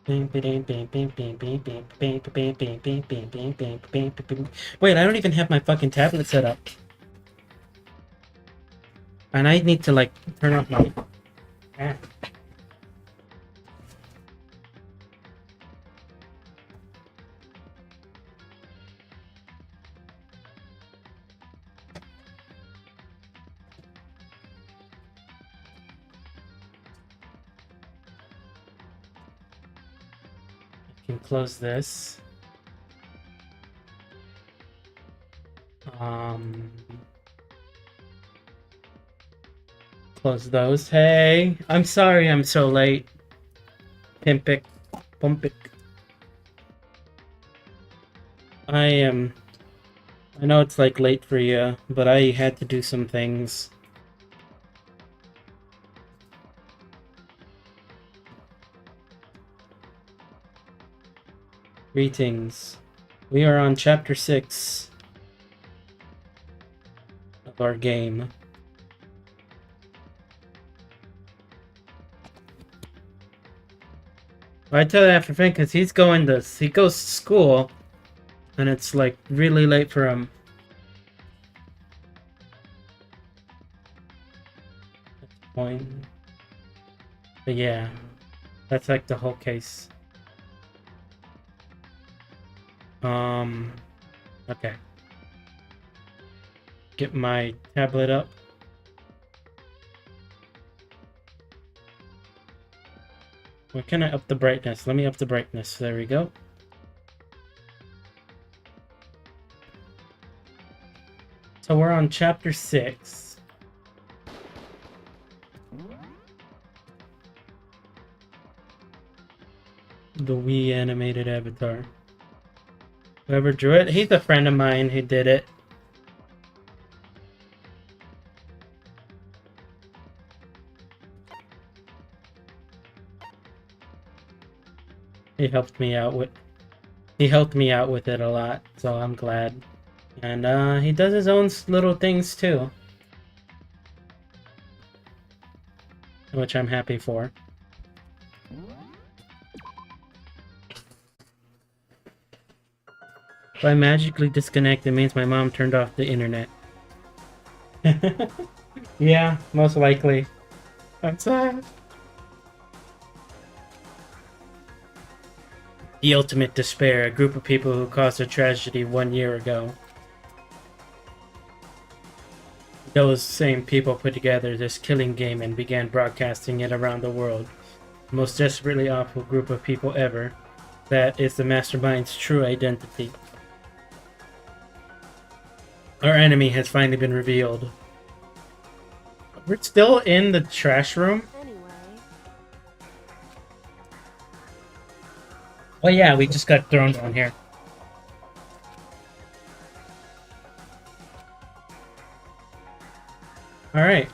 Wait, I don't even have my fucking tablet set up. And I need to, like, turn off my... Ah. I can close this. Close those. Hey, I'm sorry I'm so late. Pimpic. Pumpic. I know it's like late for you, but I had to do some things. Greetings. We are on chapter 6 of our game. I tell that for Finn because he goes to school, and it's like really late for him. Point. But yeah, that's like the whole case. Okay. Get my tablet up. Where can I up the brightness? Let me up the brightness. There we go. So we're on chapter 6. The Wii animated avatar. Whoever drew it, he's a friend of mine who did it. He helped me out with it a lot, so I'm glad. And he does his own little things too, which I'm happy for. If I magically disconnect, it means my mom turned off the internet. Yeah, most likely. I'm sad. The ultimate despair, a group of people who caused a tragedy 1 year ago. Those same people put together this killing game and began broadcasting it around the world. The most desperately awful group of people ever. That is the Mastermind's true identity. Our enemy has finally been revealed. We're still in the trash room? Oh yeah, we just got thrown down here. Alright,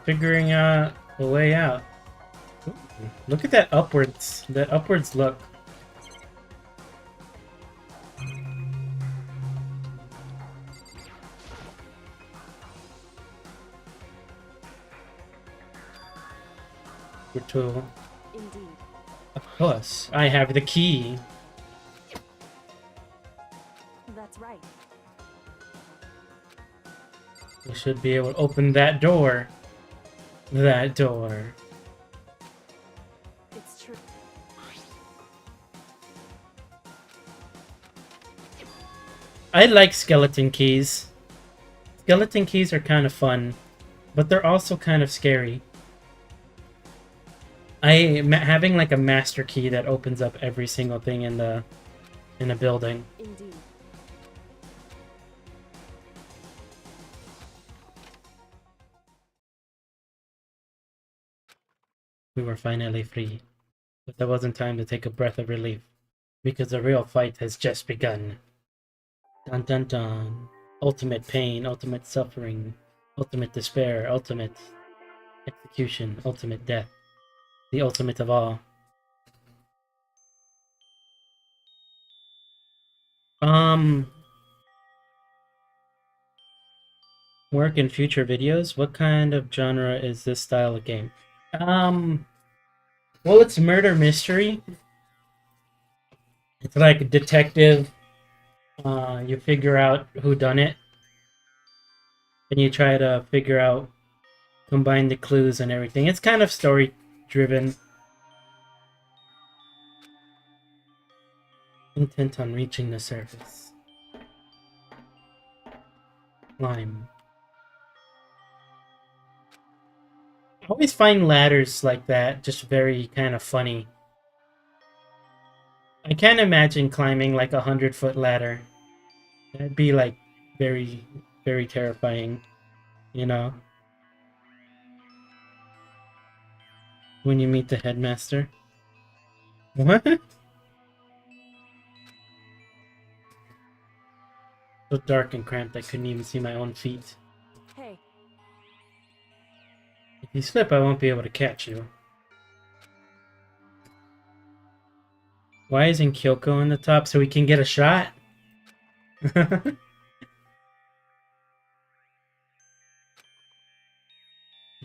figuring out the way out. Ooh, look at that upwards look. Tool. Indeed. Of course, I have the key. That's right. We should be able to open that door. That door. It's true. I like skeleton keys. Skeleton keys are kind of fun, but they're also kind of scary. Having like a master key that opens up every single thing in a building. Indeed. We were finally free, but there wasn't time to take a breath of relief, because the real fight has just begun. Dun dun dun. Ultimate pain, ultimate suffering, ultimate despair, ultimate execution, ultimate death. The ultimate of all. Work in future videos? What kind of genre is this style of game? Well, it's murder mystery, It's like a detective. You figure out who done it, and you try to figure out, combine the clues and everything. It's kind of story driven. Intent on reaching the surface. Climb. I always find ladders like that just very kind of funny. I can't imagine climbing like 100-foot ladder. That'd be like very, very terrifying, you know? When you meet the headmaster. What? So dark and cramped I couldn't even see my own feet. Hey. If you slip, I won't be able to catch you. Why isn't Kyoko on the top so we can get a shot?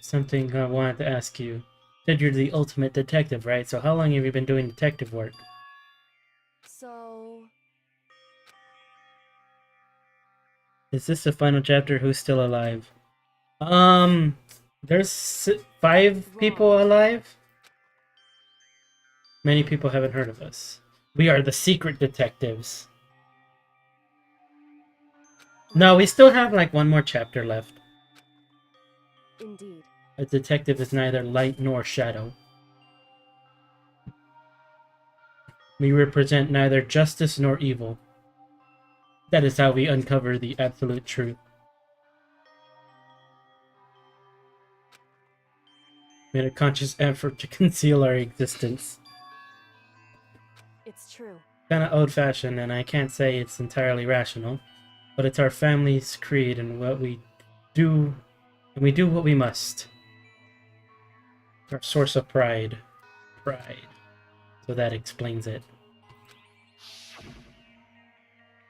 Something I wanted to ask you. You said you're the ultimate detective, right? So how long have you been doing detective work? So... Is this the final chapter? Who's still alive? There's 5 people alive? Many people haven't heard of us. We are the secret detectives. No, we still have like one more chapter left. Indeed. A detective is neither light nor shadow. We represent neither justice nor evil. That is how we uncover the absolute truth. Made a conscious effort to conceal our existence. It's true. Kinda old-fashioned, and I can't say it's entirely rational, but it's our family's creed and what we do, and we do what we must. It's our source of pride. Pride. So that explains it.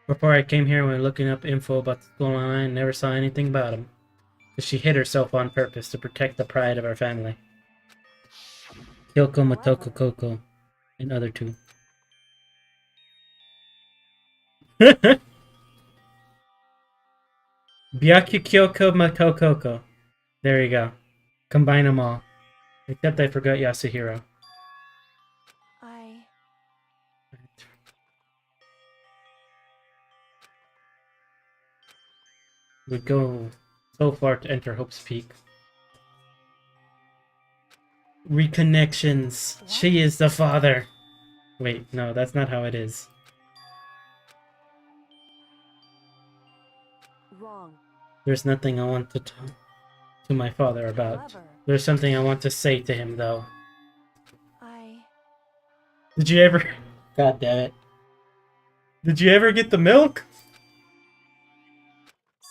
Before I came here, we were looking up info about the school online and never saw anything about him. Because she hid herself on purpose to protect the pride of our family. Kyoko Motoko Koko, and other 2. Byaku Kyoko Motokoko. There you go. Combine them all. Except I forgot Yasuhiro. Would go so far to enter Hope's Peak. Reconnections. What? She is the father. Wait, no, that's not how it is. Wrong. There's nothing I want to talk to my father about. However, There's something I want to say to him, though. I... Did you ever... God damn it. Did you ever get the milk?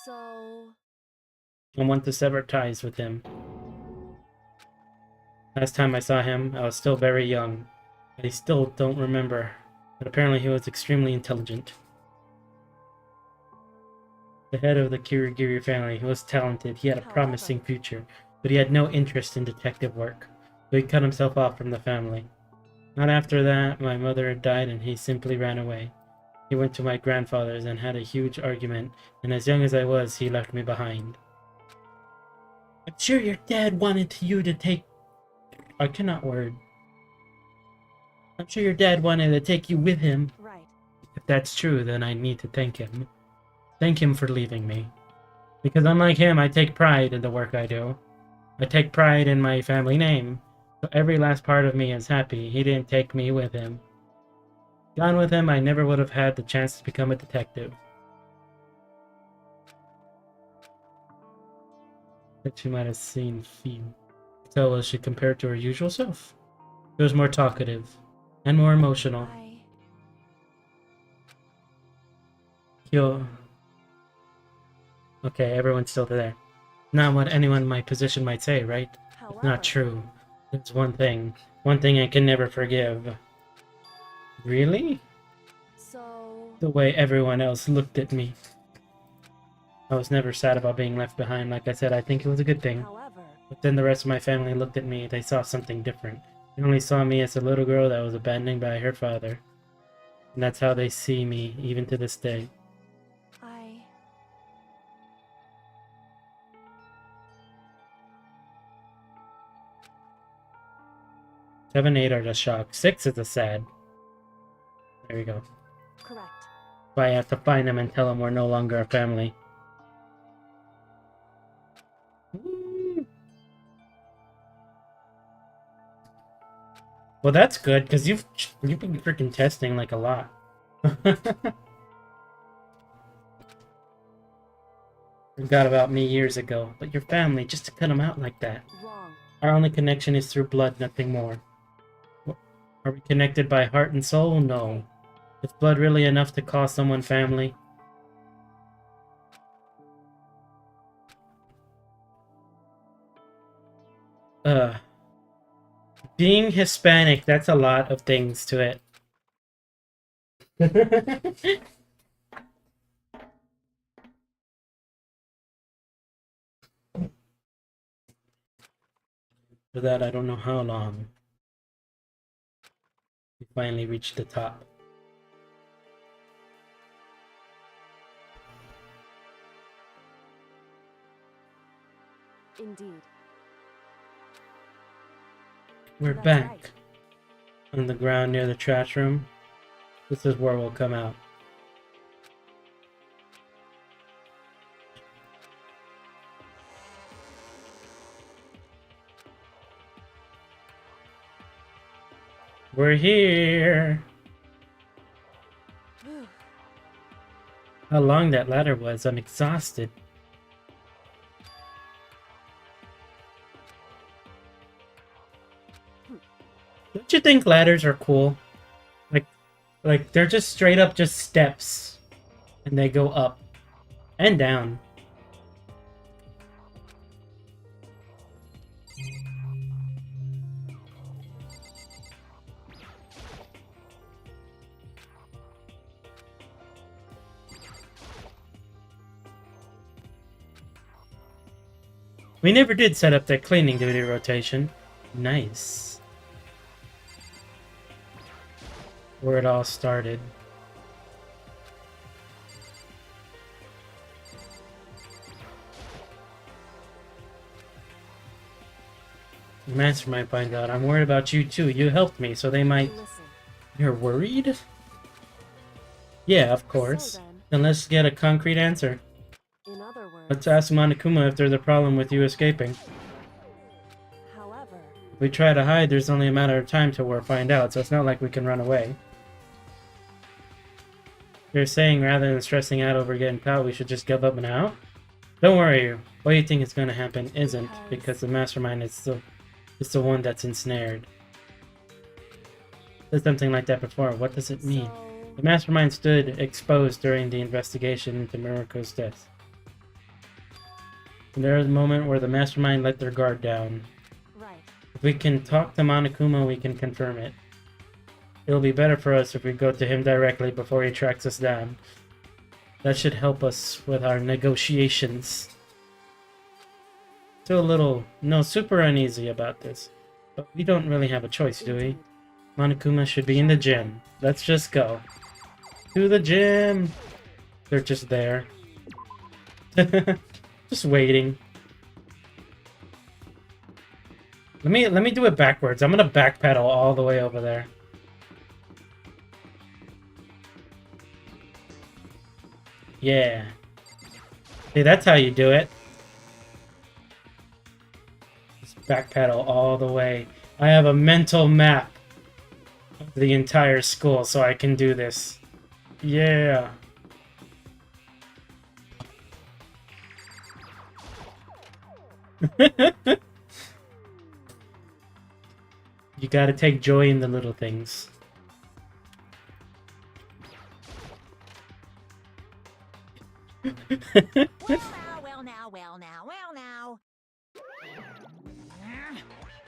So... I want to sever ties with him. Last time I saw him, I was still very young. I still don't remember, but apparently he was extremely intelligent. The head of the Kirigiri family, he was talented, he had a promising future, but he had no interest in detective work, so he cut himself off from the family. Not after that, my mother had died and he simply ran away. He went to my grandfather's and had a huge argument, and as young as I was, he left me behind. I'm sure your dad wanted you to take... I cannot word. I'm sure your dad wanted to take you with him. Right. If that's true, then I need to thank him. Thank him for leaving me. Because unlike him, I take pride in the work I do. I take pride in my family name. So every last part of me is happy he didn't take me with him. Gone with him, I never would have had the chance to become a detective. That she might have seen Fee. So was she compared to her usual self? She was more talkative and more emotional. Yo. Okay, everyone's still there. Not what anyone in my position might say, right? However, It's not true. There's one thing I can never forgive. Really? So... The way everyone else looked at me. I was never sad about being left behind. Like I said, I think it was a good thing. However, But then the rest of my family looked at me. They saw something different. They only saw me as a little girl that was abandoned by her father. And that's how they see me, even to this day. I... 7, 8 are the shock. 6 is the sad. There we go. Correct. So I have to find them and tell them we're no longer a family. Woo. Well, that's good, because you've been freaking testing like a lot. Forgot about me years ago, but your family, just to cut them out like that. Wrong. Our only connection is through blood, nothing more. Are we connected by heart and soul? No. Is blood really enough to call someone family? Being Hispanic, that's a lot of things to it. For that, I don't know how long. We finally reached the top. Indeed. We're That's back. right. On the ground near the trash room. This is where we'll come out. We're here! Whew. How long that ladder was, I'm exhausted. Don't you think ladders are cool? Like they're just straight up just steps. And they go up. And down. We never did set up that cleaning duty rotation. Nice. Where it all started. The master might find out. I'm worried about you too. You helped me, so they might... Listen. You're worried? Yeah, of course. So then, Then let's get a concrete answer. in other words, Let's ask Monokuma if there's a problem with you escaping. however, If we try to hide, there's only a matter of time till we'll find out, so it's not like we can run away. You're saying rather than stressing out over getting caught, we should just give up now? Don't worry, what you think is going to happen isn't, because the mastermind is the one that's ensnared. Said something like that before. What does it mean? so The mastermind stood exposed during the investigation into Miruko's death. And there was a moment where the mastermind let their guard down. right. If we can talk to Monokuma, we can confirm it. It'll be better for us if we go to him directly before he tracks us down. That should help us with our negotiations. Still a little, super uneasy about this. But we don't really have a choice, do we? Indeed. Monokuma should be in the gym. Let's just go. To the gym! They're just there. Just waiting. Let me do it backwards. I'm gonna backpedal all the way over there. Yeah. See, that's how you do it. Just backpedal all the way. I have a mental map of the entire school, so I can do this. Yeah. You gotta take joy in the little things. Well now.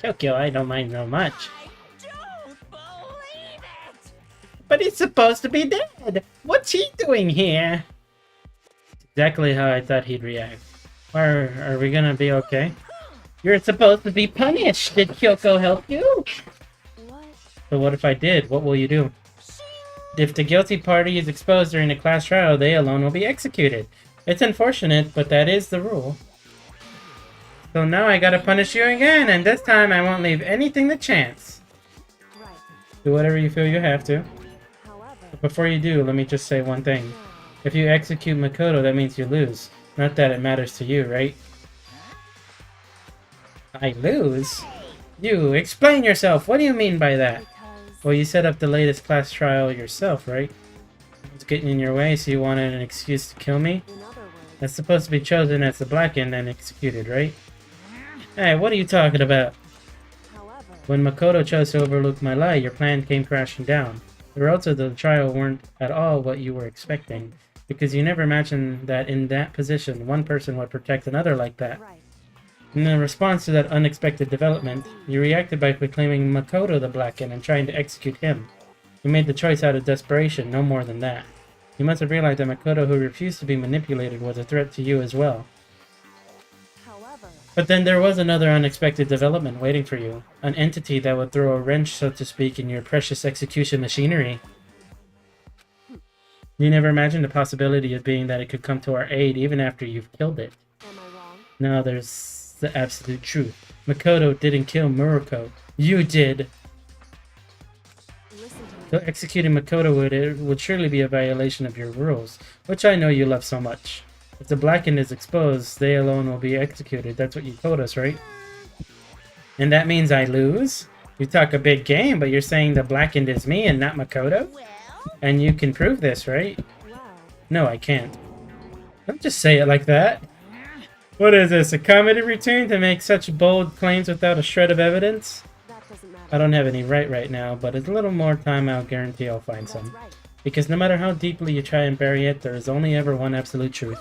Kyokyo, I don't mind so much. I don't believe it! But he's supposed to be dead! What's he doing here? Exactly how I thought he'd react. Are we gonna be okay? You're supposed to be punished! Did Kyoko help you? What? So what if I did? What will you do? Shing! If the guilty party is exposed during the class trial, they alone will be executed. It's unfortunate, but that is the rule. So now I gotta punish you again, and this time I won't leave anything to chance. Right. Do whatever you feel you have to. However, But before you do, let me just say one thing. now, If you execute Makoto, that means you lose. Not that it matters to you, right? I lose? You, explain yourself! What do you mean by that? because Well, you set up the latest class trial yourself, right? I was getting in your way, so you wanted an excuse to kill me? in other words, That's supposed to be chosen as the blackened and executed, right? Hey, what are you talking about? however, When Makoto chose to overlook my lie, your plan came crashing down. The results of the trial weren't at all what you were expecting, because you never imagined that in that position, one person would protect another like that. right. In response to that unexpected development, you reacted by proclaiming Makoto the Blackened and trying to execute him. You made the choice out of desperation, no more than that. You must have realized that Makoto, who refused to be manipulated, was a threat to you as well. However, But then there was another unexpected development waiting for you. An entity that would throw a wrench, so to speak, in your precious execution machinery. You never imagined the possibility of being that it could come to our aid even after you've killed it. am I wrong? No, there's the absolute truth. Makoto didn't kill Murako. You did. Listen to me. So executing Makoto would surely be a violation of your rules, which I know you love so much. If the Blackened is exposed, they alone will be executed. That's what you told us, right? And that means I lose? You talk a big game, but you're saying the Blackened is me and not Makoto? Well, And you can prove this, right? Well, No, I can't. Don't just say it like that. What is this, a comedy routine to make such bold claims without a shred of evidence? that doesn't matter. I don't have any right now, but with a little more time I'll guarantee I'll find That's some. right. Because no matter how deeply you try and bury it, there is only ever one absolute truth.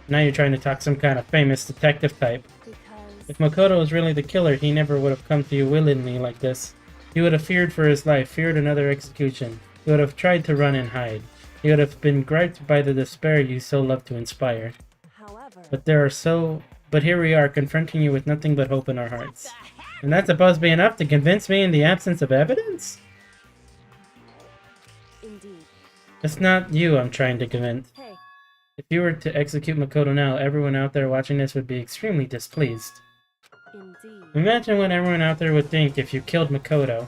Now you're trying to talk some kind of famous detective type. Because If Makoto was really the killer, he never would have come to you willingly like this. He would have feared for his life, feared another execution. He would have tried to run and hide. He would have been griped by the despair you so love to inspire. however, But here we are, confronting you with nothing but hope in our hearts. And that's supposed to be enough to convince me in the absence of evidence? indeed. It's not you I'm trying to convince. Hey, If you were to execute Makoto now, everyone out there watching this would be extremely displeased. indeed. Imagine what everyone out there would think if you killed Makoto.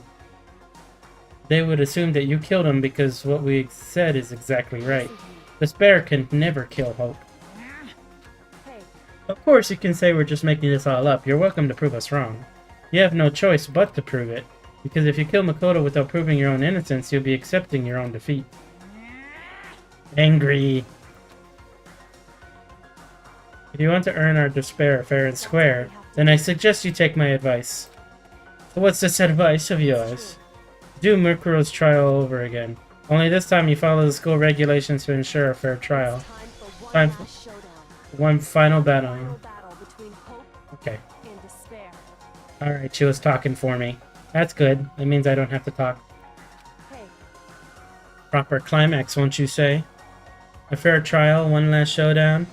They would assume that you killed him because what we said is exactly right. Listen to me. Despair can never kill hope. Hey, Of course you can say we're just making this all up. You're welcome to prove us wrong. You have no choice but to prove it. Because if you kill Makoto without proving your own innocence, you'll be accepting your own defeat. Angry. If you want to earn our despair fair and square, then I suggest you take my advice. So what's this advice of yours? Do Mukuro's trial over again. Only this time you follow the school regulations to ensure a fair trial. time Time for one for- last showdown. One final battle. Final battle between hope Okay. and despair. Alright, she was talking for me. That's good. That means I don't have to talk. Hey, Proper climax, won't you say? A fair trial, one last showdown.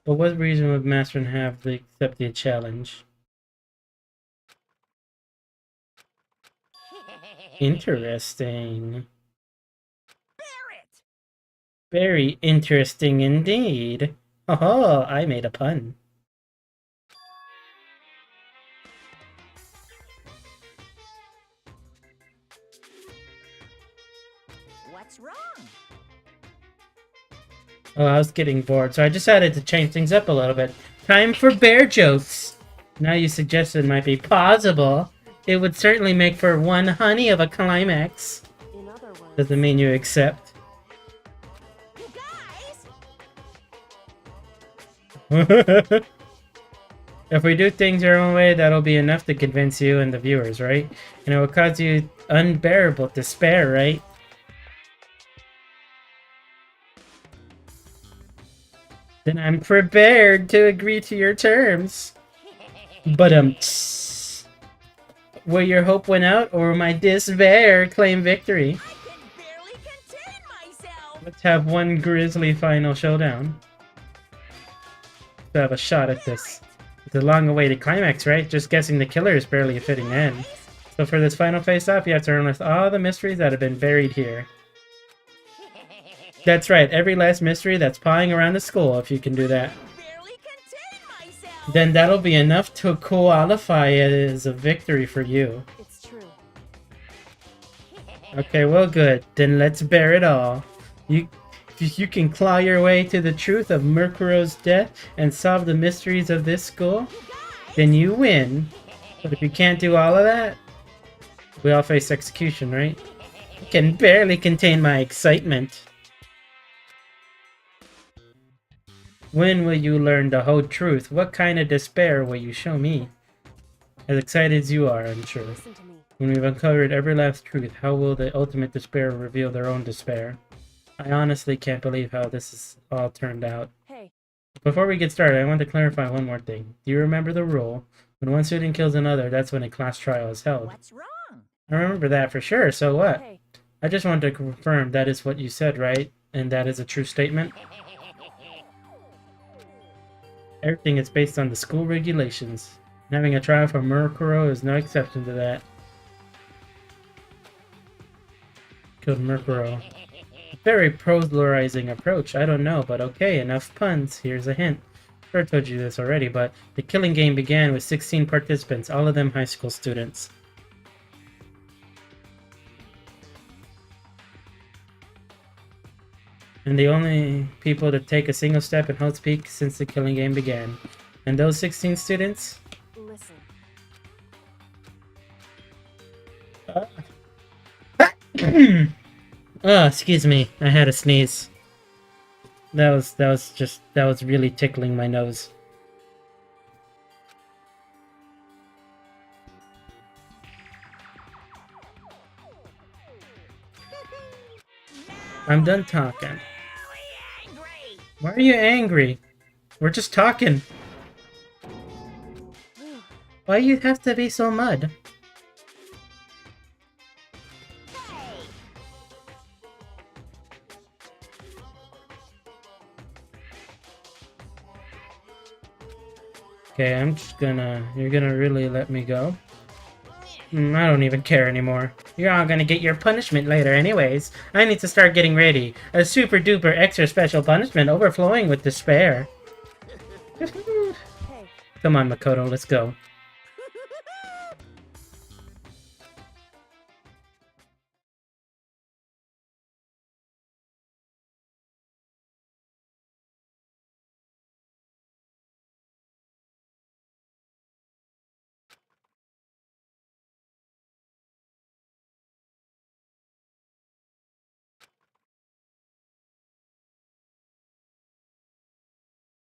But what reason would Master have to accept the challenge? Interesting. Barrett! Very interesting indeed. Oh, I made a pun. What's wrong? Oh, I was getting bored, so I decided to change things up a little bit. Time for bear jokes! Now you suggested it might be possible. It would certainly make for one honey of a climax. in other words, Doesn't mean you accept. You guys! If we do things our own way, that'll be enough to convince you and the viewers, right? And it will cause you unbearable despair, right? Then I'm prepared to agree to your terms. But will your hope win out, or will my despair claim victory? I can barely contain myself! Let's have one grisly final showdown. To have a shot at this. the long-awaited climax, right? Just guessing the killer is barely fitting in. So for this final face-off, you have to unearth all the mysteries that have been buried here. That's right, every last mystery that's pawing around the school, if you can do that. Barely contain myself. Then that'll be enough to qualify it as a victory for you. It's true. Okay, well good. Then let's bear it all. If you can claw your way to the truth of Mercuro's death and solve the mysteries of this school, then you win. But if you can't do all of that, we all face execution, right? I can barely contain my excitement. When will you learn the whole truth? What kind of despair will you show me? As excited as you are, I'm sure. Listen to me. When we've uncovered every last truth, how will the ultimate despair reveal their own despair? I honestly can't believe how this has all turned out. Hey, Before we get started, I want to clarify one more thing. Do you remember the rule? When one student kills another, that's when a class trial is held. What's wrong? I remember that for sure, so what? hey. I just wanted to confirm that is what you said, right? And that is a true statement? Everything is based on the school regulations. Having a trial for Mercuro is no exception to that. Killed Mercuro. Very polarizing approach, I don't know, but okay, enough puns. Here's a hint. Sure, I told you this already, but the killing game began with 16 participants, all of them high school students. And the only people to take a single step in Hope's Peak since the killing game began. And those 16 students? Listen. Oh, excuse me. I had a sneeze. That was really tickling my nose. I'm done talking. Angry. Why are you angry? We're just talking. Why you have to be so mad? Okay, I'm just gonna... You're gonna really let me go? I don't even care anymore. You're all gonna get your punishment later anyways. I need to start getting ready. A super duper extra special punishment overflowing with despair. Hey, Come on, Makoto, let's go.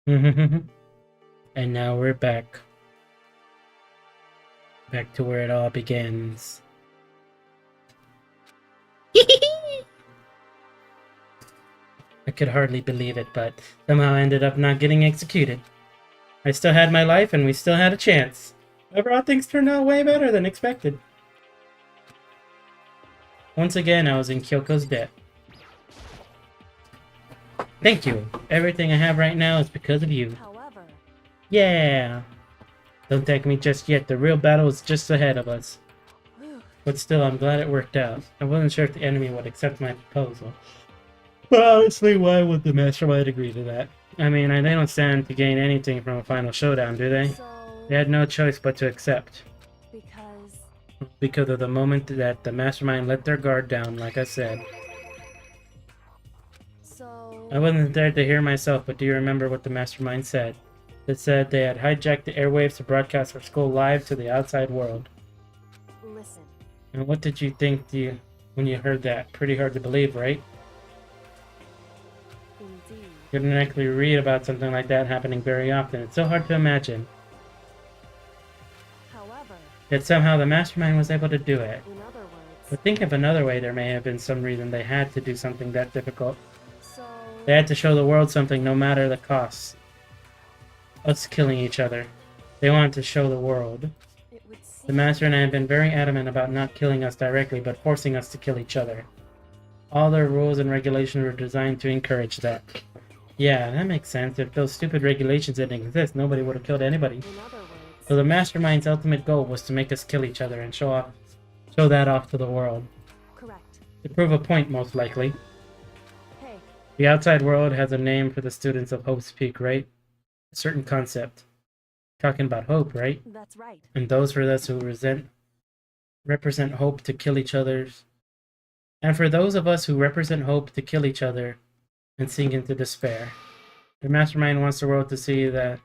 And now we're back. Back to where it all begins. I could hardly believe it, but somehow I ended up not getting executed. I still had my life and we still had a chance. Overall, things turned out way better than expected. Once again, I was in Kyoko's debt. Thank you. Everything I have right now is because of you. however, Yeah! Don't thank me just yet. The real battle is just ahead of us. But still, I'm glad it worked out. I wasn't sure if the enemy would accept my proposal. But honestly, why would the Mastermind agree to that? I mean, they don't stand to gain anything from a final showdown, do they? so They had no choice but to accept. because Because of the moment that the Mastermind let their guard down, like I said. so I wasn't there to hear myself, but do you remember what the Mastermind said? It said they had hijacked the airwaves to broadcast our school live to the outside world. listen. And what did you think when you heard that? Pretty hard to believe, right? Indeed. You didn't actually read about something like that happening very often. It's so hard to imagine. However, Yet somehow the Mastermind was able to do it. in other words, But think of another way there may have been some reason they had to do something that difficult. so They had to show the world something no matter the cost. Us killing each other. They wanted to show the world. it would The seem Master and I have been very adamant about not killing us directly, but forcing us to kill each other. All their rules and regulations were designed to encourage that. Yeah, that makes sense. If those stupid regulations didn't exist, nobody would have killed anybody. In other So words, the Mastermind's ultimate goal was to make us kill each other and show that off to the world. correct. To prove a point, most likely. Hey, The outside world has a name for the students of Hope's Peak, right? A certain concept. Talking about hope, right? that's right. And those for us who represent hope to kill each other. And for those of us who represent hope to kill each other and sink into despair. The Mastermind wants the world to see that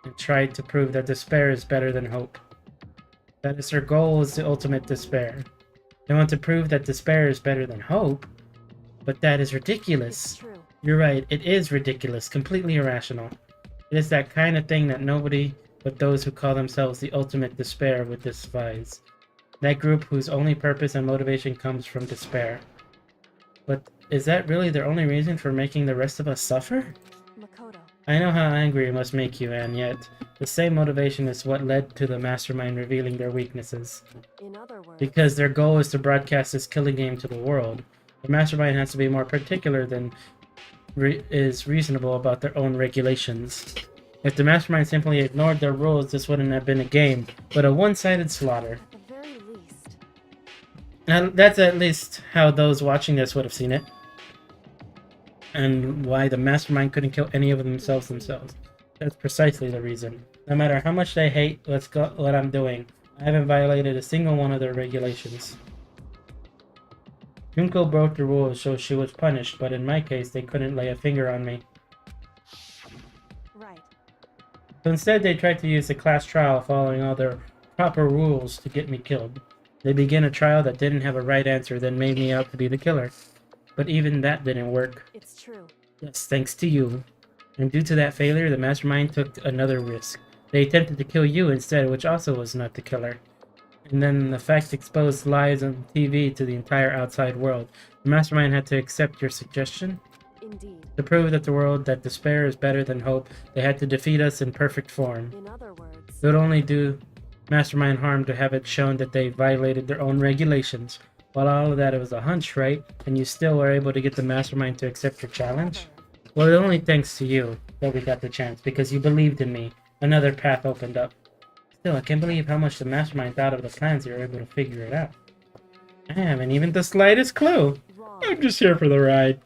and try to prove that despair is better than hope. That is their goal, is the ultimate despair. They want to prove that despair is better than hope, but that is It's ridiculous. true. You're right, it is ridiculous, completely irrational. It is that kind of thing that nobody but those who call themselves the ultimate despair would despise. That group whose only purpose and motivation comes from despair. But is that really their only reason for making the rest of us suffer? Makoto. I know how angry it must make you, and yet, the same motivation is what led to the Mastermind revealing their weaknesses. In other words, Because their goal is to broadcast this killing game to the world, the Mastermind has to be more particular than is reasonable about their own regulations. If the Mastermind simply ignored their rules, this wouldn't have been a game, but a one-sided slaughter. at the very least, Now, that's at least how those watching this would have seen it. And why the Mastermind couldn't kill any of themselves. That's precisely the reason. No matter how much they hate what I'm doing, I haven't violated a single one of their regulations. Junko broke the rules, so she was punished, but in my case, they couldn't lay a finger on me. right. So instead, they tried to use the class trial following all their proper rules to get me killed. They began a trial that didn't have a right answer, then made me out to be the killer. But even that didn't work. It's true. Yes, thanks to you. And due to that failure, the Mastermind took another risk. They attempted to kill you instead, which also was not the killer. And then the fact exposed lies on TV to the entire outside world. The Mastermind had to accept your suggestion. Indeed. To prove that the world that despair is better than hope, they had to defeat us in perfect form. In other words, It would only do Mastermind harm to have it shown that they violated their own regulations. While all of that, it was a hunch, right? And you still were able to get the Mastermind to accept your challenge? Well, it only thanks to you that we got the chance, because you believed in me. Another path opened up. Still, I can't believe how much the Mastermind thought of the plans. You were able to figure it out. I haven't even the slightest clue. wrong. I'm just here for the ride.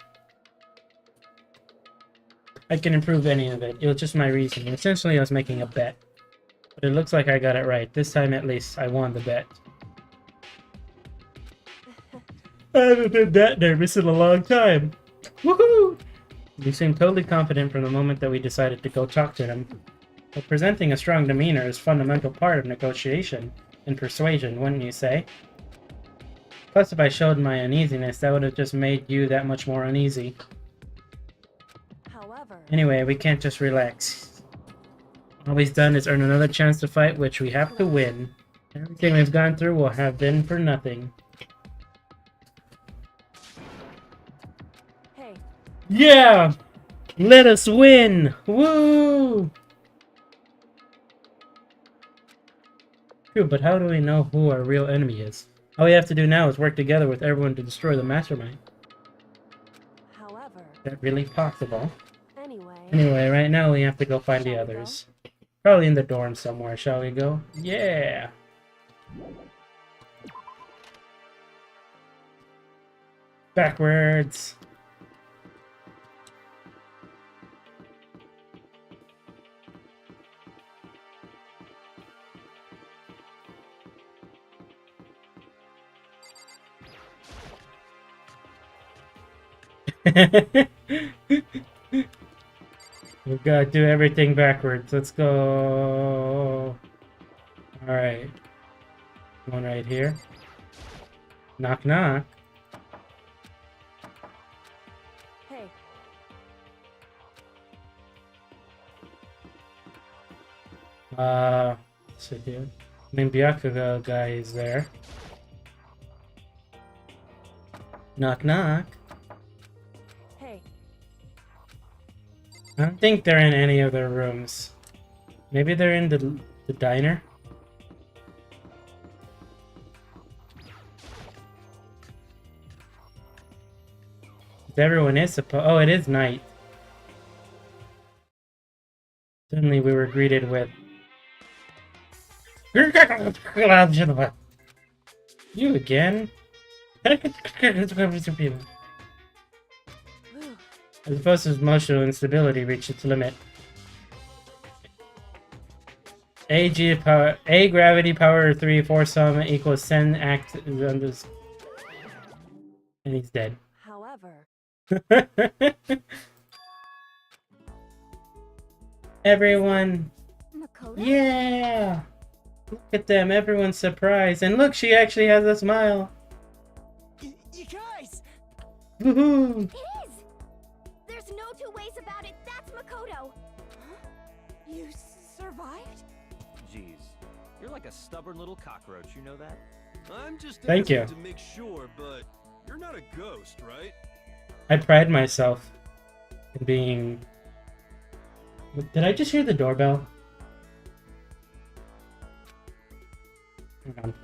I can improve any of it. It was just my reasoning. Essentially, I was making a bet. But it looks like I got it right. This time, at least, I won the bet. I haven't been that nervous in a long time. Woohoo! You seem totally confident from the moment that we decided to go talk to them. But presenting a strong demeanor is a fundamental part of negotiation and persuasion, wouldn't you say? Plus, if I showed my uneasiness, that would have just made you that much more uneasy. However, Anyway, we can't just relax. All we've done is earn another chance to fight, which we have to win. Everything we've gone through will have been for nothing. hey, Yeah! Let us win! Woo! True, but how do we know who our real enemy is? All we have to do now is work together with everyone to destroy the Mastermind. however, Is that really possible? anyway, Anyway, right now we have to go find the Shall we go? others. Probably in the dorm somewhere, shall we go? Yeah! Backwards! We've got to do everything backwards. Let's go. Alright. One right here. Knock knock. hey, Let's see here. I mean, Byakuga guy is there. Knock knock. hey, I don't think they're in any of their rooms. Maybe they're in the diner. Everyone is supposed. Oh, it is night. Suddenly we were greeted with... You again? Whew. As opposed to emotional instability reached its limit. A gravity power 3 force sum equals 10 act and he's dead. However, Everyone, Makoto? yeah! Look at them, everyone's surprised. And look, she actually has a smile. You guys! Woohoo! It is! There's no two ways about it. That's Makoto. you survived? Jeez, you're like a stubborn little cockroach, you know that? I'm just Thank you. asking to make sure, but you're not a ghost, right? I pride myself in being... Did I just hear the doorbell? Hang on.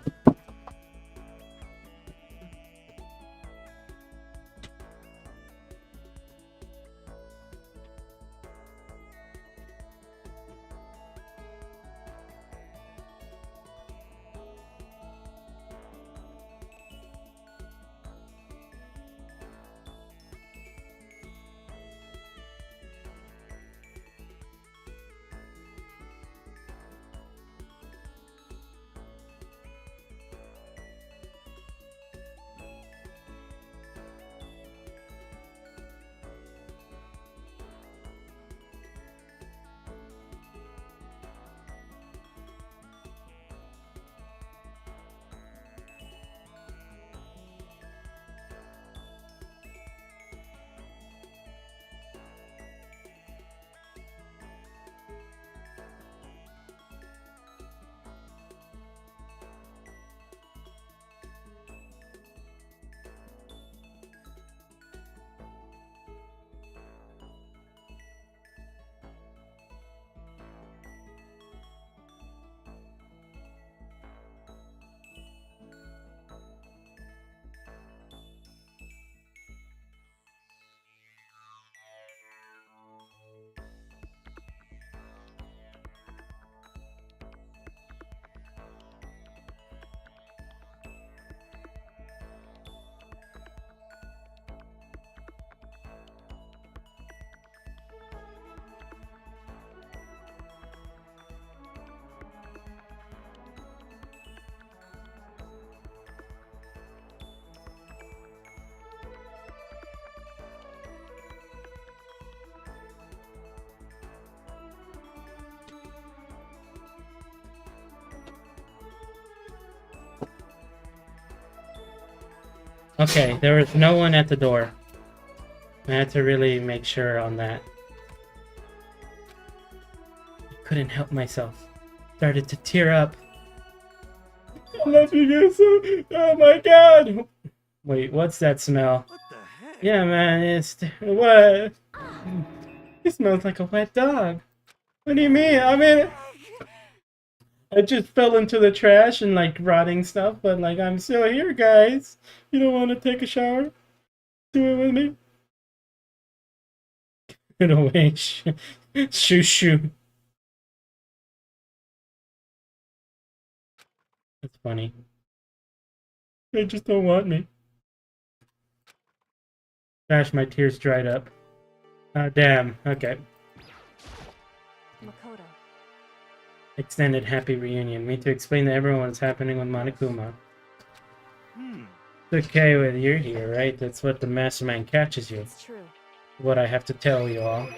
Okay, there was no one at the door. I had to really make sure on that. I couldn't help myself. Started to tear up. I love you guys so... Oh my god! Wait, what's that smell? What the heck? Yeah, man, it's... What? It smells like a wet dog. What do you mean? I mean... I just fell into the trash and like rotting stuff, but like I'm still here, guys. You don't want to take a shower? Do it with me? Get away, shoo shoo. That's funny. They just don't want me. Gosh, my tears dried up. Oh, damn. Okay. Makoto. Extended happy reunion. Me to explain to everyone what's happening with Monokuma. It's okay with you're here, right? That's what the mastermind catches you. It's true. What I have to tell you all.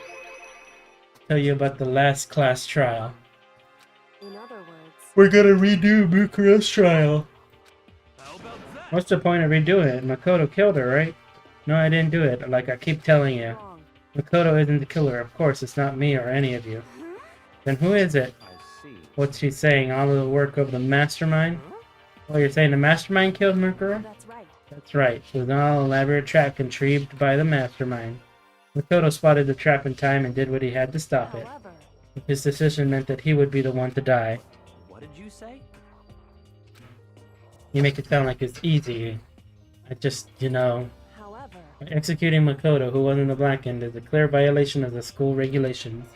Tell you about the last class trial. In other words, We're gonna redo Bucharest trial. How about that? What's the point of redoing it? Makoto killed her, right? No, I didn't do it, like I keep telling you. wrong. Makoto isn't the killer, of course, it's not me or any of you. Then who is it? I see. What's she saying? All of the work of the mastermind? Oh, you're saying the mastermind killed Murkura? That's right. That's right. It was an all-elaborate trap contrived by the mastermind. Makoto spotted the trap in time and did what he had to stop it. However, His decision meant that he would be the one to die. What did you say? You make it sound like it's easy. I just, however, executing Makoto, who wasn't the Black End, is a clear violation of the school regulations.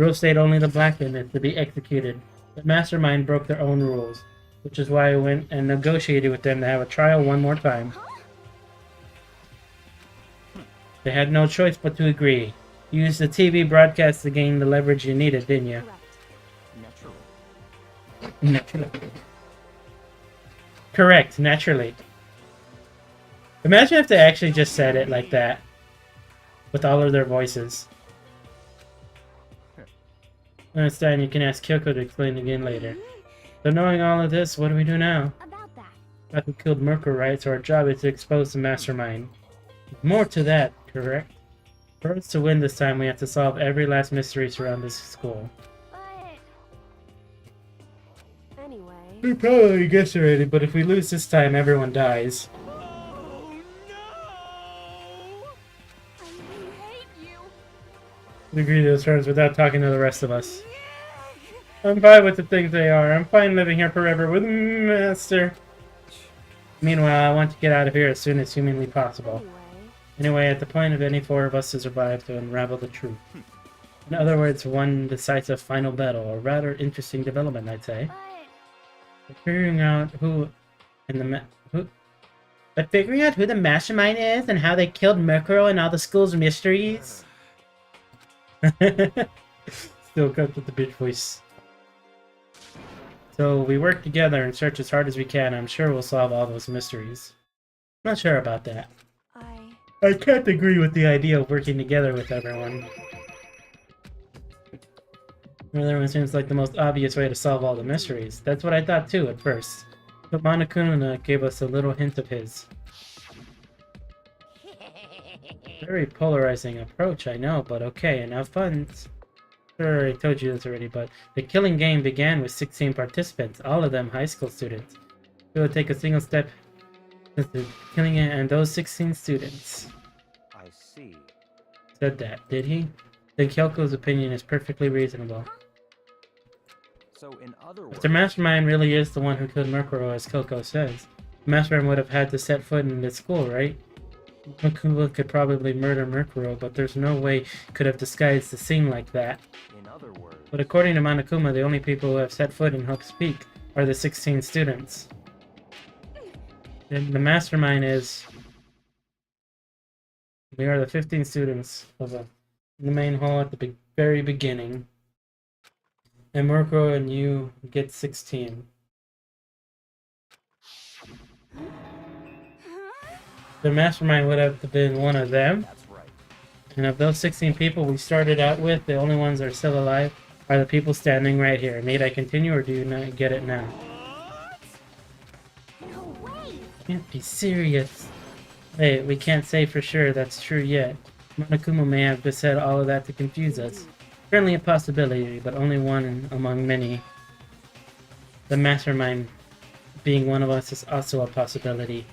Rules state only the blacklist is to be executed. The mastermind broke their own rules, which is why I went and negotiated with them to have a trial one more time. They had no choice but to agree. You used the TV broadcast to gain the leverage you needed, didn't you? Naturally. Naturally. Correct, naturally. Imagine if they actually just said it like that. With all of their voices. Understand, you can ask Kyoko to explain again later. So knowing all of this, what do we do now? About that. Not who killed Merkur, right? So our job is to expose the mastermind. More to that, correct? For us to win this time, we have to solve every last mystery surrounding this school. But anyway. We probably guessed already, but if we lose this time, everyone dies. Oh no! I hate you. We agree to those terms without talking to the rest of us. I'm fine with the things they are. I'm fine living here forever with Master. Meanwhile, I want to get out of here as soon as humanly possible. Anyway, at the point of any four of us to survive to unravel the truth. In other words, one decisive final battle, a rather interesting development, I'd say. But Figuring out who figuring out who the mastermind is and how they killed Merkuro and all the school's mysteries. Still comes with the bitch voice. So we work together and search as hard as we can. I'm sure we'll solve all those mysteries. Not sure about that. I can't agree with the idea of working together with everyone. Everyone seems like the most obvious way to solve all the mysteries. That's what I thought too at first. But Monokuma gave us a little hint of his. Very polarizing approach, I know, but okay, enough fun. Sure, I told you this already, but the killing game began with 16 participants, all of them high school students. It would take a single step into killing it, and those 16 students. I see. Said that, did he? Then Kyoko's opinion is perfectly reasonable. So in other words, If the mastermind really is the one who killed Merkuro, as Kyoko says, the mastermind would have had to set foot in this school, right? Monokuma could probably murder Merkuro, but there's no way he could have disguised the scene like that. in other words, But according to Monokuma, the only people who have set foot in Hope's Peak are the 16 students. And the mastermind is... We are the 15 students of the main hall at the very beginning. And Merkuro and you get 16. The mastermind would have been one of them. that's right. And of those 16 people we started out with, the only ones that are still alive are the people standing right here. Need I continue, or do you not get it now? no way. Can't be serious. Wait, we can't say for sure that's true yet. Monokuma may have just said all of that to confuse us. Certainly a possibility, but only one among many. The mastermind being one of us is also a possibility.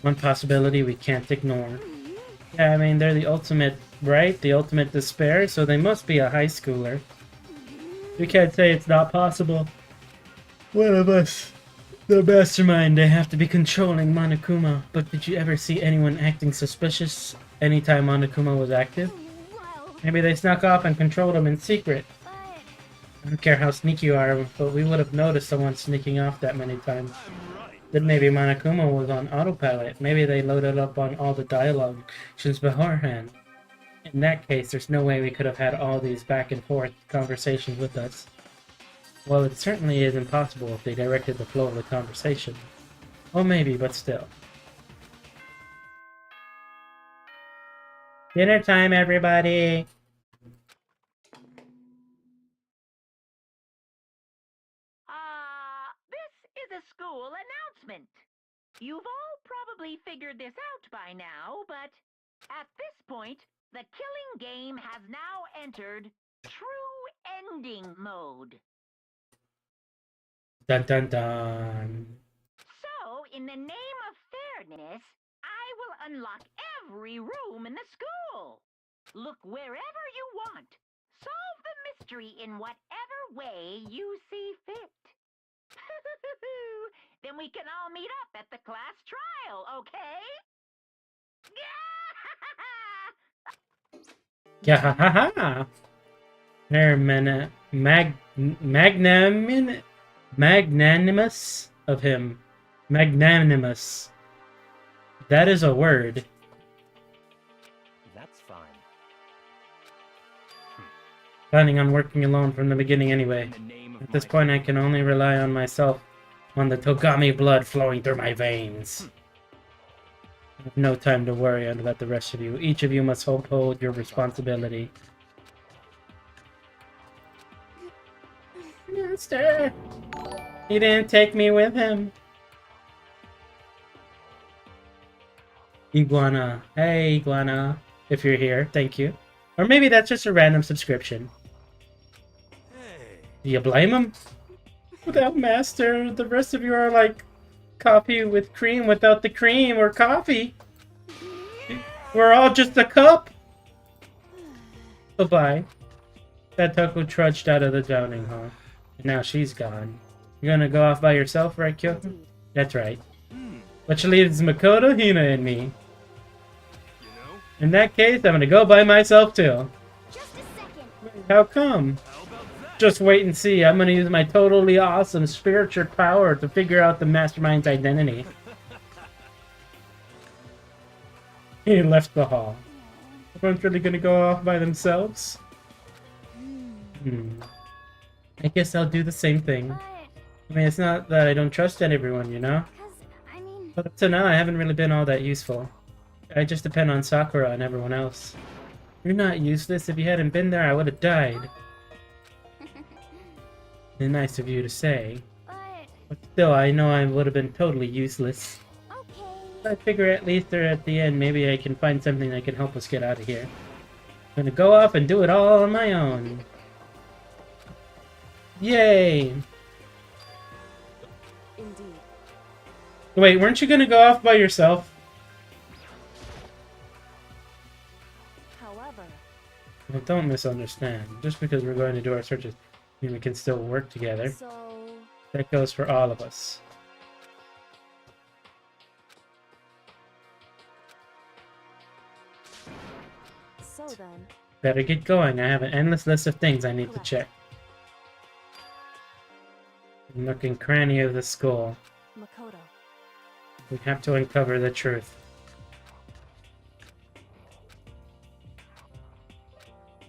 One possibility we can't ignore. Yeah, I mean, they're the ultimate, right? The ultimate despair, so they must be a high schooler. We can't say it's not possible. One of us, the mastermind, they have to be controlling Monokuma. But did you ever see anyone acting suspicious anytime Monokuma was active? Well, Maybe they snuck off and controlled him in secret. but I don't care how sneaky you are, but we would have noticed someone sneaking off that many times. I'm right. Then maybe Monokuma was on autopilot. Maybe they loaded up on all the dialogue since beforehand. In that case, there's no way we could have had all these back and forth conversations with us. Well, it certainly is impossible if they directed the flow of the conversation. Well, maybe, but still. Dinner time, everybody! This is a school announcement. You've all probably figured this out by now, but at this point, the killing game has now entered true ending mode. Dun dun dun. So, in the name of fairness, I will unlock every room in the school. Look wherever you want. Solve the mystery in whatever way you see fit. Then we can all meet up at the class trial, okay? Yeah, ha ha ha. They're magnanimous of him. Magnanimous. That is a word. That's fine. Planning on working alone from the beginning anyway. In the name of At this my- point, I can only rely on myself, on the Togami blood flowing through my veins. I have no time to worry about the rest of you. Each of you must uphold your responsibility. Master! He didn't take me with him. Iguana. Hey, Iguana. If you're here, thank you. Or maybe that's just a random subscription. Hey. Do you blame him? Without Master, the rest of you are like coffee with cream without the cream, or coffee. We're all just a cup. Goodbye. That Toku trudged out of the dining hall. And now she's gone. You're gonna go off by yourself, right, Kyoto? Indeed. That's right. Which leaves Makoto, Hina, and me. You know? In that case, I'm gonna go by myself too. Just a second. How come? How about that? Just wait and see. I'm gonna use my totally awesome spiritual power to figure out the mastermind's identity. He left the hall. Everyone's really gonna go off by themselves? I guess I'll do the same thing. But, I mean, it's not that I don't trust everyone, you know? I mean, But up to now, I haven't really been all that useful. I just depend on Sakura and everyone else. You're not useless. If you hadn't been there, I would have died. It's nice of you to say. but, But still, I know I would have been totally useless. okay. I figure at least there at the end, maybe I can find something that can help us get out of here. I'm gonna go off and do it all on my own. Yay! Indeed. Wait, weren't you gonna go off by yourself? However, Well, don't misunderstand. Just because we're going to do our searches, I mean we can still work together. so That goes for all of us. then. Better get going. I have an endless list of things I need to Correct. check. Nook and cranny of the skull. Makoto. We have to uncover the truth.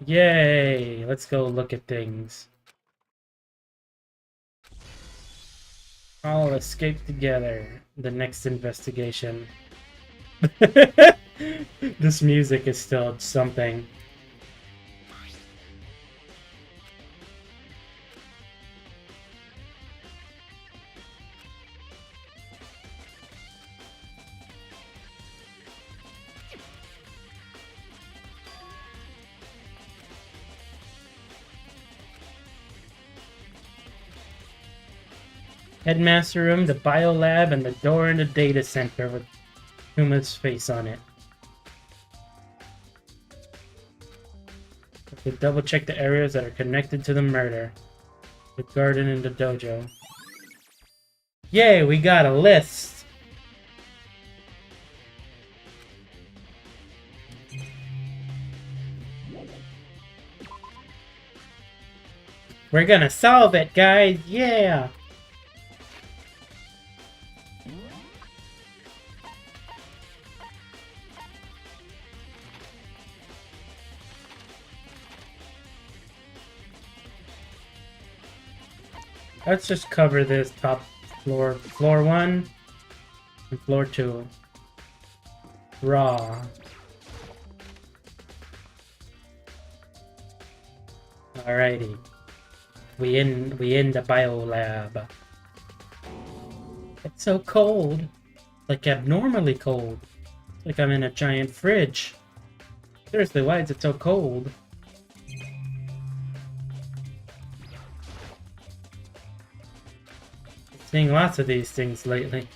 Yay! Let's go look at things. All escape together. The next investigation. This music is still something. Headmaster room, the biolab, and the door in the data center with Kuma's face on it. Have to double check the areas that are connected to the murder. The garden and the dojo. Yay, we got a list! We're gonna solve it, guys! Yeah! Let's just cover this top floor. Floor 1 and floor 2. Raw. Alrighty. We in the biolab. It's so cold. Like abnormally cold. Like I'm in a giant fridge. Seriously, why is it so cold? Seeing lots of these things lately.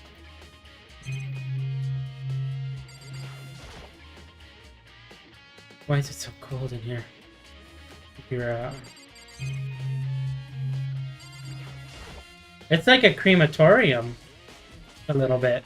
Why is it so cold in here? You're, It's like a crematorium. A little bit.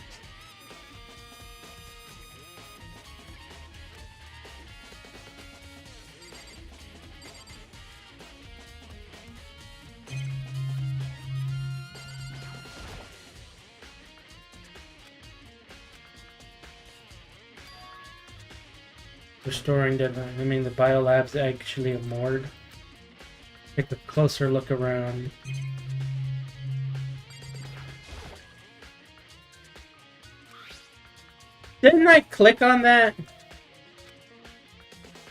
Restoring the, I mean, the biolab's actually moored. Take a closer look around. Didn't I click on that?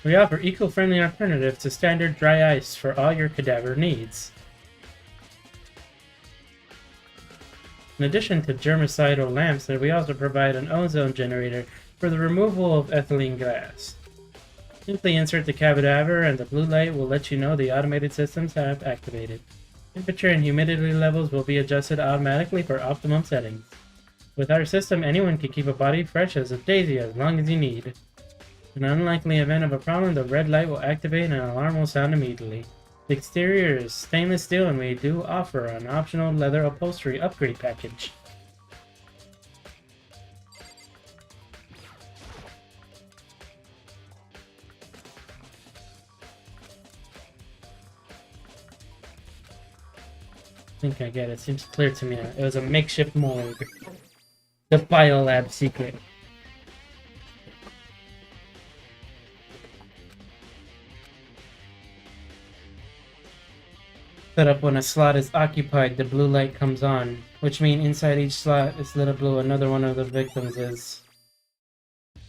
We offer eco-friendly alternatives to standard dry ice for all your cadaver needs. In addition to germicidal lamps, we also provide an ozone generator for the removal of ethylene gas. Simply insert the cadaver and the blue light will let you know the automated systems have activated. Temperature and humidity levels will be adjusted automatically for optimum settings. With our system, anyone can keep a body fresh as a daisy as long as you need. In an unlikely event of a problem, the red light will activate and an alarm will sound immediately. The exterior is stainless steel and we do offer an optional leather upholstery upgrade package. I think I get it. Seems clear to me now. It was a makeshift morgue. The biolab secret. Set up when a slot is occupied, the blue light comes on, which means inside each slot is lit up blue. Another one of the victims is. I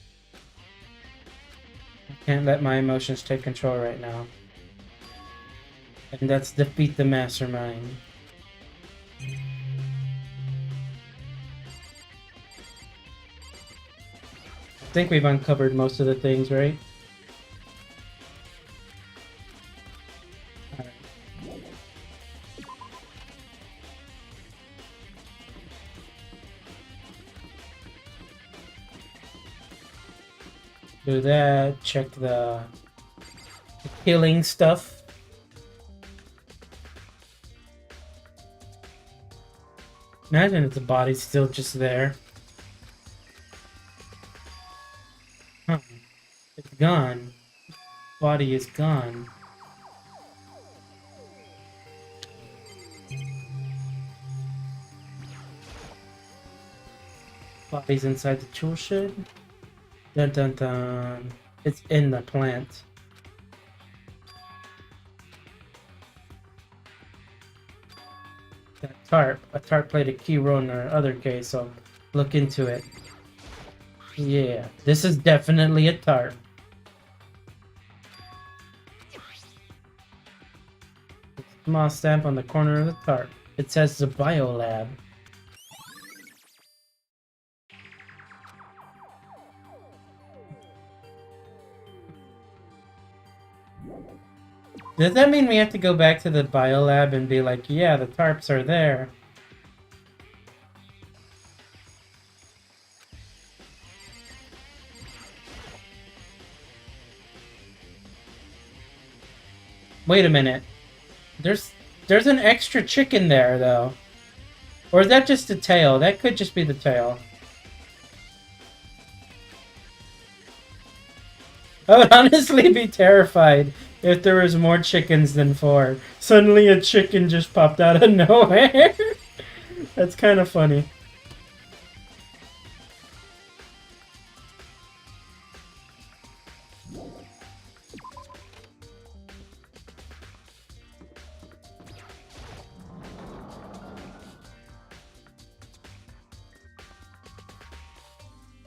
can't let my emotions take control right now. And that's defeat the mastermind. I think we've uncovered most of the things, right? Alright. Do that, check the killing stuff. Imagine if the body's still just there. Huh. It's gone. Body is gone. Body's inside the tool shed. Dun dun dun. It's in the plant. That tarp. A tarp played a key role in our other case, so look into it. Yeah, this is definitely a tarp. Small stamp on the corner of the tarp. It says the biolab. Does that mean we have to go back to the biolab and be like, yeah, the tarps are there? Wait a minute. There's an extra chicken there, though. Or is that just the tail? That could just be the tail. I would honestly be terrified if there was more chickens than 4. Suddenly a chicken just popped out of nowhere. That's kind of funny.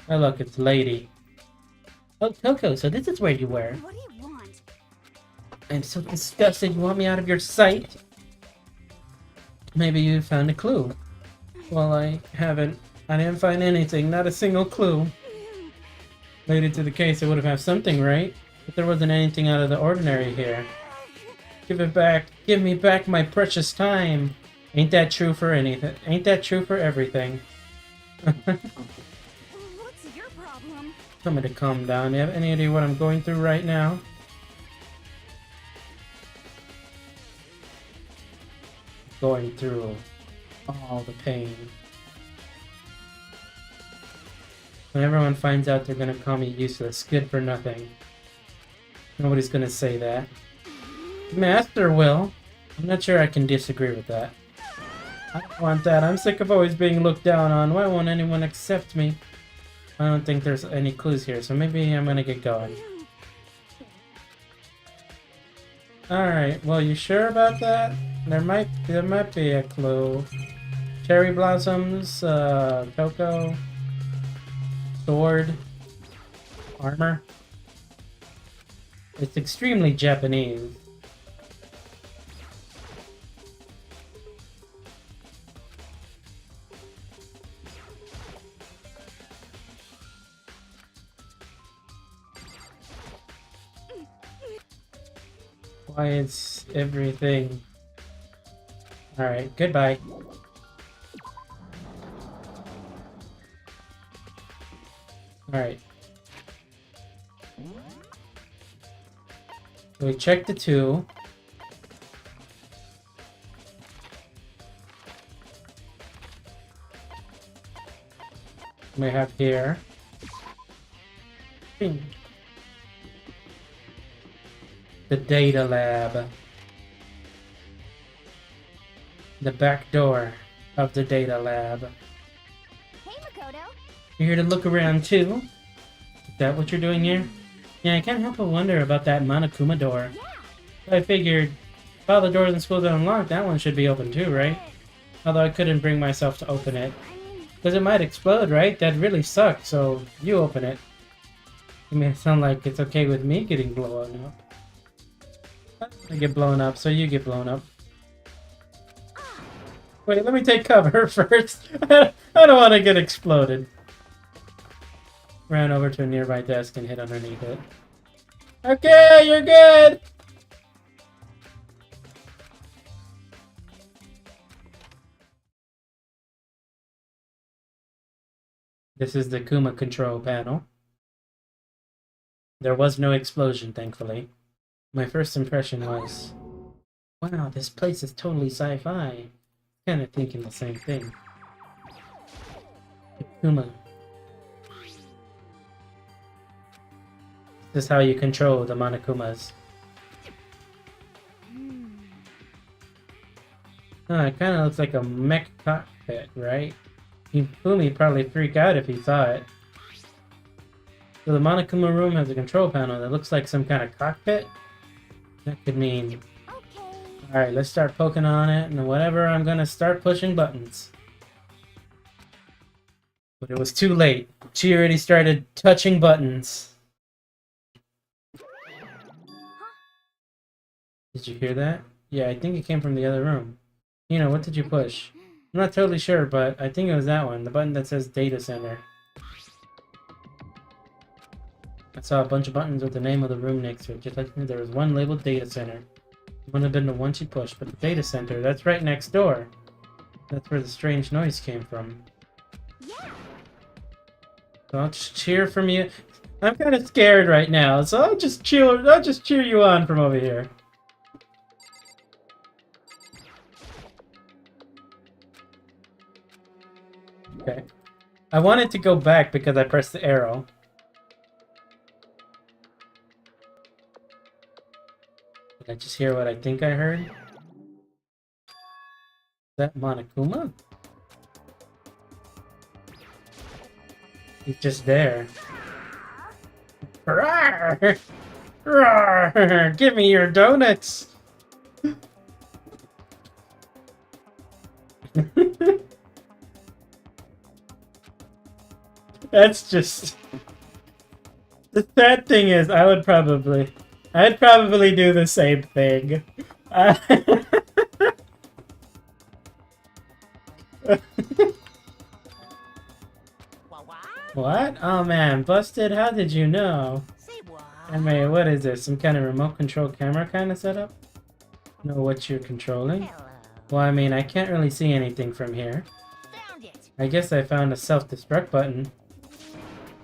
Oh look, it's Lady. Oh, Coco, so this is where you were. What do you want? I'm so disgusted you want me out of your sight. Maybe you found a clue. Well, I haven't. I didn't find anything, not a single clue. Related to the case, I would have had something, right? But there wasn't anything out of the ordinary here. Give it back. Give me back my precious time. Ain't that true for anything? Ain't that true for everything? What's your problem? Tell me to calm down. You have any idea what I'm going through right now? Going through all the pain. When everyone finds out, they're gonna call me useless, good for nothing. Nobody's gonna say that. Master will. I'm not sure I can disagree with that. I don't want that. I'm sick of always being looked down on. Why won't anyone accept me? I don't think there's any clues here, so maybe I'm gonna get going. Alright, well, you sure about that? There might be a clue. Cherry blossoms, cocoa, sword, armor. It's extremely Japanese. Why is everything... Alright, goodbye. Alright. We checked the 2. We have here. Bing. The data lab. The back door of the data lab. Hey, Makoto. You're here to look around too? Is that what you're doing here? Yeah, I can't help but wonder about that Monokuma door. Yeah. I figured, if all the doors in the school are unlocked, that one should be open too, right? Although I couldn't bring myself to open it. Because it might explode, right? That'd really suck, so you open it. You may sound like it's okay with me getting blown up. I get blown up, so you get blown up. Wait, let me take cover first. I don't want to get exploded. Ran over to a nearby desk and hid underneath it. Okay, you're good! This is the Kuma control panel. There was no explosion, thankfully. My first impression was, wow, this place is totally sci-fi. Kinda thinking the same thing. Kuma. This is how you control the Monokumas. Oh, it kinda looks like a mech cockpit, right? Fumi probably freak out if he saw it. So the Monokuma room has a control panel that looks like some kind of cockpit? That could mean... Okay. Alright, let's start poking on it, and whatever, I'm gonna start pushing buttons. But it was too late. She already started touching buttons. Did you hear that? Yeah, I think it came from the other room. You know, what did you push? I'm not totally sure, but I think it was that one. The button that says Data Center. I saw a bunch of buttons with the name of the room next to it. Just like me, there was one labeled Data Center. It wouldn't have been the one she pushed, but the Data Center, that's right next door. That's where the strange noise came from. Yeah. So I'll just cheer from you. I'm kind of scared right now, so I'll just cheer you on from over here. Okay. I wanted to go back because I pressed the arrow. Did I just hear what I think I heard? Is that Monokuma? He's just there. Rawr! Rawr! Give me your donuts! That's just... The sad thing is, I'd probably do the same thing. What? Oh man, busted? How did you know? Say what? I mean, what is this? Some kind of remote control camera kind of setup? Know what you're controlling? Hello. Well, I mean, I can't really see anything from here. Found it. I guess I found a self-destruct button.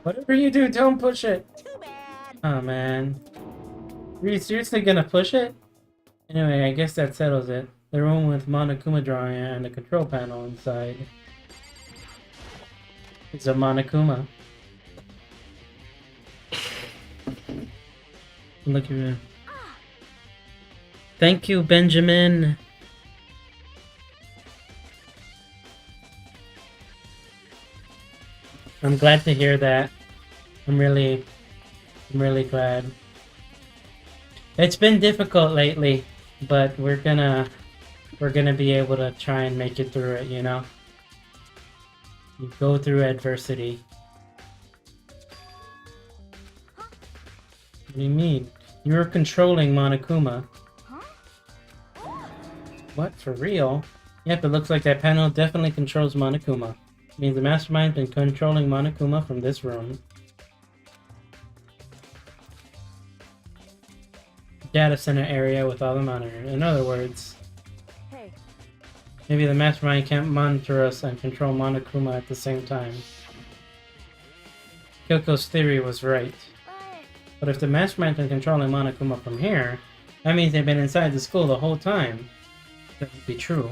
Whatever you do, don't push it! Too bad. Oh man. Are you seriously gonna push it? Anyway, I guess that settles it. The room with Monokuma drawing and the control panel inside. It's a Monokuma. Look at you. Thank you, Benjamin. I'm glad to hear that. I'm really glad. It's been difficult lately, but we're gonna be able to try and make it through it, you know? You go through adversity. What do you mean? You're controlling Monokuma. What, for real? Yep, it looks like that panel definitely controls Monokuma. It means the Mastermind's been controlling Monokuma from this room. Data center area with all the monitors. In other words, Hey, maybe the Mastermind can't monitor us and control Monokuma at the same time. Kyoko's theory was right. But if the Mastermind's been controlling Monokuma from here, that means they've been inside the school the whole time. That would be true.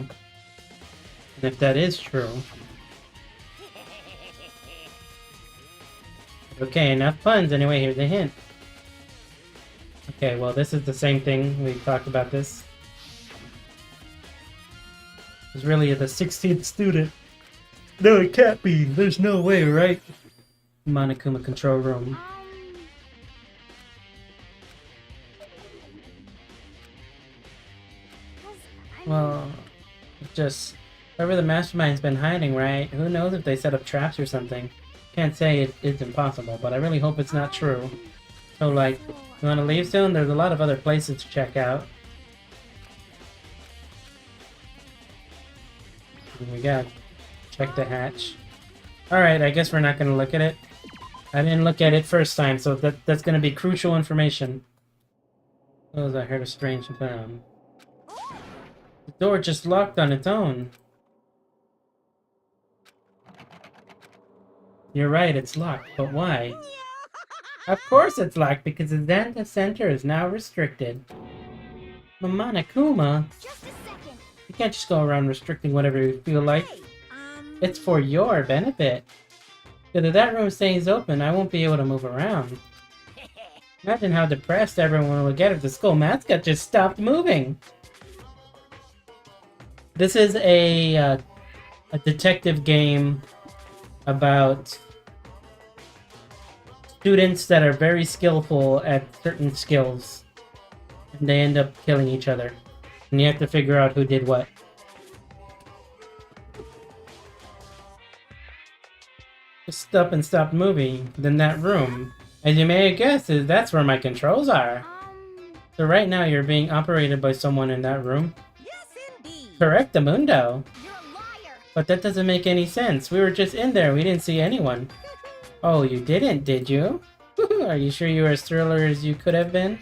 And if that is true... Okay, enough puns. Anyway, here's a hint. Okay, well, this is the same thing. We talked about this. It's really the 16th student. No, it can't be. There's no way, right? Monokuma control room. Well, just wherever the Mastermind's been hiding, right? Who knows if they set up traps or something? Can't say it's impossible, but I really hope it's not true. So, like, you want to leave soon? There's a lot of other places to check out. Here we go. Check the hatch. Alright, I guess we're not going to look at it. I didn't look at it first time, so that's going to be crucial information. Oh, I heard a strange sound. The door just locked on its own. You're right, it's locked, but why? Of course it's locked, because the data center is now restricted. But Monokuma, Just a second. you can't just go around restricting whatever you feel like. It's for your benefit. Because if that room stays open, I won't be able to move around. Imagine how depressed everyone would get if the school mascot just stopped moving. This is a detective game about students that are very skillful at certain skills, and they end up killing each other, and you have to figure out who did what. Just up and stop moving. Then that room, as you may have guessed, that's where my controls are. So right now you're being operated by someone in that room. Yes, indeed. Correct, Mundo. You're a liar. But that doesn't make any sense. We were just in there. We didn't see anyone. Oh, you didn't, did you? Are you sure you were as thriller as you could have been?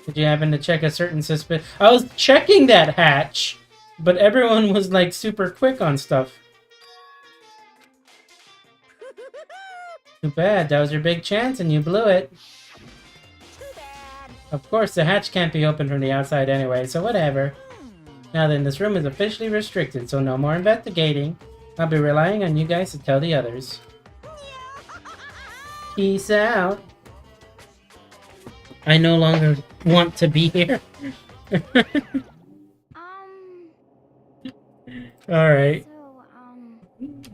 Did you happen to check a certain suspicion? I was checking that hatch, but everyone was like super quick on stuff. Too bad. That was your big chance and you blew it. Too bad. Of course, the hatch can't be opened from the outside anyway, so whatever. Now then, this room is officially restricted, so no more investigating. I'll be relying on you guys to tell the others. Peace out. I no longer want to be here. Alright.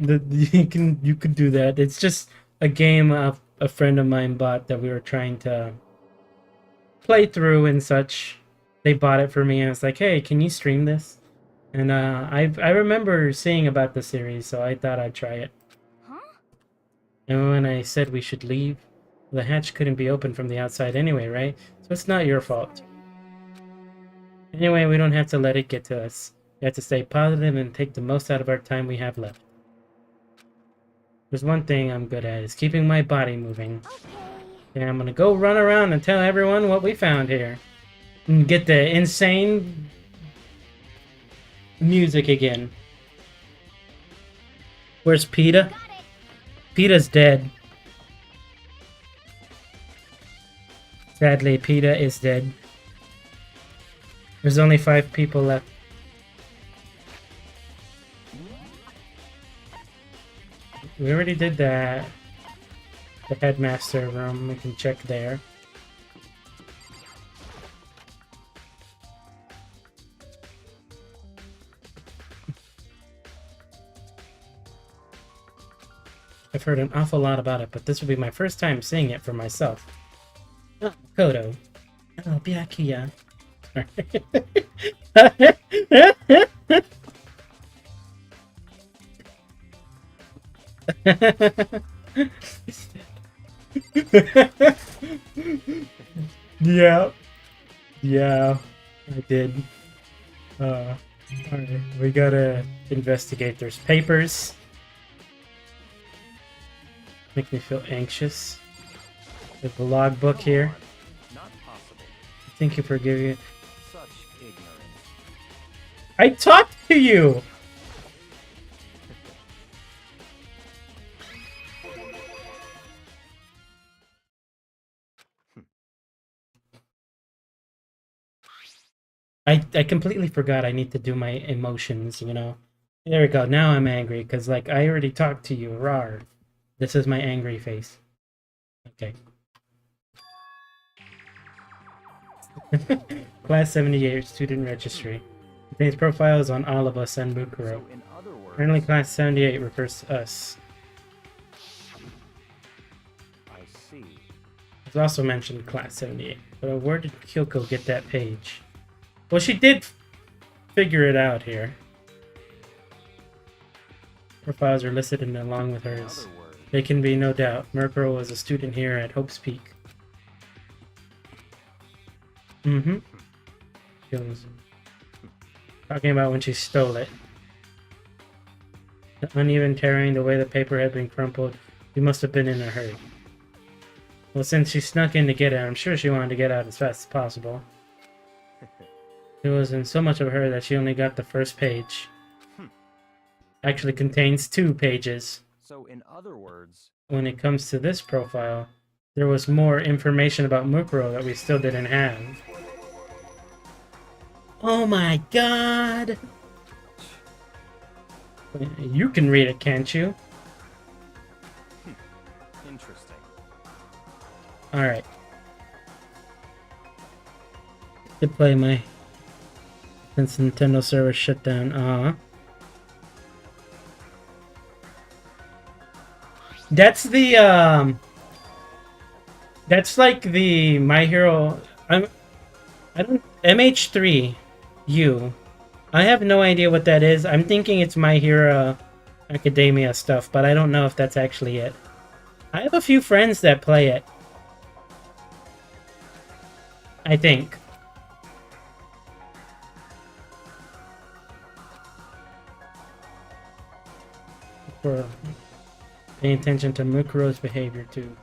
so, You can do that. It's just a game a friend of mine bought that we were trying to play through and such. They bought it for me and it's like, hey, can you stream this? And I remember seeing about the series, so I thought I'd try it. huh? And when I said we should leave, the hatch couldn't be opened from the outside anyway, right? So it's not your fault. Anyway, we don't have to let it get to us. We have to stay positive and take the most out of our time we have left. There's one thing I'm good at, is keeping my body moving. Okay. Yeah, I'm gonna go run around and tell everyone what we found here. And get the insane music again. Where's PETA? Got it. PETA's dead. Sadly, PETA is dead. There's only 5 people left. We already did that. The headmaster room, we can check there. I've heard an awful lot about it, but this will be my first time seeing it for myself. Kodo. Oh, Byakuya. Yeah. Yeah, I did. Alright, we gotta investigate. There's papers. Make me feel anxious. There's a logbook here. Not possible. Thank you for giving it. Such ignorance. I talked to you! I completely forgot I need to do my emotions, you know? There we go, now I'm angry, because, like, I already talked to you, rawr. This is my angry face. Okay. Class 78 Student Registry. Contains profiles on all of us and Mukuro. So in other words, Apparently Class 78 refers to us. I see. It's also mentioned Class 78. But where did Kyoko get that page? Well, she did figure it out here. Profiles are listed in along with In hers. other words, There can be no doubt. Murkrow was a student here at Hope's Peak. Mm-hmm. Talking about when she stole it. The uneven tearing, the way the paper had been crumpled. You must have been in a hurry. Well, since she snuck in to get it, I'm sure she wanted to get out as fast as possible. It was in so much of her that she only got the first page. Actually contains 2 pages. so in other words, When it comes to this profile, there was more information about Mukuro that we still didn't have. Oh my god! You can read it, can't you? interesting. Alright. To play my... Since Nintendo server shut down, That's the, That's like the My Hero... I don't... MH3U. I have no idea what that is. I'm thinking it's My Hero Academia stuff, but I don't know if that's actually it. I have a few friends that play it. I think. For paying attention to Mukuro's behavior too.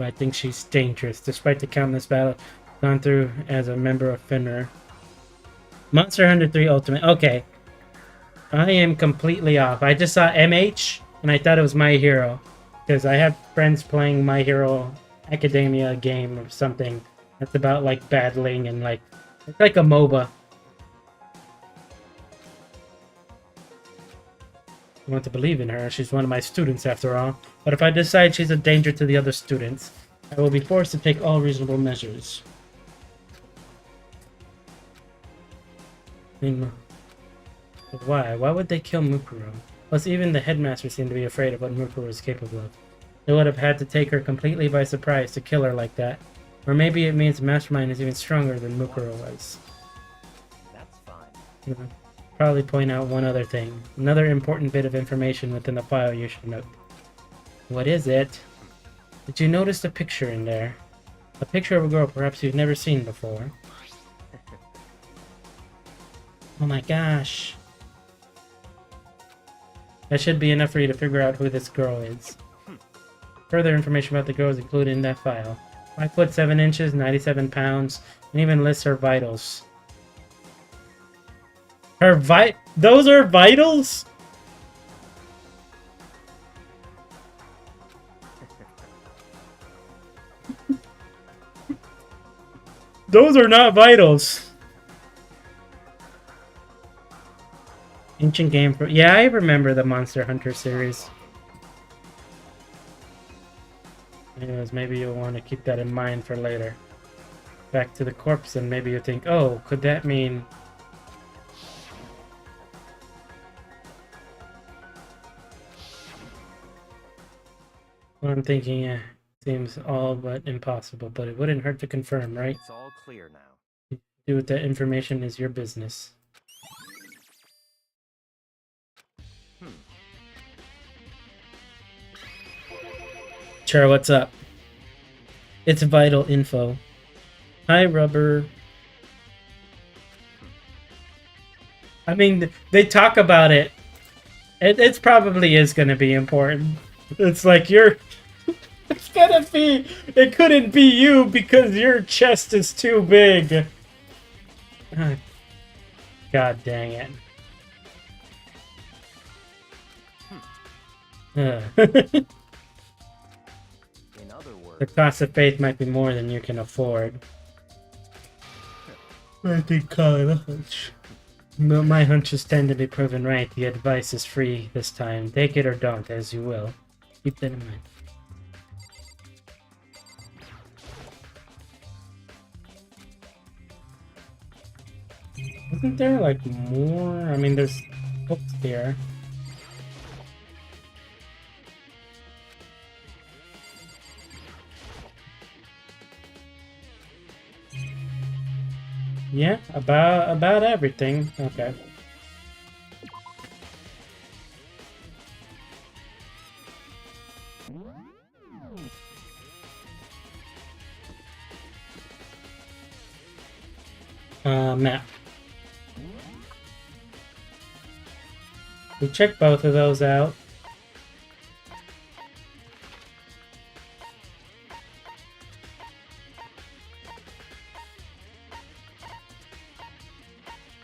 I think she's dangerous, despite the countless battles gone through as a member of Finra. Monster Hunter 3 Ultimate. Okay. I am completely off. I just saw MH, and I thought it was My Hero. Because I have friends playing My Hero Academia game or something. That's about, like, battling and, like... It's like a MOBA. I want to believe in her. She's one of my students, after all. But if I decide she's a danger to the other students, I will be forced to take all reasonable measures. I mean, why? Why would they kill Mukuro? Plus, even the headmaster seemed to be afraid of what Mukuro is capable of. They would have had to take her completely by surprise to kill her like that. Or maybe it means Mastermind is even stronger than Mukuro was. That's fine. You know, probably point out one other thing. Another important bit of information within the file you should note. What is it? Did you notice the picture in there? A picture of a girl perhaps you've never seen before. Oh my gosh. That should be enough for you to figure out who this girl is. Further information about the girl is included in that file. 5 foot 7 inches, 97 pounds, and even lists her vitals. Those are vitals? Those are not vitals. Ancient game for... Yeah, I remember the Monster Hunter series. Anyways, maybe you'll want to keep that in mind for later. Back to the corpse, and maybe you think, oh, could that mean... Well, I'm thinking, Seems all but impossible, but it wouldn't hurt to confirm, right? It's all clear now. Do with that information is your business. Sure, what's up? It's vital info. Hi, Rubber. I mean, they talk about it. It's probably is going to be important. It's like you're... It's gonna be... It couldn't be you because your chest is too big. Ah, God dang it. In other words, The cost of faith might be more than you can afford. I think call it a hunch. My hunches tend to be proven right. The advice is free this time. Take it or don't, as you will. Keep that in mind. Isn't there like more? I mean, there's books here. Yeah, about everything. Okay. Map. We checked both of those out.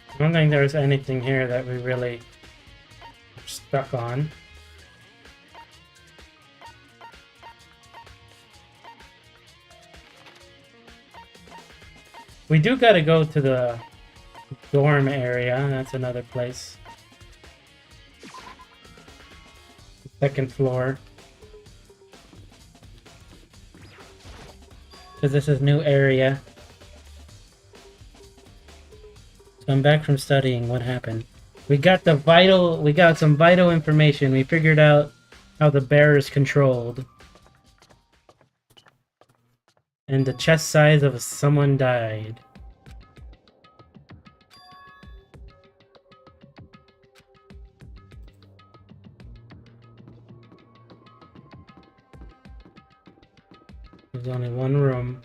I don't think there's anything here that we really are stuck on. We do gotta go to the dorm area. That's another place. Second floor. Because this is new area. So I'm back from studying. What happened? We got some vital information. We figured out how the bear is controlled. And the chest size of someone died. There's only one room.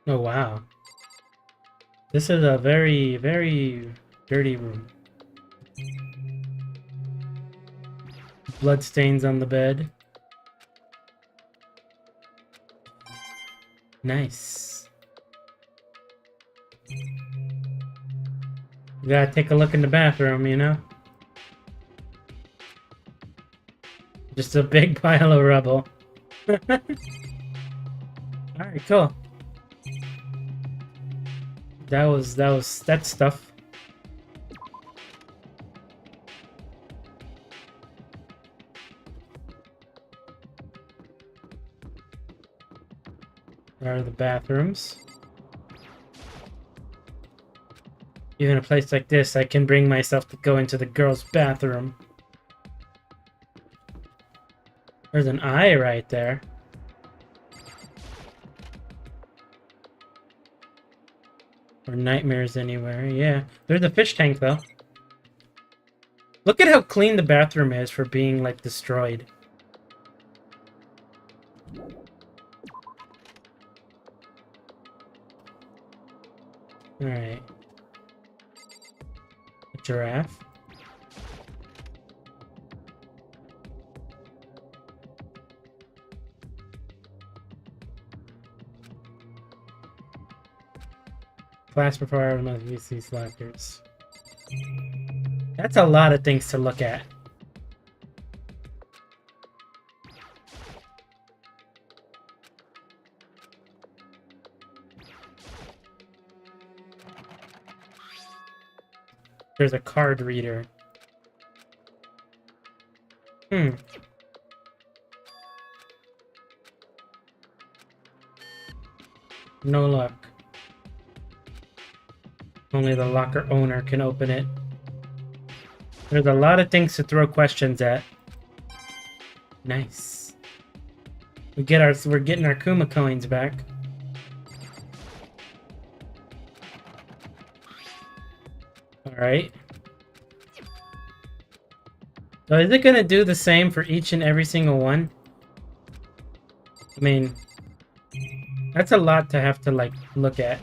Oh wow. This is a very, very dirty room. Blood stains on the bed. Nice. You gotta take a look in the bathroom, you know? Just a big pile of rubble. Alright, cool. That stuff. There are the bathrooms. Even a place like this, I can bring myself to go into the girls' bathroom. There's an eye right there. Or nightmares anywhere, yeah. There's a fish tank, though. Look at how clean the bathroom is for being, like, destroyed. Alright. A giraffe. Class before I must use these lockers. That's a lot of things to look at. There's a card reader. No luck. Only the locker owner can open it. There's a lot of things to throw questions at. Nice. We're getting our Kuma coins back. Alright. So is it gonna do the same for each and every single one? I mean, that's a lot to have to, like, look at.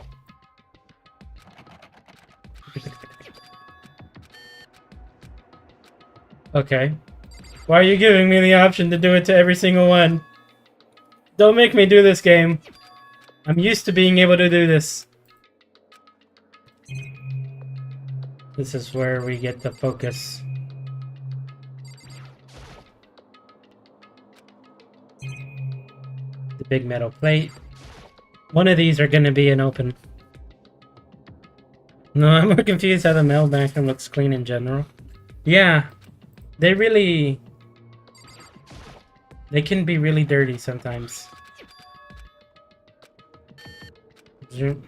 Okay. Why are you giving me the option to do it to every single one? Don't make me do this game. I'm used to being able to do this. This is where we get the focus. The big metal plate. One of these are going to be an open. No, I'm more confused how the metal bathroom looks clean in general. Yeah, they can be really dirty sometimes.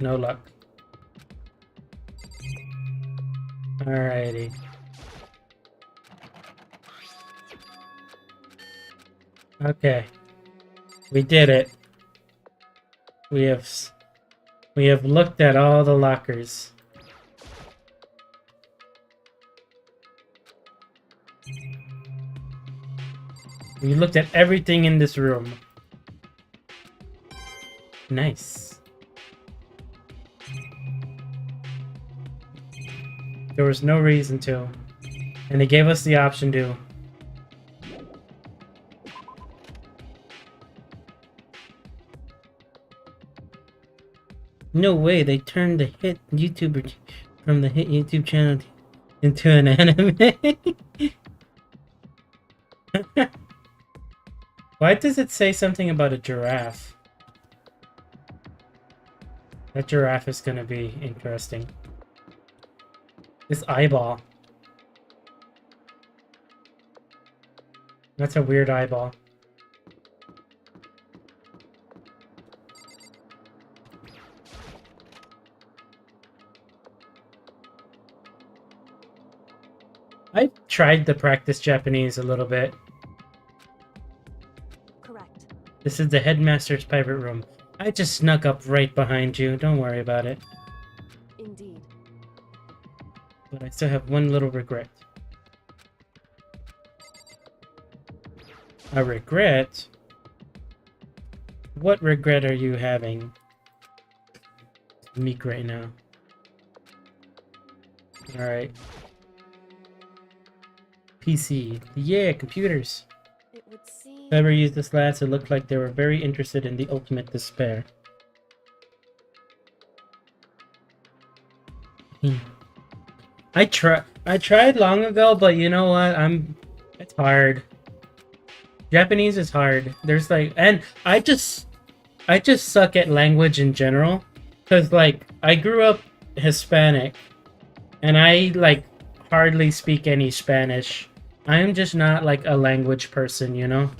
No luck. Alrighty. Okay. We did it. We have looked at all the lockers. We looked at everything in this room. Nice. There was no reason to. And they gave us the option to. No way, they turned the hit YouTuber from the hit YouTube channel into an anime. Why does it say something about a giraffe? That giraffe is gonna be interesting. This eyeball. That's a weird eyeball. I tried to practice Japanese a little bit. Correct. This is the headmaster's private room. I just snuck up right behind you. Don't worry about it. Indeed. But I still have one little regret. A regret? What regret are you having? Meek right now. Alright. PC. Yeah, computers. It would seem. Whoever used this last, it looked like they were very interested in the ultimate despair. I tried long ago, but you know what? It's hard. Japanese is hard. There's like, and I just suck at language in general. Cause like, I grew up Hispanic, and I like hardly speak any Spanish. I am just not like a language person, you know?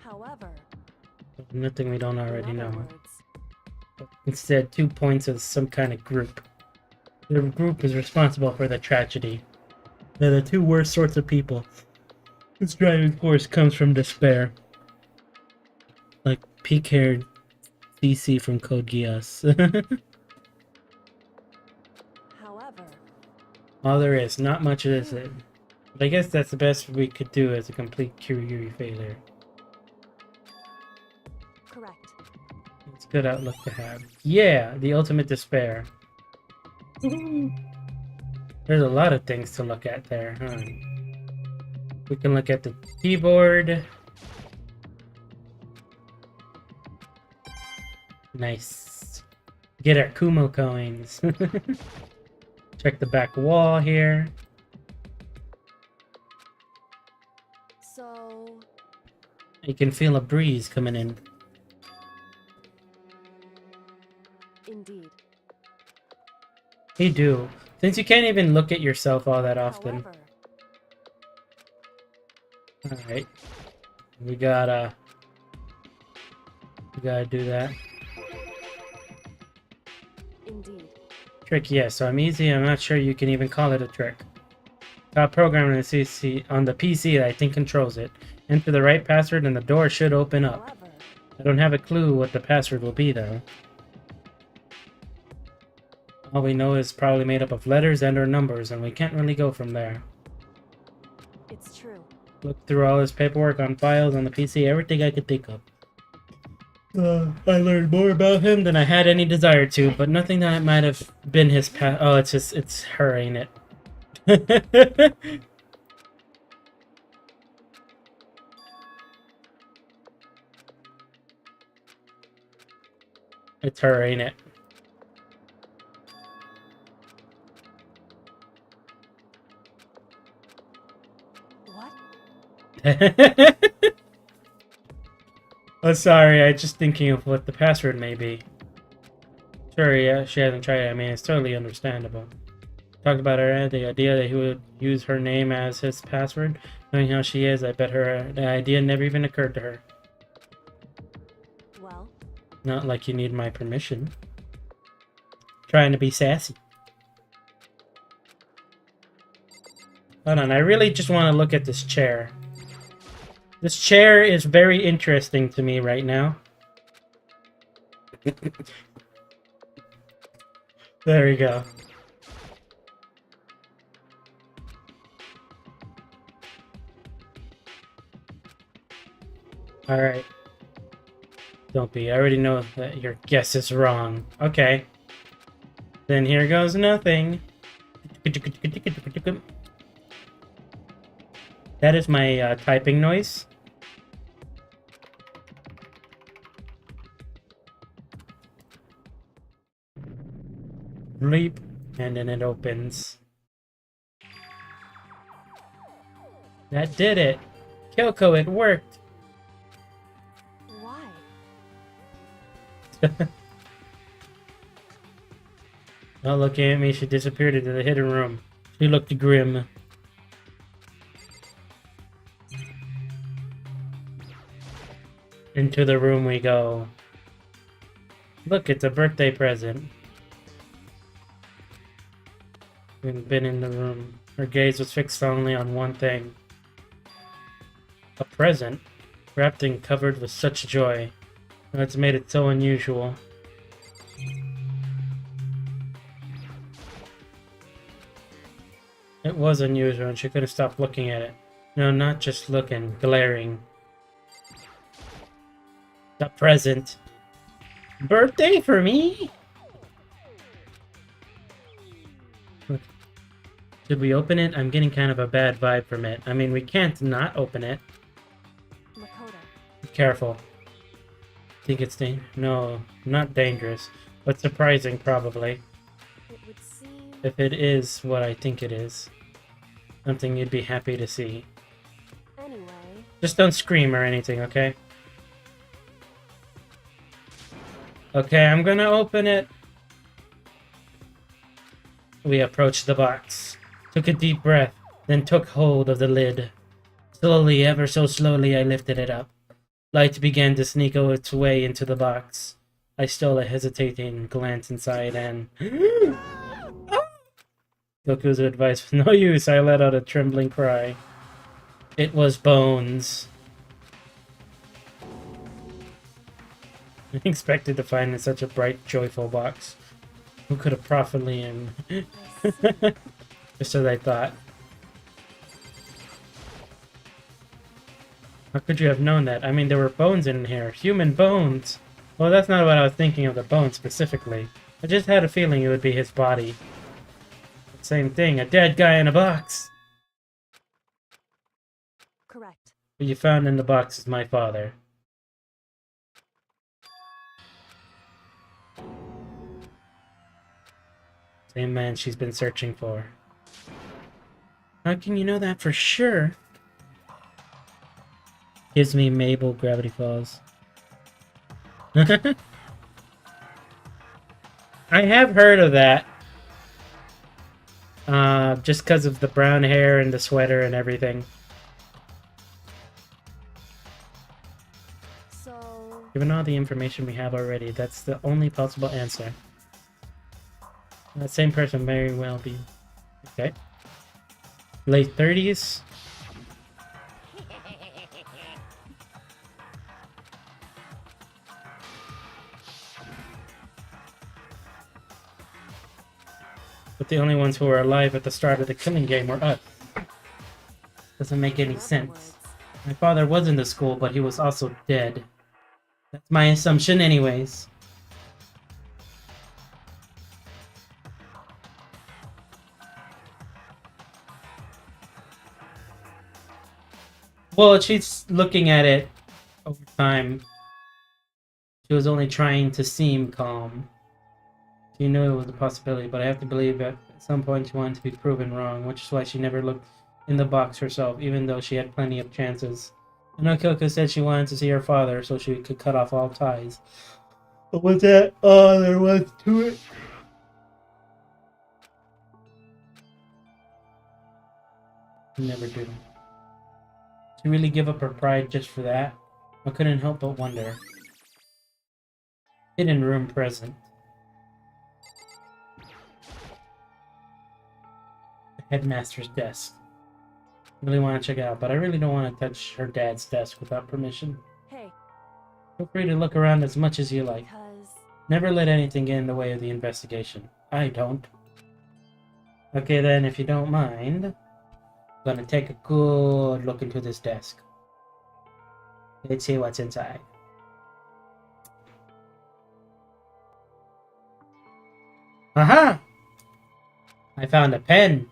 However. Nothing we don't already in other know. words, Instead, 2 points of some kind of group. The group is responsible for the tragedy. They're the two worst sorts of people. Its driving force comes from despair. Like pink-haired CC from Code Geass. however. All there is, not much is it. But I guess that's the best we could do as a complete Kyuryu failure. Correct. It's a good outlook to have. Yeah, the ultimate despair. There's a lot of things to look at there, huh? We can look at the keyboard. Nice. Get our Kumo coins. Check the back wall here. So. You can feel a breeze coming in. Indeed. You do. Since you can't even look at yourself all that often. However. Alright. We gotta do that. Indeed. Trick, yes. So I'm easy. I'm not sure you can even call it a trick. Got programmed on the PC that I think controls it. Enter the right password and the door should open up. However, I don't have a clue what the password will be though. All we know is probably made up of letters and or numbers, and we can't really go from there. it's true. Looked through all his paperwork on files on the PC, everything I could think of. I learned more about him than I had any desire to, but nothing that might have been his past. Oh, it's her, ain't it? It's her, ain't it? What? Oh, sorry, I just thinking of what the password may be. Sure, yeah, she hasn't tried it. I mean, it's totally understandable. Talked about her, the idea that he would use her name as his password. Knowing how she is, I bet her the idea never even occurred to her. Well, Not like you need my permission. Trying to be sassy. Hold on, I really just want to look at this chair. This chair is very interesting to me right now. There we go. Alright. Don't be. I already know that your guess is wrong. Okay. Then here goes nothing. That is my typing noise. Bleep. And then it opens. That did it. Kyoko, it worked. why? Not looking at me, she disappeared into the hidden room. She looked grim. Into the room we go. Look, it's a birthday present. We've been in the room. Her gaze was fixed only on one thing. A present, wrapped and covered with such joy. That's made it so unusual. It was unusual, and she couldn't stop looking at it. No, not just looking, glaring. The present. Birthday for me? Should we open it? I'm getting kind of a bad vibe from it. I mean, we can't not open it. Makoto. Be careful. Think it's no, not dangerous, but surprising probably. It would seem. If it is what I think it is. Something you'd be happy to see. Anyway, Just don't scream or anything, okay? Okay, I'm gonna open it. We approached the box, took a deep breath, then took hold of the lid. Slowly, ever so slowly, I lifted it up. Light began to sneak its way into the box. I stole a hesitating glance inside and... Goku's advice was no use. I let out a trembling cry. It was bones. I expected to find in such a bright, joyful box. Who could have profitably and... Just as I thought. How could you have known that? I mean, there were bones in here. Human bones! Well, that's not what I was thinking of the bones specifically. I just had a feeling it would be his body. Same thing, a dead guy in a box! correct. What you found in the box is my father. Same man she's been searching for. How can you know that for sure? Gives me Mabel Gravity Falls. I have heard of that. Just because of the brown hair and the sweater and everything. So, Given all the information we have already, that's the only possible answer. That same person very well be. Okay. Late 30s. But the only ones who were alive at the start of the killing game were us. Doesn't make any In other sense. words, My father was in the school, but he was also dead. That's my assumption anyways. Well, she's looking at it over time. She was only trying to seem calm. She knew it was a possibility, but I have to believe that at some point she wanted to be proven wrong, which is why she never looked in the box herself, even though she had plenty of chances. I know Kyoko said she wanted to see her father so she could cut off all ties. But was that all there was to it? Never do. She really give up her pride just for that? I couldn't help but wonder. Hidden room present. The headmaster's desk. I really want to check it out, but I really don't want to touch her dad's desk without permission. hey, Feel free to look around as much as you like. because Never let anything get in the way of the investigation. I don't. Okay then, if you don't mind, I'm gonna take a good look into this desk. Let's see what's inside. Aha! I found a pen.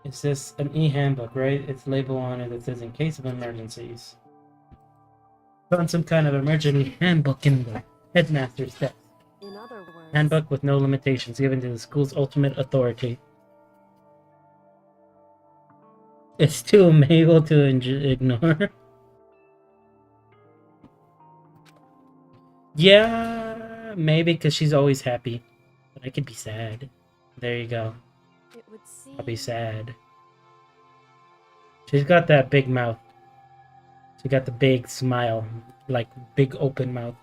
Is this an e-handbook, right? It's label on it that says in case of emergencies. Found some kind of emergency handbook in the headmaster's desk. in other words, Handbook with no limitations given to the school's ultimate authority. It's too able to ignore. Yeah, maybe because she's always happy. But I could be sad. There you go. it would seem I'll be sad. She's got that big mouth. She got the big smile. Like, big open mouth.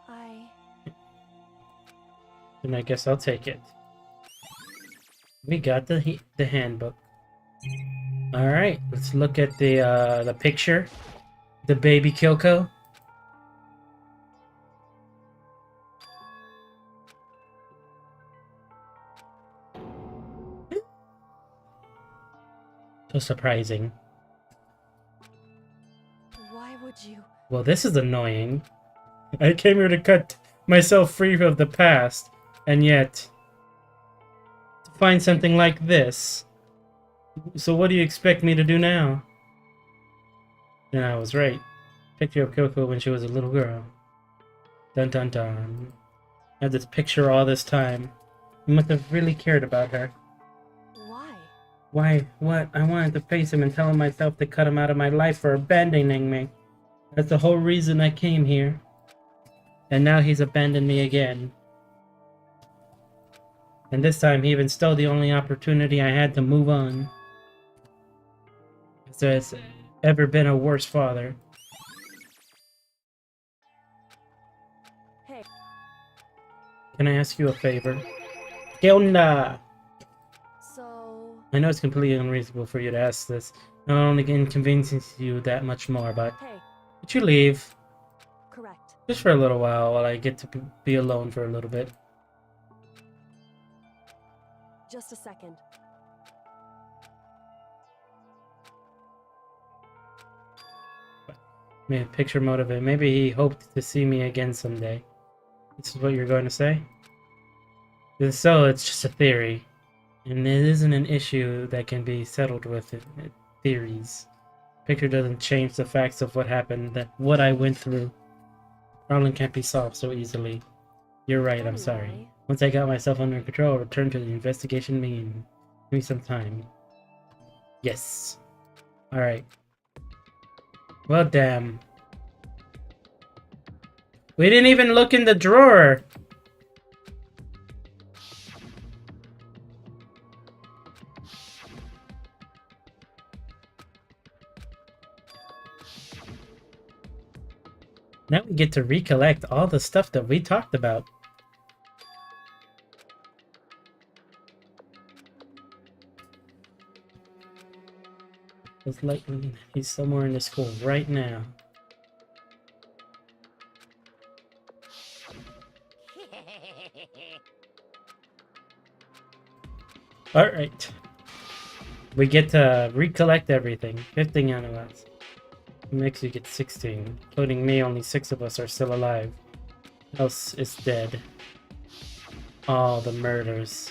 I And I guess I'll take it. We got the handbook. All right, let's look at the picture. The baby Kyoko. So surprising. why would you? Well, this is annoying. I came here to cut myself free of the past, and yet to find something like this. So what do you expect me to do now? And I was right. Picture of Kyoko when she was a little girl. Dun dun dun. I had this picture all this time. You must have really cared about her. Why? Why? What? I wanted to face him and tell him myself to cut him out of my life for abandoning me. That's the whole reason I came here. And now he's abandoned me again. And this time he even stole the only opportunity I had to move on. If there's ever been a worse father. Hey, Can I ask you a favor? ¿Qué onda? so I know it's completely unreasonable for you to ask this. Not only inconveniences you that much more, but hey, would you leave? correct. Just for a little while I get to be alone for a little bit. Just a second. Maybe picture motivate. Maybe he hoped to see me again someday. This is what you're going to say? If so, it's just a theory. And it isn't an issue that can be settled with theories. Picture doesn't change the facts of what happened, that what I went through. Problem can't be solved so easily. You're right, I'm sorry. Anyway. Once I got myself under control, I'll return to the investigation meeting. Give me some time. Yes. Alright. Well, damn. We didn't even look in the drawer. Now we get to recollect all the stuff that we talked about. It's like he's somewhere in the school right now. Alright. We get to recollect everything. 15 out of us. Makes you get 16. Including me, only 6 of us are still alive. Else is dead. All the murders.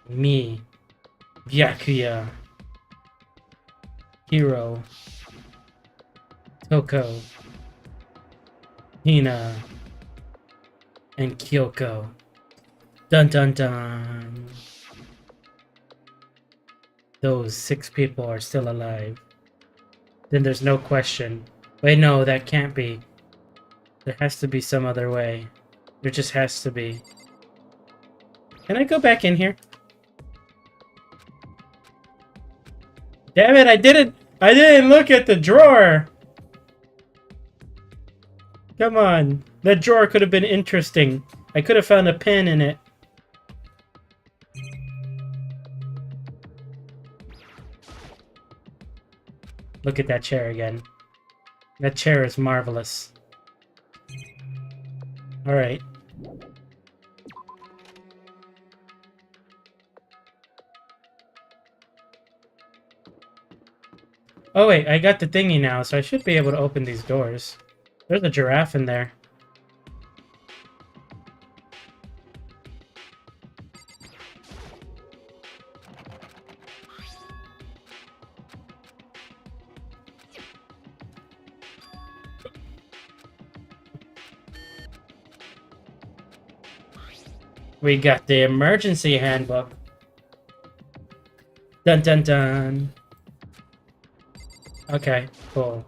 Me. Byakuya. Hiro. Toko. Hina. And Kyoko. Dun dun dun. Those 6 people are still alive. Then there's no question. Wait, no, that can't be. There has to be some other way. There just has to be. Can I go back in here? Damn it, I didn't look at the drawer! Come on. That drawer could have been interesting. I could have found a pen in it. Look at that chair again. That chair is marvelous. Alright. Oh wait, I got the thingy now, so I should be able to open these doors. There's a giraffe in there. We got the emergency handbook. Dun dun dun. Okay, cool.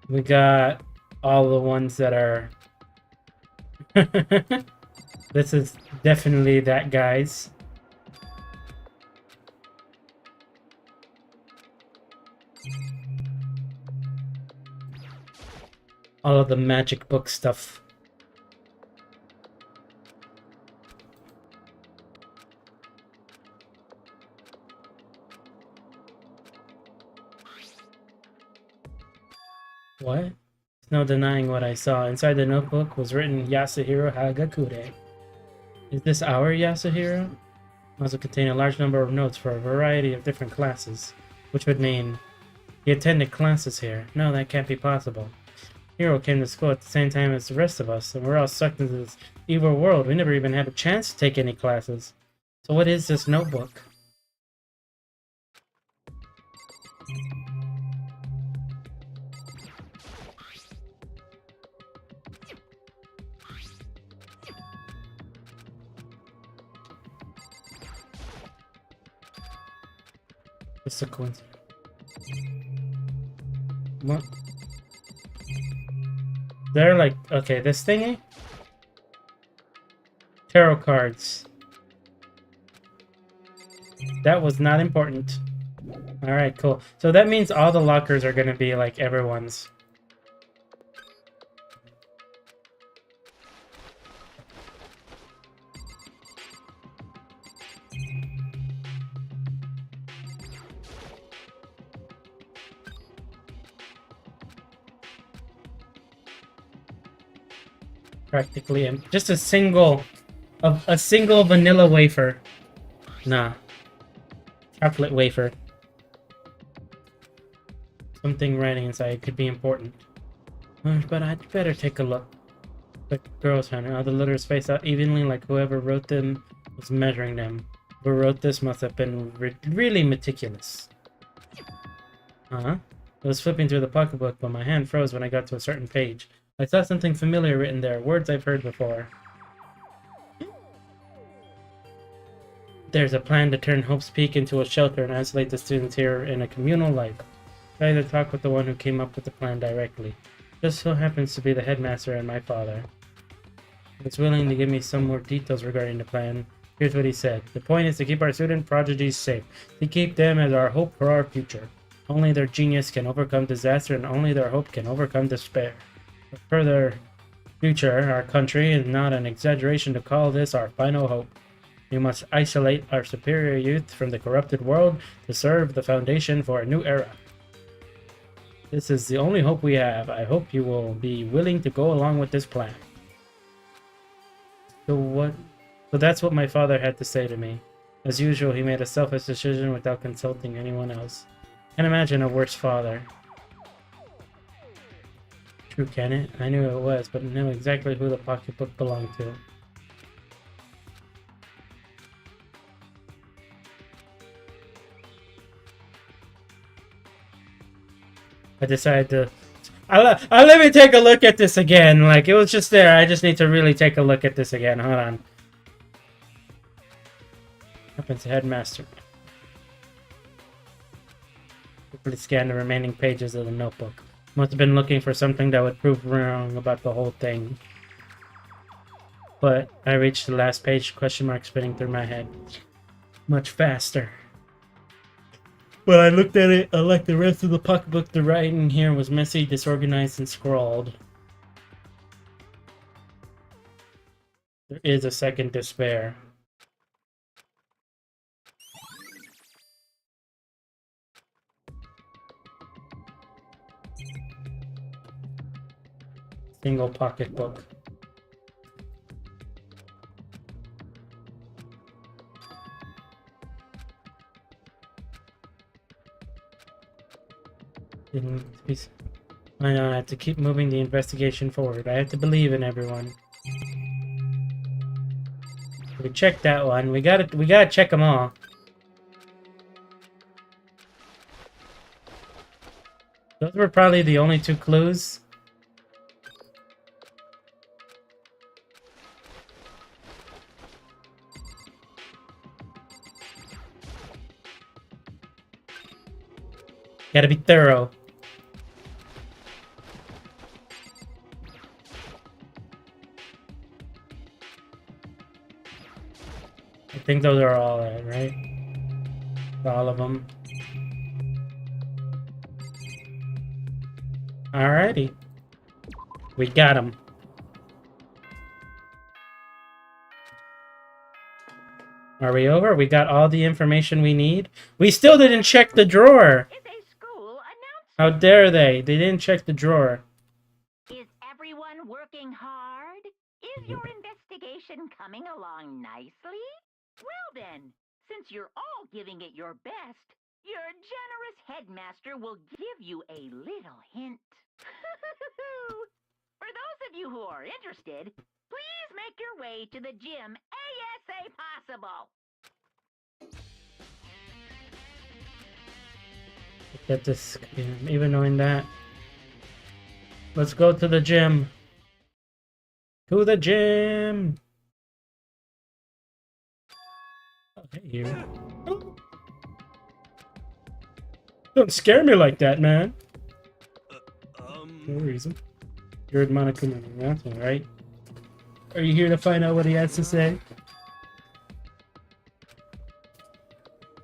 We got all the ones that are... This is definitely that guy's. All of the magic book stuff. What? There's no denying what I saw. Inside the notebook was written Yasuhiro Hagakure. Is this our Yasuhiro? Also contain a large number of notes for a variety of different classes, which would mean he attended classes here. No, that can't be possible. Hiro came to school at the same time as the rest of us, and we're all sucked into this evil world. We never even had a chance to take any classes. So what is this notebook? It's a coincidence. What? They're like, okay, this thingy? Tarot cards. That was not important. Alright, cool. So that means all the lockers are gonna be like everyone's. Practically, and just a single vanilla wafer. Nah, chocolate wafer. Something writing inside could be important. But I'd better take a look. The girls, honey, all the letters face out evenly, like whoever wrote them was measuring them. Whoever wrote this must have been really meticulous. I was flipping through the pocketbook, but my hand froze when I got to a certain page. I saw something familiar written there, words I've heard before. There's a plan to turn Hope's Peak into a shelter and isolate the students here in a communal life. I had to talk with the one who came up with the plan directly. Just so happens to be the headmaster and my father. He was willing to give me some more details regarding the plan. Here's what he said. The point is to keep our student prodigies safe. To keep them as our hope for our future. Only their genius can overcome disaster and only their hope can overcome despair. For their future, our country, is not an exaggeration to call this our final hope. We must isolate our superior youth from the corrupted world to serve the foundation for a new era. This is the only hope we have. I hope you will be willing to go along with this plan. So that's what my father had to say to me. As usual, he made a selfish decision without consulting anyone else. Can't imagine a worse father. True, can it? I knew it was, but knew exactly who the pocketbook belonged to. I decided to... let me take a look at this again. Like, it was just there. I just need to really take a look at this again. Hold on. Happens to headmaster. Quickly scan the remaining pages of the notebook. Must have been looking for something that would prove wrong about the whole thing. But I reached the last page, question mark spinning through my head. Much faster. When I looked at it, unlike the rest of the pocketbook, the writing here was messy, disorganized, and scrawled. There is a second despair. Single pocketbook. I know, I have to keep moving the investigation forward. I have to believe in everyone. We checked that one. We gotta check them all. Those were probably the only two clues. Gotta be thorough. I think those are all it, right? All of them. Alrighty. We got them. Are we over? We got all the information we need? We still didn't check the drawer! Is a school announcement. How dare they? They didn't check the drawer. Is everyone working hard? Is your investigation coming along nicely? Well then, since you're all giving it your best, your generous headmaster will give you a little hint. For those of you who are interested, please make your way to the gym ASA possible. Get this, even knowing that. Let's go to the gym. To the gym! Okay, you. Don't scare me like that, man. No reason. You're Monokuma, that's right. Are you here to find out what he has to say?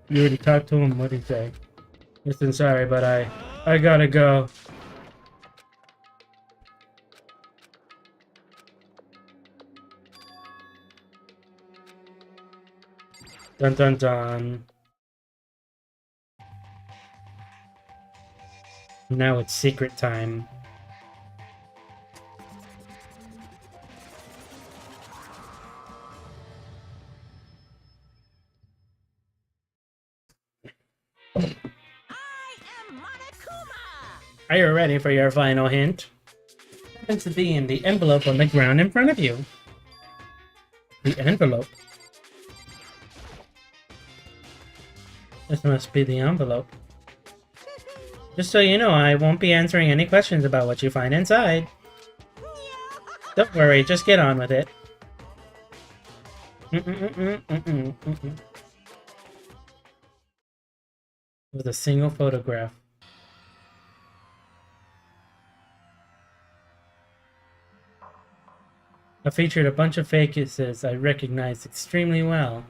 You already talked to him, what'd he say? Listen, sorry, but I gotta go. Dun dun dun. Now it's secret time. Are you ready for your final hint? It happens to be in the envelope on the ground in front of you. The envelope. This must be the envelope. Just so you know, I won't be answering any questions about what you find inside. Don't worry, just get on with it. With a single photograph. I featured a bunch of faces I recognized extremely well.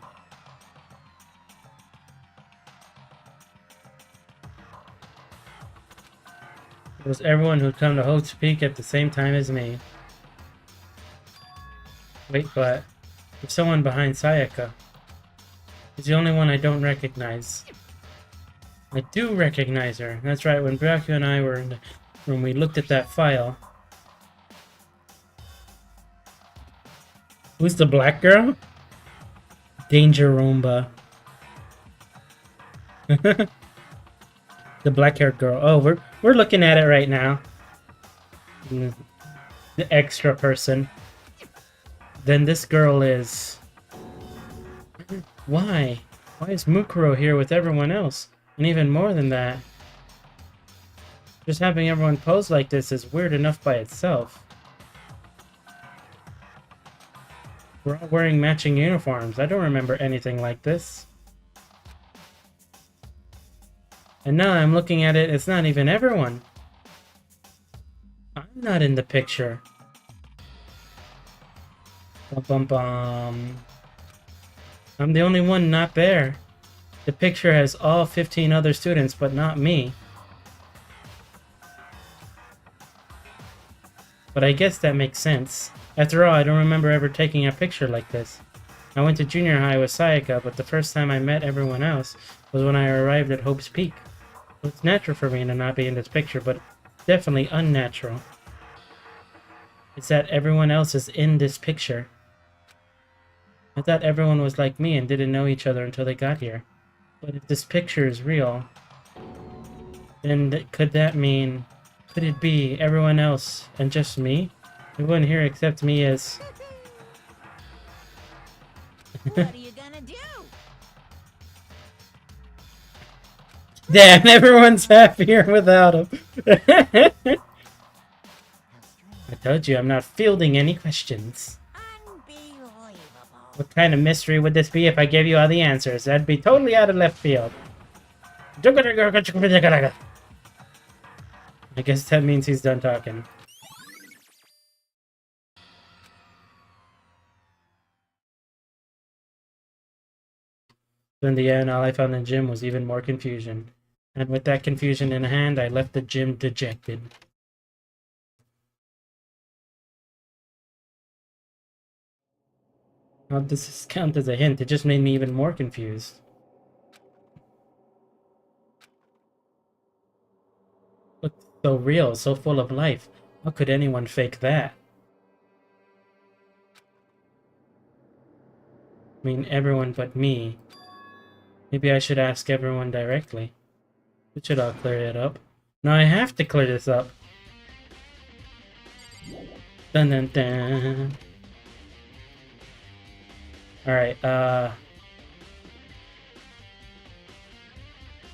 It was everyone who'd come to Hope's Peak at the same time as me. Wait, but there's someone behind Sayaka. She's the only one I don't recognize. I do recognize her. That's right, when Byaku and I were in the room, we looked at that file. Who's the black girl? Danganronpa. The black-haired girl. Oh, we're looking at it right now. The extra person. Then this girl is... Why? Why is Mukuro here with everyone else? And even more than that, just having everyone pose like this is weird enough by itself. We're all wearing matching uniforms. I don't remember anything like this. And now I'm looking at it, it's not even everyone. I'm not in the picture. Bum bum bum. I'm the only one not there. The picture has all 15 other students, but not me. But I guess that makes sense. After all, I don't remember ever taking a picture like this. I went to junior high with Sayaka, but the first time I met everyone else was when I arrived at Hope's Peak. It's natural for me to not be in this picture, but definitely unnatural. It's that everyone else is in this picture. I thought everyone was like me and didn't know each other until they got here. But if this picture is real, then could that mean... Could it be everyone else and just me? Everyone here except me is... What are you gonna do? Damn, everyone's happier without him. I told you I'm not fielding any questions. Unbelievable. What kind of mystery would this be if I gave you all the answers? That'd be totally out of left field. I guess that means he's done talking. So in the end, all I found in the gym was even more confusion. And with that confusion in hand, I left the gym dejected. How does this count as a hint? It just made me even more confused. Looked so real, so full of life. How could anyone fake that? I mean, everyone but me. Maybe I should ask everyone directly. We should all clear it up. No, I have to clear this up. Dun dun dun. Alright,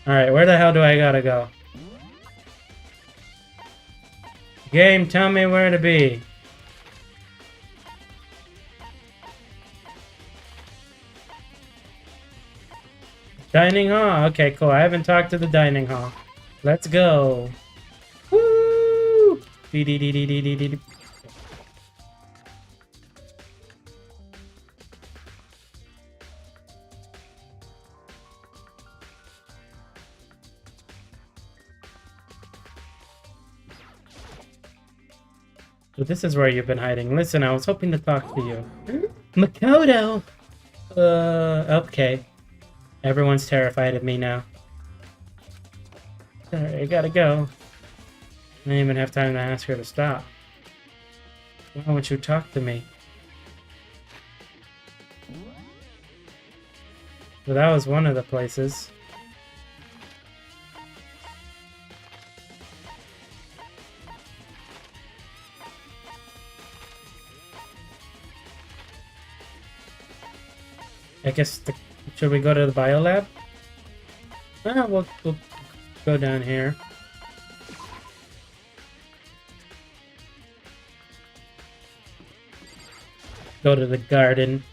Alright, where the hell do I gotta go? Game, tell me where to be. Dining hall. Okay, cool. I haven't talked to the dining hall. Let's go. Woo! Dee dee dee dee dee dee dee. So this is where you've been hiding. Listen, I was hoping to talk to you. Makoto! Okay. Everyone's terrified of me now. Sorry, I gotta go. I didn't even have time to ask her to stop. Why won't you talk to me? Well, that was one of the places. I guess should we go to the biolab? We'll go down here. Go to the garden.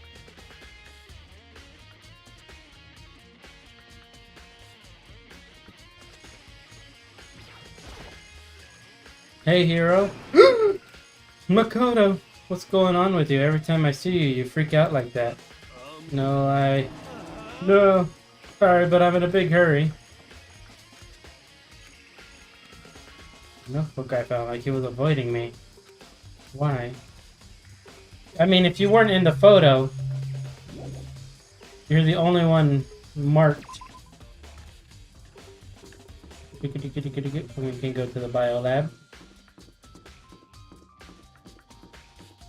Hey, hero. Makoto. What's going on with you? Every time I see you, you freak out like that. No. Sorry, but I'm in a big hurry. Notebook I felt like he was avoiding me. Why? I mean, if you weren't in the photo, you're the only one marked. We can go to the bio lab.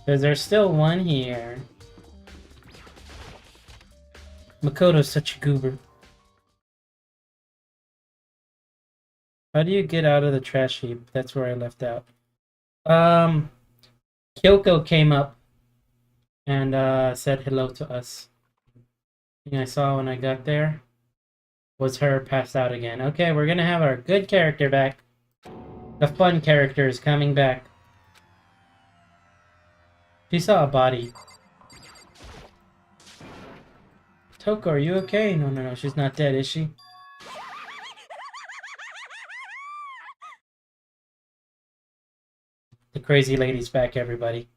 Because there's still one here. Makoto's such a goober. How do you get out of the trash heap? That's where I left out. Kyoko came up and said hello to us. The thing I saw when I got there was her passed out again. Okay, we're gonna have our good character back. The fun character is coming back. She saw a body. Toko, are you okay? No, she's not dead, is she? The crazy lady's back, everybody.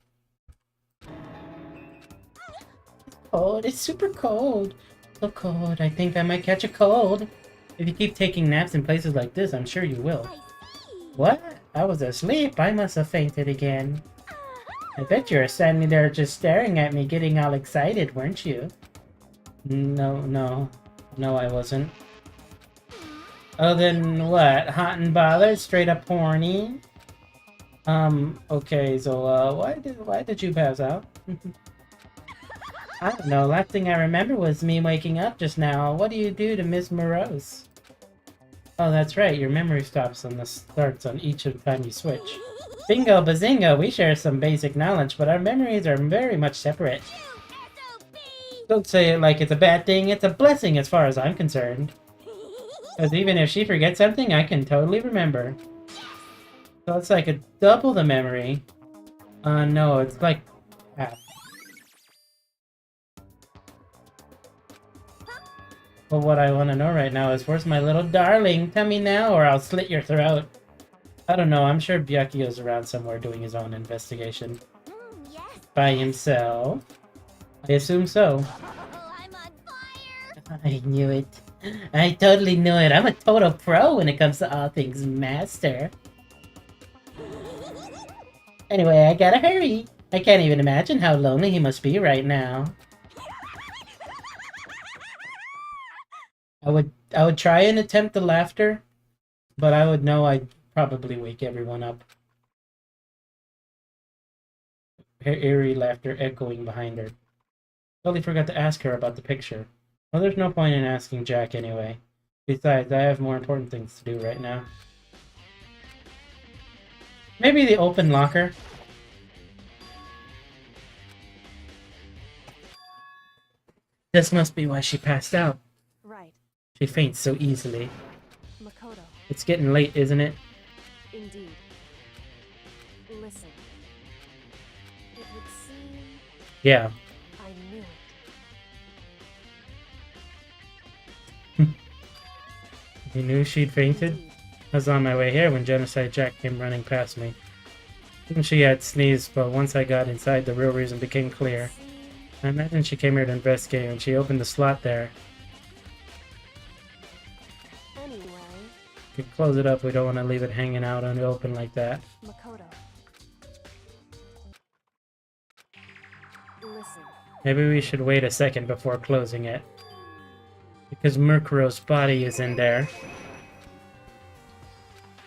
Cold, it's super cold. So cold, I think I might catch a cold. If you keep taking naps in places like this, I'm sure you will. I see. What? I was asleep. I must have fainted again. I bet you were standing there just staring at me, getting all excited, weren't you? No, I wasn't. Oh, then what? Hot and bothered? Straight up horny? Okay, so, why did you pass out? I don't know, last thing I remember was me waking up just now. What do you do to Miss Morose? Oh, that's right, your memory starts on each time you switch. Bingo bazingo, we share some basic knowledge, but our memories are very much separate. Don't say it like it's a bad thing, it's a blessing as far as I'm concerned. Because even if she forgets something, I can totally remember. So it's like a double the memory. No, it's like half. But what I want to know right now is, where's my little darling? Tell me now or I'll slit your throat. I don't know, I'm sure Byakuyo's around somewhere doing his own investigation. Yes. By himself? I assume so. Oh, I'm on fire. I knew it. I totally knew it. I'm a total pro when it comes to all things master. Anyway, I gotta hurry. I can't even imagine how lonely he must be right now. I would try and attempt the laughter, but I would know I'd probably wake everyone up. Her eerie laughter echoing behind her. Totally forgot to ask her about the picture. Well, there's no point in asking Jack anyway. Besides, I have more important things to do right now. Maybe the open locker. This must be why she passed out. Right. She faints so easily. Makoto. It's getting late, isn't it? Indeed. Listen. It would seem Yeah. I knew it. You knew she'd fainted? Indeed. I was on my way here when Genocide Jack came running past me. Even she had sneezed, but once I got inside, the real reason became clear. See, I imagine she came here to investigate when she opened the slot there. anyway, We can close it up, we don't want to leave it hanging out on the open like that. Makoto. Listen. Maybe we should wait a second before closing it. Because Mukuro's body is in there.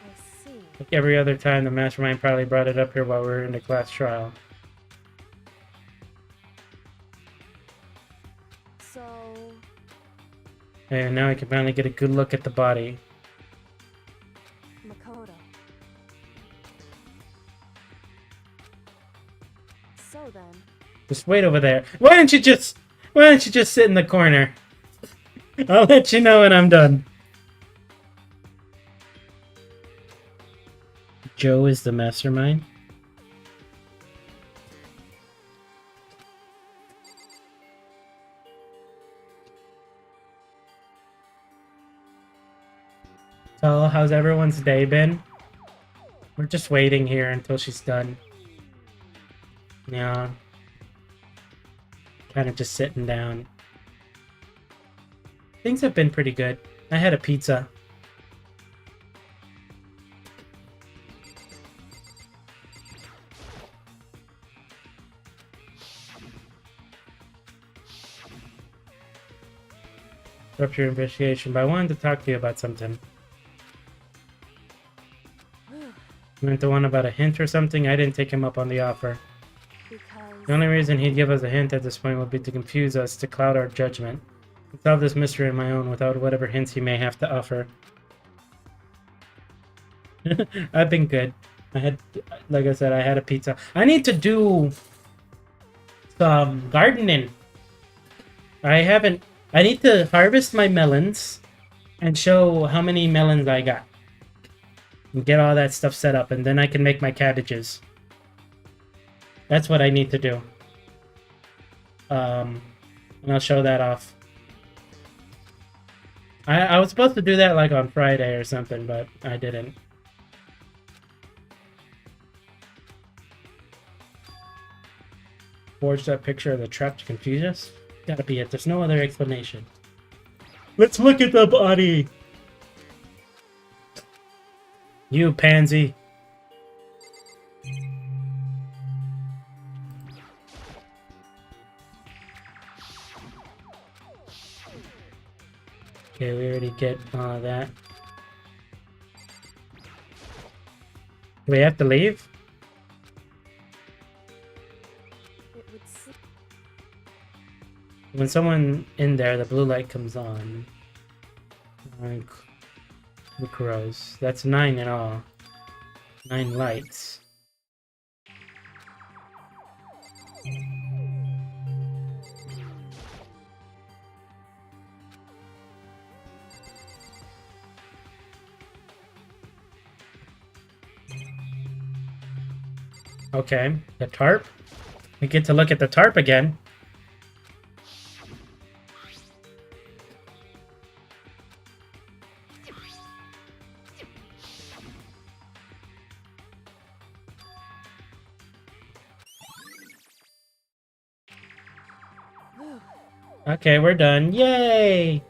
I see. Like every other time, the Mastermind probably brought it up here while we were in the class trial. So, And now I can finally get a good look at the body. Makoto. So then, Just wait over there. Why don't you just sit in the corner? I'll let you know when I'm done. Joe is the mastermind? So, how's everyone's day been? We're just waiting here until she's done. Yeah. Kind of just sitting down. Things have been pretty good. I had a pizza. Interrupt your investigation, but I wanted to talk to you about something. You meant the one about a hint or something? I didn't take him up on the offer. Because The only reason he'd give us a hint at this point would be to confuse us, to cloud our judgment. I solve this mystery on my own without whatever hints he may have to offer. I've been good. I had, like I said, I had a pizza. I need to do some gardening. I need to harvest my melons and show how many melons I got. And get all that stuff set up, and then I can make my cabbages. That's what I need to do. And I'll show that off. I was supposed to do that like on Friday or something, but I didn't. Forge that picture of the trap to confuse us? Gotta be it. There's no other explanation. Let's look at the body! You pansy. Okay, we already get all of that. Do we have to leave? it would seem When someone in there, the blue light comes on. Gross. That's 9 in all. 9 lights. Okay, the tarp. We get to look at the tarp again. Okay, we're done. Yay!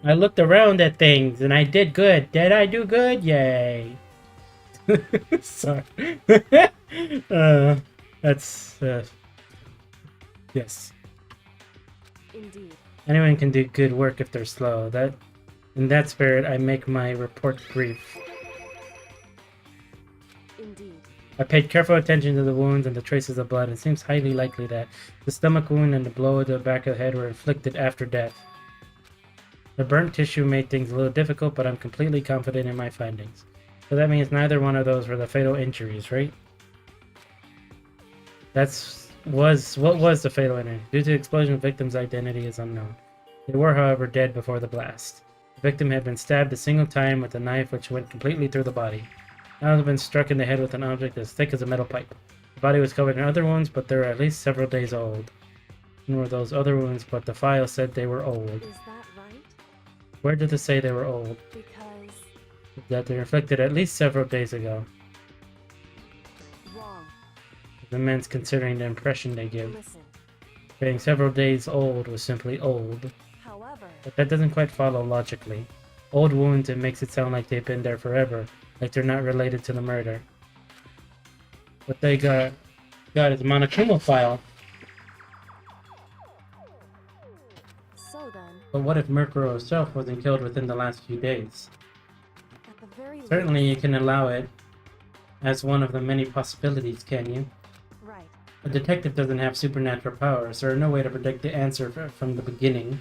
I looked around at things and I did good. Did I do good? Yay. Sorry. That's yes. indeed. Anyone can do good work if they're slow. In that spirit, I make my report brief. Indeed. I paid careful attention to the wounds and the traces of blood. It seems highly likely that the stomach wound and the blow to the back of the head were inflicted after death. The burnt tissue made things a little difficult, but I'm completely confident in my findings. So that means neither one of those were the fatal injuries, right? What was the fatal injury? Due to the explosion, the victim's identity is unknown. They were, however, dead before the blast. The victim had been stabbed a single time with a knife which went completely through the body. Now had been struck in the head with an object as thick as a metal pipe. The body was covered in other wounds, but they were at least several days old. And were those other wounds, but the file said they were old. Is that right? Where did it say they were old? Because That they were inflicted at least several days ago. wrong. The men's considering the impression they give. Listen. Saying several days old was simply old. However, But that doesn't quite follow logically. Old wounds, it makes it sound like they've been there forever, like they're not related to the murder. What they got is a Monokuma file. so then, But what if Murkuro herself wasn't killed within the last few days? at the very Certainly you least, can allow it as one of the many possibilities, can you? right. A detective doesn't have supernatural powers, so there's no way to predict the answer from the beginning.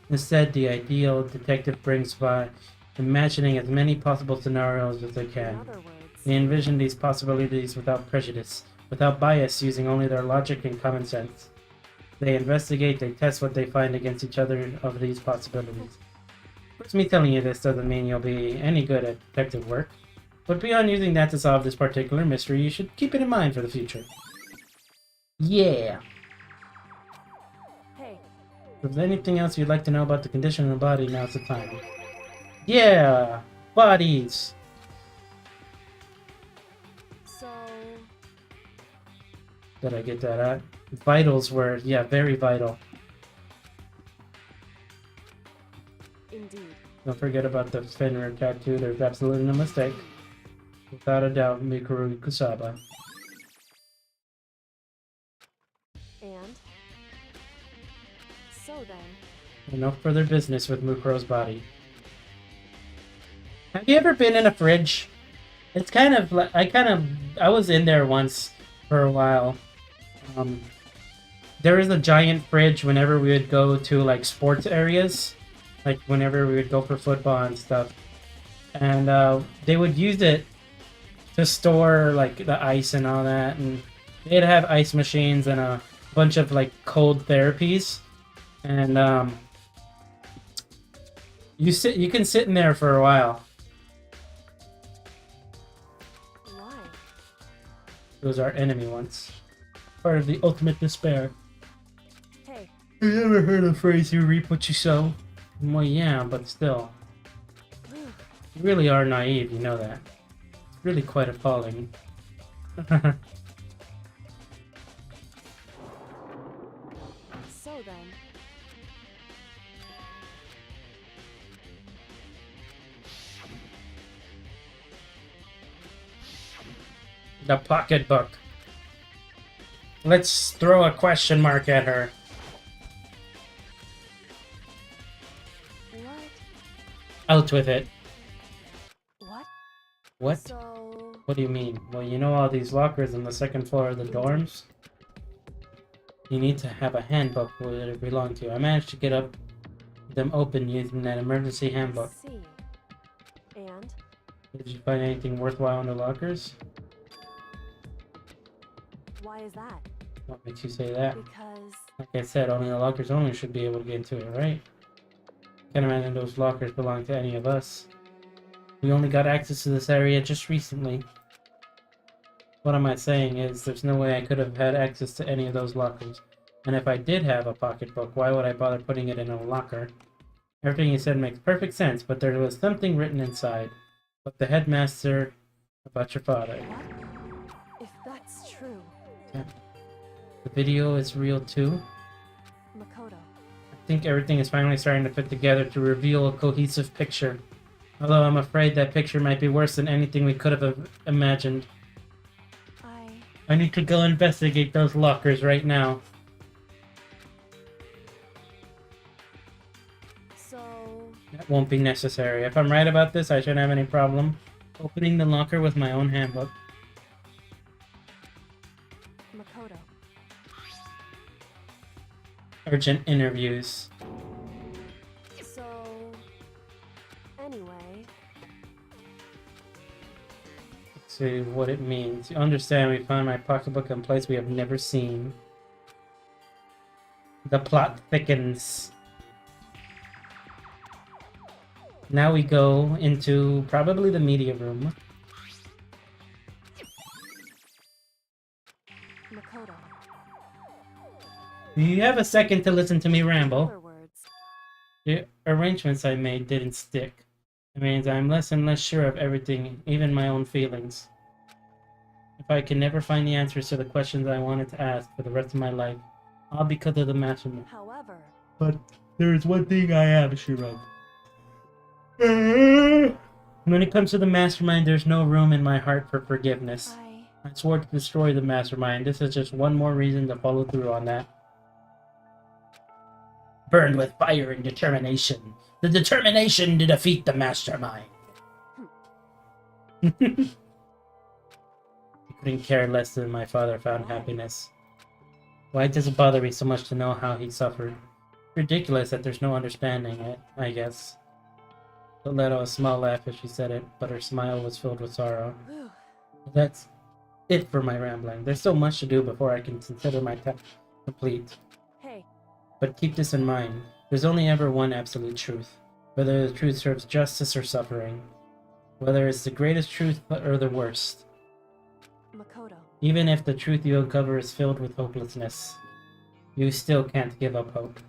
Instead, the ideal detective brings by imagining as many possible scenarios as they In can. other words, They envision these possibilities without prejudice, without bias, using only their logic and common sense. They investigate, they test what they find against each other of these possibilities. Of course, me telling you this doesn't mean you'll be any good at detective work, but beyond using that to solve this particular mystery, you should keep it in mind for the future. Yeah! hey, If there's anything else you'd like to know about the condition of the body, now's the time. Yeah! Bodies! so Did I get that at? Vitals were, yeah, very vital. Indeed. Don't forget about the Fenrir tattoo. There's absolutely no mistake. Without a doubt, Mikuru Kusaba. And so then, No further business with Mukuro's body. Have you ever been in a fridge? It's kind of like I was in there once for a while. There was a giant fridge whenever we would go to like sports areas, like whenever we would go for football and stuff, and they would use it to store like the ice and all that, and they'd have ice machines and a bunch of like cold therapies, and you can sit in there for a while. why? It was our enemy once. Part of the ultimate despair. Hey, You ever heard the phrase "you reap what you sow"? Well, yeah, but still. You really are naive, you know that. It's really quite appalling. so then, The pocketbook. Let's throw a question mark at her. what? Out with it. What? What? So, What do you mean? Well, you know all these lockers on the second floor of the dorms? You need to have a handbook that it belong to. I managed to get them open using that emergency handbook. I see. And Did you find anything worthwhile in the lockers? why is that? What makes you say that? Because Like I said, only the lockers only should be able to get into it, right? Can't imagine those lockers belong to any of us. We only got access to this area just recently. What am I saying is, there's no way I could have had access to any of those lockers. And if I did have a pocketbook, why would I bother putting it in a locker? Everything you said makes perfect sense, but there was something written inside. But the headmaster about your father. what? If that's true, The video is real too? Makoto, I think everything is finally starting to fit together to reveal a cohesive picture. Although I'm afraid that picture might be worse than anything we could have imagined. I need to go investigate those lockers right now. so, That won't be necessary. If I'm right about this, I shouldn't have any problem opening the locker with my own handbook. Makoto, Urgent interviews. so, anyway, Let's see what it means. You understand, we found my pocketbook in a place we have never seen. The plot thickens. Now we go into probably the media room. Makoto, Do you have a second to listen to me ramble? other words, The arrangements I made didn't stick. It means I'm less and less sure of everything, even my own feelings. If I can never find the answers to the questions I wanted to ask for the rest of my life, all because of the mastermind. however, But there is one thing I am sure of. When it comes to the mastermind, there's no room in my heart for forgiveness. I swore to destroy the mastermind. This is just one more reason to follow through on that. Burned with fire and determination. The determination to defeat the mastermind. I couldn't care less than my father found happiness. Why does it bother me so much to know how he suffered? Ridiculous that there's no understanding it, I guess. Don't let out a small laugh as she said it, but her smile was filled with sorrow. whew, That's it for my rambling. There's so much to do before I can consider my task complete. hey, But keep this in mind. There's only ever one absolute truth. Whether the truth serves justice or suffering. Whether it's the greatest truth or the worst. Makoto, Even if the truth you uncover is filled with hopelessness, you still can't give up hope.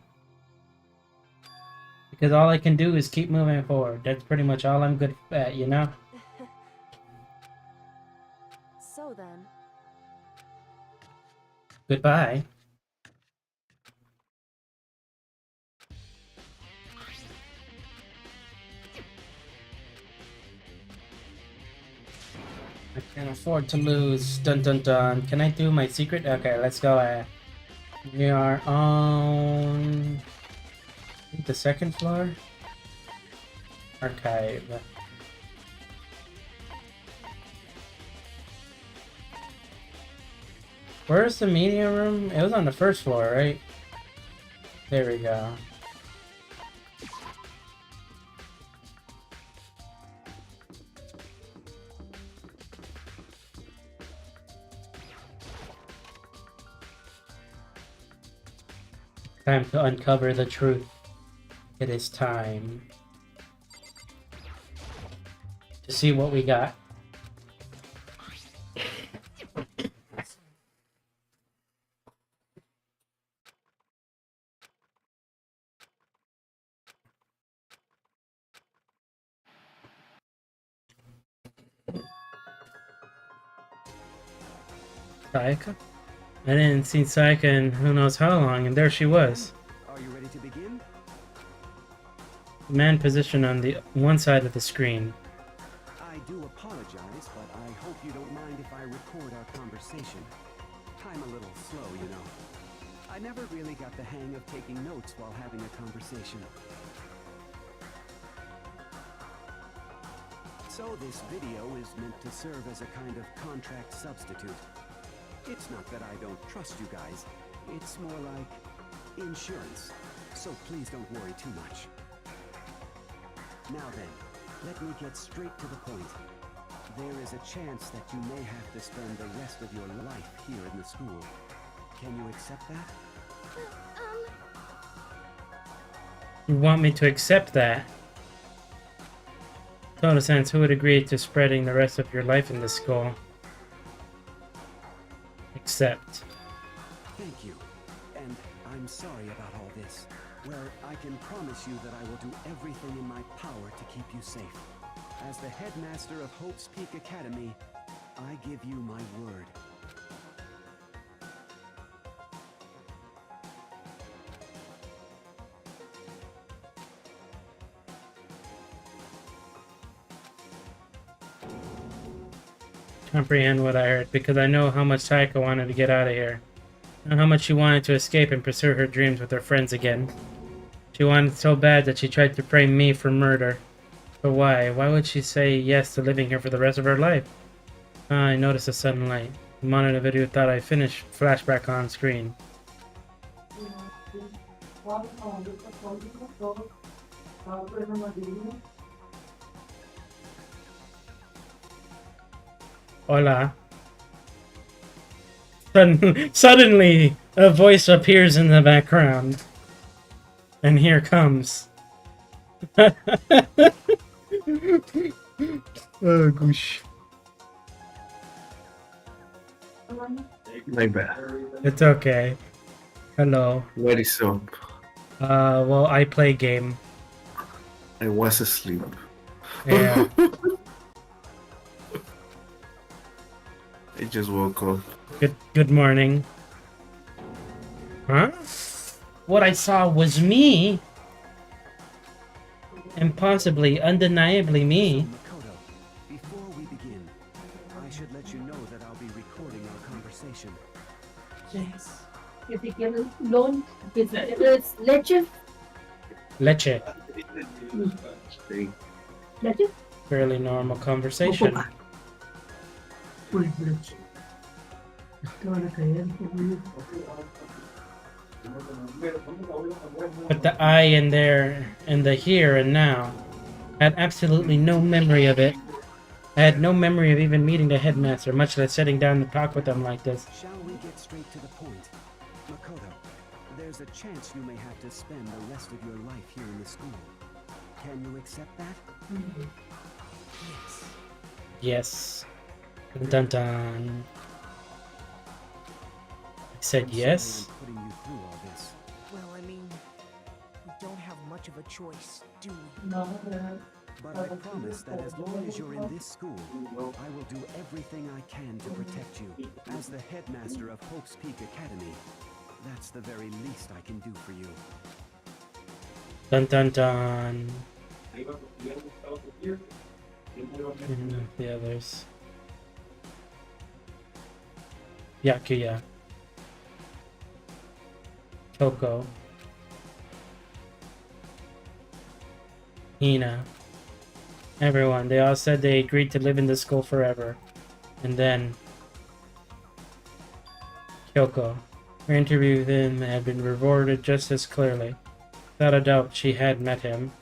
Because all I can do is keep moving forward. That's pretty much all I'm good at, you know? so then, Goodbye. I can't afford to lose. Dun dun dun. Can I do my secret? Okay, let's go. We are on I think the second floor. Archive. Where's the media room? It was on the first floor, right? There we go. Time to uncover the truth. It is time to see what we got. Sayaka? I didn't see Sayaka in who knows how long, and there she was. Are you ready to begin? The man positioned on the one side of the screen. I do apologize, but I hope you don't mind if I record our conversation. I'm a little slow, you know. I never really got the hang of taking notes while having a conversation. So this video is meant to serve as a kind of contract substitute. It's not that I don't trust you guys. It's more like insurance. So please don't worry too much. Now then, let me get straight to the point. There is a chance that you may have to spend the rest of your life here in the school. Can you accept that? You want me to accept that? Total sense, who would agree to spreading the rest of your life in the school? Accept. Thank you. And I'm sorry about all this. Well, I can promise you that I will do everything in my power to keep you safe. As the headmaster of Hope's Peak Academy, I give you my word. Comprehend what I heard, because I know how much Taika wanted to get out of here. I know how much she wanted to escape and pursue her dreams with her friends again. She wanted so bad that she tried to frame me for murder. But why? Why would she say yes to living here for the rest of her life? I noticed a sudden light. The monitor video thought I finished flashback on screen. Hola. Suddenly, a voice appears in the background. And here comes. Oh, gosh. My bad. It's okay. Hello. What is up? Well, I play game. I was asleep. Yeah. I just woke up. Good morning. Huh? What I saw was me. And possibly, undeniably me. Makoto, before we begin, I should let you know that I'll be recording our conversation. Yes. If you get alone, it's leche. Leche. Leche? Fairly normal conversation. Uy, leche. Te van a caer. But the I in there, and the here and now, I had absolutely no memory of it. I had no memory of even meeting the headmaster, much less sitting down to talk with them like this. Shall we get straight to the point? Makoto, there's a chance you may have to spend the rest of your life here in the school. Can you accept that? Yes. Yes. Dun dun. I said I'm yes. sorry I'm putting you through all this. Well, I mean, we don't have much of a choice, do we? No, But I promise that as long as you're in this school, I will do everything I can to protect you. As the headmaster of Hope's Peak Academy, that's the very least I can do for you. Dun dun dun. The others. Yakuya. Kyoko. Hina. Everyone. They all said they agreed to live in the school forever. And then Kyoko. Her interview with him had been rewarded just as clearly. Without a doubt, she had met him.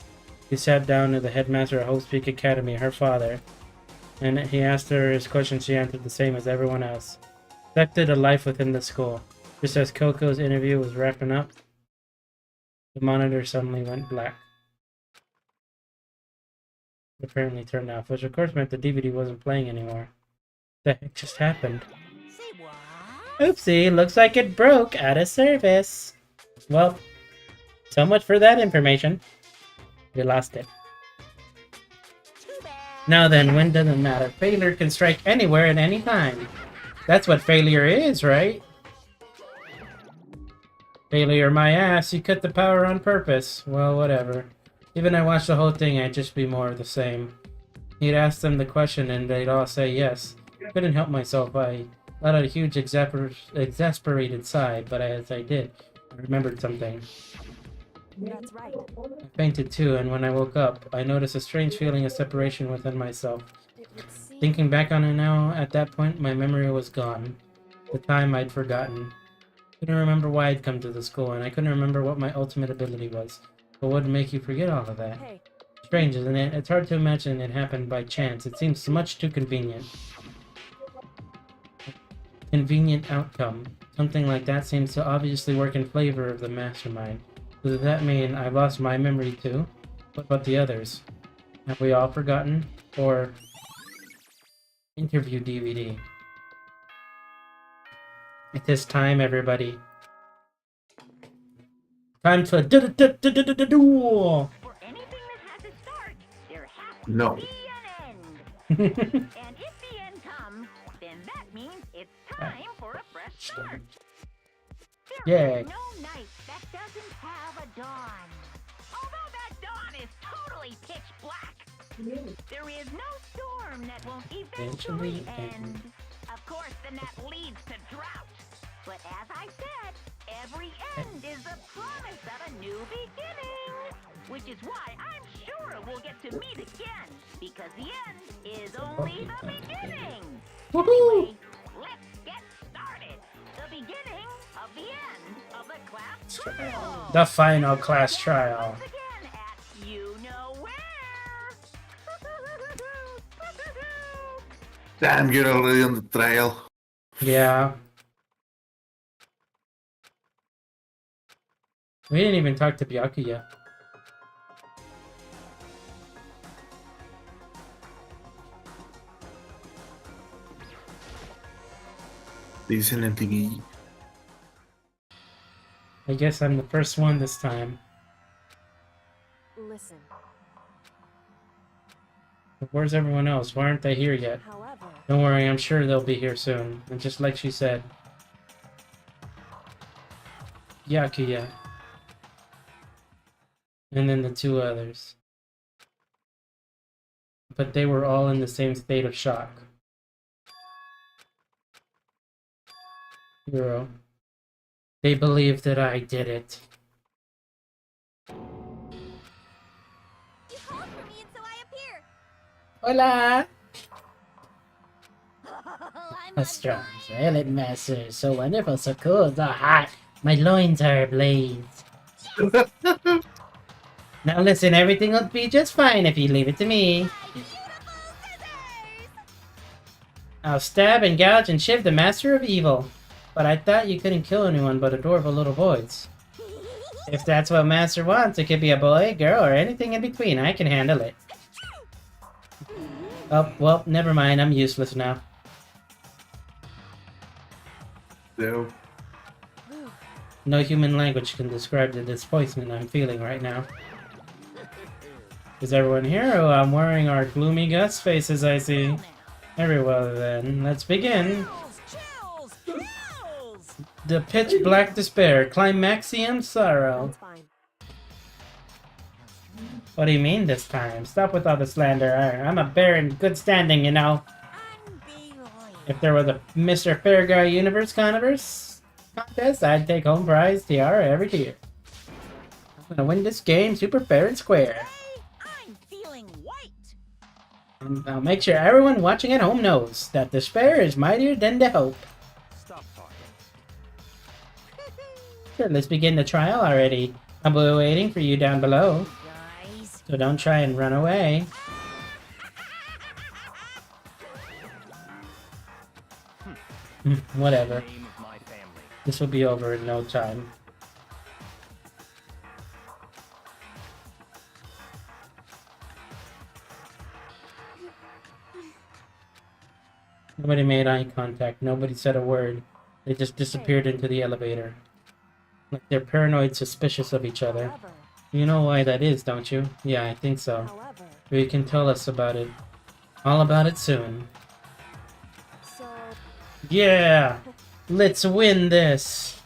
He sat down to the headmaster of Hope's Peak Academy, her father, and he asked her his questions. She answered the same as everyone else. Expected a life within the school. Just as Coco's interview was wrapping up, the monitor suddenly went black. Apparently turned off, which of course meant the DVD wasn't playing anymore. The heck just happened? Say what? Oopsie, looks like it broke out of service. Well, so much for that information. We lost it. Too bad. Now then, when doesn't matter. Failure can strike anywhere at any time. That's what failure is, right? Failure my ass, you cut the power on purpose. Well, whatever. Even I watched the whole thing, I'd just be more of the same. He'd ask them the question and they'd all say yes. Couldn't help myself. I let out a huge exasperated sigh, but as I did, I remembered something. That's right. I fainted too, and when I woke up, I noticed a strange feeling of separation within myself. It would seem Thinking back on it now, at that point, my memory was gone. The time I'd forgotten. Couldn't remember why I'd come to the school, and I couldn't remember what my ultimate ability was. But what would make you forget all of that? Hey, Strange, isn't it? It's hard to imagine it happened by chance. It seems much too convenient. Convenient outcome. Something like that seems to obviously work in favor of the mastermind. So does that mean I've lost my memory too? What about the others? Have we all forgotten? Or interview DVD? It is time, everybody. Time for duel. For anything that has a start, there has to No. be an end. And if the end comes, then that means it's time for a fresh start. There Yeah. is no night that doesn't have a dawn. Although that dawn is totally pitch black, there is no storm that won't eventually end. Of course, then that leads to drought. But as I said, every end is the promise of a new beginning. Which is why I'm sure we'll get to meet again. Because the end is only the beginning. Woohoo! Anyway, let's get started. The beginning of the end of the class trial. The final class trial. Once again at you know where. Damn, you're already on the trail. Yeah. We didn't even talk to Byakuya. Dicen en TV. I guess I'm the first one this time. listen. But where's everyone else? Why aren't they here yet? However, Don't worry, I'm sure they'll be here soon. And just like she said. Yakuya. And then the two others. But they were all in the same state of shock. Hero. They believe that I did it. You called for me and so I appear. Hola! I'm A strong silent master, so wonderful, so cool, so hot. My loins are ablaze. Now listen, everything will be just fine if you leave it to me. I'll stab and gouge and shiv the master of evil. But I thought you couldn't kill anyone but adorable little boys. If that's what master wants, it could be a boy, girl, or anything in between. I can handle it. Oh, well, never mind. I'm useless now. No. No human language can describe the disappointment I'm feeling right now. Is everyone here? Oh, I'm wearing our gloomy Gus faces, I see. Very well then, let's begin. Chills, chills, chills! The pitch black despair, climaxium sorrow. That's fine. What do you mean this time? Stop with all the slander. I'm a bear in good standing, you know. Unbelievable. If there was a Mr. Fair Guy Universe contest, I'd take home prize tiara every year. I'm gonna win this game super fair and square. Hey, I'm feeling white. I'll make sure everyone watching at home knows that despair is mightier than the hope. Stop talking. Sure, let's begin the trial already. I'll be waiting for you down below, Guys. so don't try and run away. Whatever. Name of my family. This will be over in no time. Nobody made eye contact. Nobody said a word. They just disappeared into the elevator. Like they're paranoid, suspicious of each other. However, You know why that is, don't you? Yeah, I think so. however, You can tell us about it. All about it soon. so Yeah! Let's win this!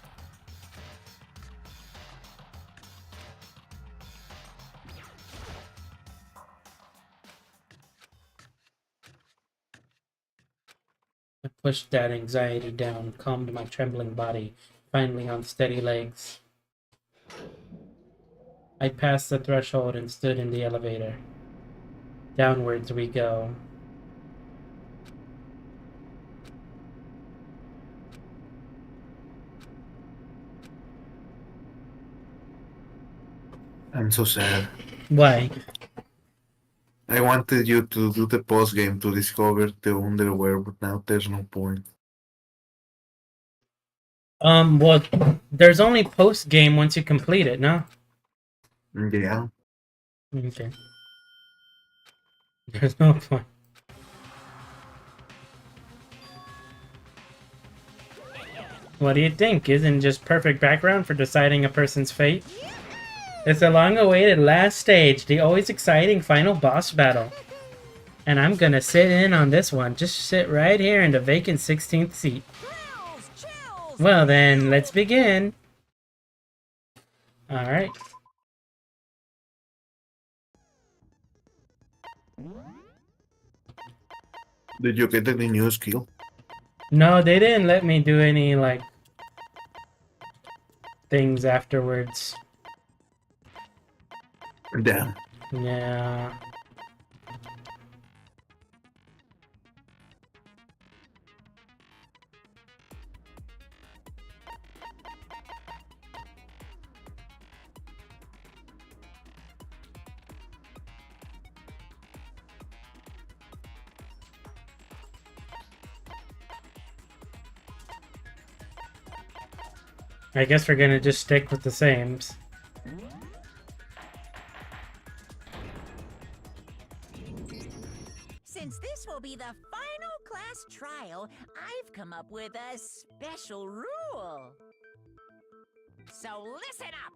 I pushed that anxiety down, calmed my trembling body, finally on steady legs. I passed the threshold and stood in the elevator. Downwards we go. I'm so sad. Why? I wanted you to do the post game to discover the underwear, but now there's no point. Well, there's only post game once you complete it, no? Yeah. Okay. There's no point. What do you think? Isn't just perfect background for deciding a person's fate? It's a long-awaited last stage, the always exciting final boss battle. And I'm gonna sit in on this one. Just sit right here in the vacant 16th seat. Chills, chills. Well then, let's begin. Alright. Did you get any new skill? No, they didn't let me do any, like, things afterwards. Damn. Yeah. I guess we're gonna just stick with the sames. Since this will be the final class trial, I've come up with a special rule. So listen up!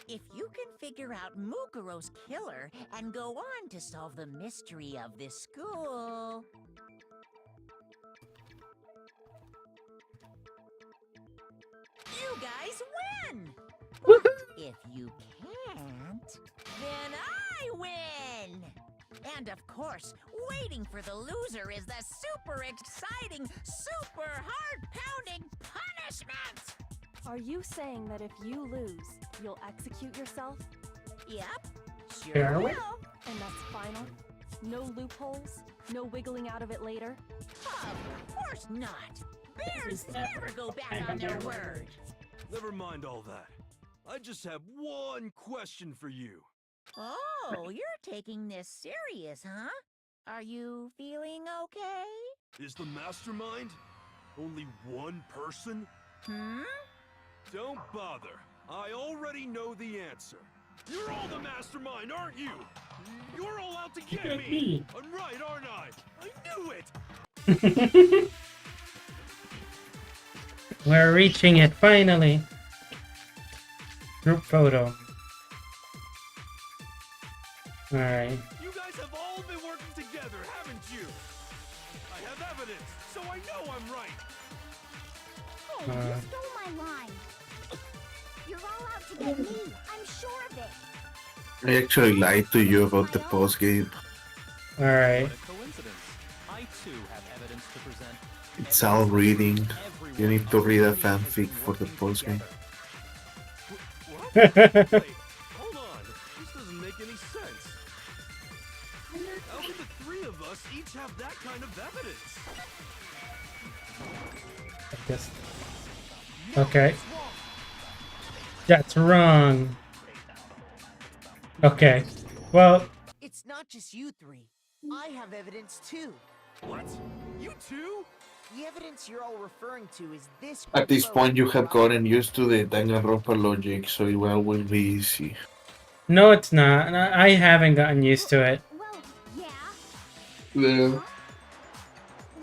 If you can figure out Mukuro's killer and go on to solve the mystery of this school, you guys win! But if you can't, then I win! And of course, waiting for the loser is the super exciting, super heart-pounding punishment! are you saying that if you lose, you'll execute yourself? Yep, Sure. sure will. And that's final? No loopholes? No wiggling out of it later? Of course not. Bears never go back on their word. Never mind all that. I just have one question for you. Oh, you're taking this serious, huh? Are you feeling okay? Is the mastermind only one person? Hmm? Don't bother. I already know the answer. You're all the mastermind, aren't you? You're all out to get me. I'm right, aren't I? I knew it. We're reaching it finally. Group photo. Alright. You guys have all been working together, haven't you? I have evidence, so I know I'm right. Hey, you stole my line. You're all out to get me. I'm sure of it. I actually lied to you about the post game. Alright. What a coincidence. I too have evidence to present. It's all reading. Everyone You need to read a on the team has fanfic been for the working post game. What? Wait, hold on. This doesn't make any sense. How could the three of us each have that kind of evidence? I guess. Okay. That's wrong. Okay. Well, It's not just you three. I have evidence too. What? You two? The evidence you're all referring to is this. At this photo, point, you have right? gotten used to the Danganronpa logic, so it will be easy. no, it's not. I haven't gotten used to it. Well, yeah. Yeah.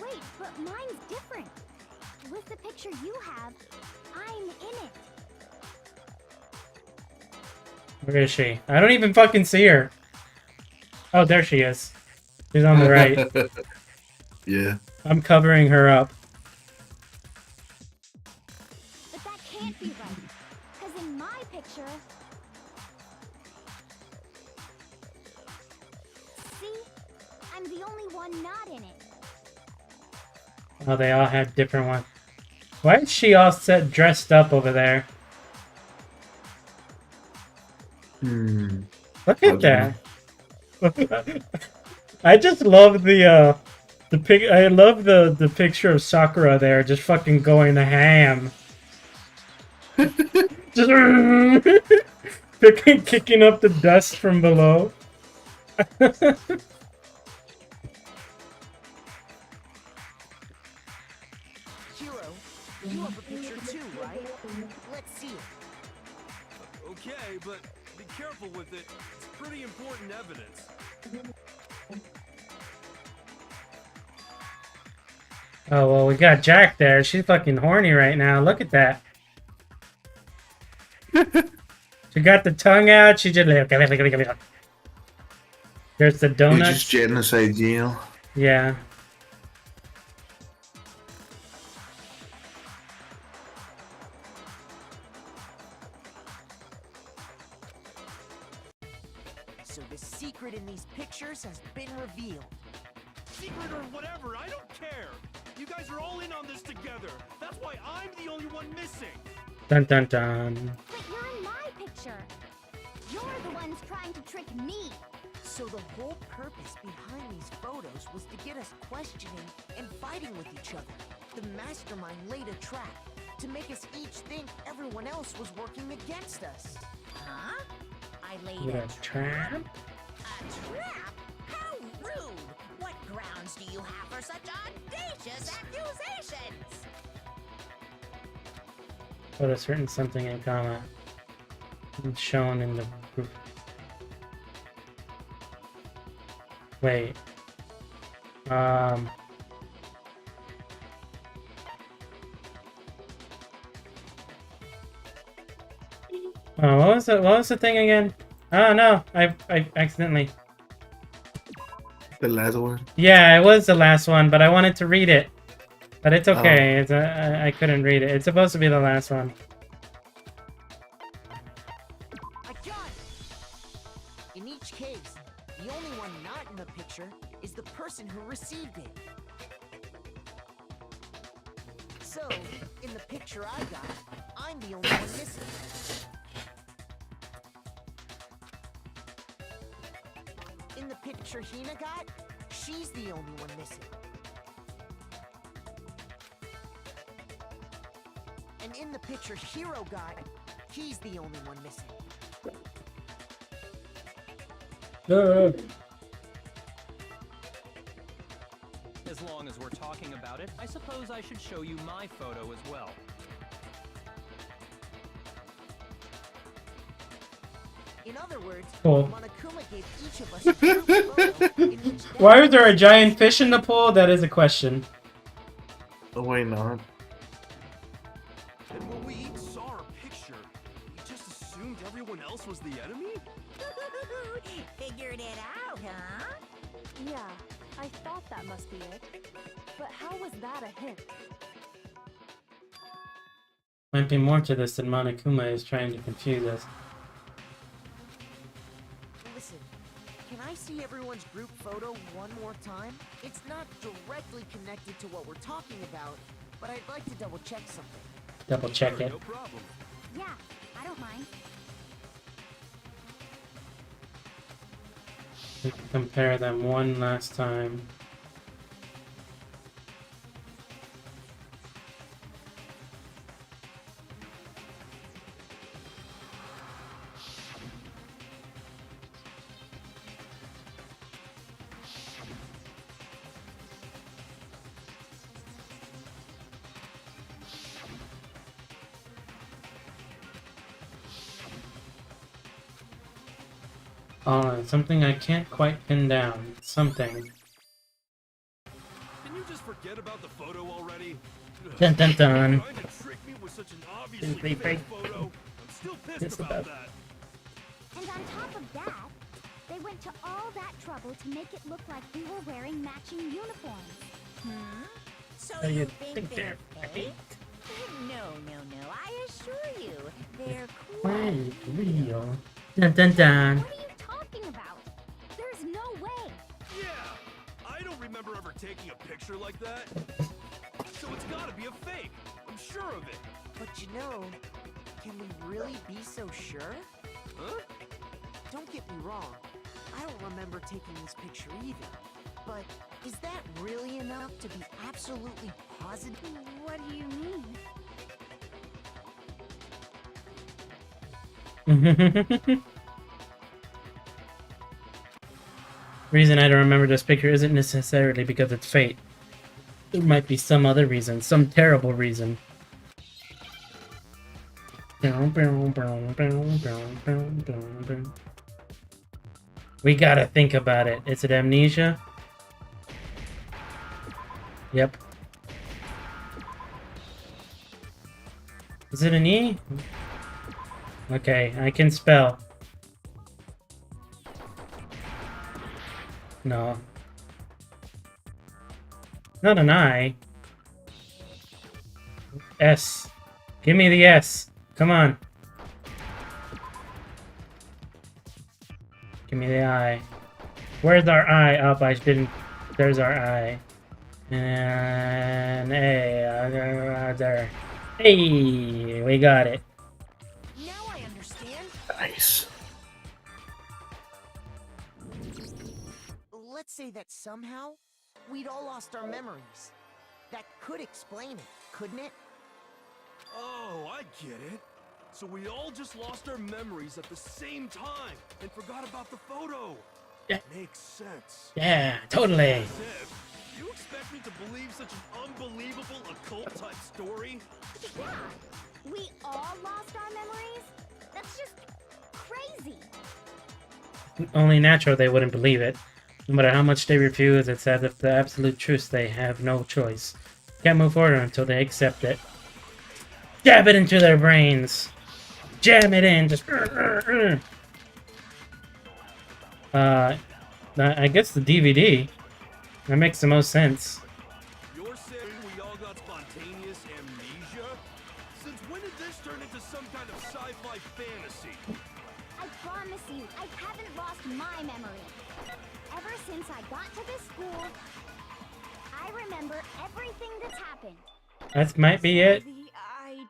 Wait, but mine's different. With the picture you have, I'm in it. Where is she? I don't even fucking see her. Oh, there she is. She's on the right. Yeah. I'm covering her up. But that can't be right. Because in my picture... See? I'm the only one not in it. Oh, they all had different ones. Why is she all set dressed up over there? Look at that. I just love the pic. I love the picture of Sakura there, just fucking going to ham. Just kicking up the dust from below. Hero, you have a picture too, right? Let's see it. Okay, but be careful with it. It's pretty important evidence. Oh well, we got Jack there. She's fucking horny right now. Look at that. She got the tongue out. She just there's the It's donuts. just genocide, Jill. Yeah. So the secret in these pictures has been revealed. Secret or whatever, I don't care. You guys are all in on this together. That's why I'm the only one missing. Dun dun dun. But you're in my picture. You're the ones trying to trick me. So the whole purpose behind these photos was to get us questioning and fighting with each other. The mastermind laid a trap to make us each think everyone else was working against us. Huh? I laid Yeah, a trap. A trap? How rude! What grounds do you have for such audacious accusations? Put a certain something in comma. It's shown in the group. Wait. Oh, what was the thing again? Oh no, I accidentally. The last one. Yeah, it was the last one, but I wanted to read it. But it's okay. It's I couldn't read it. It's supposed to be the last one. I got it! In each case, the only one not in the picture is the person who received it. So, in the picture I got, I'm the only one missing. In the picture Hina got, she's the only one missing. And in the picture Hero got, he's the only one missing. As long as we're talking about it, I suppose I should show you my photo as well. In other words, Cool. Monokuma gave each of us a group photo in each Why is there a giant fish in the pool? That is a question. Oh, why not? And when we each saw our picture, we just assumed everyone else was the enemy? Figured it out, huh? Yeah, I thought that must be it. But how was that a hint? Might be more to this than Monokuma is trying to confuse us. Listen, can I see everyone's group photo one more time? It's not directly connected to what we're talking about, but I'd like to double check something. Double check Sure, it. no problem. Yeah, I don't mind. We can compare them one last time. Something I can't quite pin down. Something. Can you just forget about the photo already? Dun dun dun. Trying to trick me with such an obviously fake photo? I'm still pissed about that. And on top of that, they went to all that trouble to make it look like we were wearing matching uniforms. So So you you think they're fake? No. I assure you, they're Wait, quite real. Dun dun dun. What are you talking about? There's no way. Yeah, I don't remember ever taking a picture like that. So it's gotta be a fake. I'm sure of it. But you know, can we really be so sure? Huh? Don't get me wrong, I don't remember taking this picture either. But is that really enough to be absolutely positive? What do you mean? Reason I don't remember this picture isn't necessarily because it's fate. There might be some other reason, some terrible reason. We gotta think about it. Is it amnesia? Yep. Is it an E? Okay, I can spell. No. Not an I. S. Give me the S. Come on. Give me the I. Where's our I? Up, I didn't. There's our I. And A. There. Hey, we got it. Now I understand. Nice. Let's say that somehow we'd all lost our memories. That could explain it, couldn't it? Oh, I get it. So we all just lost our memories at the same time and forgot about the photo. Yeah. Makes sense. Yeah, totally. Zeb, you expect me to believe such an unbelievable occult-type story? Yeah, we all lost our memories? That's just crazy. Only natural they wouldn't believe it. No matter how much they refuse, it's as if the absolute truth they have no choice. Can't move forward until they accept it. Jab it into their brains. Jam it in. Just. I guess the DVD. That makes the most sense. You're saying we all got spontaneous amnesia? Since when did this turn into some kind of sci-fi fantasy? I promise you, I haven't lost my memory. Ever since I got to this school, I remember everything that's happened. That might be it.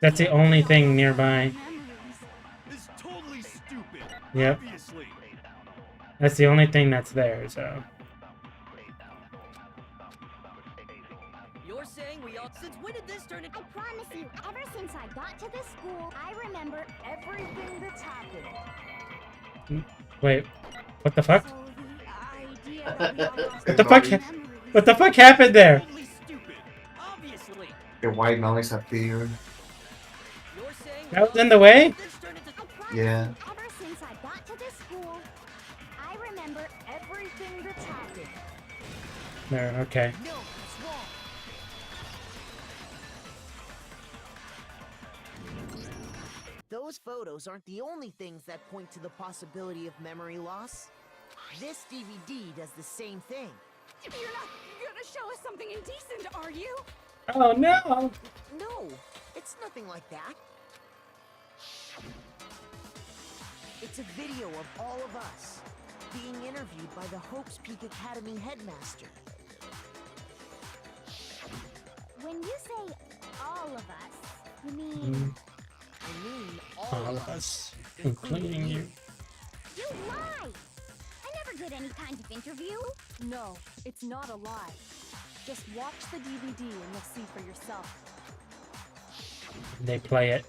That's the only thing nearby. It's totally stupid. Yep. Obviously. That's the only thing that's there, so. You're saying we all... Since when did this turn into... I promise you, ever since I got to this school, I remember everything that's happened. Wait. What the fuck? So the idea that we all lost What the our fuck? memories- What the fuck happened there? Totally stupid. Obviously. The white noise appeared. You're saying That was in the way? this turned into... I promise Yeah. you, ever since I got to this school, I remember everything that's happened. There, okay. No, it's wrong. those photos aren't the only things that point to the possibility of memory loss. This DVD does the same thing. You're not gonna show us something indecent, are you? Oh no! No, it's nothing like that. It's a video of all of us being interviewed by the Hopes Peak Academy headmaster. When you say all of us, you mean I mean All of us, including you. you lie? I never did any kind of interview. No, it's not a lie. Just watch the DVD and you'll see for yourself. They play it.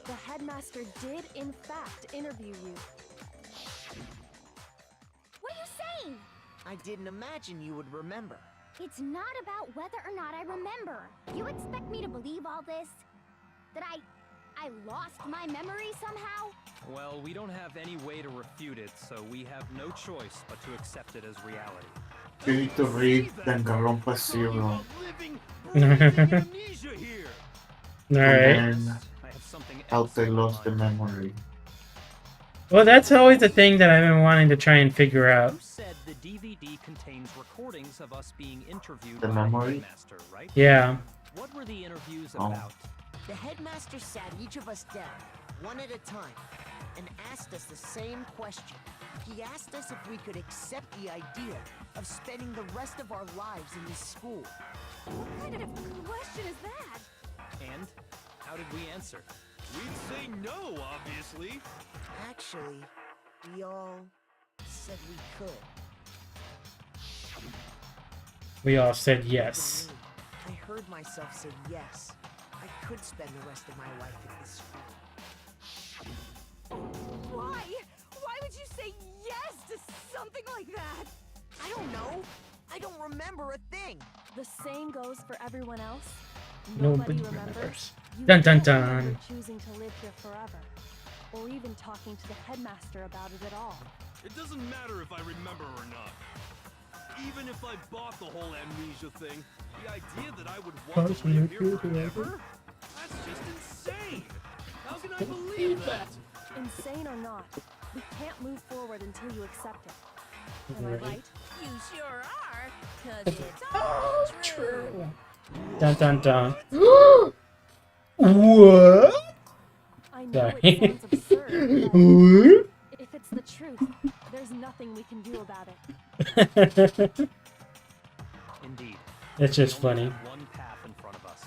The headmaster did, in fact, interview you. What are you saying? I didn't imagine you would remember. It's not about whether or not I remember. You expect me to believe all this? That I lost my memory somehow? Well, we don't have any way to refute it, so we have no choice but to accept it as reality. You need to read Danganronpa 0. Amnesia here. Alright. And I have something how else they on my lost the mind. memory. Well, that's always a thing that I've been wanting to try and figure out. You said the DVD contains recordings of us being interviewed The by memory? the headmaster, right? Yeah. What were the interviews Oh. about? The headmaster sat each of us down, one at a time, and asked us the same question. He asked us if we could accept the idea of spending the rest of our lives in this school. What kind of question is that? And how did we answer? We'd say no, obviously. Actually, we all said we could. We all said yes. I heard myself say yes. I could spend the rest of my life at this school. Why? Why would you say yes to something like that? I don't know. I don't remember a thing. The same goes for everyone else. Nobody remembers. You Dun dun don't remember dun. choosing to live here forever, or even talking to the headmaster about it at all. It doesn't matter if I remember or not. Even if I bought the whole amnesia thing, the idea that I would want to live here forever? That's just insane! How can I believe that? Insane or not, we can't move forward until you accept it. Am I right? You sure are, 'cause it's all true. Dun dun dun. What? I know Sorry. it sounds absurd, What? but if it's the truth, there's nothing we can do about it. Indeed. It's just We only funny. have one path in front of us.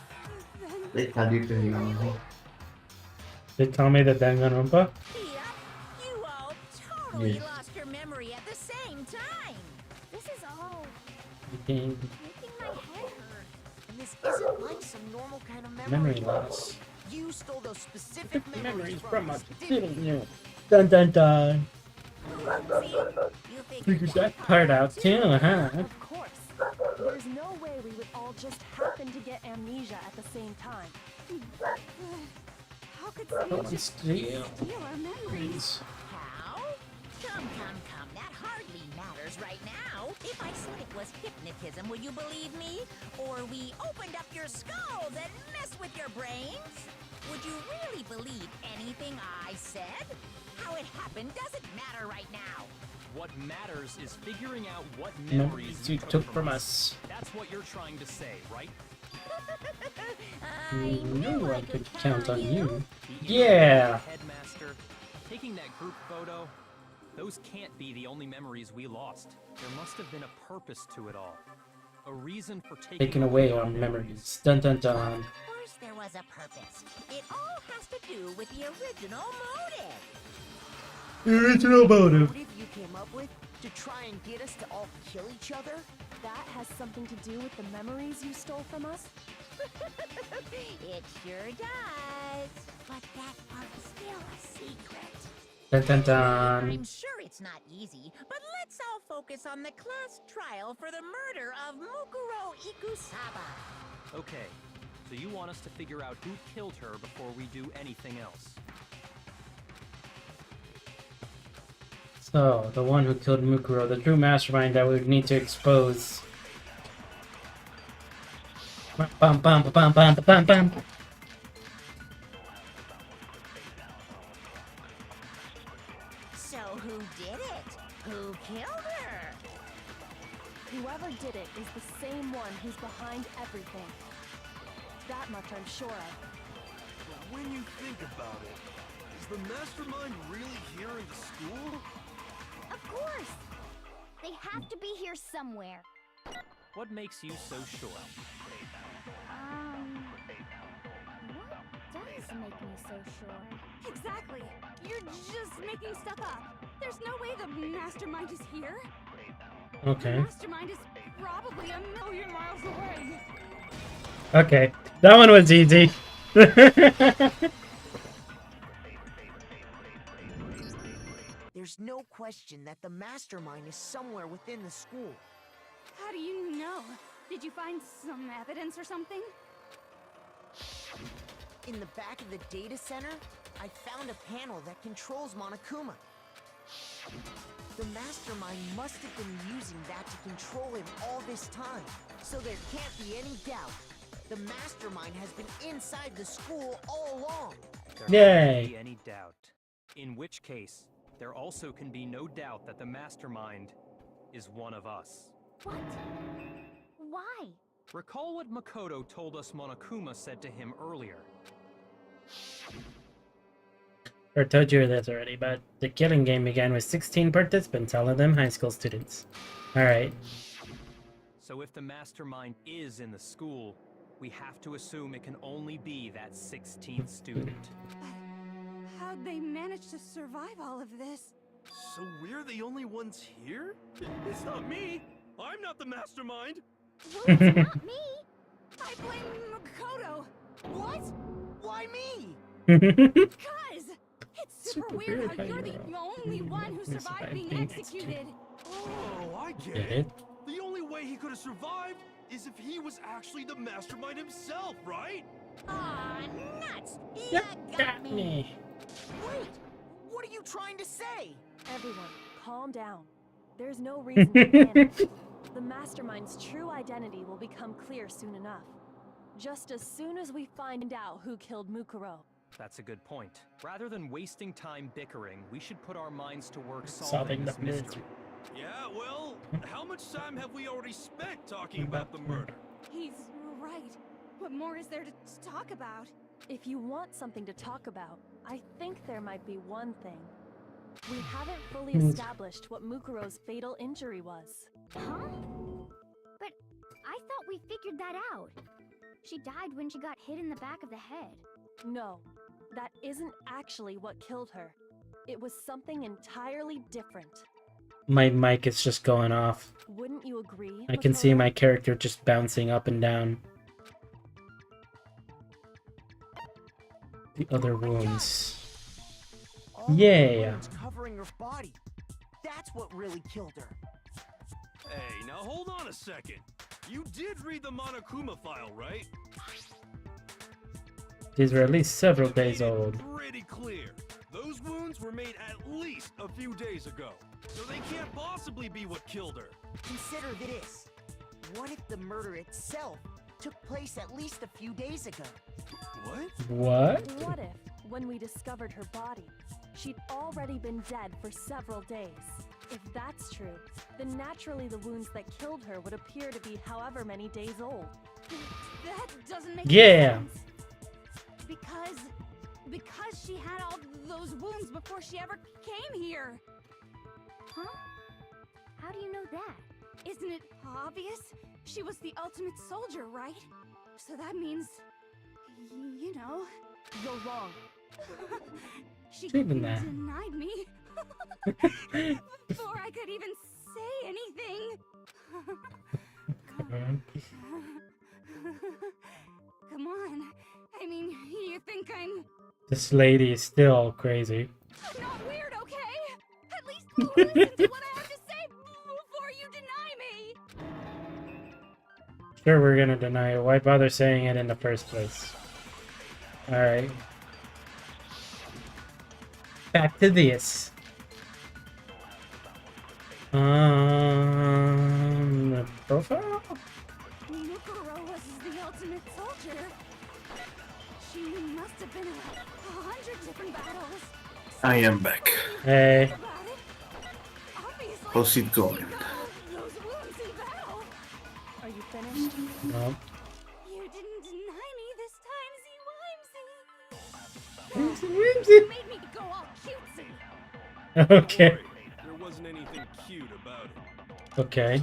They tell you to They tell me that Danganronpa. Yep, you all totally Yes. lost your memory at the same time. This is all Making making my head hurt. And this isn't like some normal kind of memory loss. You stole those specific Memories memories from us. didn't you? Dun dun dun. See? You Figured that part out too, huh? Of course. There's no way we would all just happen to get amnesia at the same time. How could Don't someone just steal. steal our memories? How? Come, that hardly matters right now. If I said it was hypnotism, would you believe me? Or we opened up your skulls and messed with your brains? Would you really believe anything I said? How it happened doesn't matter right now. What matters is figuring out what Memories memories you took from us. That's what you're trying to say, right? I Knew I could count on you. The Yeah. Headmaster, taking that group photo, those can't be the only memories we lost. There must have been a purpose to it all. A reason for Taking away our memories. Dun dun dun. Of course there was a purpose. It all has to do with the original motive. Original motive. Motive you came up with to try and get us to all kill each other? That has something to do with the memories you stole from us? It sure does. But that part's still a secret. Dun dun dun. I'm sure it's not easy, but let's all focus on the class trial for the murder of Mukuro Ikusaba. Okay, so you want us to figure out who killed her before we do anything else. So, the one who killed Mukuro, the true mastermind that we would need to expose. Bum bum bum bum bum bum bum. did it is the same one who's behind everything. That much I'm sure of. But when you think about it, is the mastermind really here in the school? Of course! They have to be here somewhere. What makes you so sure? What does make me so sure? Exactly. You're just making stuff up. There's no way the mastermind is here. Okay. The mastermind is probably a million miles away. Okay. That one was easy. There's no question that the mastermind is somewhere within the school. How do you know? Did you find some evidence or something? In the back of the data center, I found a panel that controls Monokuma. The mastermind must have been using that to control him all this time. So there can't be any doubt. The mastermind has been inside the school all along. There can't Yay. be any doubt. In which case, there also can be no doubt that the mastermind is one of us. What? Why? Recall what Makoto told us Monokuma said to him earlier. I told you this already, but the killing game began with 16 participants, all of them high school students. Alright. So if the mastermind is in the school, we have to assume it can only be that 16th student. How'd they manage to survive all of this? So we're the only ones here? It's not me! I'm not the mastermind! Well, it's not me! I blame Makoto. What? Why me? Because it's super Super weird weird how how you're the you're only one who survived being executed. Oh, I get Get it. it? The only way he could have survived is if he was actually the mastermind himself, right? Ah, nuts! Yep, got me. Wait, what are you trying to say? Everyone, calm down. There's no reason to panic. The mastermind's true identity will become clear soon enough. Just as soon as we find out who killed Mukuro. That's a good point. Rather than wasting time bickering, we should put our minds to work Solving solving the this mystery. Yeah, well, how much time have we already spent talking about the murder? He's right. What more is there to talk about? If you want something to talk about, I think there might be one thing. We haven't fully established what Mukuro's fatal injury was. Huh? But I thought we figured that out. She died when she got hit in the back of the head. No, that isn't actually what killed her. It was something entirely different. My mic is just going off. Wouldn't you agree? I can see Makoto? my character just bouncing up and down. The other wounds. All the Yeah. wounds covering her body. That's what really killed her. Hey, now hold on a second. You did read the Monokuma file, right? These were at least several You days made it old. Pretty clear. Those wounds were made at least a few days ago. So they can't possibly be what killed her. Consider this. What if the murder itself took place at least a few days ago? What? What? What if, when we discovered her body, she'd already been dead for several days? If that's true, then naturally the wounds that killed her would appear to be however many days old. That doesn't make Yeah. sense. Because she had all those wounds before she ever came here. Huh? How do you know that? Isn't it obvious? She was the ultimate soldier, right? So that means, you know. You're wrong. She Even that. denied me before I could even say anything. Come on. I mean, you think I'm This lady is still crazy. not weird, okay? At least listen to what I have to say before you deny me. Sure, we're gonna deny it. Why bother saying it in the first place? Alright. Back to this. The profile? Mukuro was the ultimate soldier. She must have been in 100 different battles. I am back. Hey. About it. Obviously, How's it going? she got those wounds in battle. No. You didn't deny me this time, Whimsy, You whimsy. made me go all cutesy. Okay. There wasn't anything cute about it. Okay.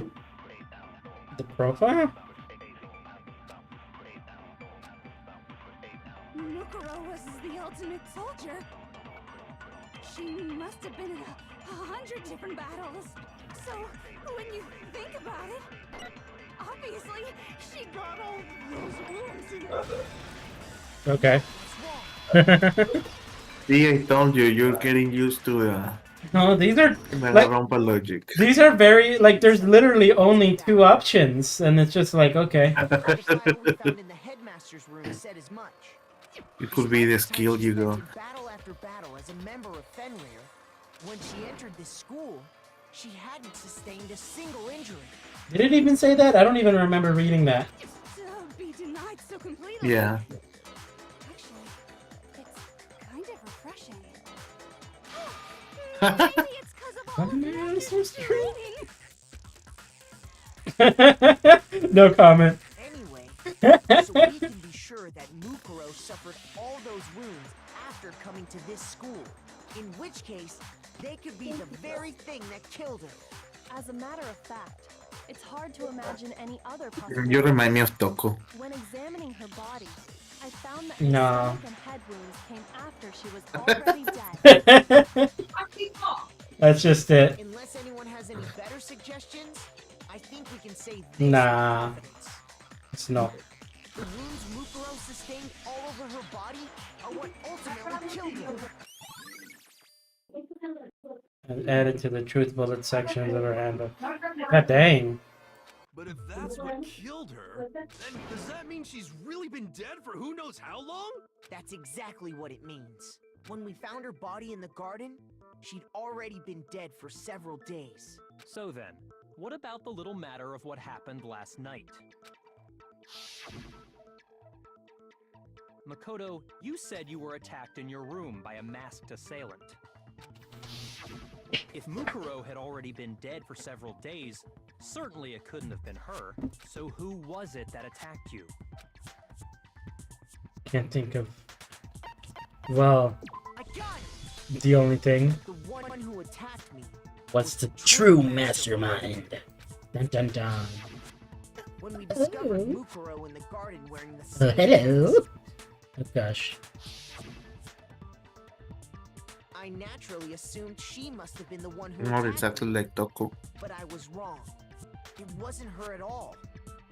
The profile? Mukuro was the ultimate soldier. She must have been in 100 different battles. So, when you think about it, obviously, she got all those wounds in her. Okay. See, I told you, you're getting used to No, these are like Danganronpa logic. these are very like there's literally only 2 options, and it's just like okay. The file we found in the headmaster's room said as much. It could be the Despite skill time you she spent got. in battle after battle as a member of Fenrir, when she entered this school, she hadn't sustained a single injury. Did it even say that? I don't even remember reading that. To be denied so completely. Yeah. Actually, it's kind of refreshing. Maybe it's because of all Why of am the I on active so straight? reading. No comment. Anyway, so we can be sure that Mukuro suffered all those wounds after coming to this school. In which case, they could be the very thing that killed her. As a matter of fact, it's hard to imagine any other possibility. You remind me of Toko. When examining her body, I found that No. her stomach and head wounds came after she was already dead. That's just it. Unless anyone has any better suggestions, I think we can say this Nah. with confidence. It's not. The wounds Mukuro sustained all over her body are what ultimately killed her. And added to the truth bullet sections of her handbook. God dang. But if that's what killed her, then does that mean she's really been dead for who knows how long? That's exactly what it means. When we found her body in the garden, she'd already been dead for several days. So then, what about the little matter of what happened last night? Makoto, you said you were attacked in your room by a masked assailant. If Mukuro had already been dead for several days, certainly it couldn't have been her. So who was it that attacked you? Can't think of. Well, I got it! the only thing. The one who attacked me. What's the true mastermind? Dun dun dun. When we discovered Mukuro in the garden wearing the Oh, same hello. mask, Oh gosh. I naturally assumed she must have been the one who Not attacked exactly me. like Toko. But I was wrong. It wasn't her at all.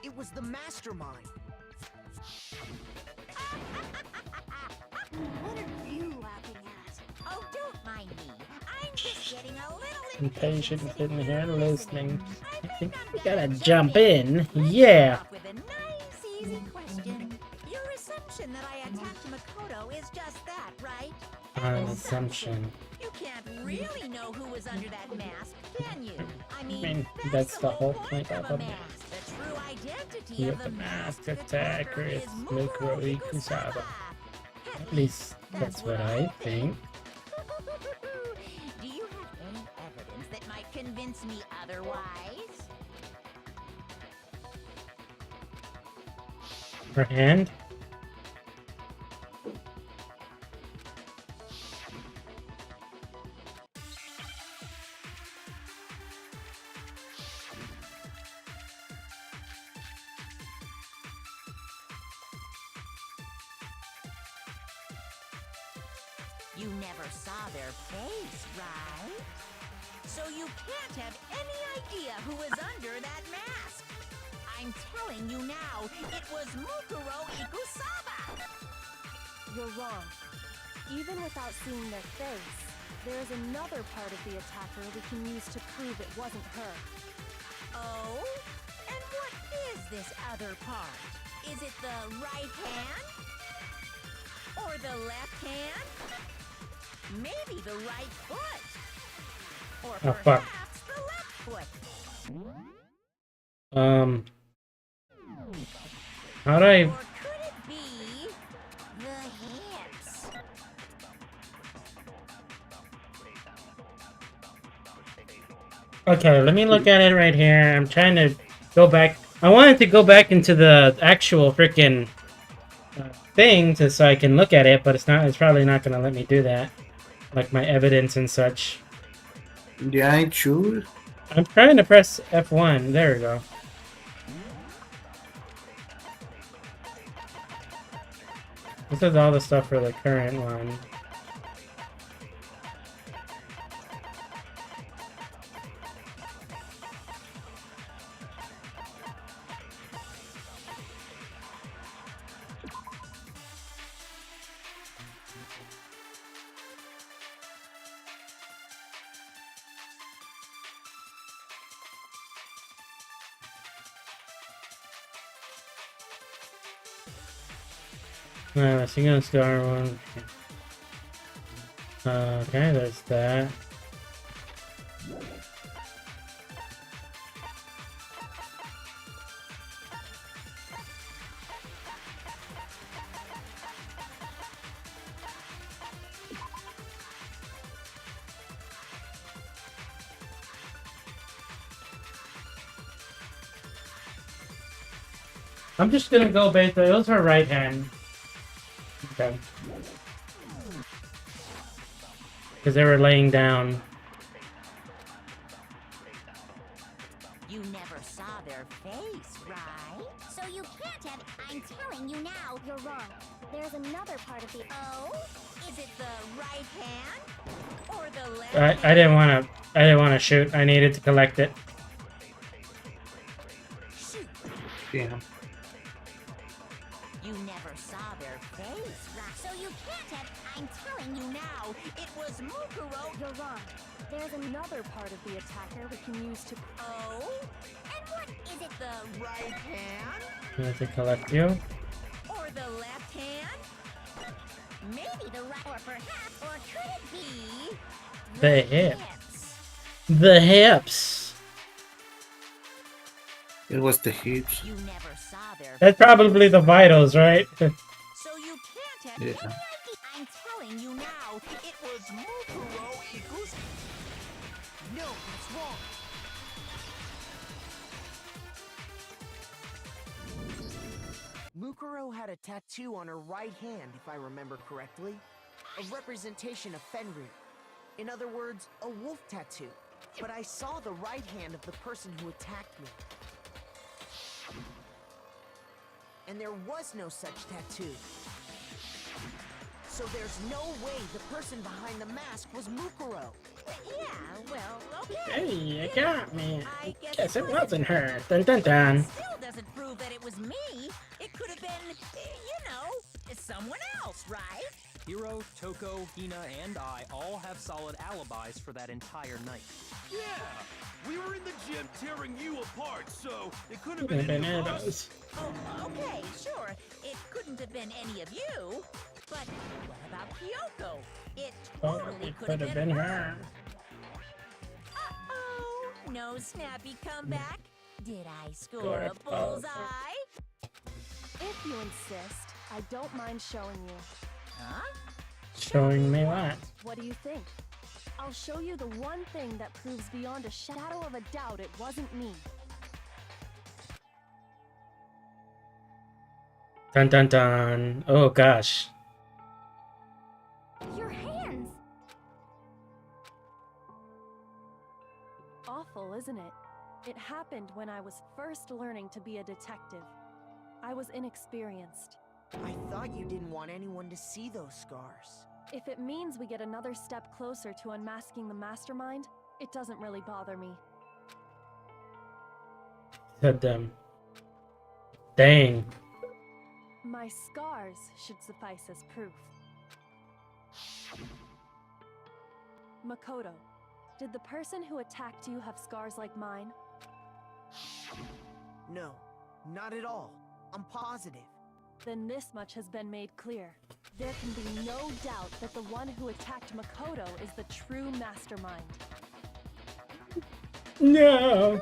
It was the mastermind. What are you laughing at? Oh, don't mind me. I'm just getting a little Impatient sitting here listening. I I think I'm we gonna gotta jump in. Let's Yeah. start off with a nice, easy question. Your assumption that I attacked Makoto is just that, right? An assumption. You can't really know who was under that mask, can you? I mean, mean, that's, that's the the whole point point of of a a mask. The true identity Yeah, of the the masked masked attacker is Mukuro Ikusaba. At least that's what I think. Do you have any evidence that might convince me otherwise? Her hand? You never saw their face, right? So you can't have any idea who was under that mask. I'm telling you now, it was Mukuro Ikusaba! You're wrong. Even without seeing their face, there is another part of the attacker we can use to prove it wasn't her. Oh? And what is this other part? Is it the right hand? Or the left hand? Maybe the right foot? Or Oh, fuck. perhaps the left foot? How do I? Or could it be the hips? Okay, let me look at it right here. I'm trying to go back I wanted to go back into the actual freaking thing so I can look at it, but it's not. It's probably not gonna let me do that, like my evidence and such. Yeah, it should. I'm trying to press F1. There we go. This is all the stuff for the current one. Single star one. Okay, there's that. I'm just gonna go based on those are right hand. Okay. Because they were laying down. You never saw their face, right? So you can't have. I'm telling you now. You're wrong. There's another part of the... Oh? Is it the right hand? Or the left I hand? didn't wanna shoot. I needed to collect it. Yeah. You never saw their face, right? So you can't have. I'm telling you now. It was Mukuro. You're wrong. There's another part of the attacker we can use to... Oh? And what is it? The right hand? I need to collect you. Or the left hand? Maybe the right, or perhaps, or could it be The hips. The hips. It was the hips. You never saw their That's probably the vitals, right? So you can't have Yeah. any idea. I'm telling you now, it was Mukuro equals. No, that's wrong. Mukuro had a tattoo on her right hand, if I remember correctly. A representation of Fenrir. In other words, a wolf tattoo. But I saw the right hand of the person who attacked me. And there was no such tattoo. So there's no way the person behind the mask was Mukuro. Yeah, well, okay. Hey, you got me. I Guess it wasn't her. Dun dun dun. Still doesn't prove that it was me. It could have been, someone else, right? Hiro, Toko, Hina, and I all have solid alibis for that entire night. Yeah! We were in the gym tearing you apart, so it couldn't have Could've been been any of Edo's. us. Oh, okay, sure. It couldn't have been any of you. But what about Kyoko? It Oh, totally it could have been her. Uh-oh. No snappy comeback. Did I score Score a a bullseye. bullseye? If you insist, I don't mind showing you. Huh? Showing me what? What do you think? I'll show you the one thing that proves beyond a shadow of a doubt it wasn't me. Dun dun dun. Oh gosh. Your hands! Awful, isn't it? It happened when I was first learning to be a detective. I was inexperienced. I thought you didn't want anyone to see those scars. If it means we get another step closer to unmasking the mastermind, it doesn't really bother me. Said them. Dang. My scars should suffice as proof. Makoto, did the person who attacked you have scars like mine? No, not at all. I'm positive. Then this much has been made clear. There can be no doubt that the one who attacked Makoto is the true mastermind. No.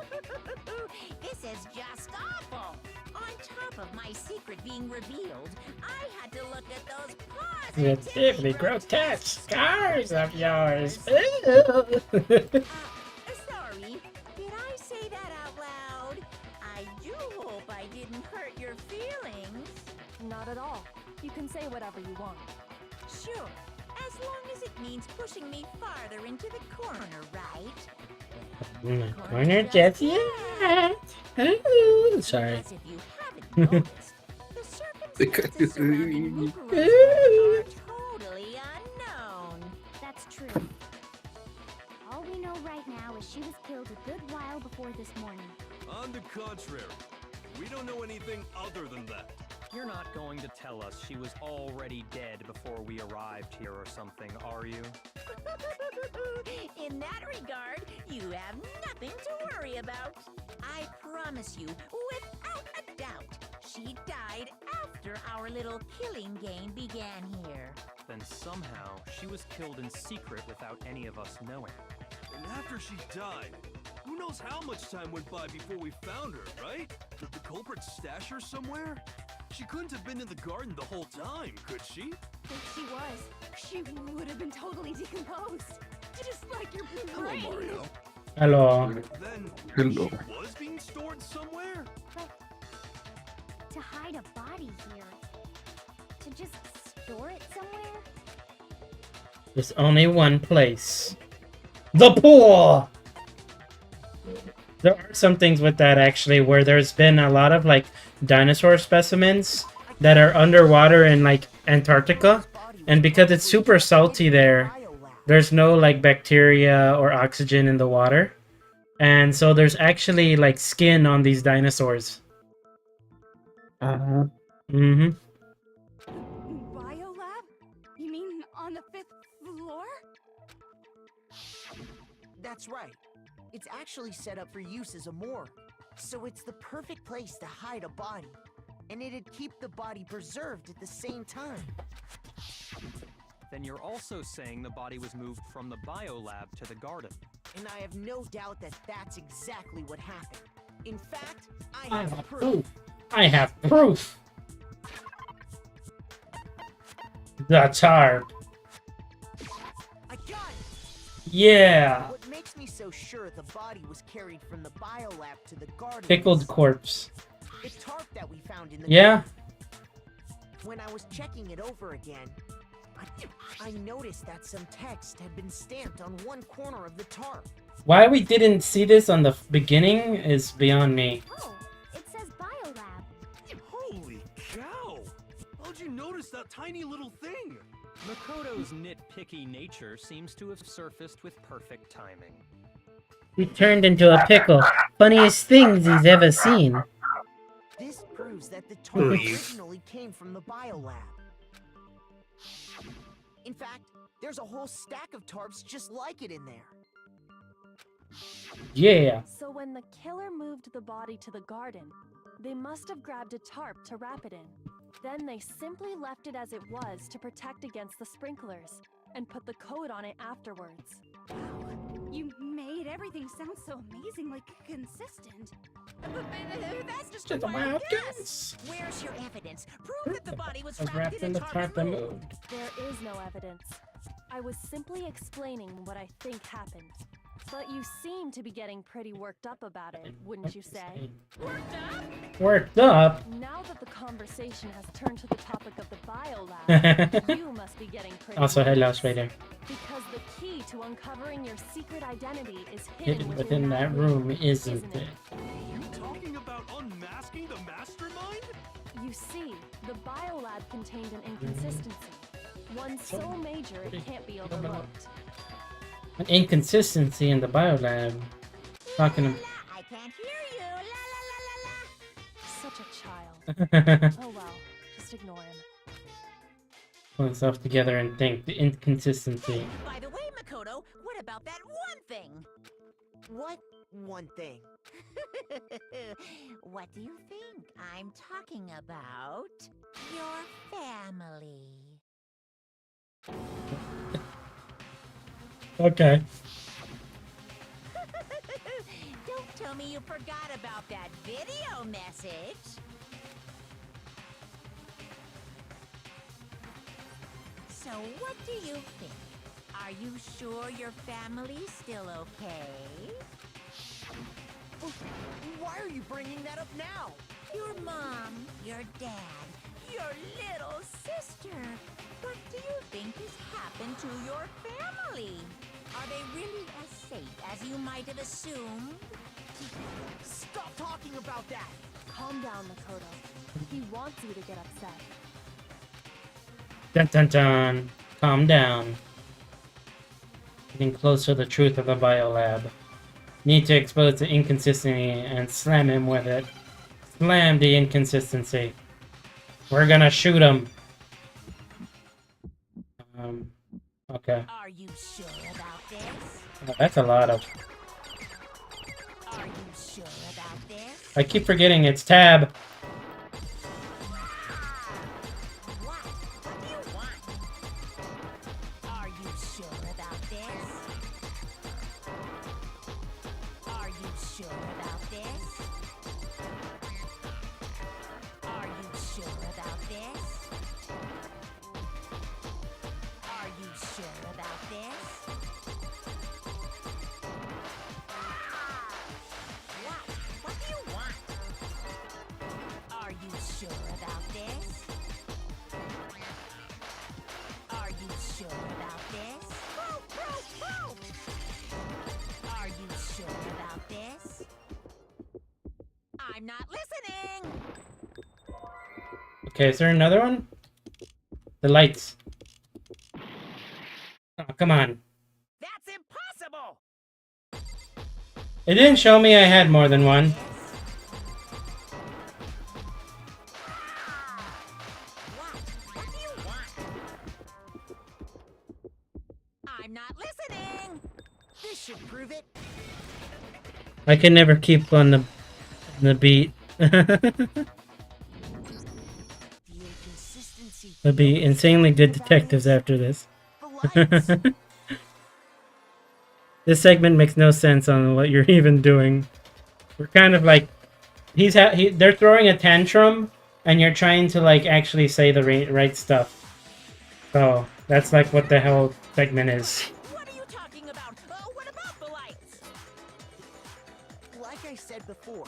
This is just awful. On top of my secret being revealed, I had to look at those The positive deeply grotesque scars of yours. Ew. Sorry, did I say that out loud? I do hope You can say whatever you want. Sure, as long as it means pushing me farther into the corner, right? In the corner just yet. Ooh, sorry. Because if you haven't noticed, the circumstances surrounding Mukuro's death are totally unknown. That's true. All we know right now is she was killed a good while before this morning. On the contrary, we don't know anything other than that. You're not going to tell us she was already dead before we arrived here or something, are you? In that regard, you have nothing to worry about. I promise you, without a doubt, she died after our little killing game began here. Then somehow she was killed in secret without any of us knowing. And after she died, who knows how much time went by before we found her, right? Did the culprit stash her somewhere? She couldn't have been in the garden the whole time, could she? If she was, she would have been totally decomposed. Just like your brain. Hello, Mario. Hello. Then Hello. she was being stored somewhere? But to hide a body here, to just store it somewhere? There's only one place. The pool! There are some things with that actually where there's been a lot of like dinosaur specimens that are underwater in like Antarctica, and because it's super salty there, there's no like bacteria or oxygen in the water, and so there's actually like skin on these dinosaurs. Uh-huh. Mm-hmm. Biolab? You mean on the 5th floor? That's right. It's actually set up for use as a morgue, so it's the perfect place to hide a body, and it'd keep the body preserved at the same time. Then you're also saying the body was moved from the biolab to the garden. And I have no doubt that that's exactly what happened. In fact, I I have have proof. proof. I have proof. The tarp. I got it! Yeah. What makes me so sure the body was carried from the biolab to the garden Pickled is corpse. the tarp that we found in the Yeah. garden. When I was checking it over again, I noticed that some text had been stamped on one corner of the tarp. Why we didn't see this on the beginning is beyond me. Oh, it says Biolab. Holy cow! How'd you notice that tiny little thing? Makoto's nitpicky nature seems to have surfaced with perfect timing. He turned into a pickle. Funniest things he's ever seen. This proves that the tarp originally came from the biolab. In fact, there's a whole stack of tarps just like it in there. Yeah. So when the killer moved the body to the garden, they must have grabbed a tarp to wrap it in. Then they simply left it as it was to protect against the sprinklers, and put the coat on it afterwards. Wow, you made everything sound so amazingly consistent. But that's just a wild guess. Where's your evidence? Prove that the body was Was wrapped in a tarp and moved. moved. There is no evidence. I was simply explaining what I think happened. But you seem to be getting pretty worked up about it, wouldn't you say? Worked up? Now that the conversation has turned to the topic of the biolab, you must be getting pretty Also, worked hello, up. Spider. Because the key to uncovering your secret identity is Hidden within that room, isn't it? You talking about unmasking the mastermind? You see, the biolab contained an inconsistency. One so major it can't be overlooked. An inconsistency in the biolab. Talking about. I can't hear you. La la la la la. Such a child. Oh well, just ignore him. Pull himself together and think. The inconsistency. By the way, Makoto, what about that one thing? What one thing? What do you think I'm talking about? Your family. Okay. Don't tell me you forgot about that video message. So what do you think? Are you sure your family's still okay? Why are you bringing that up now? Your mom, your dad, your little sister. What do you think has happened to your family? Are they really as safe as you might have assumed? Stop talking about that! Calm down, Makoto. He wants you to get upset. Dun dun dun. Calm down. Getting close to the truth of the biolab. Need to expose the inconsistency and slam him with it. Slam the inconsistency. We're gonna shoot him. Okay. Are you sure about this? Oh, that's a lot of... Are you sure about this? I keep forgetting it's tab. What? What do you want? Are you sure about this? Are you sure about this? Are you sure about this? Are you sure about this? What? What do you want? Are you sure about this? Are you sure about this? Are you sure about this? I'm not listening! Okay, is there another one? The lights. Oh, come on. That's impossible! It didn't show me I had more than one. What? What do you want? I'm not listening! This should prove it. I can never keep on the beat. The inconsistency. There'll be insanely good detectives after this. The lights. This segment makes no sense on what you're even doing. We're kind of like... they're throwing a tantrum, and you're trying to like actually say the right stuff. So, that's like what the hell segment is. What are you talking about? What about the lights? Like I said before,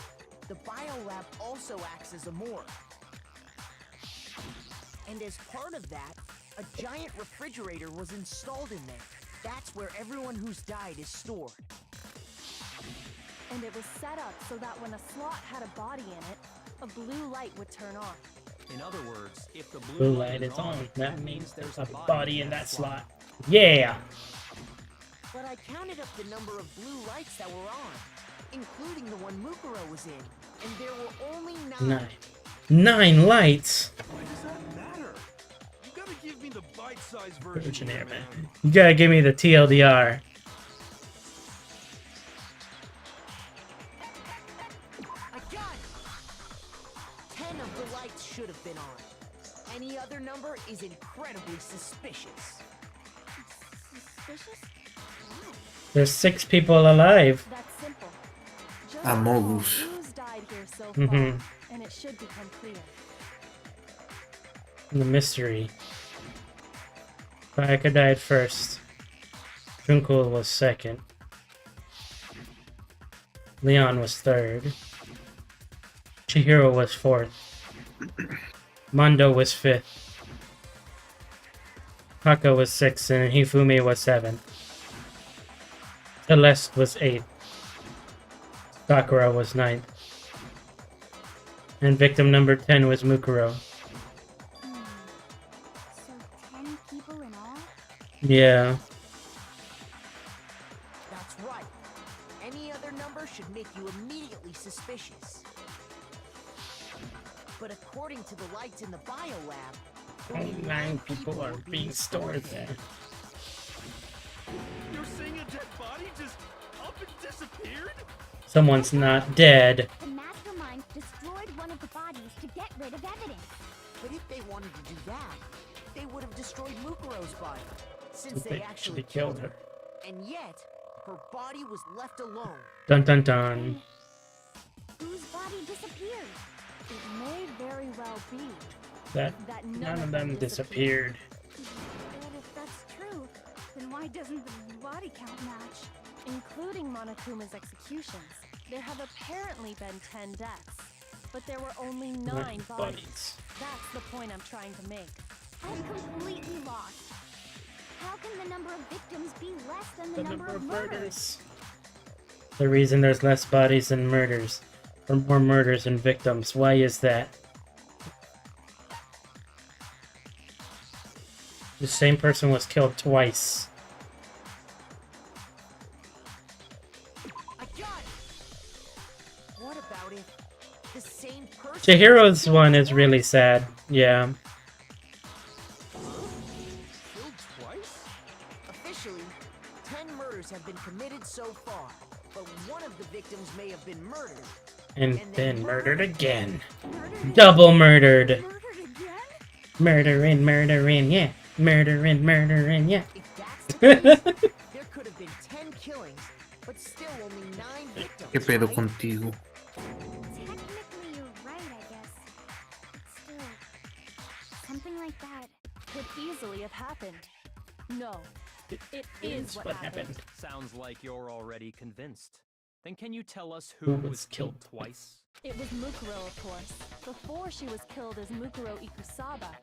the biolab also acts as a morgue. And as part of that, a giant refrigerator was installed in there. That's where everyone who's died is stored. And it was set up so that when a slot had a body in it, a blue light would turn on. In other words, if the Blue light is on. That means there's a body in that slot. Yeah! But I counted up the number of blue lights that were on, including the one Mukuro was in, and there were only 9. 9 lights? Why does that matter? You gotta give me the bite-sized version. Virgin man. You gotta give me the TLDR. A gun! 10 of the lights should have been on. Any other number is incredibly suspicious. Suspicious? Why? There's 6 people alive. That's simple. Just Amogus. who's died here so far, Mhm. and it should become clear. The mystery. Bayaka died first. Junko was second. Leon was third. Chihiro was fourth. Mondo was fifth. Haka was sixth, and Hifumi was seventh. Celeste was eighth. Sakura was ninth. And victim number 10 was Mukuro. So 10 people in all? Yeah. That's right. Any other number should make you immediately suspicious. But according to the lights in the biolab, only 9 people are being stored there. You're saying a dead body just up and disappeared? Someone's not dead. The Mastermind destroyed one of the bodies to get rid of evidence. But if they wanted to do that, they would have destroyed Mukuro's body, since They they actually killed her. And yet, her body was left alone. Dun dun dun. Whose body disappeared? It may very well be That that none of them disappeared. But if that's true, then why doesn't the body count match? Including Monokuma's executions, there have apparently been 10 deaths. but there were only 9 bodies. That's the point I'm trying to make. I'm completely lost. How can the number of victims be less than the number of murders? The reason there's less bodies than murders, or more murders than victims. Why is that? The same person was killed twice. I got it. What about it? The same person. Chihiro's one is really sad. Yeah. Killed twice? Officially, 10 murders have been committed so far, but one of the victims may have been murdered. And then murdered again. Double murdered. Murdered again? Murdering, yeah. Murdering, yeah. If that's the case, there could have been 10 killings, but still only 9 victims. ¿Qué pedo right? contigo? Technically, you're right, I guess. But still, something like that. Could easily have happened. No, it is what happened. Sounds like you're already convinced. Then can you tell us who was killed twice? It was Mukuro, of course. Before she was killed as Mukuro Ikusaba,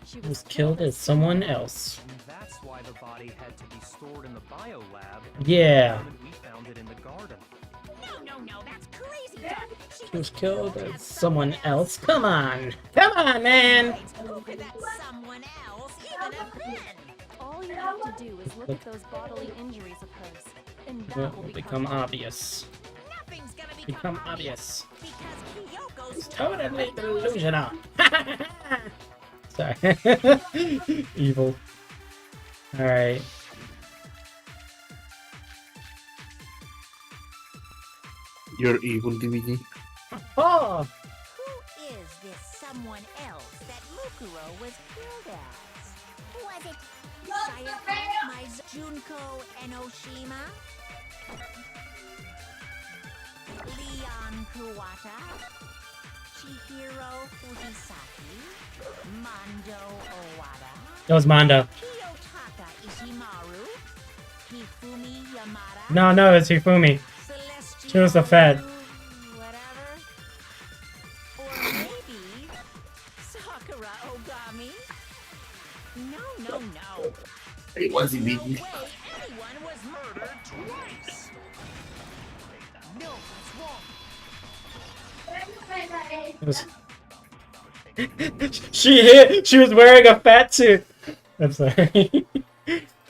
she Was killed as someone else. And that's why the body had to be stored in the biolab. Yeah. The moment we found it in the garden. No, that's crazy. She was killed as someone else. Come on. Come on, man. Who could that someone else even have been? All you have to do is look at those bodily injuries of hers, and that Will will become obvious. Nothing's gonna Become obvious. because Kyoko's It's totally delusional. Sorry. Evil. Alright. You're evil, DBG. Oh! Who is this someone else that Mukuro was killed as? Was it Sayaka, my Junko Enoshima? Leon Kuwata? Chihiro Fujisaki? Mondo Owada? That was Mondo. Kiyotaka Ishimaru? Hifumi Yamada? No, it's Hifumi. She was the Fed. Whatever. Or maybe Sakura Ogami? No. It was No DBG. way anyone was murdered twice. No, that's wrong. It was... She was wearing a fat suit. I'm sorry.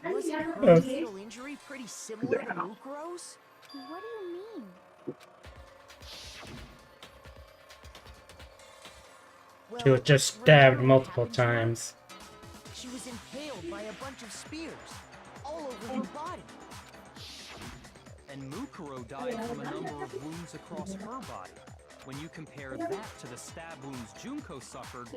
Wasn't her fatal injury pretty similar to Mukuro's? What do you mean? Well, She was just stabbed remember what multiple happened to her? times. She was impaled by a bunch of spears, all over her body. And Mukuro died from a number of wounds across her body. When you compare that to the stab wounds Junko suffered,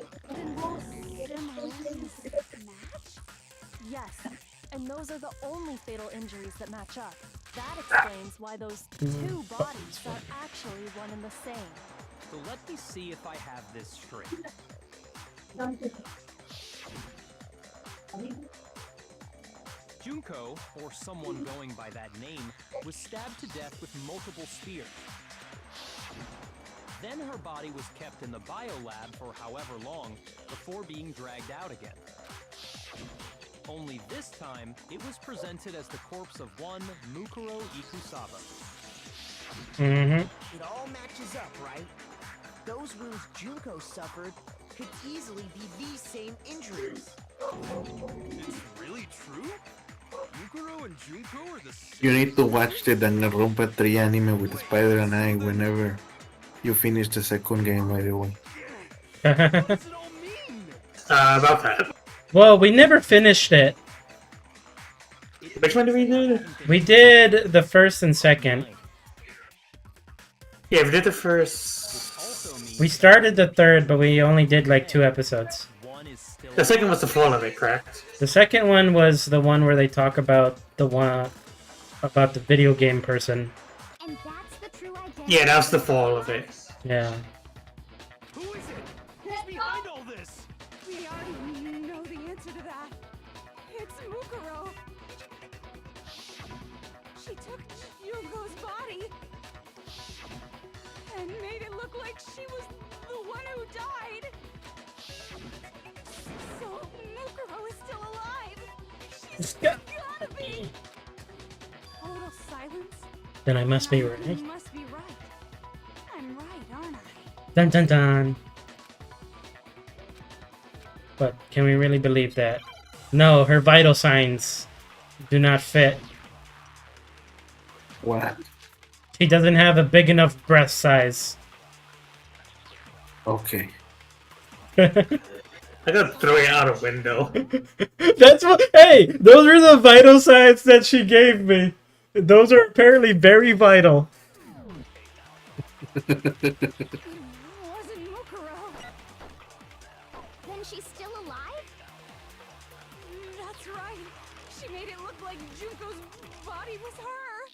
Yes, and those are the only fatal injuries that match up. That explains why those 2 bodies are actually one and the same. so let me see if I have this straight. Junko, or someone going by that name, was stabbed to death with multiple spears. Then her body was kept in the biolab for however long before being dragged out again. Only this time, it was presented as the corpse of one Mukuro Ikusaba. Mm-hmm. It all matches up, right? Those wounds Junko suffered could easily be these same injuries. It's really true? Mukuro and Junko are the same. You need to watch the Danganronpa 3 anime with Spider and I whenever you finish the second game, by the way. What does it all mean? About that. Well, we never finished it. Which one did we do? We did the first and second. Yeah, we did the first. We started the third, but we only did like 2 episodes. The second was the fall of it, correct? The second one was the one where they talk about the video game person. And that's the true identity. Yeah, that was the fall of it. Yeah. Who is it? Who's behind all this? We already know the answer to that. It's Mukuro. She took Junko's body and made it look like she was the one who died. So Mukuro is still alive. She's gotta be. A little silence. Then I must be You right. must be right. I'm right, aren't I? Dun dun dun. But can we really believe that? No, her vital signs do not fit. What? She doesn't have a big enough breast size. Okay. I got throw it out a window. That's what. Hey, those are the vital signs that she gave me. Those are apparently very vital. It wasn't Mukuro. Then she's still alive? That's right. She made it look like Junko's body was her.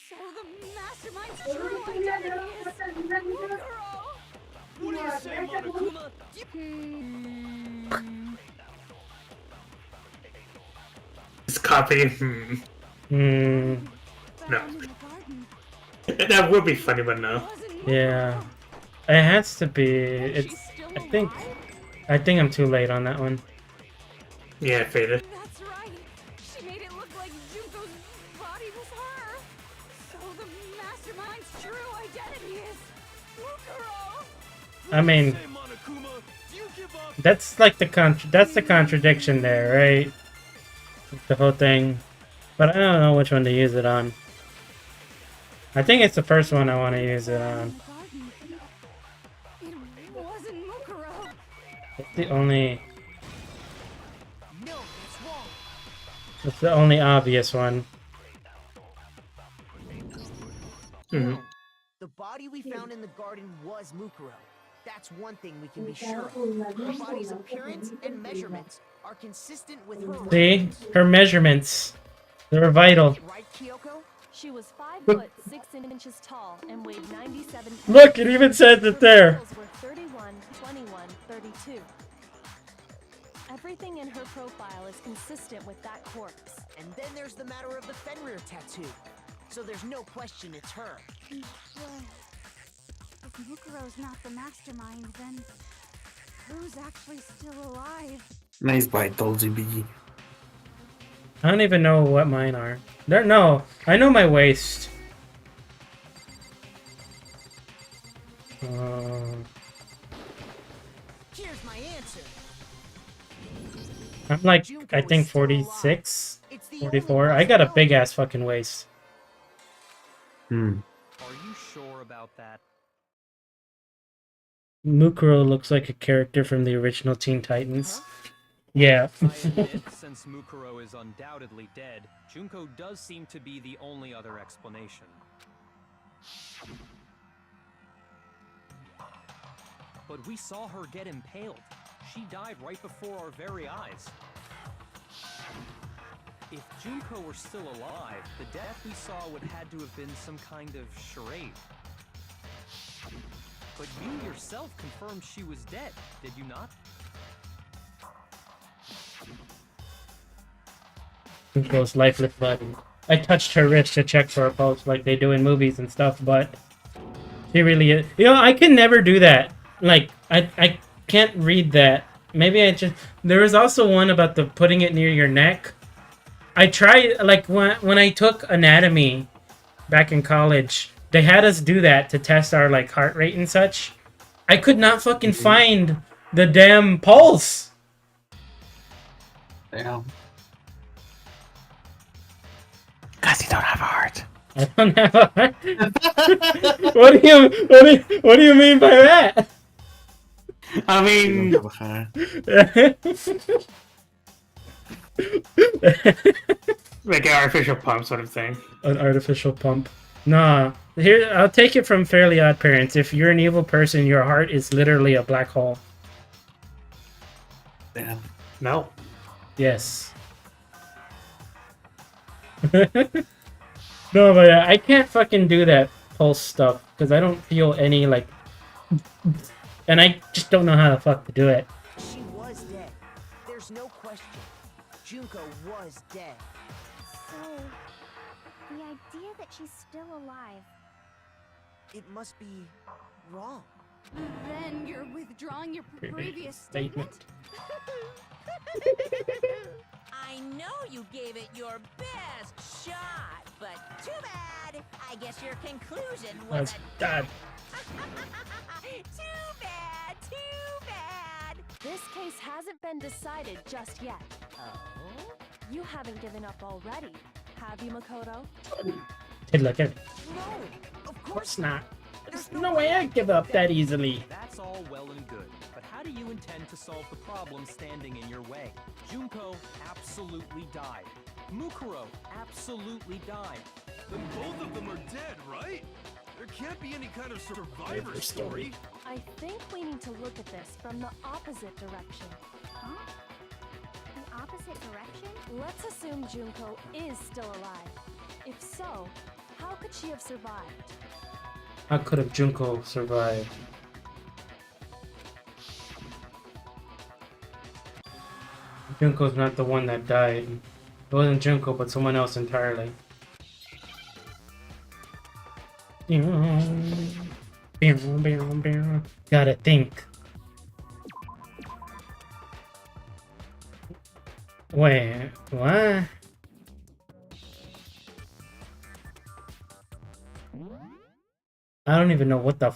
So the mastermind's true identity is Mukuro. What do you say, Monokuma? It's copy. Hmm. No. Found in the garden. That would be funny, but no. Wasn't Yeah. It has to be. It's. She's still I think. alive? I think I'm too late on that one. Yeah, it faded. That's right. She made it look like Junko's body was her. So the mastermind's true identity is Mukuro. I mean, Say, Monokuma, do you give up? that's like that's the contradiction there, right? The whole thing. But I don't know which one to use it on. I think it's the first one I want to use it on. In the garden. It wasn't Mukuro. It's the only. No, that's wrong. It's the only obvious one. Mhm. The body we found in the garden was Mukuro. That's one thing we can be sure of. Her body's appearance and measurements are consistent with her. See? Her measurements. They're vital. Right, Kyoko? She was 5 foot 6 inches tall and weighed 97 pounds. Look, it even says it there. Her vitals were 31, 21, 32. Everything in her profile is consistent with that corpse. And then there's the matter of the Fenrir tattoo. So there's no question it's her. Well, if Mukuro's not the mastermind, then who's actually still alive? Nice vitals, GBG. I don't even know what mine are. No, I know my waist. Here's my answer. I'm like, I think 46, 44. I got a big ass fucking waist. Hmm. Are you sure about that? Mukuro looks like a character from the original Teen Titans. Yeah. I admit, since Mukuro is undoubtedly dead, Junko does seem to be the only other explanation. But we saw her get impaled. She died right before our very eyes. If Junko were still alive, the death we saw would had to have been some kind of charade. But you yourself confirmed she was dead, did you not? Mukuro's lifeless body. I touched her wrist to check for a pulse like they do in movies and stuff, but she really is. You know, I can never do that. Like, I can't read that. Maybe I just... There was also one about the putting it near your neck. I tried, like, when I took anatomy back in college, they had us do that to test our, like, heart rate and such. I could not fucking find the damn pulse. Damn. Because you don't have a heart. I don't have a heart. What do you mean by that? I You mean, don't have a heart. like an artificial pump sort of thing. An artificial pump. Nah. Here, I'll take it from Fairly Odd Parents. If you're an evil person, your heart is literally a black hole. Damn. No. Yes. No, but I can't fucking do that pulse stuff because I don't feel any, like... And I just don't know how the fuck to do it. She was dead. There's no question. Junko was dead. So, the idea that she's still alive. It must be wrong. Then you're withdrawing your previous Statement. statement? I know you gave it your best shot, but too bad. I guess your conclusion was That's a bad. Too bad, too bad. This case hasn't been decided just yet. Oh? You haven't given up already, have you, Makoto? Hey, look at it. No, of Of course course not. There's no way I'd give up that easily. That's all well and good, but how do you intend to solve the problem standing in your way? Junko absolutely died. Mukuro absolutely died. Then both of them are dead, right? There can't be any kind of survivor story. I think we need to look at this from the opposite direction. Huh? The opposite direction? Let's assume Junko is still alive. If so, how could she have survived? How could have Junko survived? Junko's not the one that died. It wasn't Junko, but someone else entirely. Gotta think. Wait, what? I don't even know what the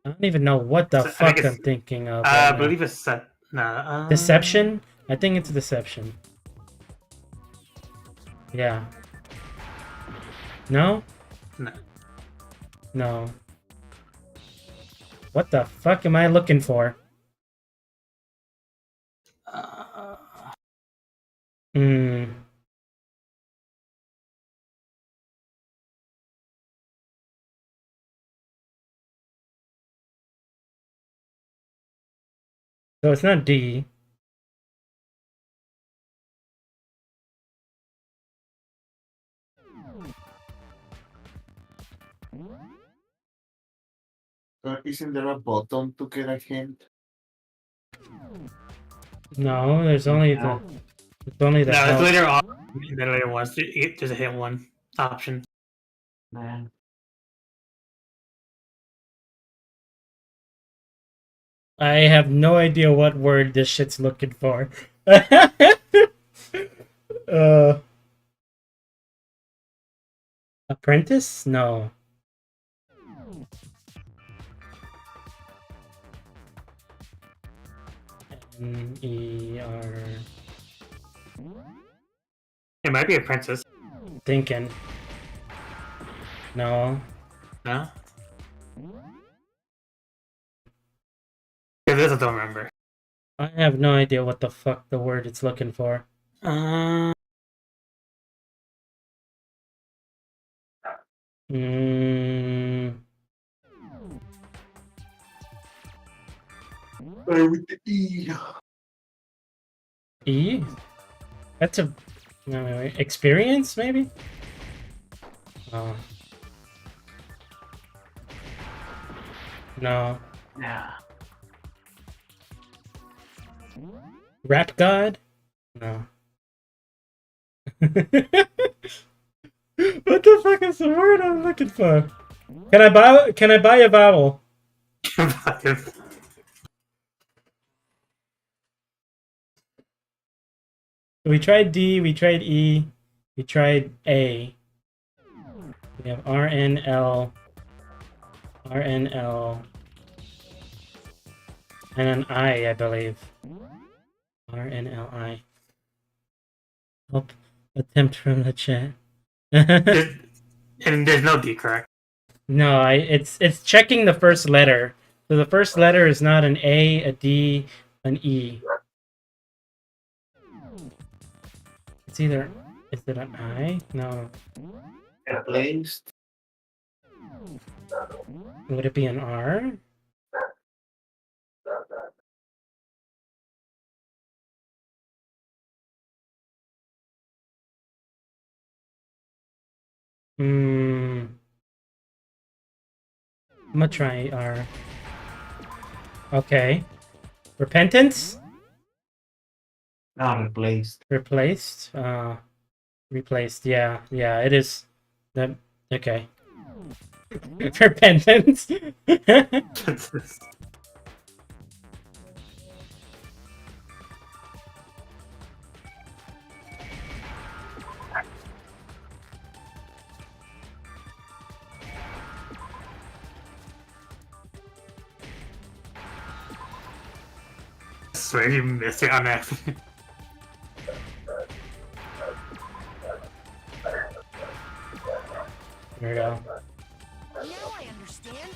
I don't even know what the So, I fuck think I'm it's- thinking of. I right now. believe it's Deception? I think it's deception. Yeah. No? No. No. What the fuck am I looking for? Hmm. So it's not D. Isn't there a button to get a hint? No, there's only No. the No, it's help. later on. Then later on, there's a hit one option. Man. I have no idea what word this shit's looking for. Apprentice? No. N-E-R... It might be a princess. Thinking. No. No? Yeah, this I don't remember. I have no idea what the fuck the word it's looking for. Mm, With the E. E? That's a... No, wait. Experience, maybe? Oh. No. Nah. Rap God? No. What the fuck is the word I'm looking for? Can I buy a vowel? We tried D, we tried E, we tried A. We have RNL, and an I believe. RNLI. Help attempt from the chat. And there's no D, correct? No, it's checking the first letter. So the first letter is not an A, a D, an E. It's either, is it an I? No. Placed. Would it be an R? I'm gonna try R. Okay. Repentance? Not replaced. Replaced? Replaced, yeah, it is. That okay. Repentance. Swear you missed it on accident. There we go. Now I understand.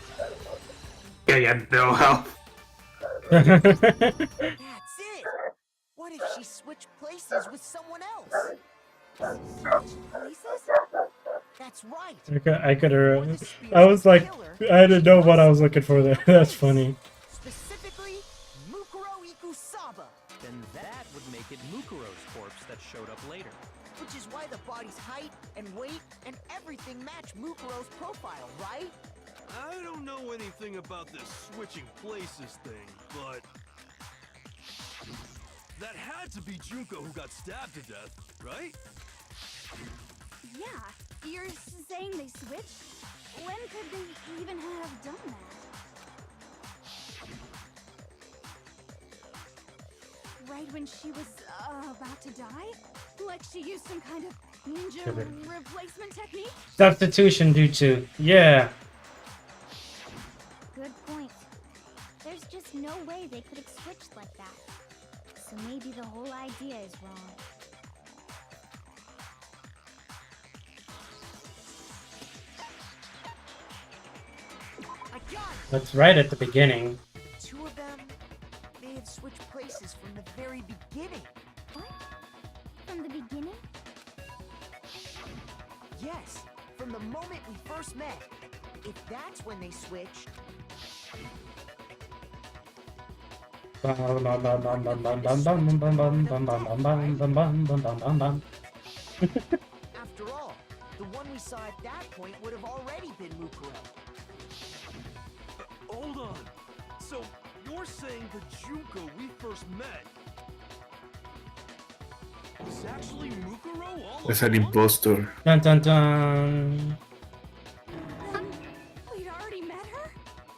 Yeah, you had no help. That's it. What if she switched places with someone else? Switch places? That's right. I could have. I was like, I didn't know what I was looking for there. That's funny. Specifically, Mukuro Ikusaba, Then that would make it Mukuro's corpse that showed up later. which is why the body's height and weight and everything match Mukuro's profile, right? I don't know anything about this switching places thing, but that had to be Junko who got stabbed to death, right? Yeah, you're saying they switched? When could they even have done that? Right when she was about to die? Like she used some kind of ninja Sure. replacement technique? Substitution due to yeah. Good point. There's just no way they could have switched like that. So maybe the whole idea is wrong. I got it. That's right at the beginning. Two of them may have switched places from the very beginning. What? From the beginning? Yes, from the moment we first met. If that's when they switched, after all, the one we saw at that point would have already been Mukuro. Hold on. So you're saying the Junko we first met is actually Mukuro all Es el along? impostor. Dun dun dun. We'd already met her?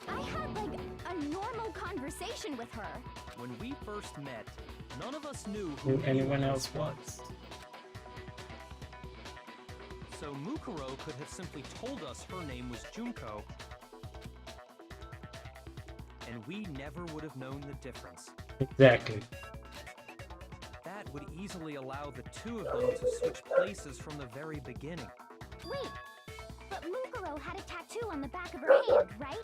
I had like a normal conversation with her. When we first met, none of us knew Who who anyone else was. So Mukuro could have simply told us her name was Junko, and we never would have known the difference. Exactly. That would easily allow the two of them to switch places from the very beginning. Wait, but Mukuro had a tattoo on the back of her hand, right?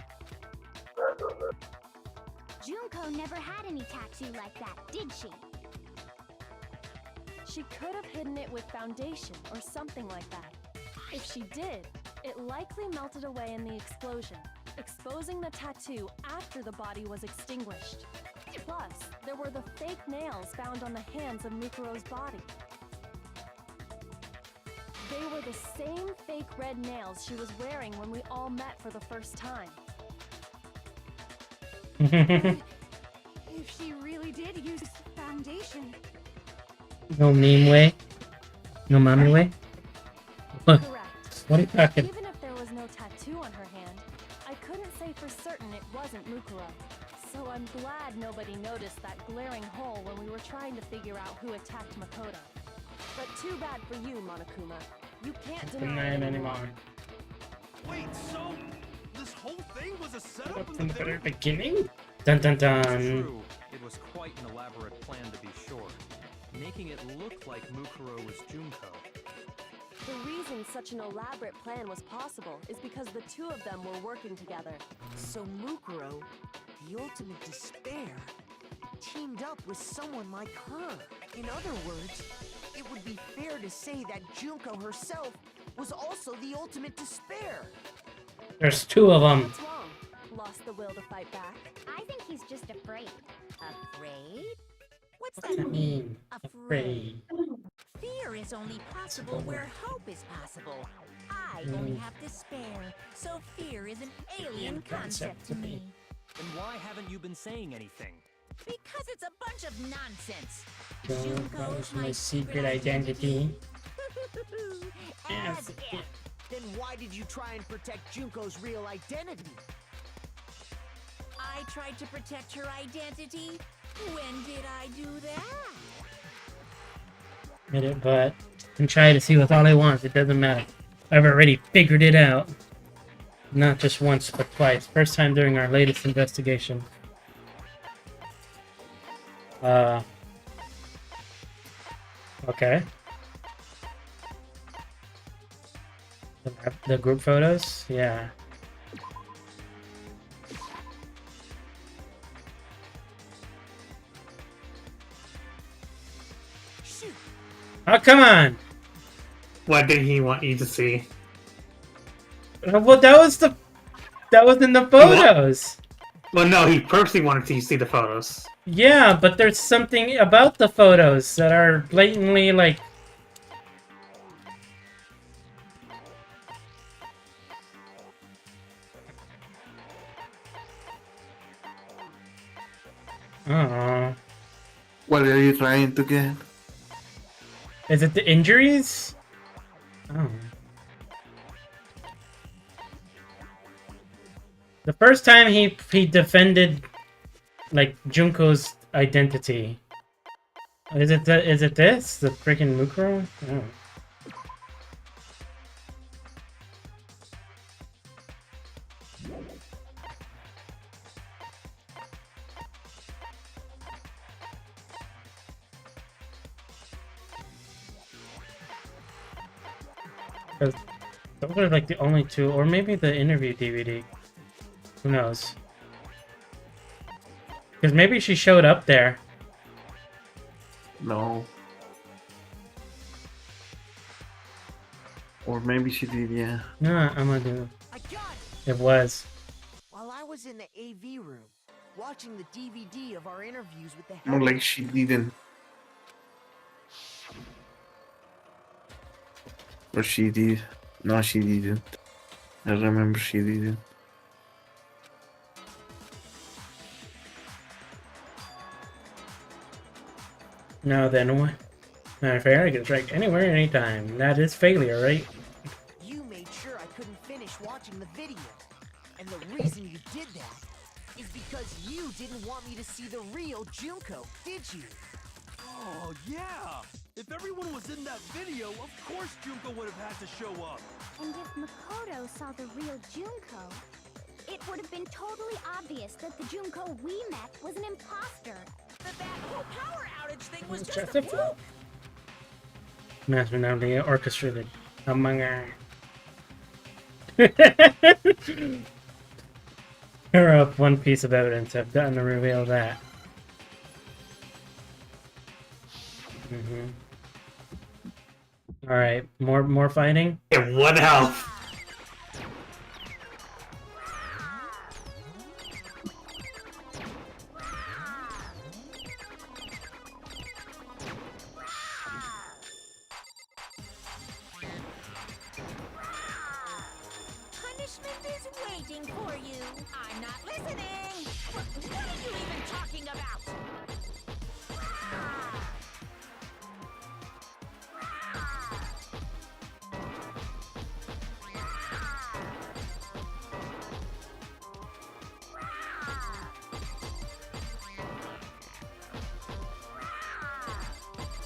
Junko never had any tattoo like that, did she? She could have hidden it with foundation or something like that. If she did, it likely melted away in the explosion, exposing the tattoo after the body was extinguished. Plus, there were the fake nails found on the hands of Mukuro's body. They were the same fake red nails she was wearing when we all met for the first time. If she really did use foundation, No meme way. No mommy way. What? Correct. What are you talking? Even if there was no tattoo on her hand, I couldn't say for certain it wasn't Mukuro. So I'm glad nobody noticed that glaring hole when we were trying to figure out who attacked Makoto. But too bad for you, Monokuma. You can't deny it anymore. Wait, so this whole thing was a setup From in the the very very beginning. Dun dun dun. True, it was quite an elaborate plan to be sure, making it look like Mukuro was Junko. The reason such an elaborate plan was possible is because the two of them were working together. So Mukuro, the ultimate despair, teamed up with someone like her. In other words, it would be fair to say that Junko herself was also the ultimate despair. There's two of them. What's wrong? Lost the will to fight back? I think he's just afraid. Afraid? What's What's that mean? Afraid. Fear is only possible where hope is possible. I only have despair, so fear is an alien concept to me. Then why haven't you been saying anything? Because it's a bunch of nonsense. Junko's my secret identity. As Yes. if. Then why did you try and protect Junko's real identity? I tried to protect her identity? When did I do that? Get it, but can try to see with all I want. It doesn't matter. I've already figured it out. Not just once, but twice. First time during our latest investigation. Okay. The group photos? Yeah. Shoot. Oh, come on! What did he want you to see? Well, that was in the photos! Well, no, he purposely wanted you to see the photos. Yeah, but there's something about the photos that are blatantly, like... Oh. What are you trying to get? Is it the injuries? Oh. The first time he defended, like, Junko's identity. Is it this? The freaking Mukuro? Oh. Those are like the only two, or maybe the interview DVD. Who knows? Because maybe she showed up there. No. Or maybe she did, yeah. No, I'm gonna do. I got It was. While I was in the AV room, watching the DVD of our interviews with the More like she didn't. Or she did. No, she didn't. I remember she didn't. No, then what? Not fair. I can strike anywhere, anytime. That is failure, right? You made sure I couldn't finish watching the video. And the reason you did that is because you didn't want me to see the real Junko, did you? Oh, yeah! If everyone was in that video, of course Junko would have had to show up. And if Makoto saw the real Junko, it would have been totally obvious that the Junko we met was an imposter. That whole power outage thing was just Just a a fluke. Master now being orchestrated among our. Here up one piece of evidence. I've gotten to reveal that. All right, more fighting. It would help. Punishment is waiting for you. I'm not listening. What are you even talking about?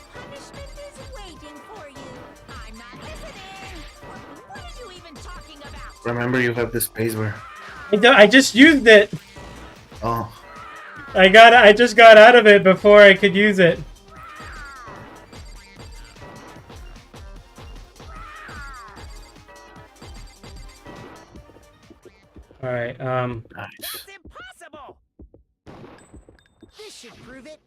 Punishment is waiting for you. I'm not listening. What are you even talking about? Remember, you have the space bar. I just used it. Oh. I just got out of it before I could use it. All right. Nice. That's impossible! This should prove it.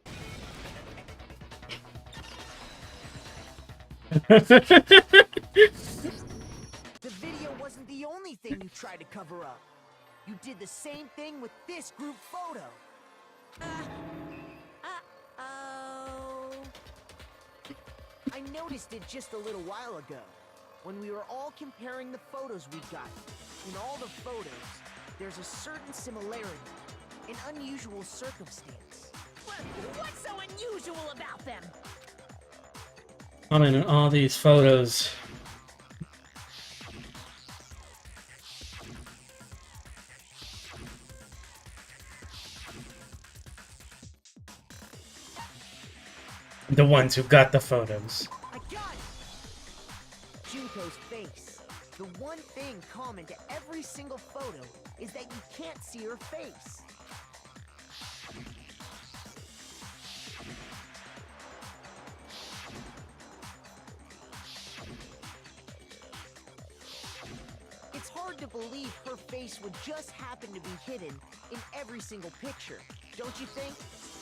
The video wasn't the only thing you tried to cover up. You did the same thing with this group photo. Uh-oh. I noticed it just a little while ago, when we were all comparing the photos we got. In all the photos, there's a certain similarity, an unusual circumstance. What's so unusual about them? I mean, in all these photos, The ones who got the photos. I got it! Junko's face. The one thing common to every single photo is that you can't see her face. It's hard to believe her face would just happen to be hidden in every single picture, don't you think?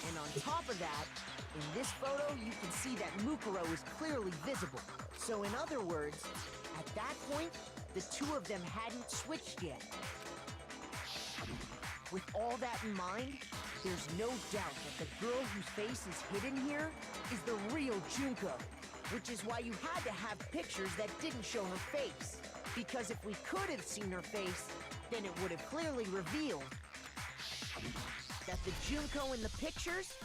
And on top of that, in this photo, you can see that Mukuro is clearly visible. So in other words, at that point, the two of them hadn't switched yet. With all that in mind, there's no doubt that the girl whose face is hidden here is the real Junko, which is why you had to have pictures that didn't show her face. Because if we could have seen her face, then it would have clearly revealed that the Junko in the pictures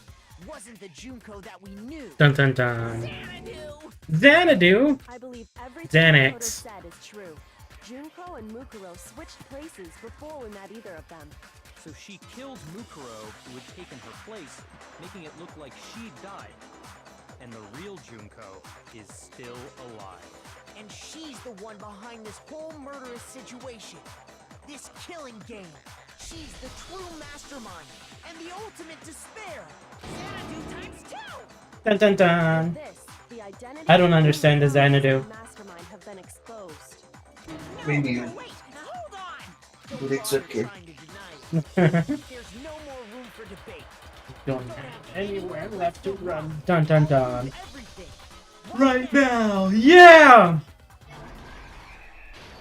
wasn't the Junko that we knew. Dun dun dun. Xanadu! I believe everything the photo Xanax. said is true. Junko and Mukuro switched places before we met either of them. So she killed Mukuro, who had taken her place, making it look like she'd died. And the real Junko is still alive. And she's the one behind this whole murderous situation. This killing game. She's the true mastermind and the ultimate despair. Xanadu times 2! Dun dun dun. This, the identity I don't of understand the Junko and Xanadu. Mastermind have been exposed. Me neither. Wait, hold on! But it's okay. Trying to deny it. There's no more room for debate. Don't have anywhere left to run. Dun dun dun. Everything. Right now, yeah!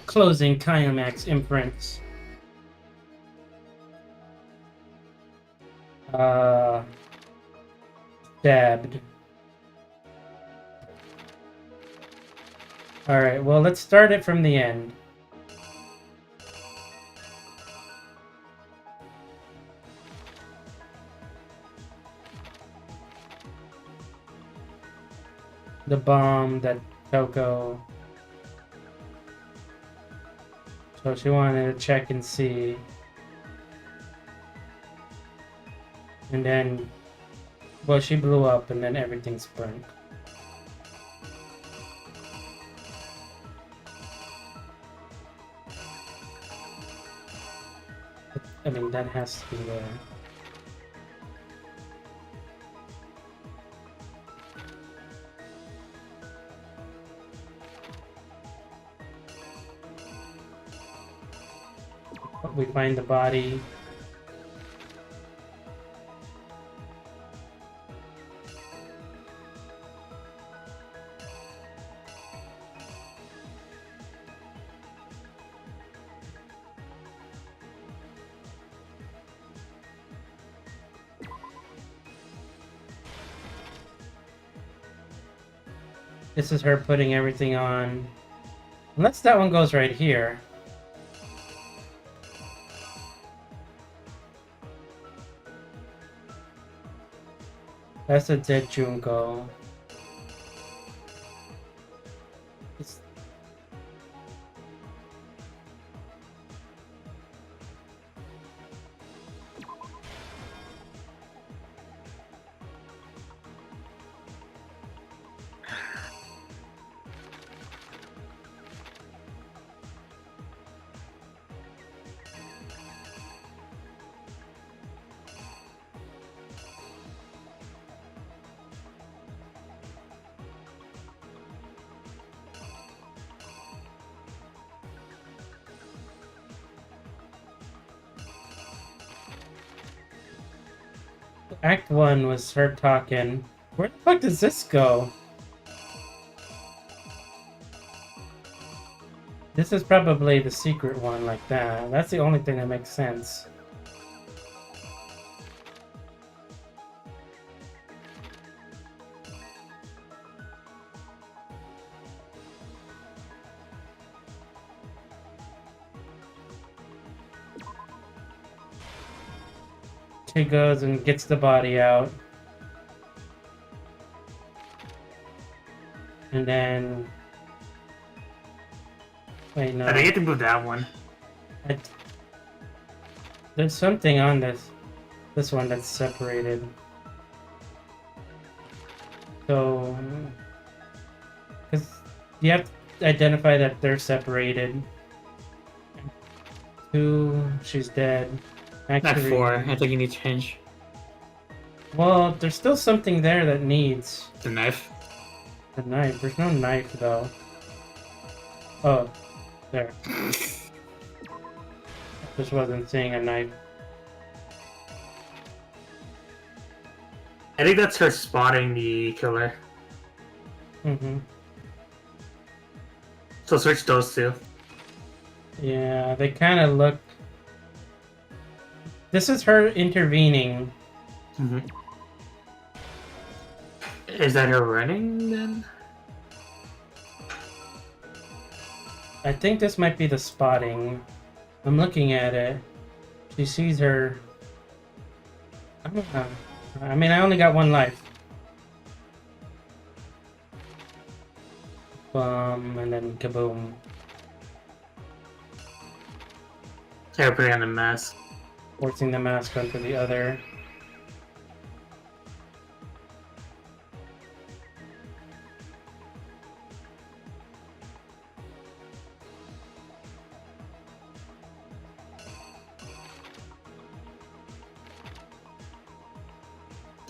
Closing climax imprints. Stabbed. Alright, well, let's start it from the end. The bomb that Toko. So she wanted to check and see. And then, well, she blew up and then everything's burnt. I mean, that has to be there. We find the body. This is her putting everything on. Unless that one goes right here. That's a dead Junko. It's... Act 1 was her talking. Where the fuck does this go? This is probably the secret one like that. That's the only thing that makes sense. She goes and gets the body out. And then... Wait, no. I think you have to move that one. There's something on this one that's separated. So, because you have to identify that they're separated. 2, she's dead. Not Actually, 4. I think you need to change well, there's still something there that needs the knife. the knife. There's no knife though. Oh, there. Just wasn't seeing a knife. I think that's her spotting the killer. Mm-hmm. So switch those two. Yeah, they kind of look. This is her intervening. Mm-hmm. Is that her running then? I think this might be the spotting. I'm looking at it. She sees her. I don't know. I mean, I only got one life. And then kaboom. Yeah, putting on the mask. Forcing the mask onto the other.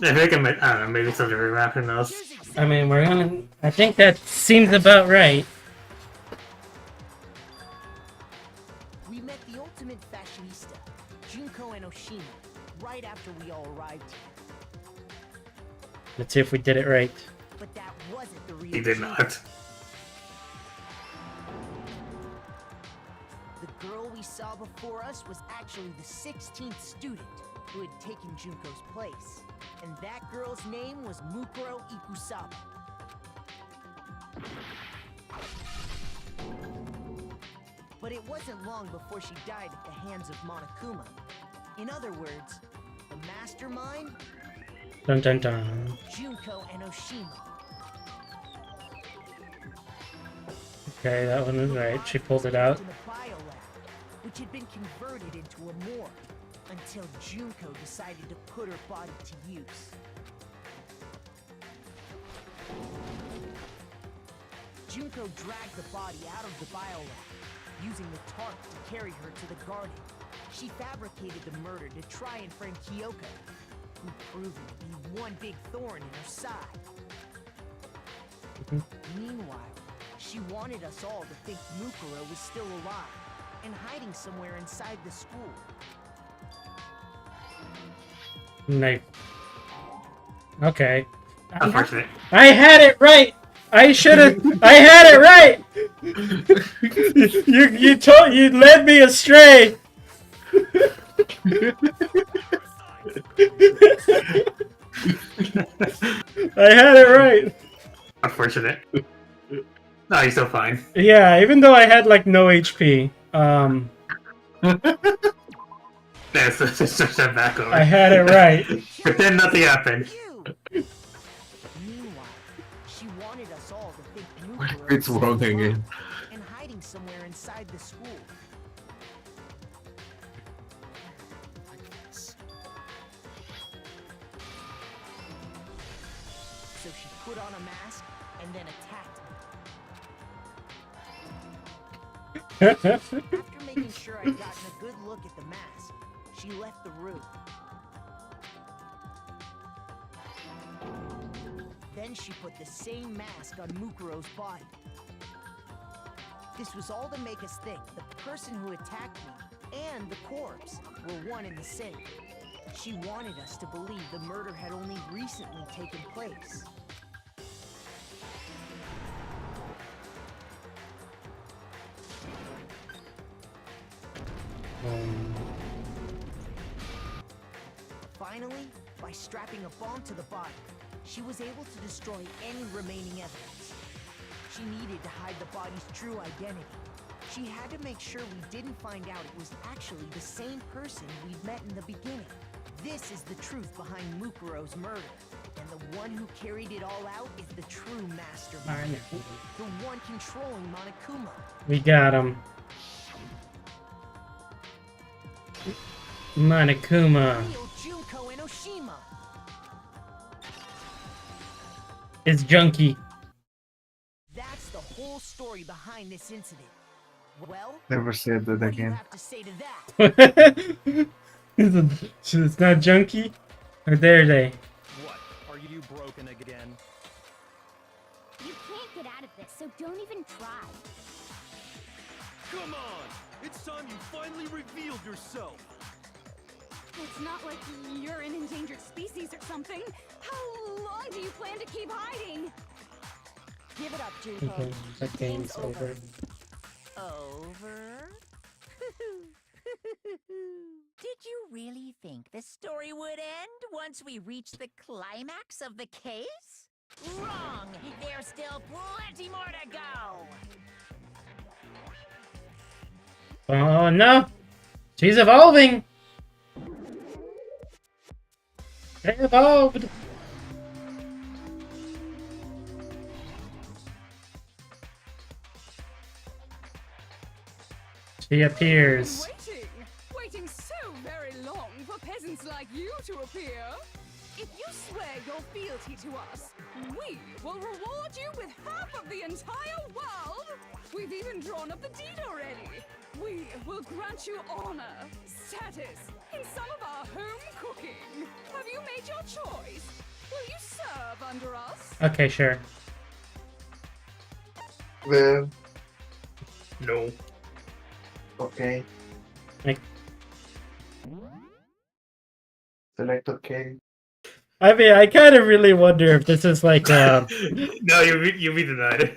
I think I might, I don't know, maybe it's a different map, who knows? I mean, we're gonna. I think that seems about right. We met the ultimate fashionista, Junko and Oshima, right after we all arrived here. Let's see if we did it right. But that wasn't the real He did Junko. not. The girl we saw before us was actually the 16th student who had taken Junko's place. And that girl's name was Mukuro Ikusaba. But it wasn't long before she died at the hands of Monokuma. In other words, the mastermind, Dun dun dun. Junko and Oshima. Okay, that one was right. She pulled it out. In the biolab, which had been converted into a morgue, until Junko decided to put her body to use. Junko dragged the body out of the biolab, using the tarp to carry her to the garden. She fabricated the murder to try and frame Kyoko, who proved to be one big thorn in her side. Meanwhile, she wanted us all to think Mukuro was still alive and hiding somewhere inside the school. Knife. Okay. Unfortunate. I had it right. I should have. I had it right. You led me astray. I had it right. Unfortunate. No, he's still fine. Yeah, even though I had like no HP. Let's switch that back over. I had it right. Pretend nothing happened. Meanwhile, she wanted us all to think Mukuro It's was wrong still alive again. and hiding somewhere inside the school. So she put on a mask and then attacked me. After making sure I'd gotten a good look at the mask, she left the room. Then she put the same mask on Mukuro's body. This was all to make us think the person who attacked me and the corpse were one and the same. She wanted us to believe the murder had only recently taken place. Finally, by strapping a bomb to the body, she was able to destroy any remaining evidence. She needed to hide the body's true identity. She had to make sure we didn't find out it was actually the same person we'd met in the beginning. This is the truth behind Mukuro's murder. And the one who carried it all out is the true mastermind. The one controlling Monokuma. We got him. Monokuma. Real Junko and Oshima. is junkie. That's the whole story behind this incident. Well, Never said that what do you again. have to say to that? It's not junkie? Or dare they? What? Are you broken again? You can't get out of this, so don't even try. Come on! It's time you finally revealed yourself! It's not like you're an endangered species or something. How long do you plan to keep hiding? Give it up, Junko. Okay, that game's over. Over? Did you really think the story would end once we reached the climax of the case? Wrong! There's still plenty more to go! Oh no! She's evolving! They evolved! She appears. Waiting so very long for peasants like you to appear. If you swear your fealty to us, we will reward you with half of the entire world. We've even drawn up the deed already. We will grant you honor, status, in some of our home cooking. Have you made your choice? Will you serve under us? Okay, sure. Well, No. okay. Like, Select okay. I mean, I kind of really wonder if this is like, No, you'll be denied.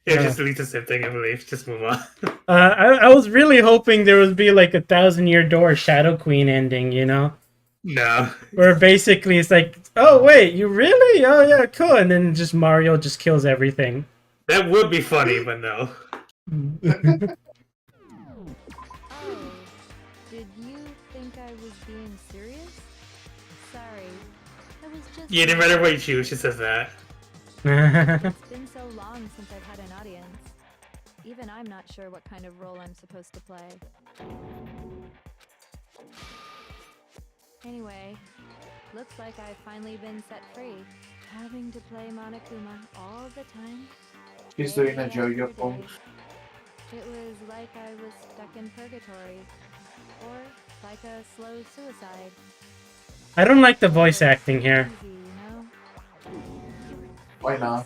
Yeah, Yeah. just delete the same thing, I believe. Just move on. I was really hoping there would be like a 1,000-year door Shadow Queen ending, you know? No. Where basically it's like, oh wait, you really? Oh yeah, cool. And then just Mario just kills everything. That would be funny, but no. Oh, did you think I was being serious? Sorry, I was just... Yeah, no matter what you choose, she says that. It's been so long since I've had an audience. Even I'm not sure what kind of role I'm supposed to play. Anyway, looks like I've finally been set free. Having to play Monokuma all the time. She's doing a day JoJo after pose. day. It was like I was stuck in purgatory. Or like a slow suicide. I don't like the voice acting here. Easy, you know? Why not?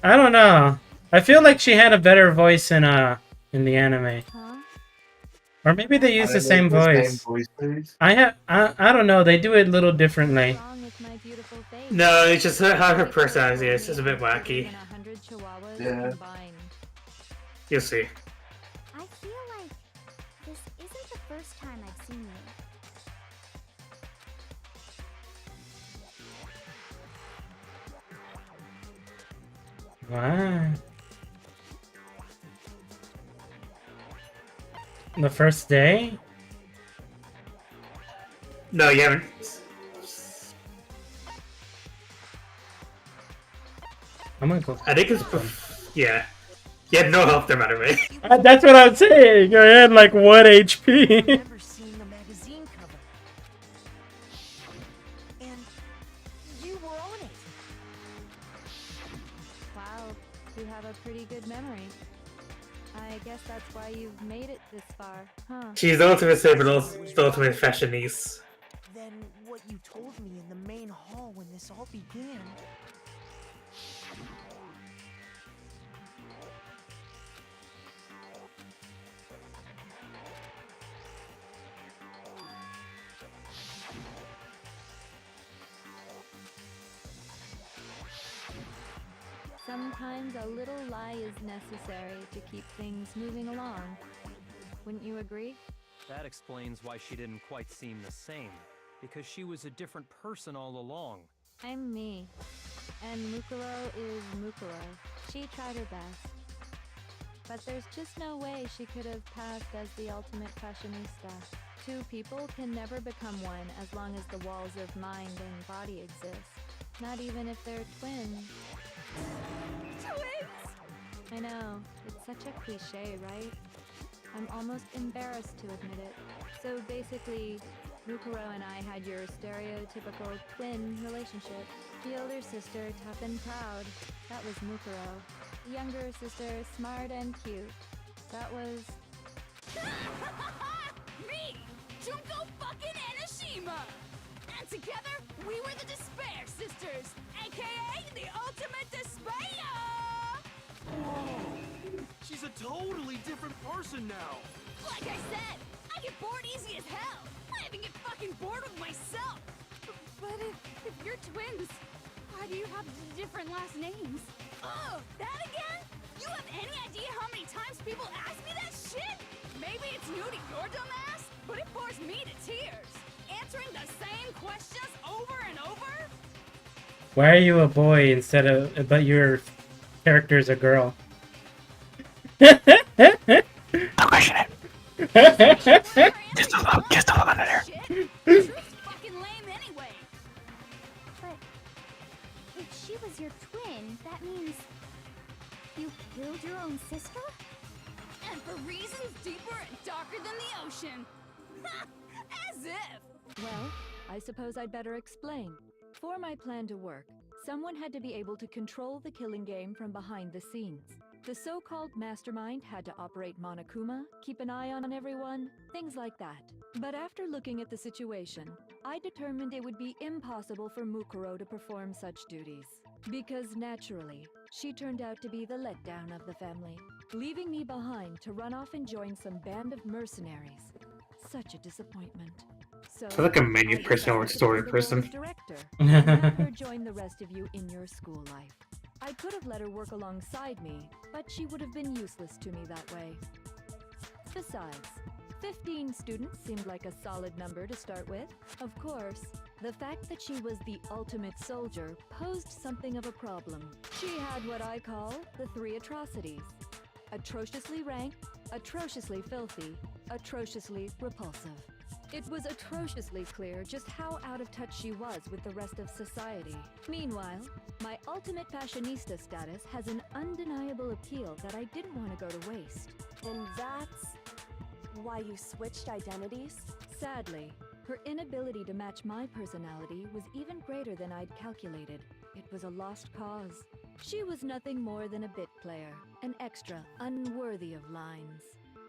I don't know. I feel like she had a better voice in the anime. Huh? Or maybe they use Are the they same voice. voices? I don't know, they do it a little differently. What's wrong with my beautiful face? No, it's just how her personality is. It's a bit wacky. Even 100 chihuahuas Yeah. combined. You'll see. I feel like this isn't the first time I've seen you. Wow. The first day? No, you haven't. I'm gonna go. I think it's. Yeah. You had no health no matter way. That's what I'm saying. I had like 1 HP. Never seen the magazine cover. And you were on it. Wow, you have a pretty good memory. I guess that's why you've made it this far, huh? She's the ultimate saver, but also the ultimate fashioniste. Then what you told me in the main hall when this all began. Sometimes a little lie is necessary to keep things moving along. Wouldn't you agree? That explains why she didn't quite seem the same. Because she was a different person all along. I'm me. And Mukuro is Mukuro. She tried her best. But there's just no way she could have passed as the ultimate fashionista. Two people can never become one as long as the walls of mind and body exist. Not even if they're twins. Twins! I know, it's such a cliche, right? I'm almost embarrassed to admit it. So basically, Mukuro and I had your stereotypical twin relationship. The older sister, tough and proud. That was Mukuro. The younger sister, smart and cute. That was... Me! Junko fucking Enoshima! And together, we were the Despair Sisters, aka the Ultimate Despair! Whoa! She's a totally different person now! Like I said, I get bored easy as hell! I even get fucking bored with myself! But if you're twins, why do you have different last names? Oh, that again? You have any idea how many times people ask me that shit? Maybe it's new to your dumb ass, but it bores me to tears. Answering the same questions over and over? Why are you a boy instead of, but your character is a girl? Don't question it. Just a little under there. Truth's fucking lame anyway. But if she was your twin, that means you killed your own sister? And for reasons deeper and darker than the ocean. As if. Well, I suppose I'd better explain. For my plan to work, someone had to be able to control the killing game from behind the scenes. The so-called mastermind had to operate Monokuma, keep an eye on everyone, things like that. But after looking at the situation, I determined it would be impossible for Mukuro to perform such duties. Because naturally, she turned out to be the letdown of the family, leaving me behind to run off and join some band of mercenaries. Such a disappointment. So, I feel like a menu person or a story person. Director, and have her join the rest of you in your school life. I could have let her work alongside me, but she would have been useless to me that way. Besides, 15 students seemed like a solid number to start with. Of course, the fact that she was the ultimate soldier posed something of a problem. She had what I call the 3 atrocities. Atrociously rank, atrociously filthy, atrociously repulsive. It was atrociously clear just how out of touch she was with the rest of society. Meanwhile, my ultimate fashionista status has an undeniable appeal that I didn't want to go to waste. And that's why you switched identities? Sadly, her inability to match my personality was even greater than I'd calculated. It was a lost cause. She was nothing more than a bit player, an extra unworthy of lines.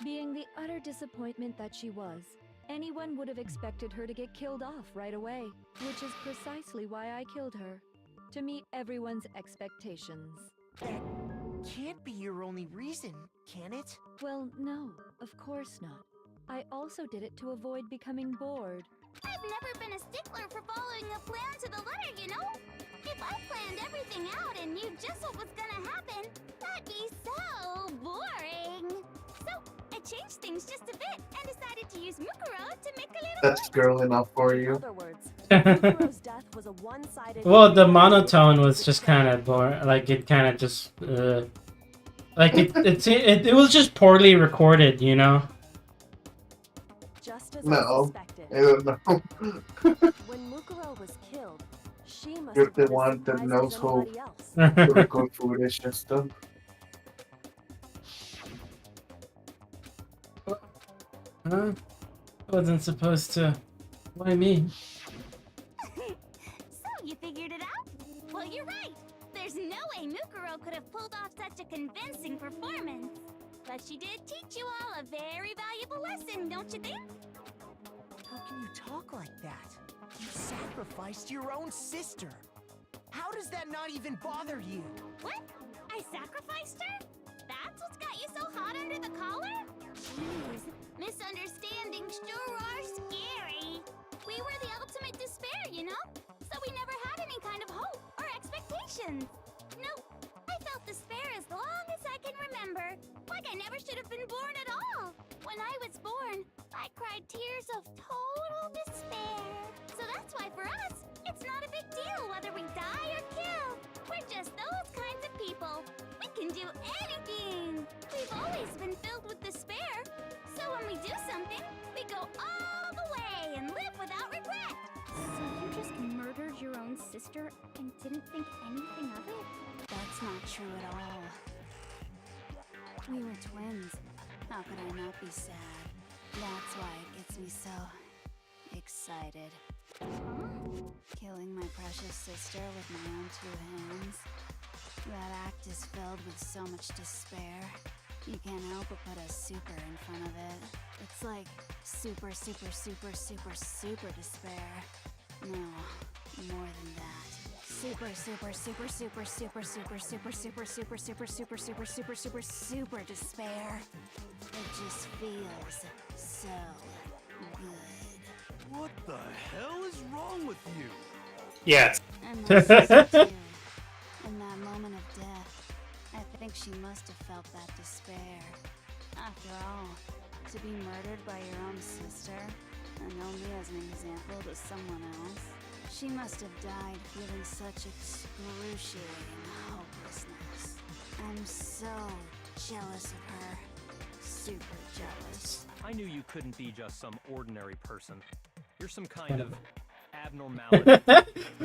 Being the utter disappointment that she was, anyone would have expected her to get killed off right away, which is precisely why I killed her. To meet everyone's expectations. That can't be your only reason, can it? Well, no, of course not. I also did it to avoid becoming bored. I've never been a stickler for following a plan to the letter, you know? If I planned everything out and knew just what was gonna happen, that'd be so boring. So, I changed things just a bit and decided to use Mukuro to make a little That's girl enough for In you. other words, Mukuro's death was a one-sided... Well, the monotone was just kind of boring. Like, it kind of just... like, it was just poorly recorded, you know? Just as No, I suspected. I don't know. When Mukuro was killed, she must You're have the been one as that surprised knows as who anybody else. record footage and stuff. Huh? I wasn't supposed to... Why me? So, you figured it out? Well, you're right. There's no way Mukuro could have pulled off such a convincing performance. But she did teach you all a very valuable lesson, don't you think? How can you talk like that? You sacrificed your own sister. How does that not even bother you? What? I sacrificed her? That's what's got you so hot under the collar? Jeez, misunderstandings sure are scary. We were the ultimate despair, you know? So we never had any kind of hope or expectations. Nope, I felt despair as long as I can remember. Like I never should have been born at all. When I was born, I cried tears of total despair. So that's why for us, it's not a big deal whether we die or kill. We're just those kinds of people. We can do anything. We've always been filled with despair. So when we do something, we go all the way and live without regret. So you just murdered your own sister and didn't think anything of it? That's not true at all. We were twins. How could I not be sad? That's why it gets me so... excited. Killing my precious sister with my own 2 hands. That act is filled with so much despair. You can't help but put a super in front of it. It's like super, super, super, super, super despair. No, more than that. Super, super, super, super, super, super, super, super, super, super, super, super, super, super, super despair. It just feels so good. What the hell is wrong with you? Yes. And my sister too. In that moment of death, I think she must have felt that despair. After all, to be murdered by your own sister, and only as an example to someone else, she must have died feeling such excruciating hopelessness. I'm so jealous of her. Super jealous. I knew you couldn't be just some ordinary person. You're some kind of abnormality.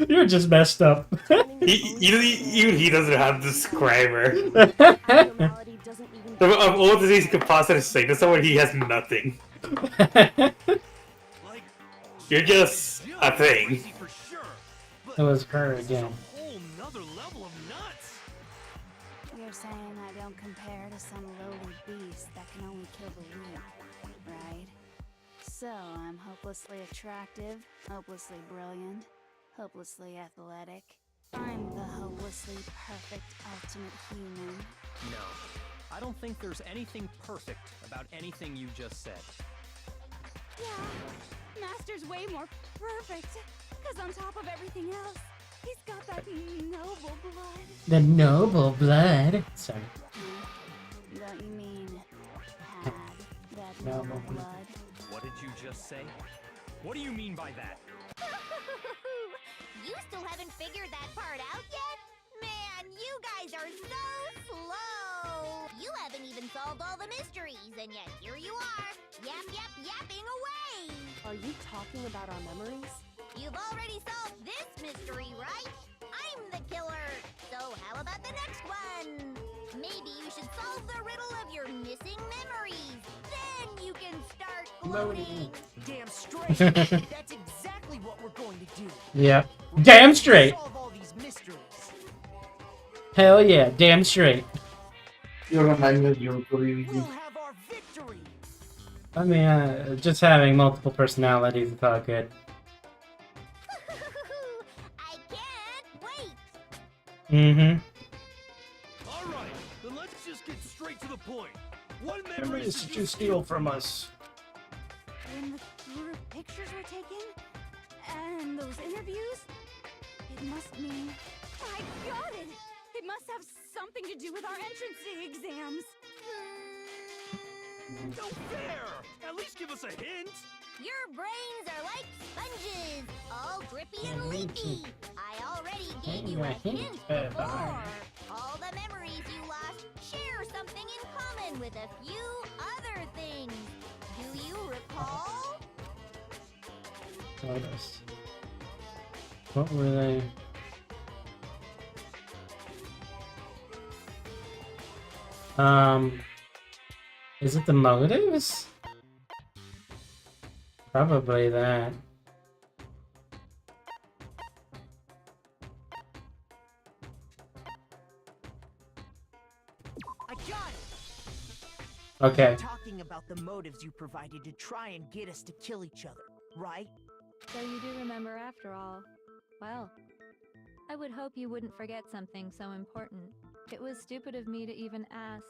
You're just messed up. Even he doesn't have the describer. Abnormality doesn't even Of all disease he could possibly say, that's someone he has nothing. You're just a thing. For sure, but It was her this is again. a whole nother level of nuts. You're saying I don't compare to some lowly beast that can only kill the weak, right? So I'm hopelessly attractive, hopelessly brilliant, hopelessly athletic. I'm the hopelessly perfect ultimate human. No, I don't think there's anything perfect about anything you just said. Yeah, Master's way more perfect. Cause on top of everything else, he's got that noble blood. The noble blood. Sorry. Don't you mean had that noble blood? What did you just say? What do you mean by that? You still haven't figured that part out yet? Man, you guys are so slow! You haven't even solved all the mysteries, and yet here you are, yapping away! Are you talking about our memories? You've already solved this mystery, right? I'm the killer! So how about the next one? Maybe you should solve the riddle of your missing memories. Then you can start gloating. Damn straight. That's exactly what we're going to do. Yeah. Damn straight. Solve all these mysteries. Hell yeah. Damn straight. You remind me of you, We'll have our victory. I mean, just having multiple personalities is all good. I can't wait. Mm-hmm. All right, then let's just get straight to the point. What memories Memories did did you steal from us? When the group pictures were taken, and those interviews, it must mean... I got it! It must have something to do with our entrance exams. No fair! At least give us a hint! Your brains are like sponges, all drippy and leaky. I already gave you a hint before. All the memories you lost share something in common with a few other things. Do you recall? Photos. What were they? Is it the motives? Probably that. I got it. Okay. We're talking about the motives you provided to try and get us to kill each other, right? So you do remember after all. Well, I would hope you wouldn't forget something so important. It was stupid of me to even ask.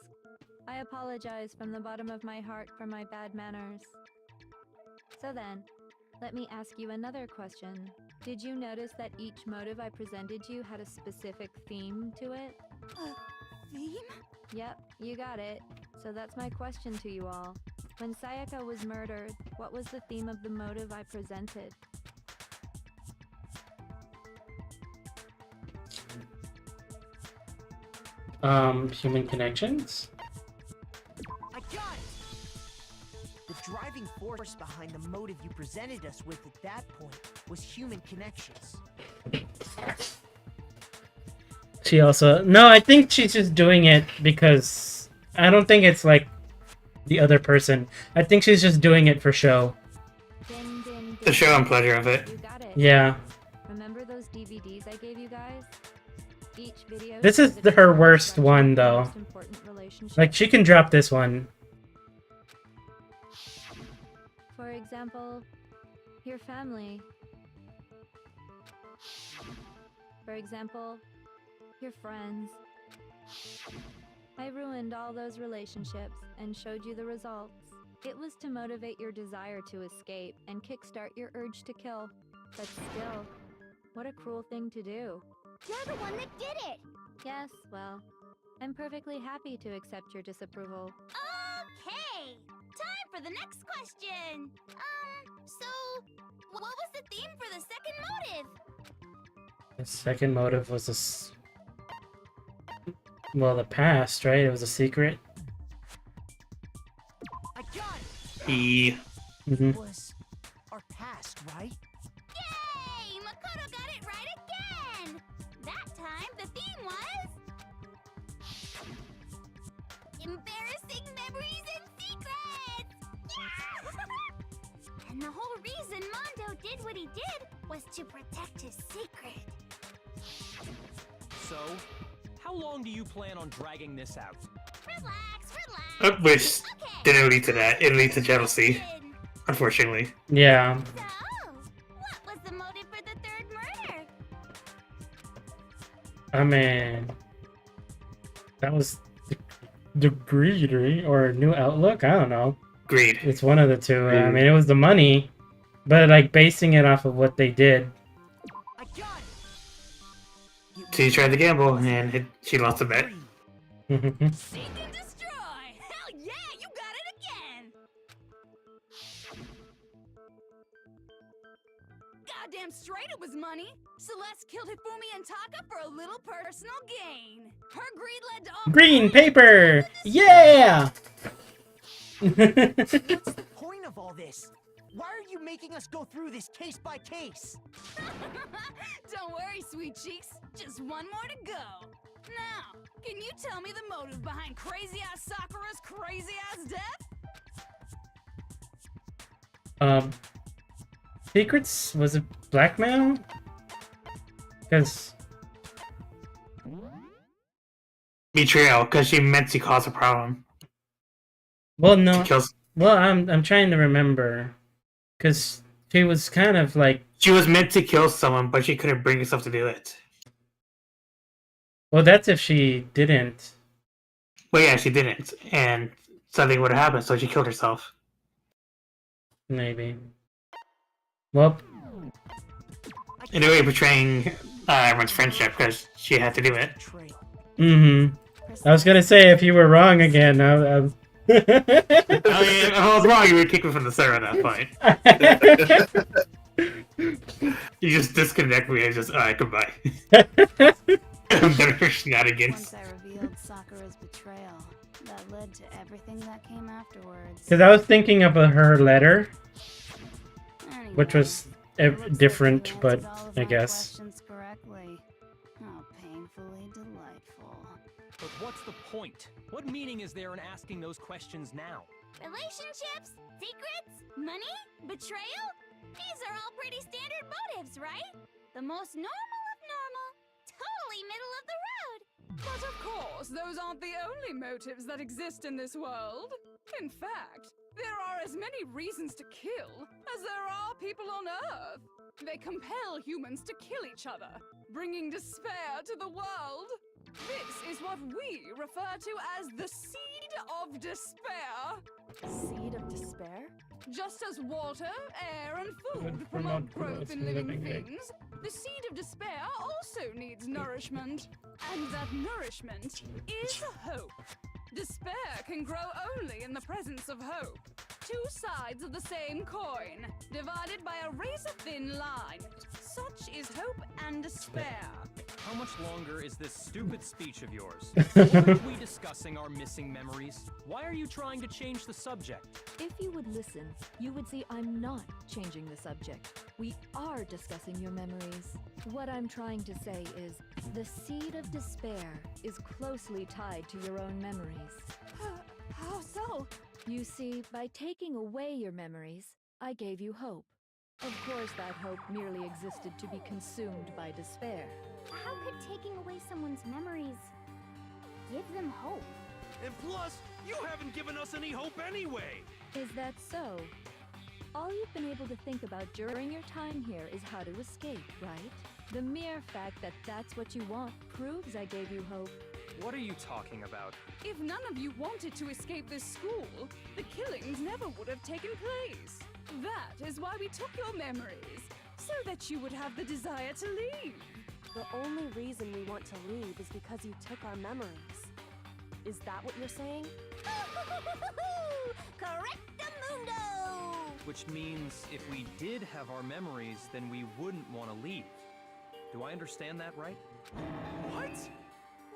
I apologize from the bottom of my heart for my bad manners. So then, let me ask you another question. Did you notice that each motive I presented you had a specific theme to it? Theme? Yep, you got it. So that's my question to you all. When Sayaka was murdered, what was the theme of the motive I presented? Human connections? I got it! The driving force behind the motive you presented us with at that point was human connections. She also... No, I think she's just doing it because... I don't think it's like the other person. I think she's just doing it for show. show and pleasure of it. You got it. Yeah. Remember those DVDs I gave you guys? Each video. This is her worst one, though. Like, she can drop this one. For example, your family. For example, your friends. I ruined all those relationships and showed you the results. It was to motivate your desire to escape and kickstart your urge to kill. But still, what a cruel thing to do. You're the one that did it! Yes, well, I'm perfectly happy to accept your disapproval. Okay! Time for the next question! So, what was the theme for the second motive? The second motive was well, the past, right? It was a secret. I got it! Mhm. Was our past, right? Yay! Makoto got it right again! That time, the theme was... embarrassing memories and secrets! Yeah! And the whole reason Mondo did what he did was to protect his secret. So, how long do you plan on dragging this out? Relax. Which didn't lead to that. It leads to jealousy, unfortunately. Yeah. So, what was the motive for the third murder? I mean, that was the greed, right? Or new outlook? I don't know. Greed. It's one of the two. I mean, it was the money, but like basing it off of what they did. She tried to gamble and she lost a bet. Seek and destroy! Hell yeah, you got it again! Goddamn straight it was money! Celeste killed Hifumi and Taka for a little personal gain. Her greed led to all Green paper! Yeah! What's the point of all this? Why are you making us go through this case by case? Don't worry, sweet cheeks. Just one more to go. Now, can you tell me the motive behind crazy-ass Sakura's crazy-ass death? Secrets? Was it blackmail? Because... Betrayal, because she meant to cause a problem. Well, no. Well, I'm trying to remember. Because she was kind of like... She was meant to kill someone, but she couldn't bring herself to do it. Well, that's if she didn't. Well, yeah, she didn't. And something would have happened, so she killed herself. Maybe. Well... In a way, betraying everyone's friendship, because she had to do it. Mm-hmm. I was gonna say, if you were wrong again, I I mean, if I was wrong, you would kick me from the server at that point. You just disconnect me and just, alright, goodbye. Better shenanigans. Once I revealed Sakura's betrayal, that led to everything that came afterwards. Because I was thinking of her letter, which was different, but I guess. Correctly. How painfully delightful. But what's the point? What meaning is there in asking those questions now? Relationships? Secrets? Money? Betrayal? These are all pretty standard motives, right? The most normal of normal. Totally middle of the road. But of course, those aren't the only motives that exist in this world. In fact, there are as many reasons to kill as there are people on Earth. They compel humans to kill each other, bringing despair to the world. This is what we refer to as the seed of despair. Seed of despair? Just as water, air, and food promote growth in living things, the seed of despair also needs nourishment. And that nourishment is hope. Despair can grow only in the presence of hope. Two sides of the same coin, divided by a razor-thin line. Such is hope and despair. How much longer is this stupid speech of yours? Weren't we discussing our missing memories? Why are you trying to change the subject? If you would listen, you would see I'm not changing the subject. We are discussing your memories. What I'm trying to say is, the seed of despair is closely tied to your own memories. How so? You see, by taking away your memories, I gave you hope. Of course, that hope merely existed to be consumed by despair. How could taking away someone's memories give them hope? And plus, you haven't given us any hope anyway! Is that so? All you've been able to think about during your time here is how to escape, right? The mere fact that that's what you want proves I gave you hope. What are you talking about? If none of you wanted to escape this school, the killings never would have taken place. That is why we took your memories, so that you would have the desire to leave. The only reason we want to leave is because you took our memories. Is that what you're saying? Correctamundo! Which means if we did have our memories, then we wouldn't want to leave. Do I understand that right? What?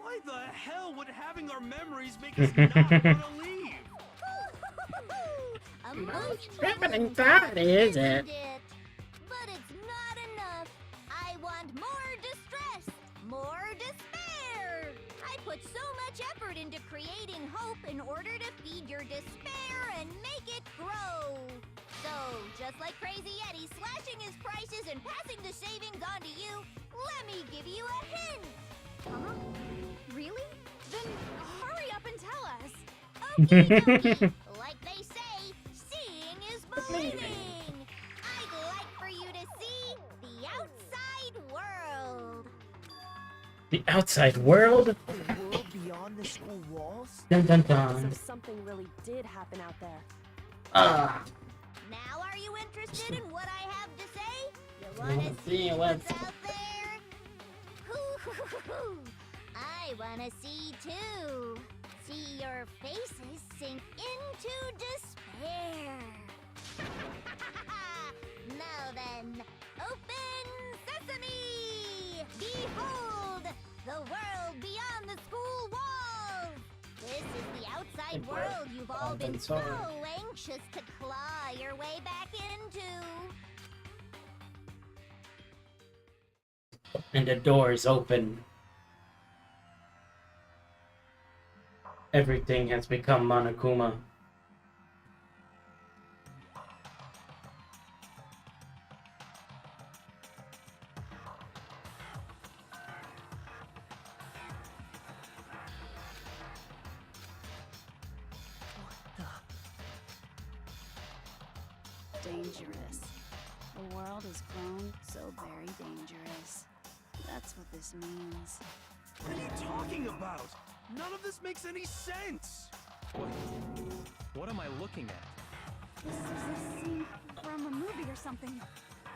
Why the hell would having our memories make us not want to leave? Happening that, is it? But it's not enough. I want more distress, more despair. I put so much effort into creating hope in order to feed your despair and make it grow. So, just like Crazy Eddie slashing his prices and passing the savings on to you, let me give you a hint. Huh? Really? Then hurry up and tell us. Okie Like they say, seeing is believing. I'd like for you to see the outside world. The outside world? The world beyond the school walls? Dun dun dun. So something really did happen out there. Now are you interested in what I have to say? You wanna see see what's- what's out there? Hoo-hoo-hoo-hoo. I wanna see too. See your faces sink into despair. Now then, open sesame! Behold, the world beyond the school walls! This is the outside world you've all been so anxious to claw your way back into. And the doors open. Everything has become Monokuma. Dangerous. The world has grown so very dangerous. That's what this means. What are you talking about? None of this makes any sense! What am I looking at? This is a scene from a movie or something,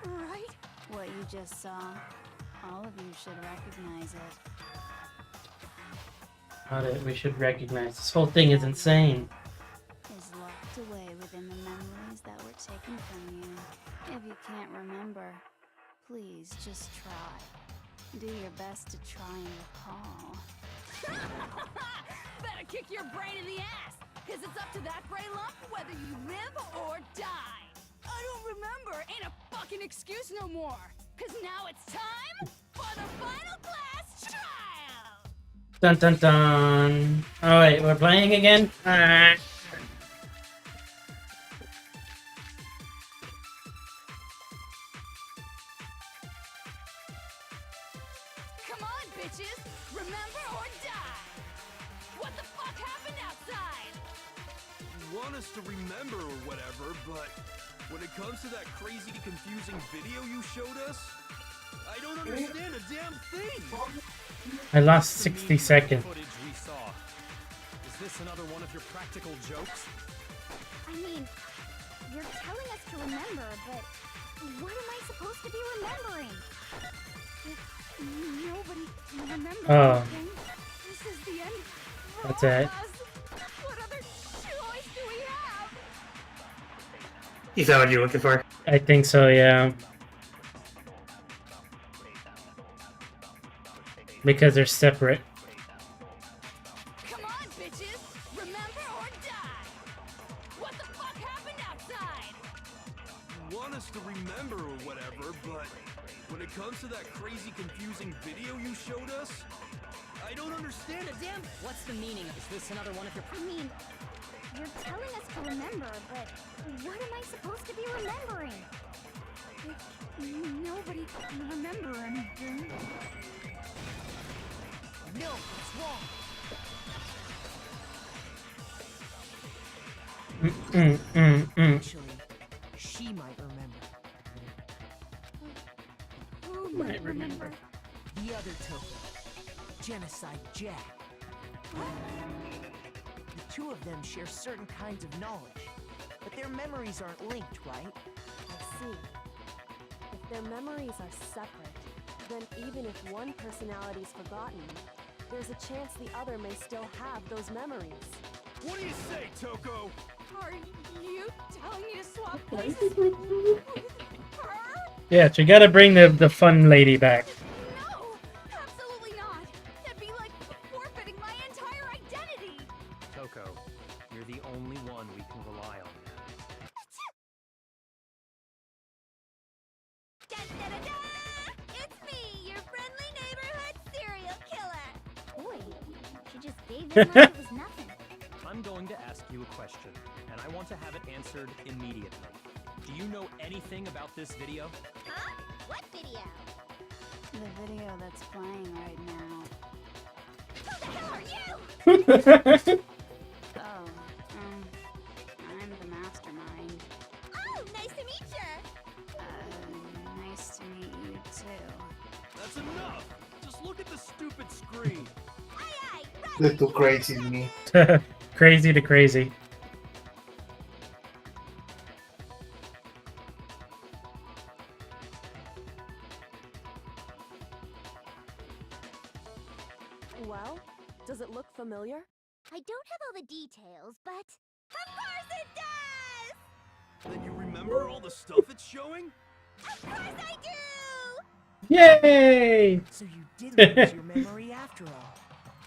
right? What you just saw. All of you should recognize it. We should recognize this whole thing is insane. Is locked away within the memories that were taken from you. If you can't remember, please just try. Do your best to try and recall. Better kick your brain in the ass, cause it's up to that brain lump whether you live or die. I don't remember ain't a fucking excuse no more, cause now it's time for the final class trial. Dun dun dun. Oh wait, we're playing again? Ah. Come on, bitches! Remember or die! What the fuck happened outside? You want us to remember or whatever, but when it comes to that crazy, confusing video you showed us, I don't understand a damn thing! I lost 60 seconds. Footage we saw. Is this another one of your practical jokes? I mean, you're telling us to remember, but what am I supposed to be remembering? If nobody can remember Oh. anything, this is the end for That's all it. of us. What other choice do we have? Is that what you're looking for? I think so, yeah. Because they're separate. Come on, bitches! Remember or die! What the fuck happened outside? You want us to remember or whatever, but when it comes to that crazy, confusing video you showed us, I don't understand a damn... What's the meaning? Is this another one of your... I mean, you're telling us to remember, but what am I supposed to be remembering? Nobody can remember anything. No, it's wrong. Actually, she might remember. Who might remember? The other Toko, Genocide Jack. The two of them share certain kinds of knowledge, but their memories aren't linked, right? I see. If their memories are separate, then even if one personality's forgotten, there's a chance the other may still have those memories. What do you say, Toko? Are you telling me to swap places with her? Yeah, so you gotta bring the fun lady back. No, absolutely not. That'd be like forfeiting my entire identity. Toko, you're the only one we can rely on. Da-da-da-da! It's me, your friendly neighborhood serial killer. Boy, she just gave it like it was nothing. I'm going to ask you a question, and I want to have it answered immediately. Do you know anything about this video? Huh? What video? The video that's playing right now. Who the hell are you? Oh, I'm the mastermind. Oh, nice to meet you. Nice to meet you too. That's enough! Just look at the stupid screen. Aye, aye, right. Little crazy me. Crazy to crazy. Well, does it look familiar? I don't have all the details, but of course it does. Then you remember all the stuff it's showing? Of course I do. Yay! So you did lose your memory after all.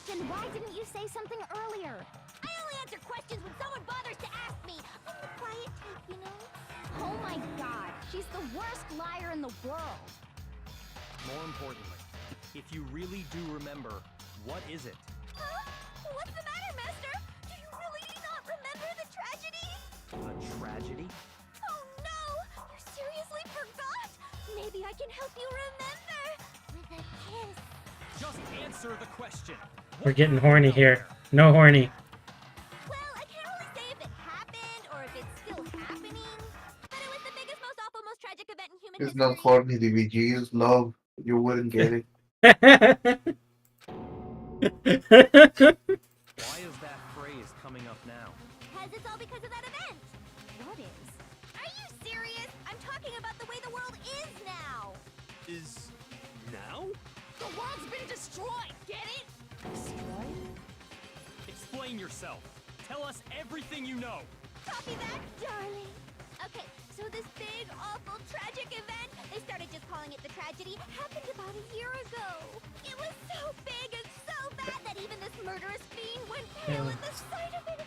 Then why didn't you say something earlier? I only answer questions when someone bothers to ask me. I'm the quiet type, you know? Oh my god, she's the worst liar in the world. More importantly, if you really do remember, what is it? Huh? What's the matter, Master? Do you really not remember the tragedy? A tragedy? Oh no! You seriously forgot? Maybe I can help you remember with a kiss. Just answer the question. We're getting horny here. No horny. Well, I can't really say if it happened or if it's still happening, but it was the biggest, most awful, most tragic event in human It's history. not horny, DVG is love. You wouldn't get it. Why is that phrase coming up now? Because it's all because of that event. What is? Are you serious? I'm talking about the way the world is now. Is now? The world's been destroyed. Get it? Explain yourself. Tell us everything you know. Copy that, darling. Okay, so this big, awful, tragic event, they started just calling it the tragedy, happened about a year ago. It was so big and so bad that even this murderous fiend went pale at the sight of it.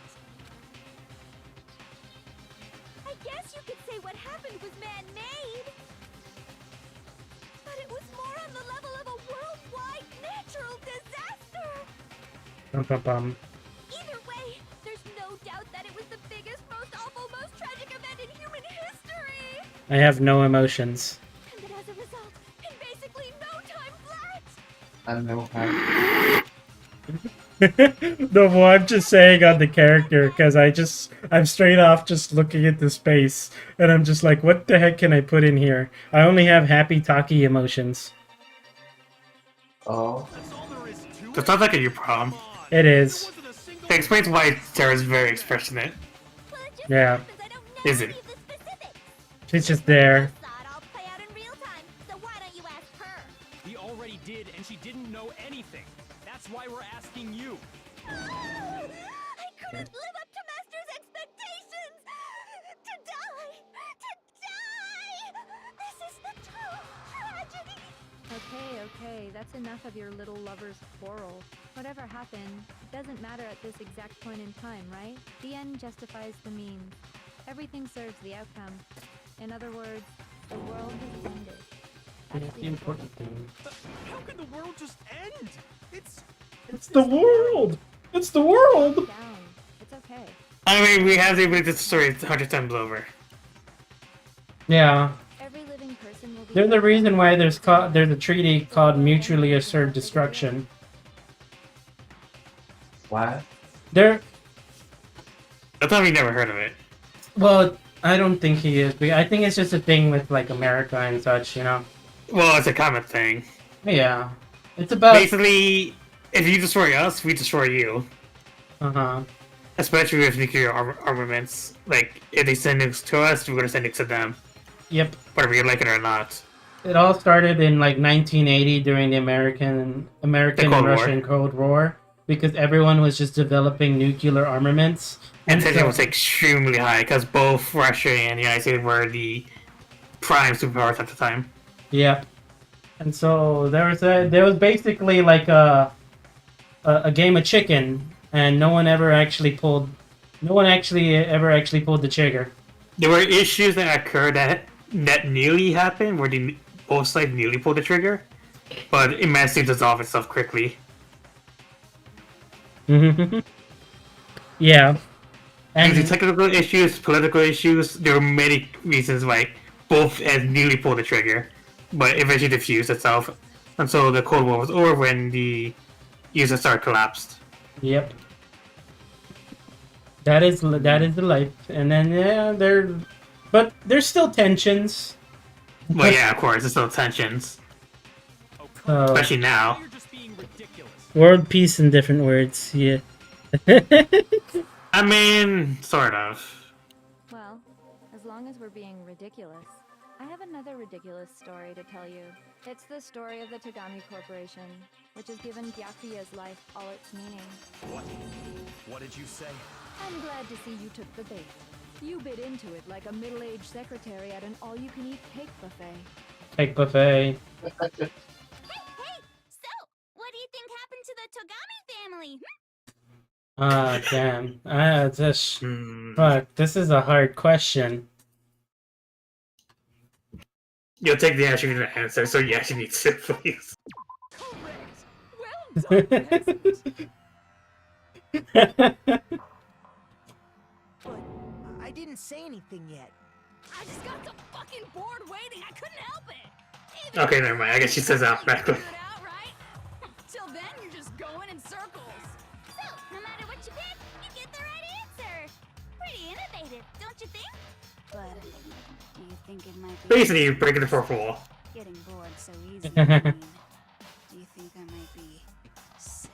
I guess you could say what happened was man-made. But it was more on the level of a worldwide natural disaster. Bum, bum, bum. Either way, there's no doubt that it was the biggest, most awful, most tragic event in human history. I have no emotions. And that as a result, in basically no time flat. I don't know how. No, well, I'm just saying on the character because I'm straight off just looking at the space and I'm just like, what the heck can I put in here? I only have happy talky emotions. Oh. That's not like a your problem. It is. That explains why Sarah's very expressionate. Yeah. Is it? She's just there. We already did, and she didn't know anything. That's why we're asking you. I couldn't live up to Master's expectations! To die! To die! This is the true tragedy! Okay, that's enough of your little lover's quarrel. Whatever happened, doesn't matter at this exact point in time, right? The end justifies the means. Everything serves the outcome. In other words, the world has ended. That's the important thing. How could the world just end? It's the world! It's the world! Down. It's okay. I mean, we have the ability to story 100 times over. Yeah. Every living There's a reason why there's a treaty called Mutually Assured Destruction. What? There. I thought we never heard of it. Well, I don't think he is. But I think it's just a thing with like America and such, you know. Well, it's a common thing. Yeah, it's about basically if you destroy us, we destroy you. Uh-huh. Especially with nuclear armaments. Like, if they send nukes to us, we're gonna send nukes to them. Yep. Whether you like it or not. It all started in like 1980 during the American and Russian Cold War because everyone was just developing nuclear armaments. And tension was extremely high because both Russia and the United States were the prime superpowers at the time. Yep. And so there was basically like a game of chicken, and no one ever actually pulled the trigger. There were issues that occurred that nearly happened, where both sides nearly pulled the trigger, but it managed to dissolve itself quickly. Yeah. And due to technical issues, political issues, there were many reasons why both had nearly pulled the trigger, but eventually diffused itself. And so the Cold War was over when the USSR collapsed. Yep. That is the life. And then there's still tensions. Well, yeah, of course, there's still tensions. Especially now. World peace in different words, yeah. I mean, sort of. Well, as long as we're being ridiculous, I have another ridiculous story to tell you. It's the story of the Tagami Corporation, which has given Byakuya's life all its meaning. What? What did you say? I'm glad to see you took the bait. You bit into it like a middle-aged secretary at an all-you-can-eat cake buffet. Cake buffet. Hey, so, what do you think happened to the Togami family? Ah, damn. Fuck, this is a hard question. You'll take the actual need to answer, so you actually need to, please. But I didn't say anything yet. I just got so fucking bored waiting, I couldn't help it. Okay, never mind. I guess she says that correctly. Till then, you're just going in circles. So, no matter what you pick, you get the right answer. Pretty innovative, don't you think? But do you think it might be Basically, you're breaking the fourth wall. getting bored so easily? I mean, do you think I might be sick?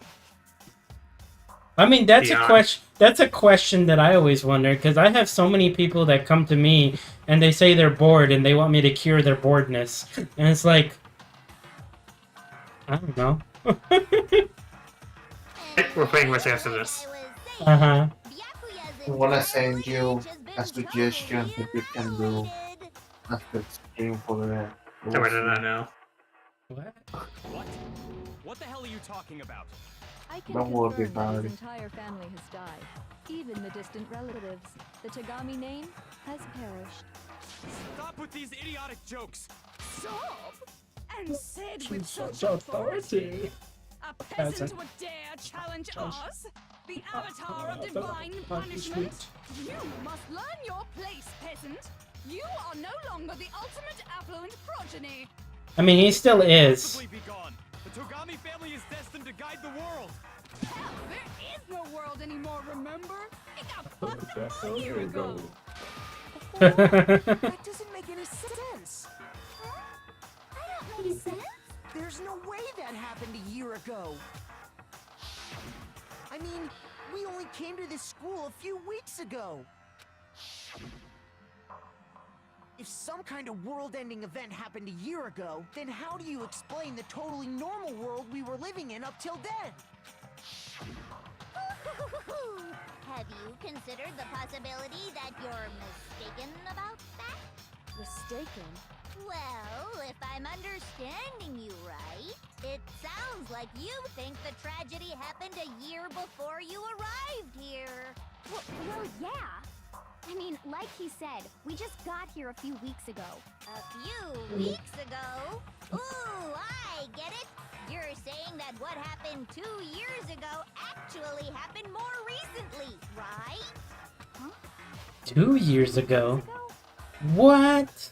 I mean, that's Yeah. a question. That's a question that I always wonder because I have so many people that come to me and they say they're bored and they want me to cure their boredness, and it's like, I don't know. We're playing much after this. Uh-huh. I wanna send you a suggestion that you can do after the stream for the. I read it now. What? What? What the hell are you talking about? I can Don't worry confirm that about his it. entire family has died. Even the distant relatives. The Tagami name has perished. Stop with these idiotic jokes. Stop! And said with Such such authority. A peasant would dare challenge us? The avatar of divine punishment? You must learn your place, peasant. You are no longer the ultimate affluent progeny. I mean, he still is. Possibly be gone. The Togami family is destined to guide the world. Hell, there is no world anymore, remember? It got fucked up a year ago. That doesn't make any sense. I don't make sense. There's no way that happened a year ago. I mean, we only came to this school a few weeks ago. If some kind of world-ending event happened a year ago, then how do you explain the totally normal world we were living in up till then? Have you considered the possibility that you're mistaken about that? Mistaken? Well, if I'm understanding you right, it sounds like you think the tragedy happened a year before you arrived here. Well, yeah. I mean, like he said, we just got here a few weeks ago. A few weeks ago? Ooh, I get it. You're saying that what happened 2 years ago actually happened more recently, right? Huh? 2 years ago? What?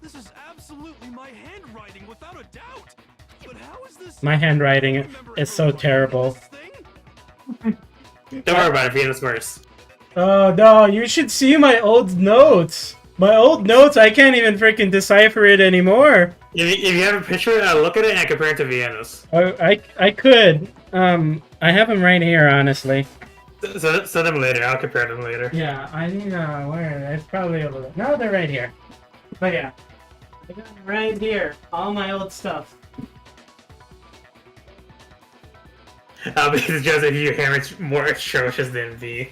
This is absolutely my handwriting, without a doubt. But how is this? My handwriting is so terrible. Don't worry about it, Vienna's worse. Oh no, you should see my old notes. My old notes, I can't even freaking decipher it anymore. If you have a picture, look at it and compare it to Vienna's. I could. I have them right here, honestly. Send them later. I'll compare them later. Yeah, I think where? It's probably a little. No, they're right here. But yeah, I got them right here. All my old stuff. Because just if your hammer is more atrocious than V.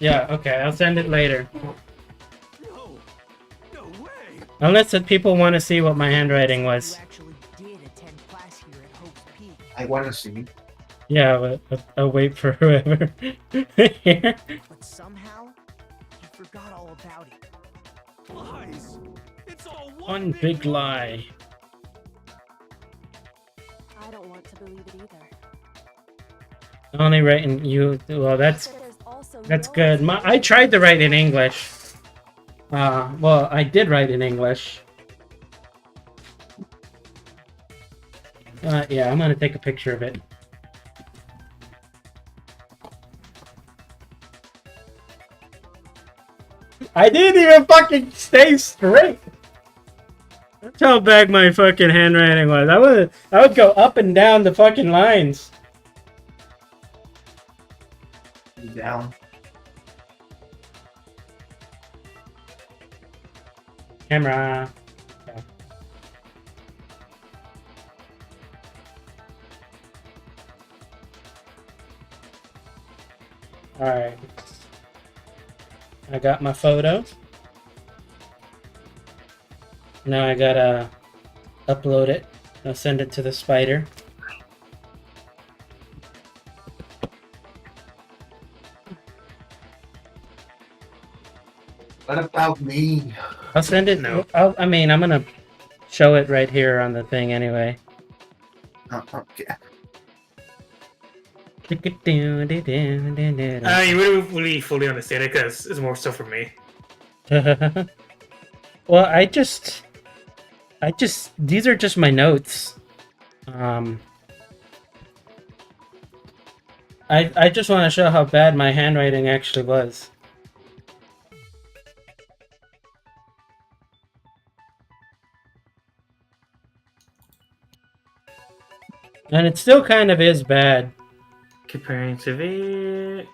Yeah, okay, I'll send it later. No way. Unless the people want to see what my handwriting was. I want to see. Yeah, but I'll wait for whoever. But somehow, you forgot all about it. Lies. It's all One big lie. I don't want to believe it either. Only writing you. Well, that's good. I tried to write in English. Well, I did write in English. Yeah, I'm gonna take a picture of it. I didn't even fucking stay straight. That's how bad my fucking handwriting was. I would go up and down the fucking lines. Down. Camera. Okay. Alright. I got my photo. Now I gotta upload it. I'll send it to the spider. What about me? I'll send it. No. I mean, I'm gonna show it right here on the thing anyway. Okay. You wouldn't really fully understand it because it's more stuff for me. Well, these are just my notes. I just want to show how bad my handwriting actually was. And it still kind of is bad. Comparing to V.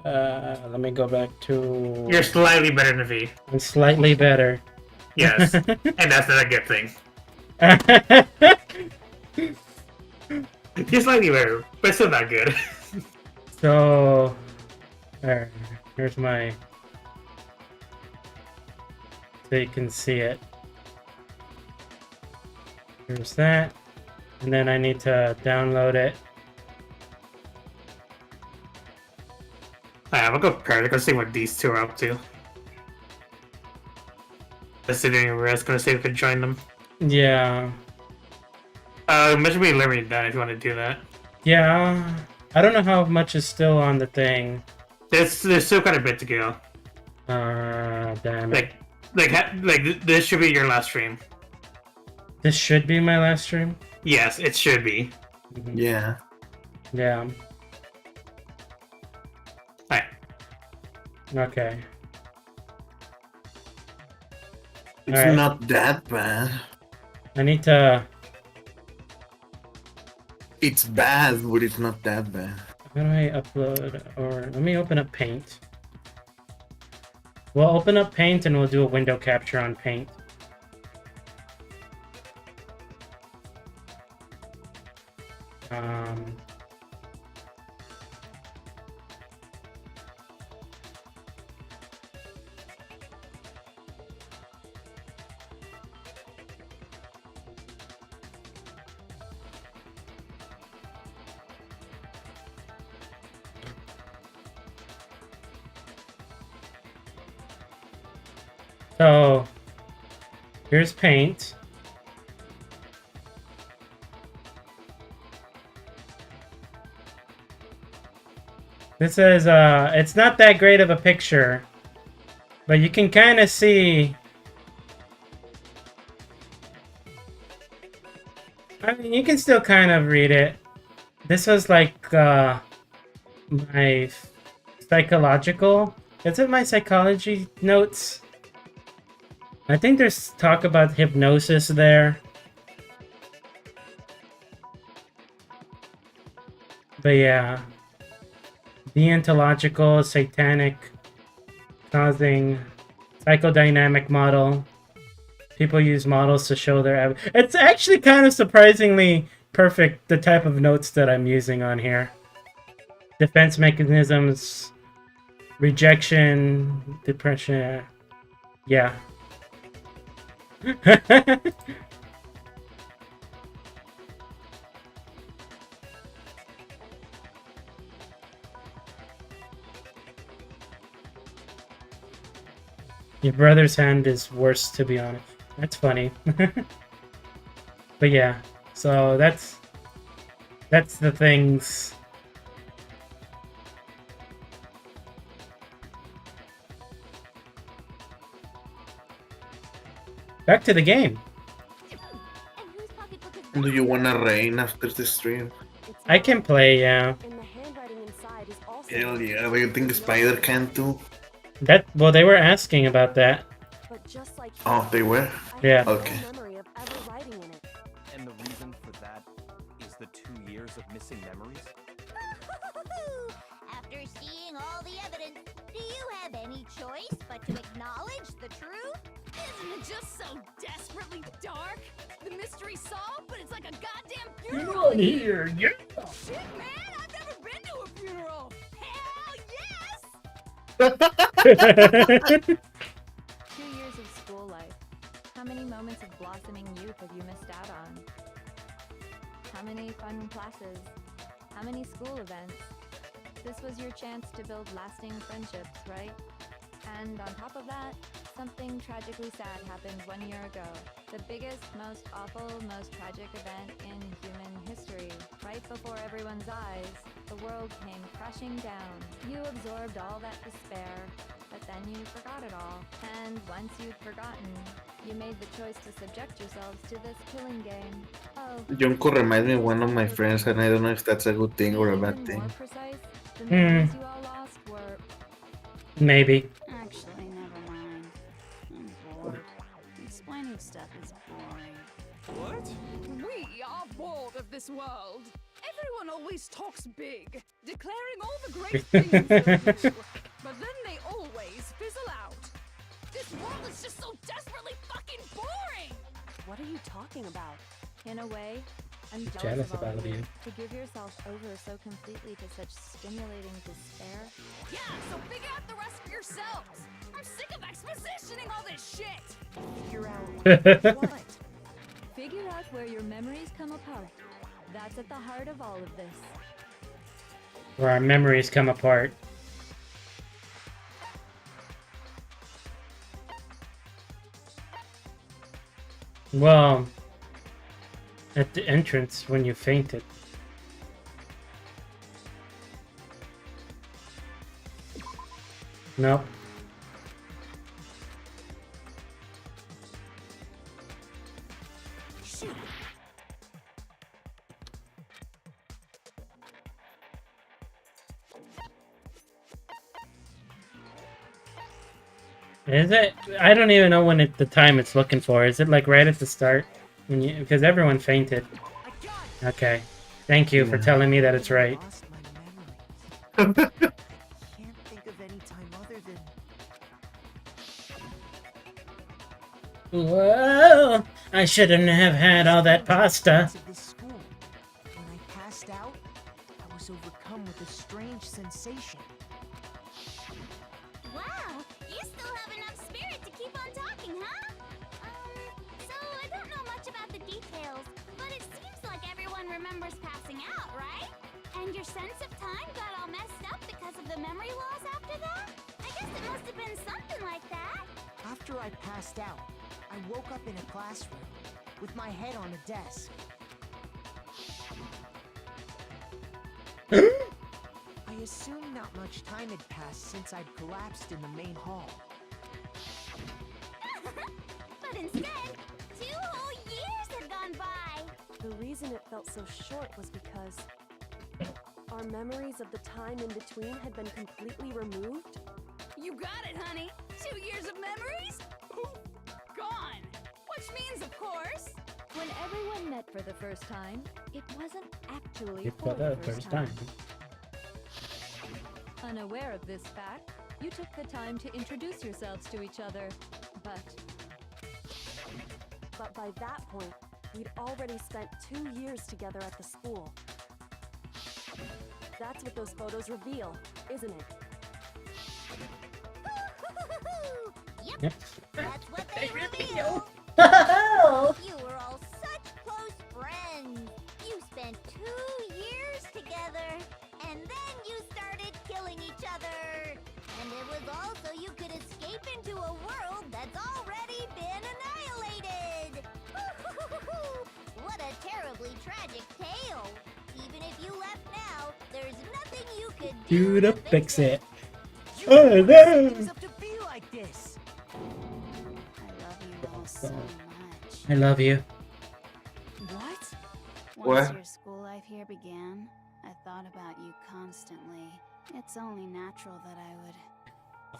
Let me go back to... You're slightly better than V. I'm slightly better. Yes, and that's not a good thing. You're slightly better, but still not good. So... Here's my... So you can see it. Here's that. And then I need to download it. I'm gonna go compare it. Let's see what these two are up to. Let's see if we're gonna see if we can join them. Yeah. Measure me liberty down if you want to do that. Yeah. I don't know how much is still on the thing. There's still quite a bit to go. Damn it. Like this should be your last stream. This should be my last stream? Yes, it should be. Yeah. Yeah. Alright. Okay. It's All right. not that bad. I need to... It's bad, but it's not that bad. How do I upload? Or let me open up Paint. We'll open up Paint and we'll do a window capture on Paint. So, here's Paint. This is, it's not that great of a picture, but you can kind of see. I mean, you can still kind of read it. This was like, my psychological. Is it my psychology notes? I think there's talk about hypnosis there. But yeah. Deontological, satanic, causing, psychodynamic model. People use models to show their... It's actually kind of surprisingly perfect, the type of notes that I'm using on here. Defense mechanisms, rejection, depression. Yeah. Your brother's hand is worse, to be honest. That's funny. But yeah, so that's the things. Back to the game. Do you wanna rain after the stream? I can play, yeah. Hell yeah, do you think Spider can too? Well, they were asking about that. Oh, they were? Yeah. Okay. And the reason for that is the 2 years of missing memories? After seeing all the evidence, do you have any choice but to acknowledge the truth? Isn't it just so desperately dark? The mystery solved, but it's like a goddamn funeral here, yeah. Shit, man, I've never been to a funeral. Hell yes! 2 years of school life. How many moments of blossoming youth have you missed out on? How many fun classes? How many school events? This was your chance to build lasting friendships, right? And on top of that, something tragically sad happened 1 year ago. The biggest, most awful, most tragic event in human history. Right before everyone's eyes, the world came crashing down. You absorbed all that despair, but then you forgot it all. And once you'd forgotten, you made the choice to subject yourselves to this killing game. Oh. Junko reminds me of one of my friends, and I don't know if that's a good thing or a bad thing. The memories you all lost were... Maybe. Actually, never mind. I'm bored. Explaining stuff is boring. What? We are bored of this world. Everyone always talks big, declaring all the great things they'll do, but then they always fizzle out. This world is just so desperately fucking boring! What are you talking about? In a way, I'm Jealous of all about of you. To give yourself over so completely to such stimulating despair. Yeah, so figure out the rest for yourselves. I'm sick of expositioning all this shit. Figure out what? Figure out where your memories come apart. That's at the heart of all of this. Where our memories come apart. Well, at the entrance when you fainted. Nope. Is it? I don't even know when the time it's looking for. Is it like right at the start? When you, because everyone fainted. Okay. Thank you for telling me that it's right. Can't think of any time other than... Whoa! I shouldn't have had all that pasta. This school. When I passed out, I was overcome with a strange sensation. Wow, you still have enough spirit to keep on talking, huh? So I don't know much about the details, but it seems like everyone remembers passing out, right? And your sense of time got all messed up because of the memory loss after that? I guess it must have been something like that. After I passed out, I woke up in a classroom with my head on a desk. I assumed not much time had passed since I'd collapsed in the main hall. But instead, 2 whole years had gone by. The reason it felt so short was because our memories of the time in between had been completely removed. You got it, honey. 2 years of memories? Poof, gone. Which means, of course, When everyone met for the first time, it wasn't actually It's for the first time. Unaware of this fact, you took the time to introduce yourselves to each other. But by that point, we'd already spent 2 years together at the school. That's what those photos reveal, isn't it? Yep, that's what they reveal. You were all such close friends. You spent 2 years together, and then you started killing each other. And it was all so you could escape into a world that's already been annihilated. What a terribly tragic tale. Even if you left now, there's nothing you could Do to fix it. You Oh don't set no! things up to be like this. I love you all so much. I love you. What? What? Once your school life here began, I thought about you constantly. It's only natural that I would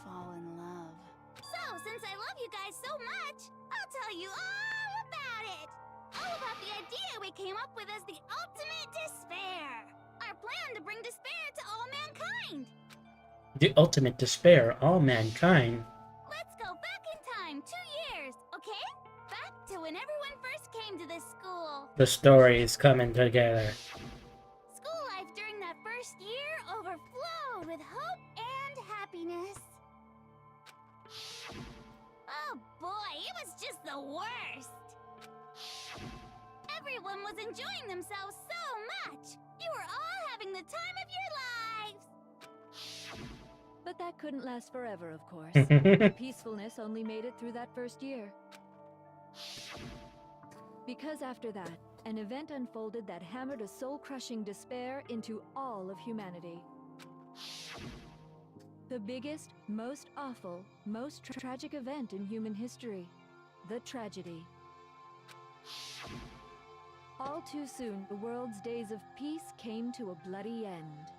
fall in love. So, since I love you guys so much, I'll tell you all about it. All about the idea we came up with as the ultimate despair. Our plan to bring despair to all mankind. The ultimate despair, all mankind. Let's go back in time 2 years, okay? Back to when everyone first came to this school. The story is coming together. School life during that first year overflowed with hope and happiness. Oh boy, it was just the worst. Everyone was enjoying themselves so much. You were all having the time of your lives. But that couldn't last forever, of course. The peacefulness only made it through that first year. Because after that, an event unfolded that hammered a soul-crushing despair into all of humanity. The biggest, most awful, most tragic event in human history. The tragedy. All too soon, the world's days of peace came to a bloody end.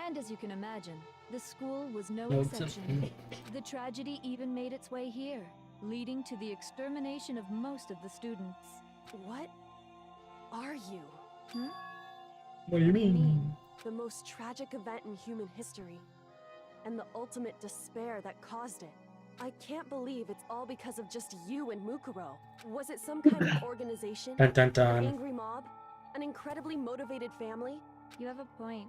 And as you can imagine, the school was no exception. The tragedy even made its way here, leading to the extermination of most of the students. What are you? What do you mean? The most tragic event in human history, and the ultimate despair that caused it. I can't believe it's all because of just you and Mukuro. Was it some kind of organization? Dun dun An dun. angry mob? An incredibly motivated family? You have a point.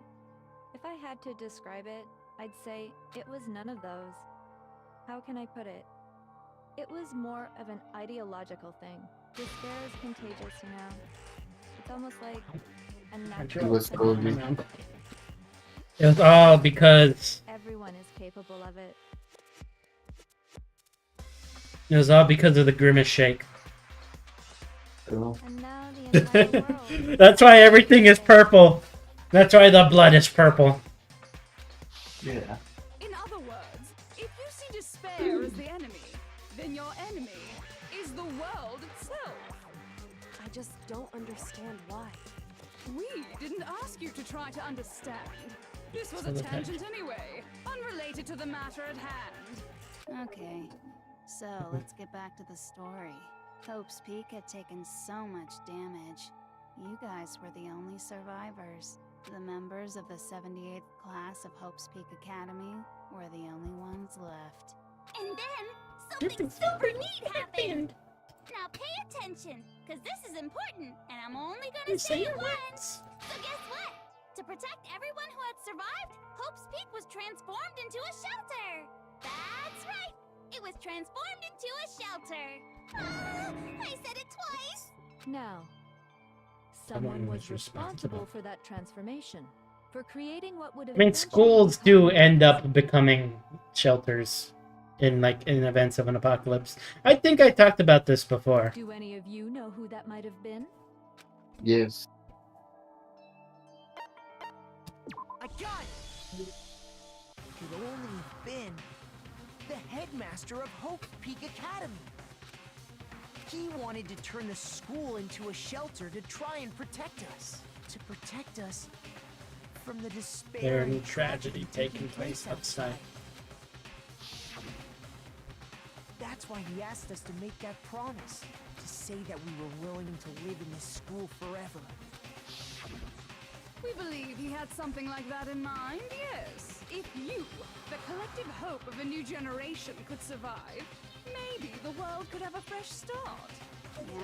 If I had to describe it, I'd say it was none of those. How can I put it? It was more of an ideological thing. Despair is contagious, you know? It's almost like a natural was phenomenon. It was all because Everyone is capable of it. it was all because of the grimace shake. Cool. And now the entire world. That's why everything is purple. That's why the blood is purple. Yeah. In other words, if you see despair as the enemy, then your enemy is the world itself. I just don't understand why. We didn't ask you to try to understand. This was a Okay. tangent anyway, unrelated to the matter at hand. Okay, so let's get back to the story. Hope's Peak had taken so much damage. You guys were the only survivors. The members of the 78th class of Hope's Peak Academy were the only ones left. And then something super neat happened. Now pay attention, because this is important, and I'm only gonna say it once. So guess what? To protect everyone who had survived, Hope's Peak was transformed into a shelter. That's right. It was transformed into a shelter. I said it twice. Now, someone was responsible for that transformation, for creating what would have I mean, schools do end up becoming shelters in events of an apocalypse. I think I talked about this before. Do any of you know who that might have been? Yes. got it! It could only have been the headmaster of Hope Peak Academy. He wanted to turn the school into a shelter to try and protect us. To protect us from the despair and tragedy taking place outside. That's why he asked us to make that promise. To say that we were willing to live in this school forever. We believe he had something like that in mind, yes. If you, the collective hope of a new generation, could survive, maybe the world could have a fresh start. Yeah,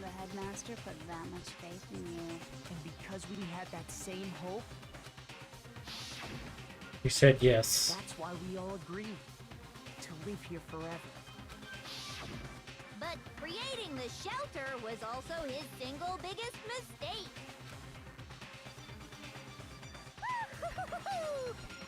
the headmaster put that much faith in you. And because we had that same hope, You said yes. that's why we all agreed to live here forever. But creating the shelter was also his single biggest mistake.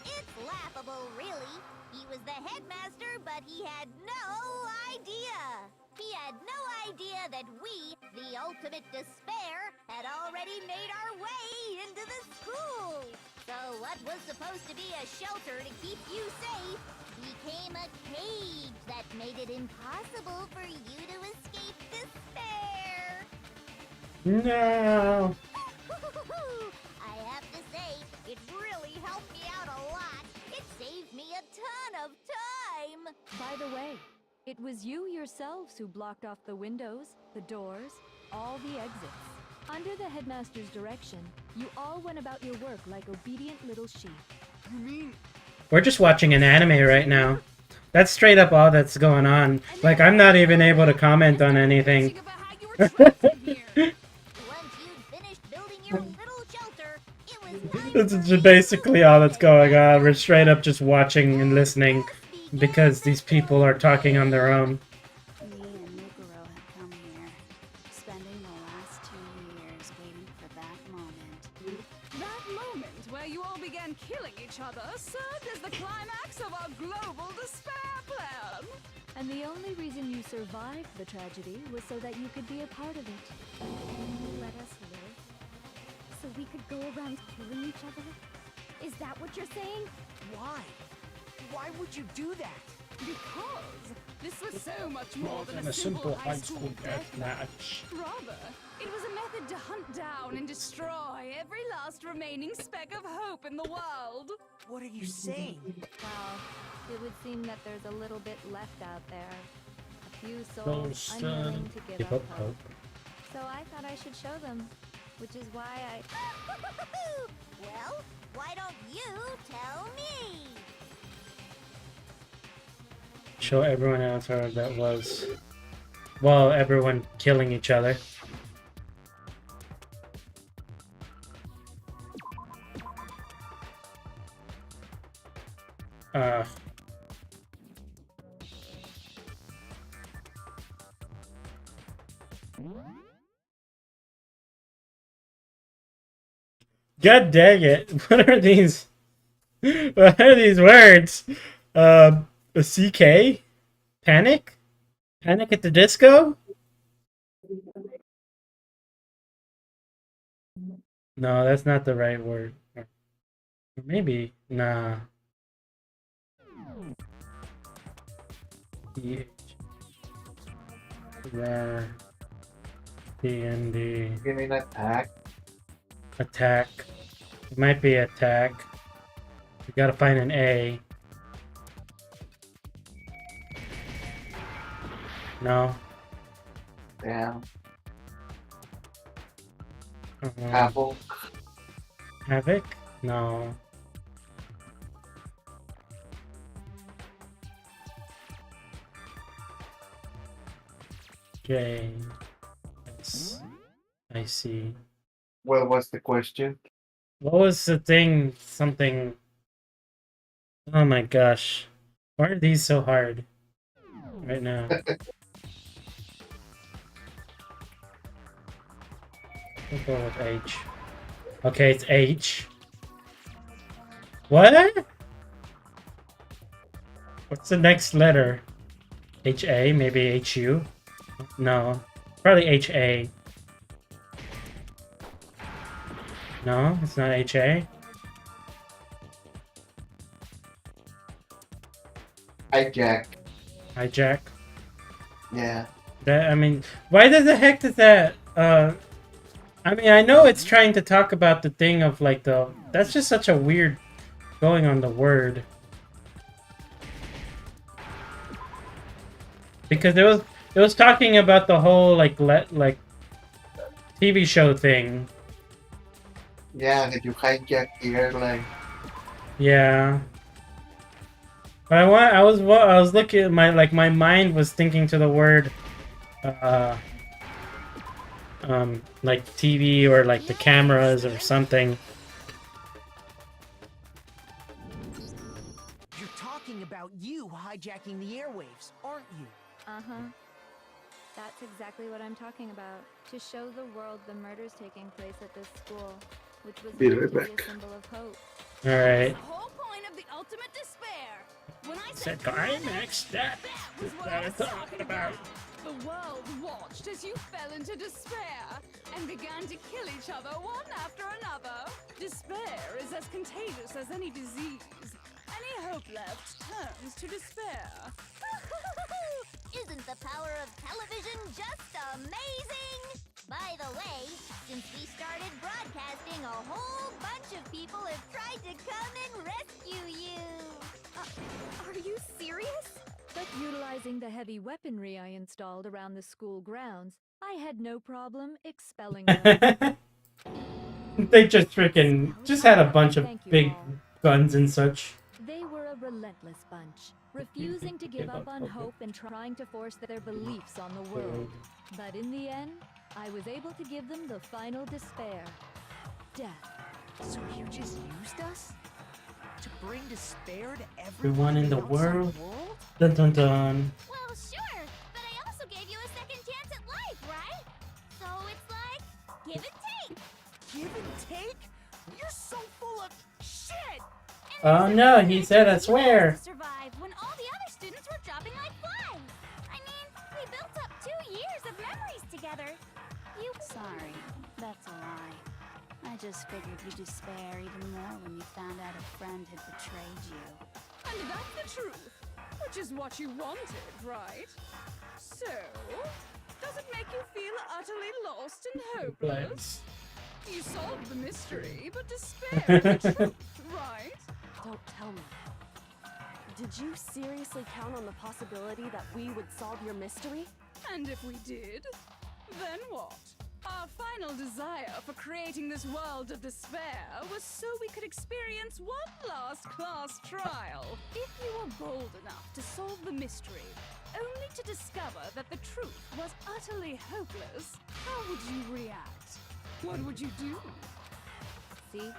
It's laughable, really. He was the headmaster, but he had no idea. He had no idea that we, the ultimate despair, had already made our way into the school. So what was supposed to be a shelter to keep you safe became a cage that made it impossible for you to escape despair. No. I have to say, it really helped me out a lot. It saved me a ton of time. By the way, it was you yourselves who blocked off the windows, the doors, all the exits. Under the headmaster's direction, you all went about your work like obedient little sheep. You mean We're just watching an anime right now. That's straight up all that's going on. Like, I'm not even able to comment on anything. Once you'd finished building your little shelter, it was time This is just basically all that's going on. We're straight up just watching and listening because these people are talking on their own. Me and Mukuro had come here, spending the last 2 years waiting for that moment. That moment where you all began killing each other served as the climax of our global despair plan. And the only reason you survived the tragedy was so that you could be a part of it. You let us live, so we could go around killing each other? Is that what you're saying? why? Why would you do that? Because this was so much more than than a simple high school death match. Rather, it was a method to hunt down and destroy every last remaining speck of hope in the world. What are you saying? Well, it would seem that there's a little bit left out there. A few Those souls unwilling to give up hope. hope. So I thought I should show them, which is why I... Well, why don't you tell me? Show everyone else how that was. Well, everyone killing each other. God dang it. What are these? What are these words? A CK? Panic? Panic at the Disco? No, that's not the right word. Or maybe. Nah. There. D&D. You mean attack? Attack. It might be attack. We gotta find an A. No. Damn. Uh-huh. Apple. Havoc? No. J. S. I see. What was the question? What was the thing? Something. Oh my gosh. Why are these so hard? Right now. We'll go with H. Okay, it's H. What? What's the next letter? HA? Maybe HU? No. Probably HA. No, it's not HA. Hijack. Hijack. Yeah. That, I mean, why the heck does that? I mean, I know it's trying to talk about the thing of like the. That's just such a weird going on the word. Because it was talking about the whole like TV show thing. Yeah, that you hijack the airline. Yeah. But I was looking at my mind was thinking to the word like TV or like the cameras or something. You're talking about you hijacking the airwaves, aren't you? Uh-huh. That's exactly what I'm talking about. To show the world the murders taking place at this school, which was Be meant right to be back. a symbol of hope. Alright. The whole point of the ultimate despair. When I Said said climax, that was what I was talking about. The world watched as you fell into despair and began to kill each other one after another. Despair is as contagious as any disease. Any hope left turns to despair. Isn't the power of television just amazing? By the way, since we started broadcasting, a whole bunch of people have tried to come and rescue you. Are you serious? But utilizing the heavy weaponry I installed around the school grounds, I had no problem expelling them. They just had a bunch of big guns and such. They were a relentless bunch, refusing to give up on hope and trying to force their beliefs on the world. But in the end, I was able to give them the final despair. Death. So you just used us? To bring despair to Everyone in the world. world? Dun dun dun. Well, sure, but I also gave you a second chance at life, right? So it's like, give and take. Give and take? You're so full of shit! Oh no, he said I swear. Survive when all the other students were dropping like flies. I mean, we built up 2 years of memories together. You. Sorry, that's a lie. I just figured you'd despair even more when you found out a friend had betrayed you. And that's the truth, which is what you wanted, right? So, does it make you feel utterly lost and hopeless? You solved the mystery, but despaired of the truth, right? Don't tell me. Did you seriously count on the possibility that we would solve your mystery? And if we did, then what? Our final desire for creating this world of despair was so we could experience one last class trial. If you were bold enough to solve the mystery, only to discover that the truth was utterly hopeless, how would you react? What would you do? See?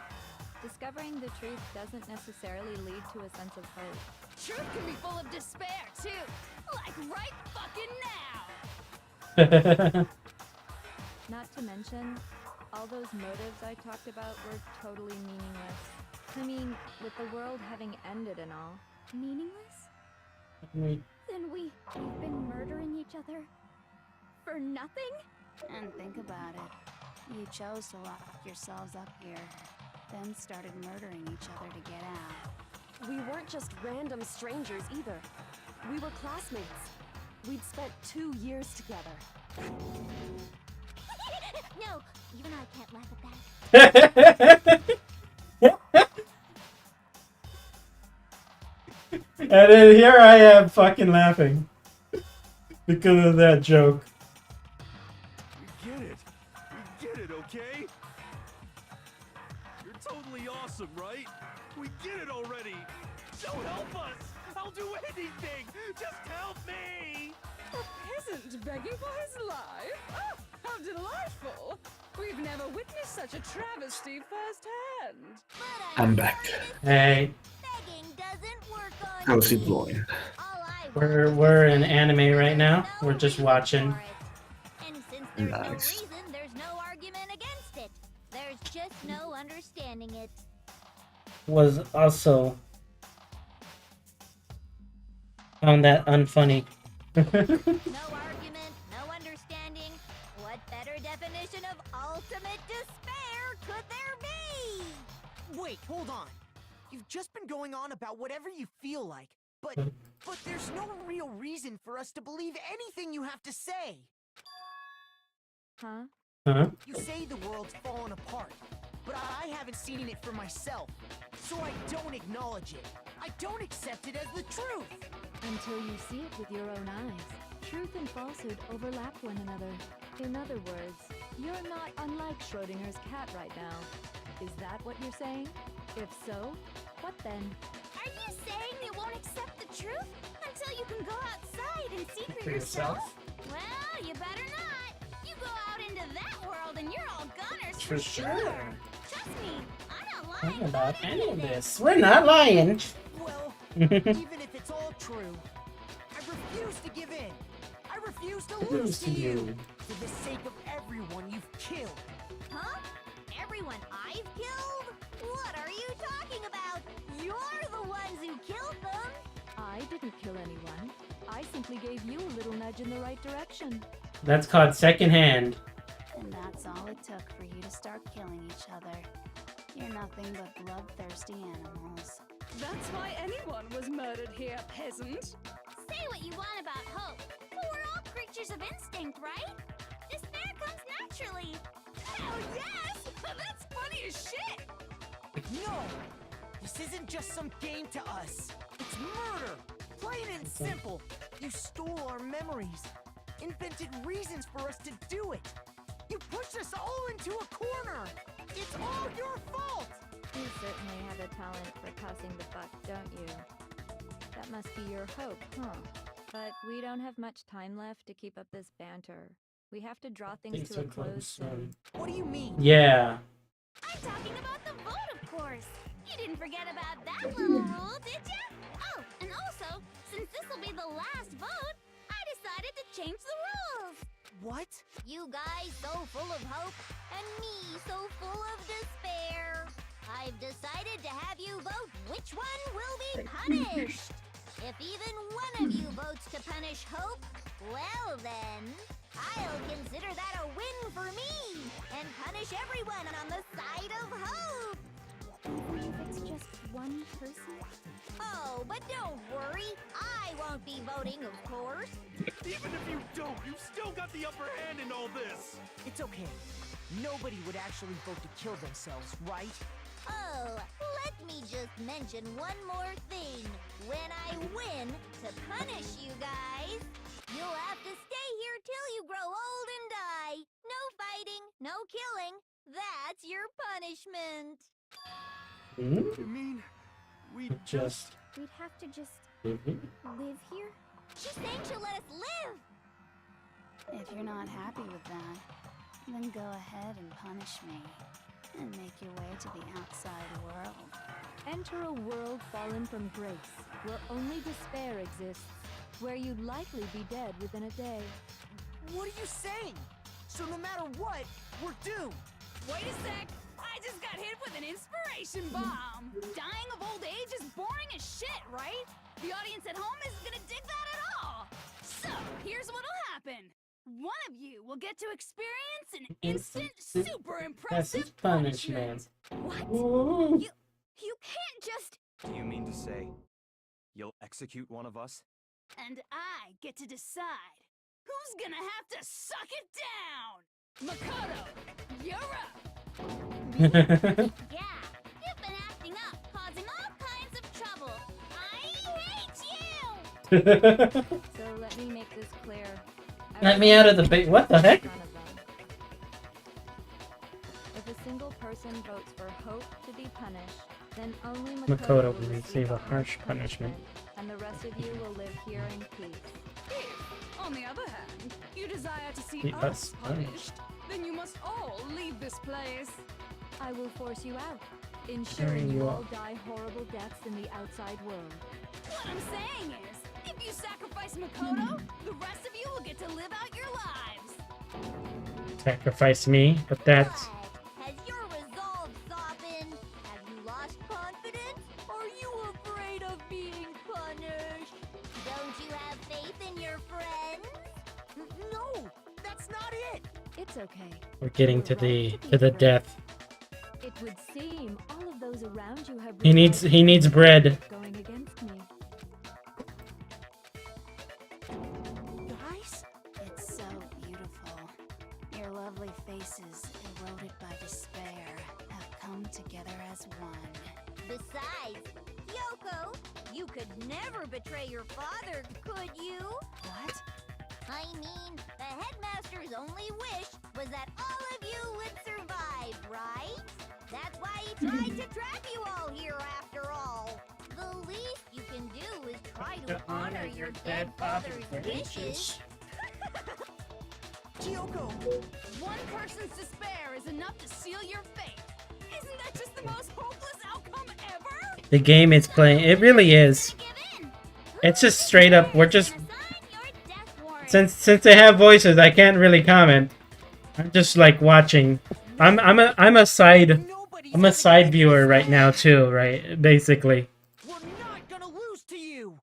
Discovering the truth doesn't necessarily lead to a sense of hope. Truth can be full of despair, too. Like right fucking now. Not to mention, all those motives I talked about were totally meaningless. I mean, with the world having ended and all. Meaningless? Wait. Then we've been murdering each other for nothing? And think about it. You chose to lock yourselves up here, then started murdering each other to get out. We weren't just random strangers either. We were classmates. We'd spent 2 years together. No, even I can't laugh at that. And then here I am fucking laughing because of that joke. We get it. We get it, okay? You're totally awesome, right? We get it already. So help us. I'll do anything. Just help me. A peasant begging for his life? Oh, how delightful! We've never witnessed such a travesty firsthand. I'm back. Hey, Begging doesn't work on How's it me. going? All I we're in anime right now. We're just watching. And since there's no Nice. reason, there's no argument against it. There's just no understanding it. Was also found that unfunny. No argument, no understanding. What better definition of ultimate despair could there be? Wait, hold on. You've just been going on about whatever you feel like, but But there's no real reason for us to believe anything you have to say. Huh? Huh? You say the world's fallen apart, but I haven't seen it for myself. So I don't acknowledge it. I don't accept it as the truth. Until you see it with your own eyes. Truth and falsehood overlap one another. In other words, you're not unlike Schrodinger's cat right now. Is that what you're saying? If so, what then? Are you saying you won't accept the truth until you can go outside and see for For yourself? yourself? Well, you better not. You go out into that world and you're all gunners For sure. Trust me, I'm not lying About any of this. We're not lying. Well, even if it's all true, I refuse to give in. I refuse to lose to you. For the sake of everyone you've killed. Huh? Everyone I've killed? What are you talking about? You're the ones who killed them. I didn't kill anyone. I simply gave you a little nudge in the right direction. That's called secondhand. And that's all it took for you to start killing each other. You're nothing but bloodthirsty animals. That's why anyone was murdered here, peasant. Say what you want about hope, but we're all creatures of instinct, right? Despair comes naturally. Hell yes! That's funny as shit! No! This isn't just some game to us. It's murder! Plain and simple. You stole our memories. Invented reasons for us to do it. You pushed us all into a corner. It's all your fault! You certainly have a talent for passing the buck, don't you? That must be your hope, huh? But we don't have much time left to keep up this banter. We have to draw things to a close soon. What do you mean? Yeah. I'm talking about the vote, of course. You didn't forget about that little rule, did ya? Oh, and also, since this will be the last vote, I decided to change the rules. What? You guys so full of hope, and me so full of despair. I've decided to have you vote which one will be punished. If even one of you votes to punish Hope, well then, I'll consider that a win for me, and punish everyone on the side of Hope. Even if it's just one person? Oh, but don't worry, I won't be voting, of course. Even if you don't, you've still got the upper hand in all this. It's okay. Nobody would actually vote to kill themselves, right? Oh, let me just mention one more thing. When I win to punish you guys, you'll have to stay here till you grow old and die. No fighting, no killing. That's your punishment. You mean we just... We'd have to just Mm-hmm. live here? She's saying she'll let us live. If you're not happy with that, then go ahead and punish me. And make your way to the outside world. Enter a world fallen from grace, where only despair exists, where you'd likely be dead within a day. What are you saying? So no matter what, we're doomed. Wait a sec! I just got hit with an inspiration bomb! Dying of old age is boring as shit, right? The audience at home isn't gonna dig that at all! So, here's what'll happen. One of you will get to experience an instant, super impressive punishment. What? Ooh. You can't just... Do you mean to say you'll execute one of us? And I get to decide who's gonna have to suck it down! Makoto, you're up! Yeah, you've been acting up, causing all kinds of trouble. I hate you! So let me make this clear. Let me out of the bait. What the heck? If a single person votes for Hope to be punished, then only Makoto will receive a harsh punishment. And the rest of you will live here in peace. If, on the other hand, you desire to see See us us punished, punished. then you must all leave this place. I will force you out, ensuring you all die horrible deaths in the outside world. What I'm saying is, if you sacrifice Makoto, the rest of you will get to live out your lives. Sacrifice me, but that's... Has your resolve softened? Have you lost confidence? Are you afraid of being punished? Don't you have faith in your friends? No, that's not it. It's okay. We're getting to the death. It would seem all of those around you have He needs bread. going against me. together as one. Besides, Yoko, you could never betray your father, could you? What? I mean, the headmaster's only wish was that all of you would survive, right? That's why he tried to trap you all here after all. The least you can do is try to honor your dead father's wishes. Kyoko, one person's despair is enough to seal your fate. Isn't that just the most hopeless outcome ever? The game it's playing, it really is. It's just straight up. We're just since they have voices, I can't really comment. I'm just like watching. I'm a side viewer right now too, right? Basically. We're not gonna lose to you.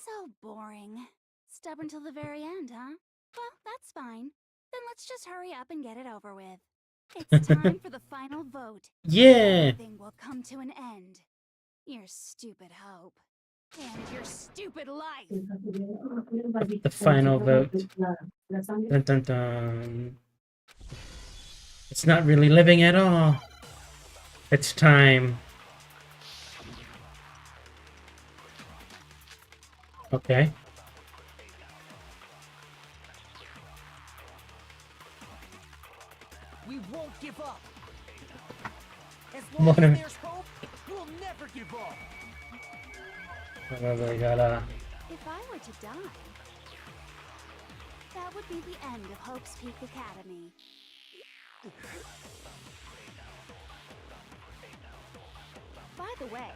So boring. Stubborn till the very end, huh? Well, that's fine. Then let's just hurry up and get it over with. It's time for the final vote. Yeah. Everything will come to an end. Your stupid hope. And your stupid life. The final vote. Dun, dun, dun. It's not really living at all. It's time. Okay. We won't give up. As long as there's hope, we'll never give up. We gotta. If I were to die, that would be the end of Hope's Peak Academy. By the way,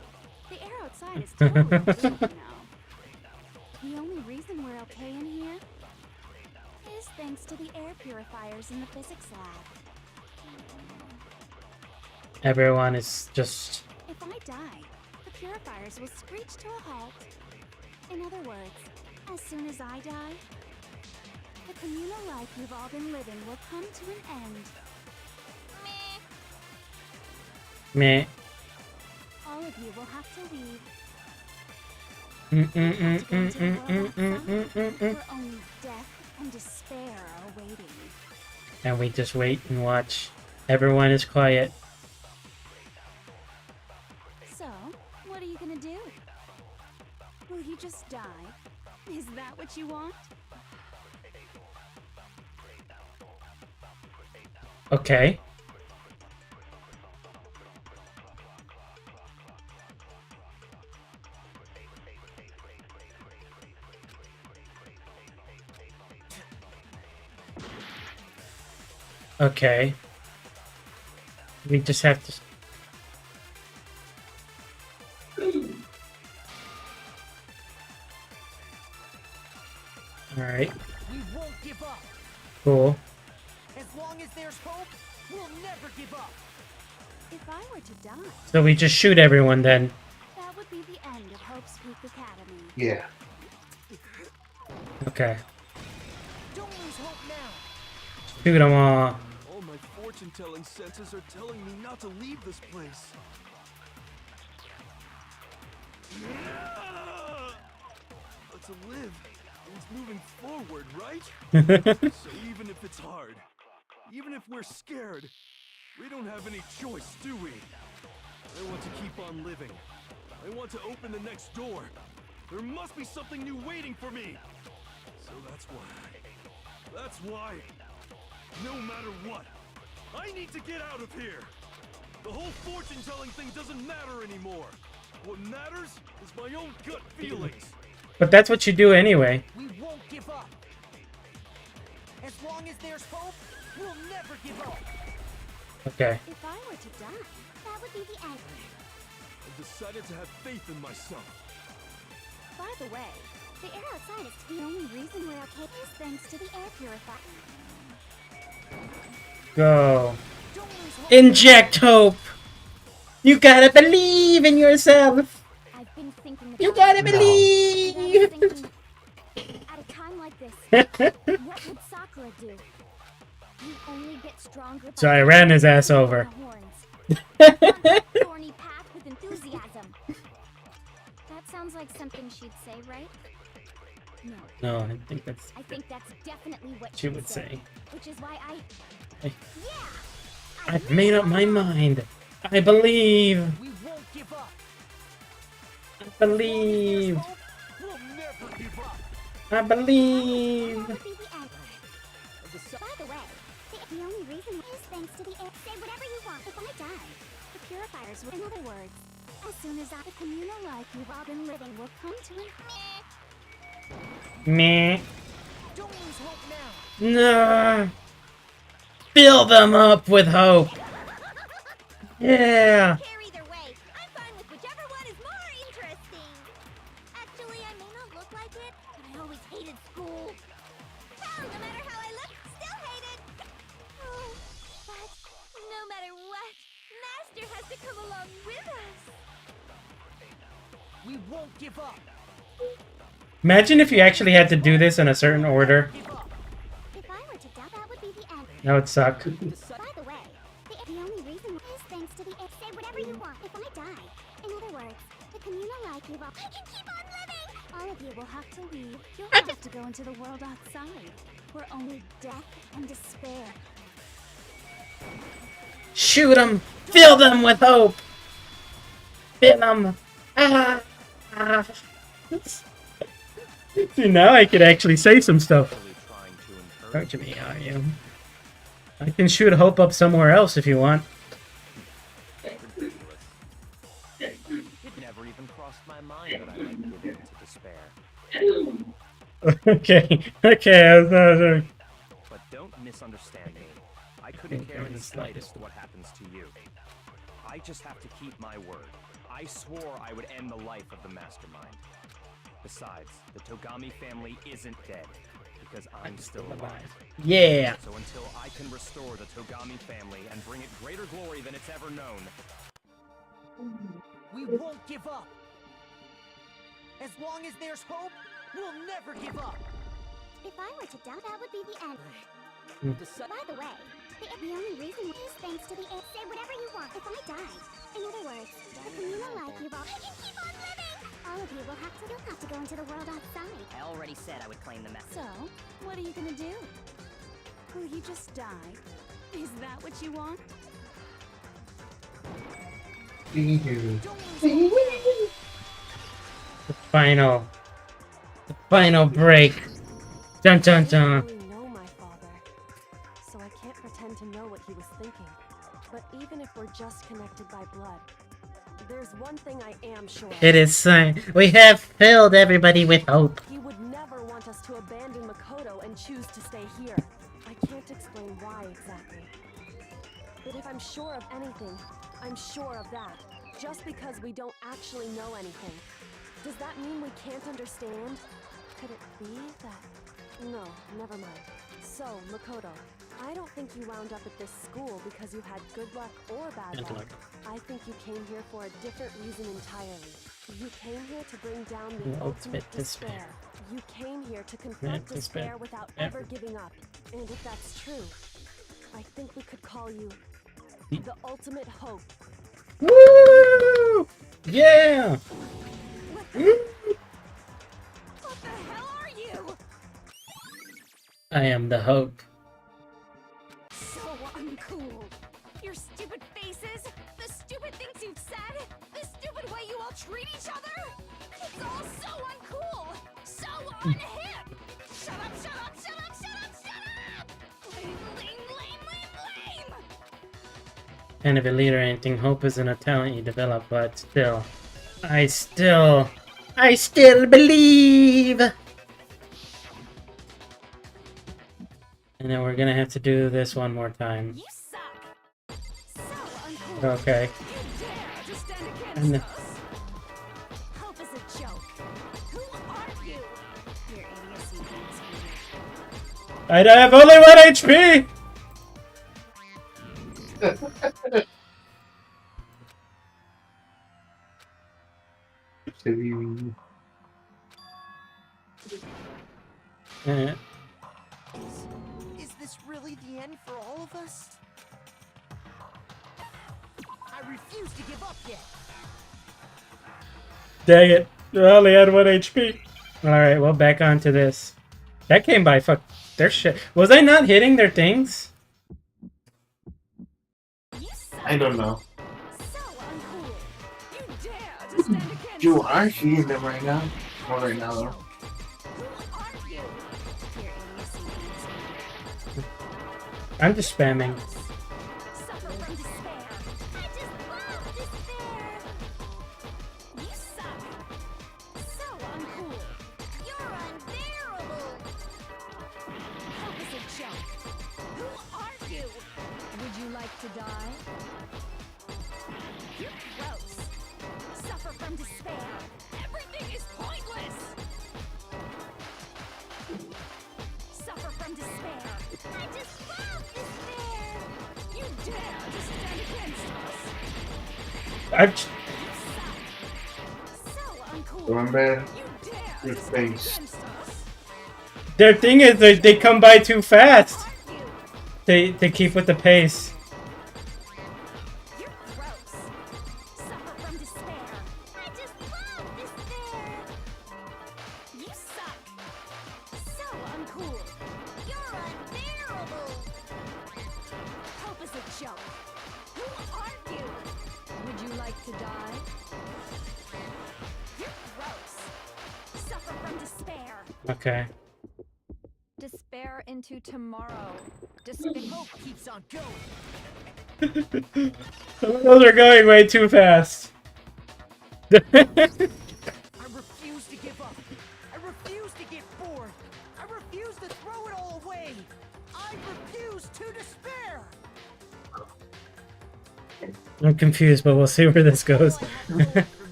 the air outside is totally good, you know. The only reason we're okay in here is thanks to the air purifiers in the physics lab. Everyone is just. If I die, the purifiers will screech to a halt. In other words, as soon as I die, the communal life you've all been living will come to an end. Meh. All of you will have to leave. Where only death and despair are waiting. And we just wait and watch. Everyone is quiet. So, what are you gonna do? Will you just die? Is that what you want? Okay. Okay. We just have to. All right. We won't give up. Cool. As long as there's hope, we'll never give up. If I were to die, So we just shoot everyone then. that would be the end of Hope's Peak Academy. Yeah. Okay. Don't lose hope now. Shoot them all. All my fortune-telling senses are telling me not to leave this place. But to live means moving forward, right? So even if it's hard, even if we're scared, we don't have any choice, do we? I want to keep on living. I want to open the next door. There must be something new waiting for me. So that's why, no matter what, I need to get out of here. The whole fortune-telling thing doesn't matter anymore. What matters is my own gut feelings. But that's what you do anyway. We won't give up. As long as there's hope, we'll never give up. Okay. If I were to die, that would be the end. I've decided to have faith in myself. By the way, the air outside is the only reason we're okay is thanks to the air purifier. Go. Inject hope. You gotta believe in yourself. I've been thinking You gotta believe. At a time like this, what would Sakura do? You only get stronger by So I ran his ass over. thorny path with enthusiasm. That sounds like something she'd say, right? No. No, I think that's. I think that's definitely what She would say. Which is why I've made up my mind. I believe. We won't give up. I believe. We'll never give up. I believe. By the way, the only reason is thanks to the air. Say whatever you want. If I die, the purifiers will. In other words, as soon as the communal life you've all been living will come to an Meh. Don't lose hope now. No. Fill them up with hope. Yeah. Care either way. I'm fine with whichever one is more interesting. Actually, I may not look like it, but I always hated school. Hell, no matter how I look, still hated. Oh, but no matter what, Master has to come along with us. We won't give up. Imagine if you actually had to do this in a certain order. If I were to die, that would be the end. That would suck. By the way, the only reason is thanks to the air. Say whatever you want. If I die, in other words, the communal life you've all. I can keep on living. All of you will have to leave. You'll have to go into the world outside, where only death and despair. Shoot them. Fill them with hope. Fill them. Ah. Ah. See, now I could actually say some stuff. Don't you me, are you? I can shoot hope up somewhere else if you want. It never even crossed my mind that I might give in to despair. Okay, I was not sure. But don't misunderstand me. I couldn't care in the slightest what happens to you. I just have to keep my word. I swore I would end the life of the Mastermind. Besides, the Togami family isn't dead, because I'm still alive. Yeah. So until I can restore the Togami family and bring it greater glory than it's ever known, We won't give up. As long as there's hope, we'll never give up. If I were to die, that would be the end. By the way, the only reason is thanks to the air. Say whatever you want. If I die, in other words, the communal life you've all. I can keep on living. All of you will have to. You'll have to go into the world outside. I already said I would claim the message. So, what are you gonna do? Will you just die? Is that what you want? The final break. Dun dun dun. I don't really know my father, so I can't pretend to know what he was thinking. But even if we're just connected by blood, there's one thing I am sure of. It is signed. We have filled everybody with hope. He would never want us to abandon Makoto and choose to stay here. I can't explain why exactly. But if I'm sure of anything, I'm sure of that. Just because we don't actually know anything. Does that mean we can't understand? Could it be that... No, never mind. So, Makoto, I don't think you wound up at this school because you had good luck or bad luck. I think you came here for a different reason entirely. You came here to bring down the ultimate despair. You came here to confront despair without ever giving up. And if that's true, I think we could call you the ultimate hope. Woo! Yeah! What the hell are you? I am the hope. So uncool. Your stupid faces, the stupid things you've said, the stupid way you all treat each other. It's all so uncool, so unhip. Shut up, shut up, shut up, shut up, shut up! Lame, lame, lame, lame, lame! Kind of a leader or anything. Hope isn't a talent you develop, but still. I still believe! And then we're gonna have to do this one more time. You suck. So uncool. Okay. You dare to stand against And us? Hope is a joke. Who are you? Your idiocy hates me. I have only 1 HP! Is this really the end for all of us? I refuse to give up yet. Dang it. I only had 1 HP. Alright, well, back onto this. That came by their shit. Was I not hitting their things? I don't know. to stand against You us? are healing them right now. Not right now though. Who are you? Your idiocy beats me. I'm just spamming. Suffer from despair. I just love despair. You suck. So uncool. You're unbearable. Help is a joke. Who are you? Would you like to die? You're gross. Suffer from despair. Everything is pointless. Suffer from despair. I just love despair. You dare to stand against us. I've You suck. So uncool. Remember You dare your to stand face. against us. their thing is they come by too fast. They keep with the pace. You're gross. Suffer from despair. I just love despair. You suck. So uncool. You're unbearable. Hope is a joke. Who are you? Would you like to die? You're gross. Suffer from despair. Okay. Despair into tomorrow. Despair. Hope keeps on going. Those are going way too fast. I refuse to give up. I refuse to get bored. I refuse to throw it all away. I refuse to despair. I'm confused, but we'll see where this goes. All I have going for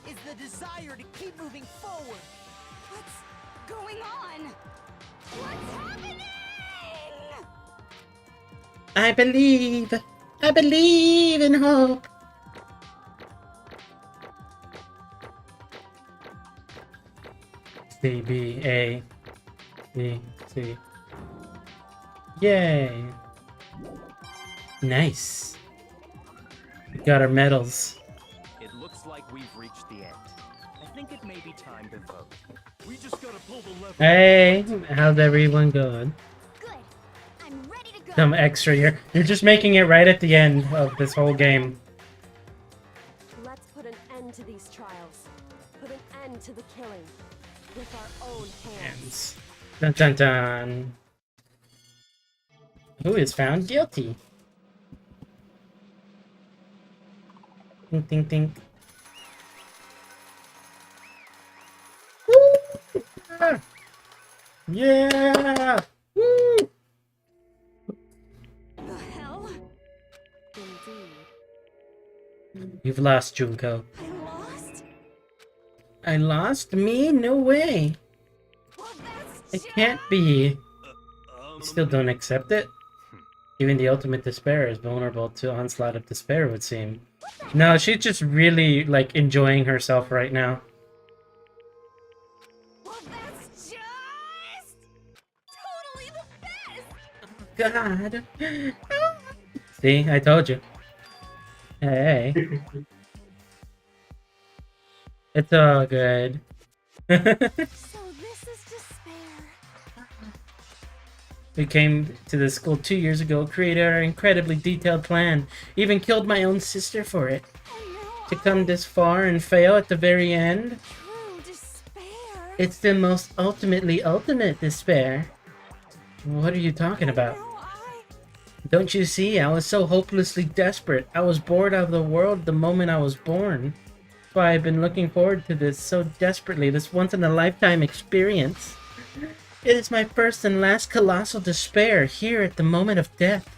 me is the desire to keep moving forward. What's going on? What's happening? I believe. I believe in hope. C B A B C. Yay! Nice. We got our medals. It looks like we've reached the end. I think it may be time to vote. We just gotta pull the lever. Hey, how's everyone going? Good. I'm ready to go. Some extra here. You're just making it right at the end of this whole game. Let's put an end to these trials. Put an end to the killing. With our own hands. Dun dun dun. Who is found guilty? Think, think, think. Woo! Ah! Yeah! Woo! The hell? Indeed. You've lost, Junko. I lost? I lost? Me? No way. Well, that's It can't be. You still don't accept it? Even the ultimate despair is vulnerable to onslaught of despair, it would seem. No, she's just really, like, enjoying herself right now. Well, that's just totally the best. God. See, I told you. Hey. It's all good. So this is despair. We came to the school 2 years ago, created our incredibly detailed plan, even killed my own sister for it. And now To come this far and fail at the very end, true despair. it's the most ultimate despair. What are you talking about? Now Don't you see? I was so hopelessly desperate. I was bored out of the world the moment I was born. That's why I've been looking forward to this so desperately, this once-in-a-lifetime experience. It is my first and last colossal despair here at the moment of death.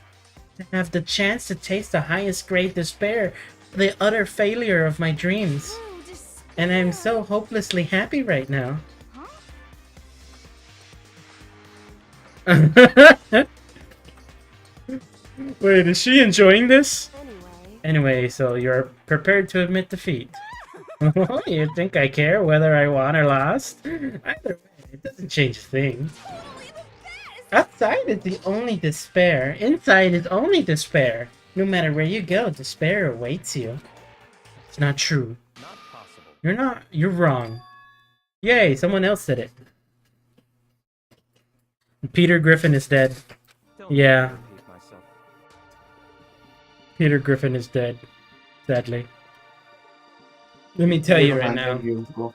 To have the chance to taste the highest grade despair, the utter failure of my dreams. true despair. And I'm so hopelessly happy right now. Wait, is she enjoying this? Anyway, so you're prepared to admit defeat. You think I care whether I won or lost? Either way, it doesn't change a thing. Outside is the only despair. Inside is only despair. No matter where you go, despair awaits you. It's not true. Not possible. You're wrong. Yay, someone else said it. Peter Griffin is dead. Don't Yeah. repeat myself. Peter Griffin is dead. Sadly. Let me tell you right Remind now, me, Yuko.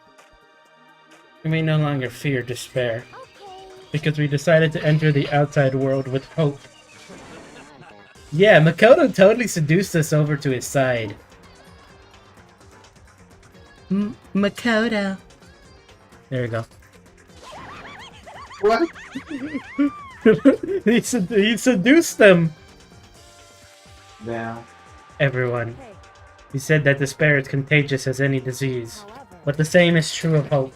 we may no longer fear despair, because we decided to enter the outside world with hope. Yeah, Makoto totally seduced us over to his side. Makoto. There we go. What? he seduced them. Yeah. Everyone. He said that despair is contagious as any disease, but the same is true of hope.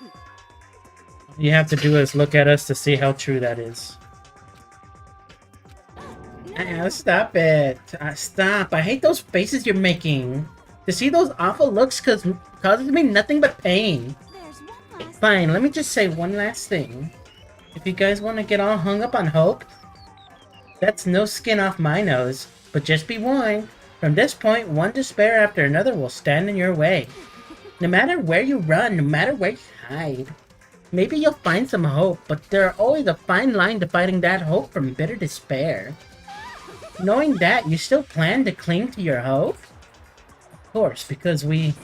All you have to do is look at us to see how true that is. Stop it. Stop. I hate those faces you're making. To see those awful looks causes me nothing but pain. Fine, let me just say one last thing. If you guys want to get all hung up on hope, that's no skin off my nose. But just be warned, from this point, one despair after another will stand in your way. No matter where you run, no matter where you hide. Maybe you'll find some hope, but there are always a fine line dividing that hope from bitter despair. Knowing that, you still plan to cling to your hope? Of course, because we...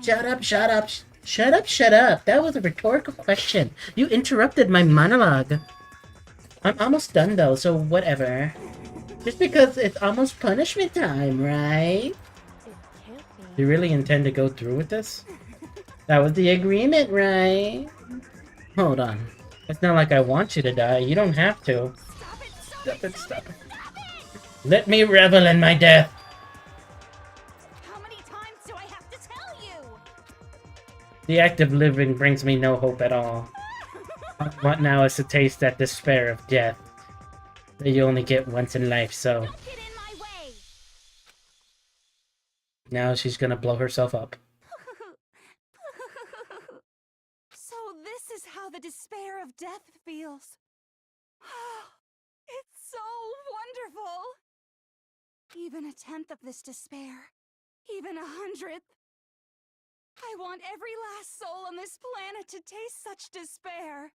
Shut up, shut up, shut up, shut up. That was a rhetorical question. You interrupted my monologue. I'm almost done though, so whatever. Just because it's almost punishment time, right? You really intend to go through with this? That was the agreement, right? Hold on. It's not like I want you to die. You don't have to. Stop it, stop it. Let me revel in my death. How many times do I have to tell you? The act of living brings me no hope at all. All I want now is to taste that despair of death that you only get once in life, so... Don't get in my way. Now she's gonna blow herself up. So this is how the despair of death feels. It's so wonderful. Even a tenth of this despair, even 100th. I want every last soul on this planet to taste such despair.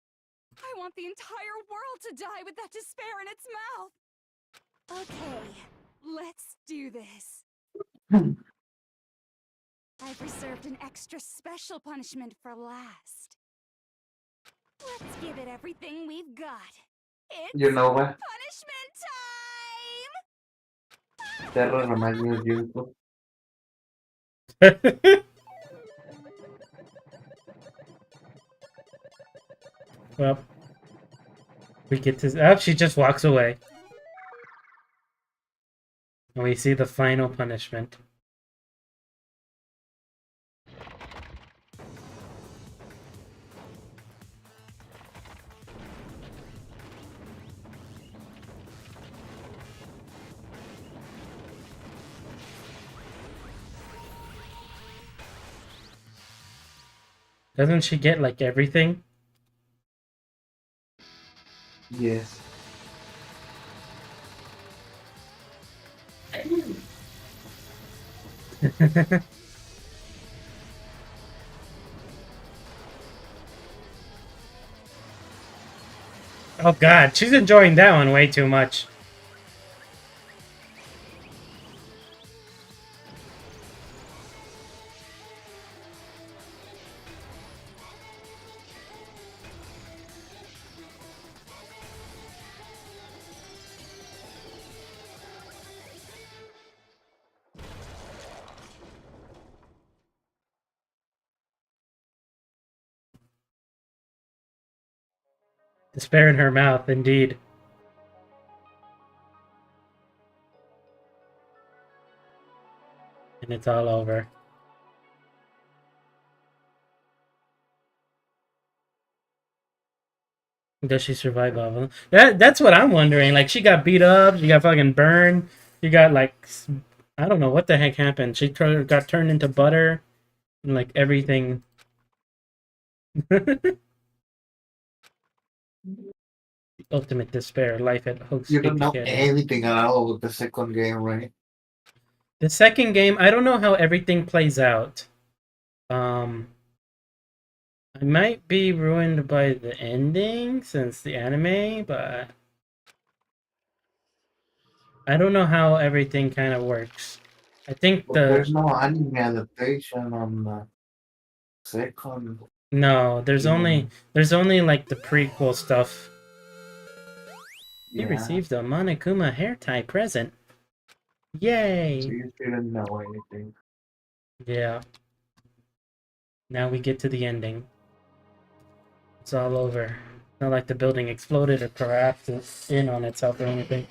I want the entire world to die with that despair in its mouth. Okay, let's do this. I've reserved an extra special punishment for last. Let's give it everything we've got. It's You know what? punishment time! Terror reminds me of Yuko. Well, we get to... Oh, she just walks away. And we see the final punishment. Doesn't she get, like, everything? Yes. Oh god, she's enjoying that one way too much. Despair in her mouth, indeed. And it's all over. Does she survive all of them? That's what I'm wondering. Like, she got beat up, she got fucking burned, she got, like... I don't know what the heck happened. She got turned into butter, and, like, everything... Ultimate despair, life at Hope's You don't know Academy. anything at all with the second game, right? The second game, I don't know how everything plays out. I might be ruined by the ending since the anime, but I don't know how everything kind of works. I think But the there's no anime adaptation on the second. no, there's game. only like the prequel stuff. He Yeah. received a Monokuma hair tie present. So Yay! you didn't know anything. Yeah. Now we get to the ending. It's all over. Not like the building exploded or collapsed in on itself or anything.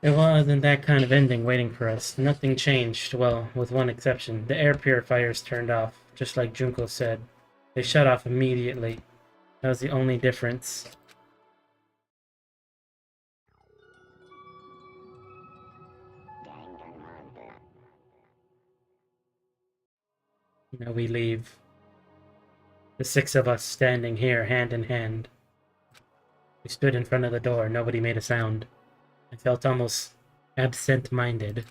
It wasn't that kind of ending waiting for us. Nothing changed, well, with one exception. The air purifiers turned off, just like Junko said. They shut off immediately. That was the only difference. Now we leave. The 6 of us standing here, hand in hand. We stood in front of the door. Nobody made a sound. I felt almost absent-minded.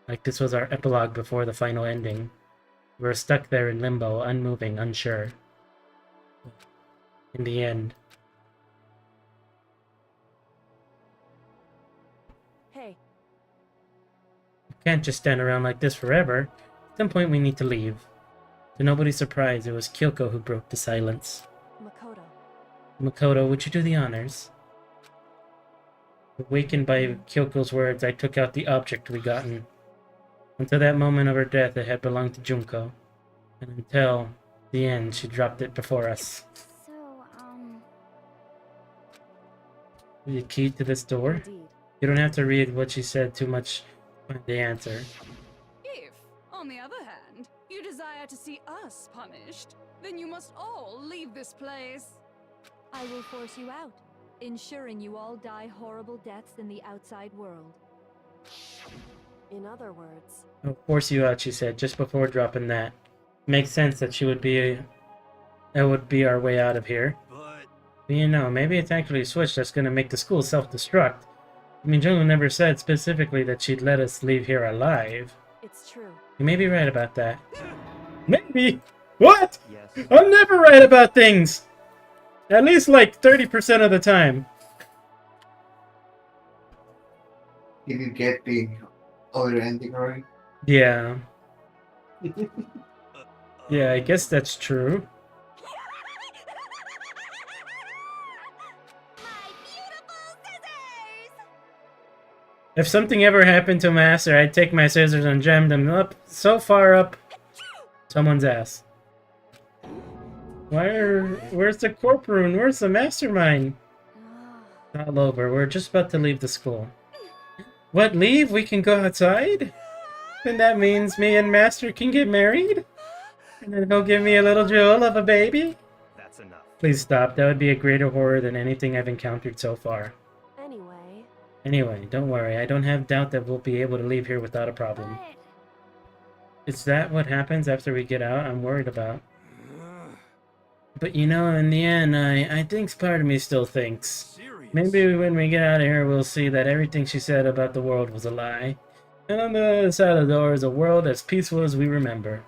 Like this was our epilogue before the final ending. We were stuck there in limbo, unmoving, unsure. In the end. Hey. We can't just stand around like this forever. At some point we need to leave. To nobody's surprise, it was Kyoko who broke the silence. Makoto. Makoto, would you do the honors? Awakened by Kyoko's words, I took out the object we gotten. Until that moment of her death, it had belonged to Junko. And until the end, she dropped it before us. So, The key to this door? Indeed. You don't have to read what she said too much to find the answer. If, on the other hand, you desire to see us punished, then you must all leave this place. I will force you out, ensuring you all die horrible deaths in the outside world. In other words, I'll force you out, she said, just before dropping that. Makes sense that she would be... That would be our way out of here. But you know, maybe it's actually a switch that's gonna make the school self-destruct. I mean, Junko never said specifically that she'd let us leave here alive. it's true. You may be right about that. Maybe? What? I'm never right about things! At least like 30% of the time. Did you get the other ending right? Yeah. Yeah, I guess that's true. If something ever happened to Master, I'd take my scissors and jam them up so far up someone's ass. Where's the corp room? Where's the mastermind? It's all over. We're just about to leave the school. What, leave? We can go outside? Then that means me and Master can get married? And then he'll give me a little jewel of a baby? That's enough. Please stop. That would be a greater horror than anything I've encountered so far. Anyway, don't worry. I don't have doubt that we'll be able to leave here without a problem. Is that what happens after we get out? I'm worried about. But you know, in the end, I think part of me still thinks. Maybe when we get out of here, we'll see that everything she said about the world was a lie. And on the other side of the door is a world as peaceful as we remember.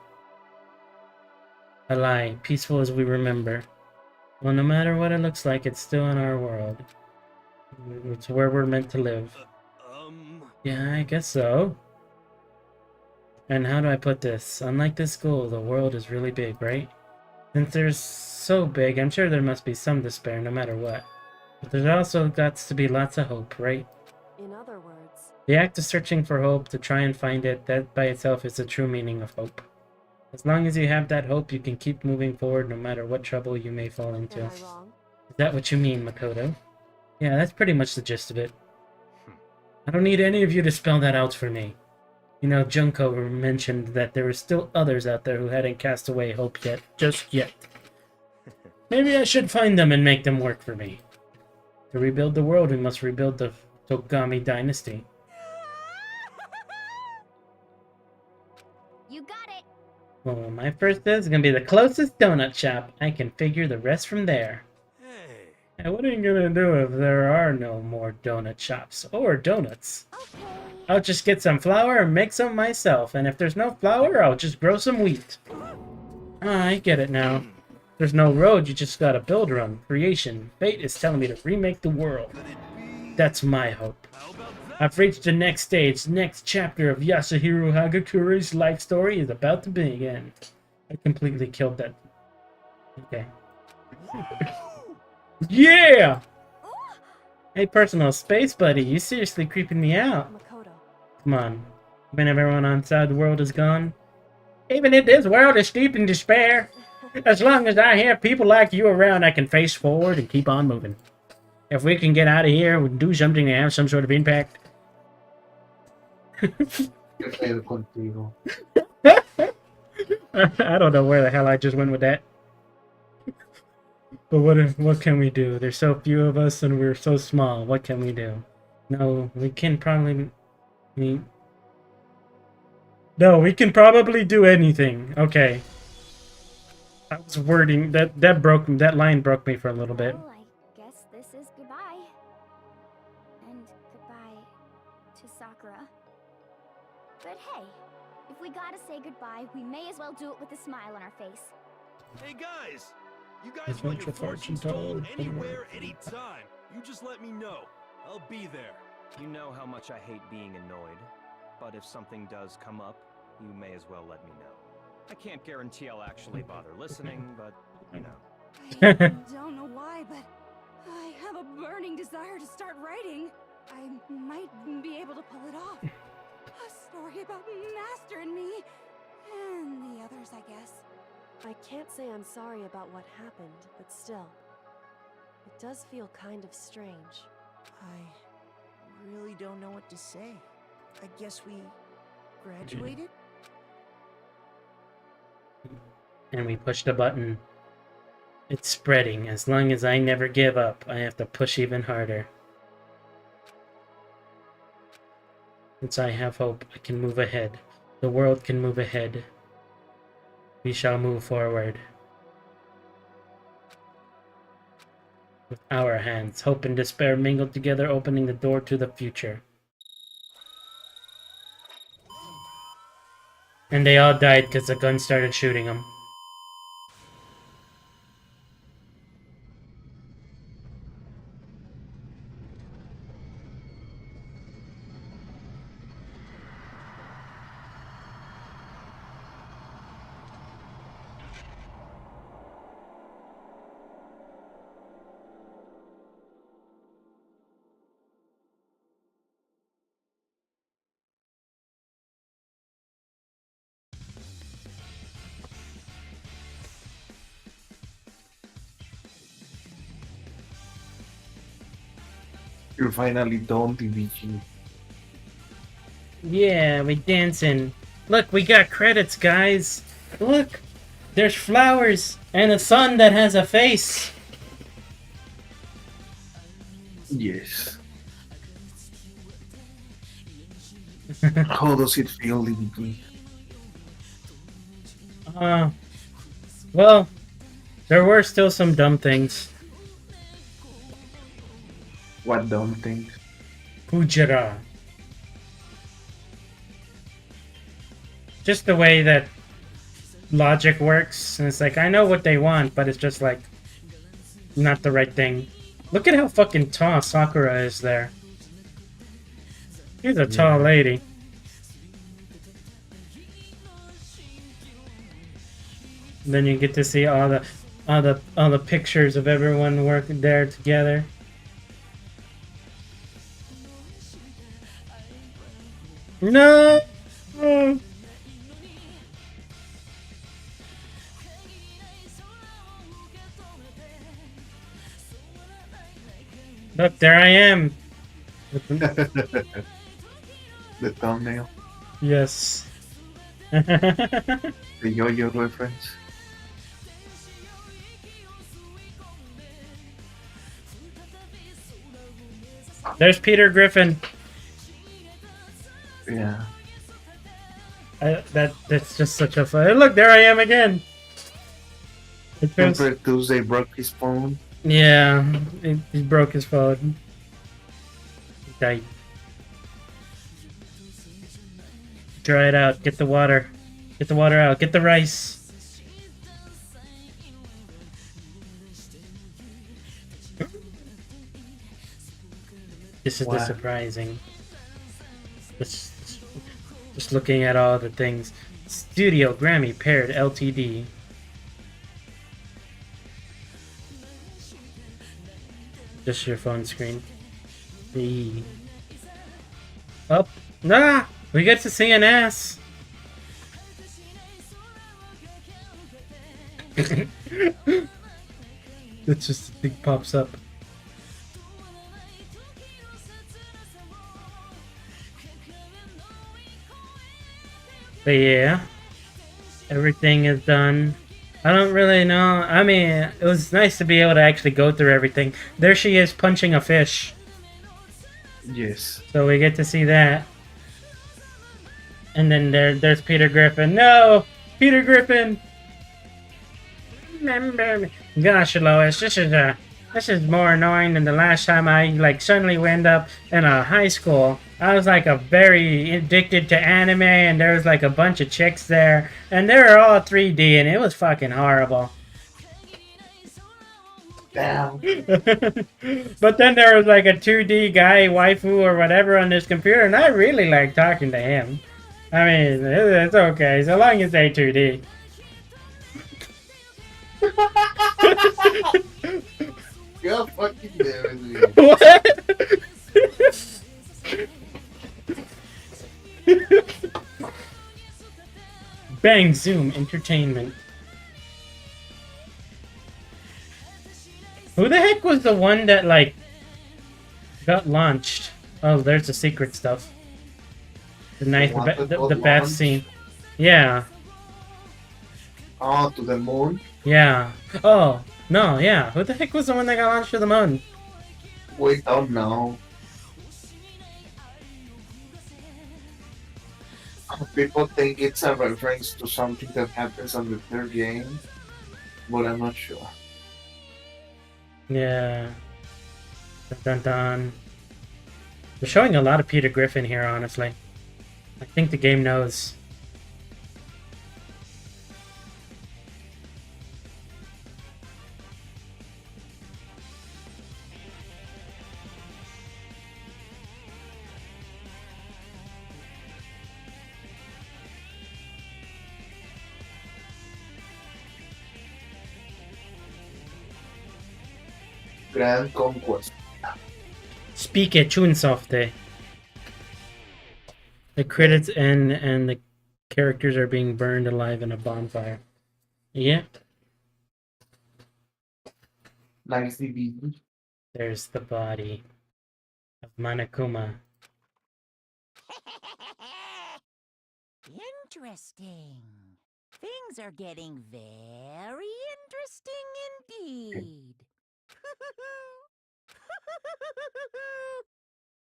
A lie, peaceful as we remember. Well, no matter what it looks like, it's still in our world. It's where we're meant to live. Yeah, I guess so. And how do I put this? Unlike this school, the world is really big, right? Since they're so big, I'm sure there must be some despair no matter what. But there's also got to be lots of hope, right? In other words, The act of searching for hope to try and find it, that by itself is the true meaning of hope. As long as you have that hope, you can keep moving forward no matter what trouble you may fall into. am I wrong? Is that what you mean, Makoto? Yeah, that's pretty much the gist of it. I don't need any of you to spell that out for me. You know, Junko mentioned that there were still others out there who hadn't cast away hope yet. Just yet. Maybe I should find them and make them work for me. To rebuild the world, we must rebuild the Togami dynasty. You got it. Well, my first is gonna be the closest donut shop. I can figure the rest from there. Hey, what are you gonna do if there are no more donut shops or donuts? I'll just get some flour and make some myself, and if there's no flour, I'll just grow some wheat. Ah, I get it now. There's no road, you just gotta build her on creation. Fate is telling me to remake the world. That's my hope. How about I've reached the next stage. Next chapter of Yasuhiro Hagakure's life story is about to begin. I completely killed that. Okay. Yeah! Hey, personal space buddy, you seriously creeping me out. Makoto. Come on. When everyone outside the world is gone. Even if this world is steeped in despair, as long as I have people like you around, I can face forward and keep on moving. If we can get out of here and do something to have some sort of impact. I don't know where the hell I just went with that. But what can we do? There's so few of us and we're so small. What can we do? No, we can probably... No, we can probably do anything. Okay. I was wording... That line broke me for a little bit. Well, I guess this is goodbye. And goodbye to Sakura. But hey, if we gotta say goodbye, we may as well do it with a smile on our face. Hey guys! You guys want your fortunes told anywhere, anytime. You just let me know. I'll be there. You know how much I hate being annoyed, but if something does come up, you may as well let me know. I can't guarantee I'll actually bother listening, but, you know. I don't know why, but I have a burning desire to start writing. I might be able to pull it off. A story about Master and me, and the others, I guess. I can't say I'm sorry about what happened, but still. It does feel kind of strange. I really don't know what to say. I guess we graduated? And we pushed a button. It's spreading. As long as I never give up, I have to push even harder. Since I have hope, I can move ahead. The world can move ahead. We shall move forward. With our hands, hope and despair mingled together, opening the door to the future. And they all died because the gun started shooting them. You're finally done, TVG. Yeah, we dancing. Look, we got credits, guys. Look, there's flowers and a sun that has a face. Yes. How does it feel, TVG? Well, there were still some dumb things. What dumb things? Kujira. Just the way that logic works. And it's like, I know what they want, but it's just like, not the right thing. Look at how fucking tall Sakura is there. She's a tall lady. And then you get to see all the pictures of everyone working there together. No. Look, there I am. The thumbnail. Yes. The yo-yo reference. There's Peter Griffin. Yeah. That's just such a fun. Look, there I am again. Remember Tuesday broke his phone? Yeah, he broke his phone. He died. Dry it out. Get the water. Get the water out. Get the rice. This is the surprising. Just looking at all the things. Studio Grammy paired LTD. Just your phone screen. The up. Nah! We get to see an ass! It's just the thing pops up. But yeah, everything is done. I don't really know. I mean, it was nice to be able to actually go through everything. There she is punching a fish. Yes. So we get to see that. And then there's Peter Griffin. No! Peter Griffin! Remember me. Gosh, Lois, this is more annoying than the last time I like suddenly went up in a high school. I was like a very addicted to anime, and there was like a bunch of chicks there, and they were all 3D, and it was fucking horrible. Damn. But then there was like a 2D guy, waifu or whatever on this computer, and I really like talking to him. I mean, it's okay, so long as they 2D. God fucking damn it, What? Bang Zoom Entertainment. Who the heck was the one that like got launched? Oh, there's the secret stuff. The knife, the bat scene. Yeah. Oh, to the moon? Yeah. Oh, no, yeah. Who the heck was the one that got launched to the moon? We don't know. People think it's a reference to something that happens on the third game, but I'm not sure. Yeah. Dun dun dun. They're showing a lot of Peter Griffin here, honestly. I think the game knows. Grand Conquest. Speak it, Chunsofte. The credits end and the characters are being burned alive in a bonfire. Yep. Nicely beaten. There's the body of Monokuma. Interesting. Things are getting very interesting indeed.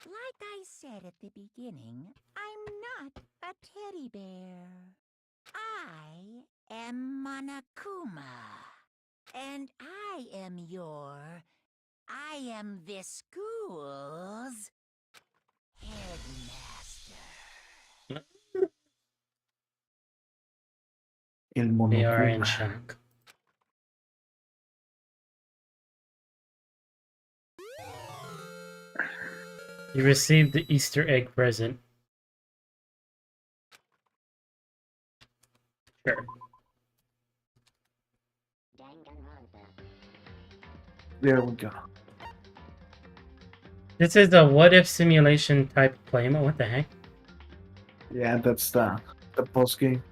Like I said at the beginning, I'm not a teddy bear. I am Monokuma. And I am this school's headmaster. They are in shock. You received the Easter egg present. Sure. There we go. This is a what-if simulation type play mode. What the heck? Yeah, that's the post game.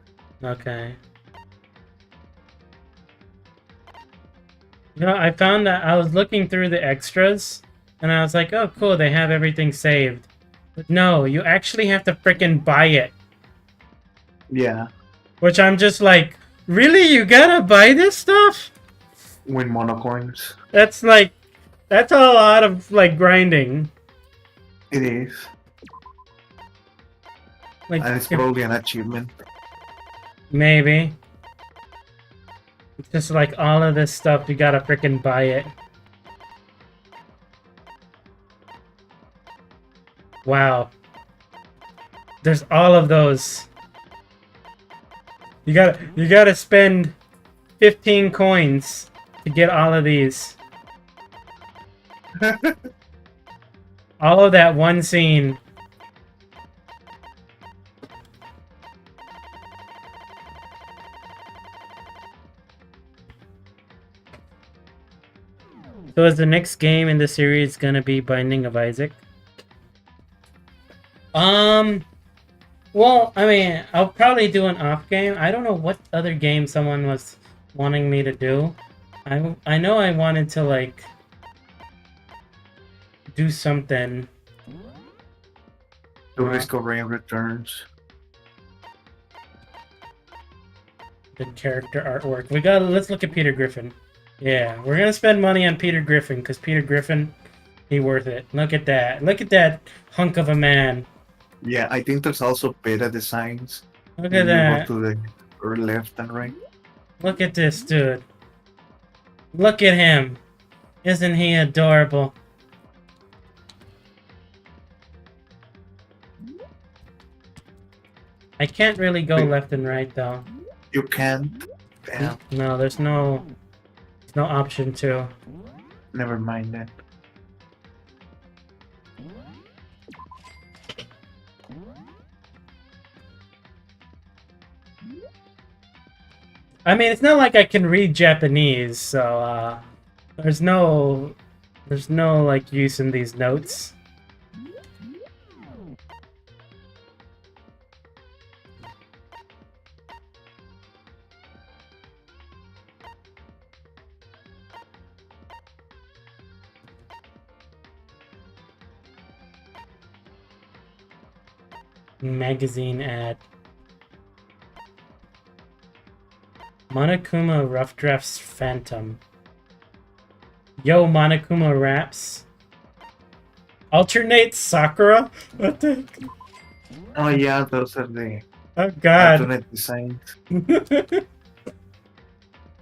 Okay. You know, I found that I was looking through the extras, and I was like, oh, cool, they have everything saved. But no, you actually have to frickin' buy it. Yeah. Which I'm just like, really? You gotta buy this stuff? Win monocoins. That's like, that's a lot of, like, grinding. It is. Like, and it's probably an achievement. Maybe. It's just like all of this stuff, you gotta frickin' buy it. Wow. There's all of those. You gotta spend 15 coins to get all of these. All of that one scene. So is the next game in the series gonna be Binding of Isaac? Well, I mean, I'll probably do an off game. I don't know what other game someone was wanting me to do. I know I wanted to like do something. The Risk of Rain Returns. The character artwork. Let's look at Peter Griffin. Yeah, we're gonna spend money on Peter Griffin because Peter Griffin, he worth it. Look at that. Look at that hunk of a man. Yeah, I think there's also beta designs. Look at that. You go to the left and right. Look at this dude. Look at him. Isn't he adorable? I can't really go left and right though. You can't. Damn. No, there's no option to. Never mind that. I mean, it's not like I can read Japanese, so there's no like use in these notes. Magazine ad. Monokuma Rough Drafts Phantom. Yo, Monokuma raps. Alternate Sakura? What the heck? Oh yeah, those are the Oh god. alternate designs.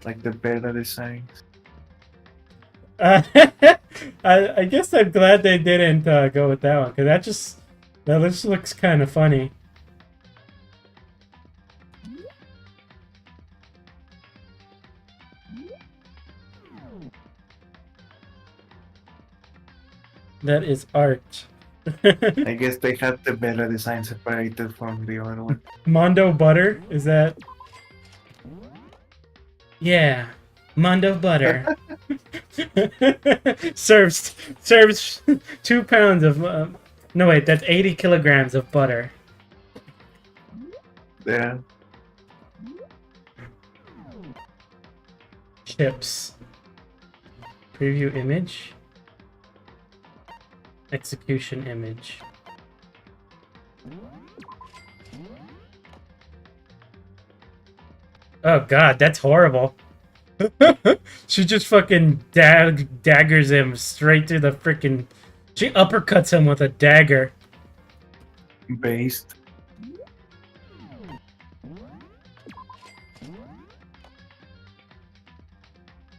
Like the beta designs. I guess I'm glad they didn't go with that one, because that just looks kind of funny. That is art. I guess they had the beta design separated from the other one. Mondo Butter? Is that... Yeah. Mondo Butter. serves 2 pounds of... no wait, that's 80 kilograms of butter. Yeah. Chips. Preview image. Execution image. Oh god, that's horrible. She just fucking daggers him straight through the freaking... She uppercuts him with a dagger. Based.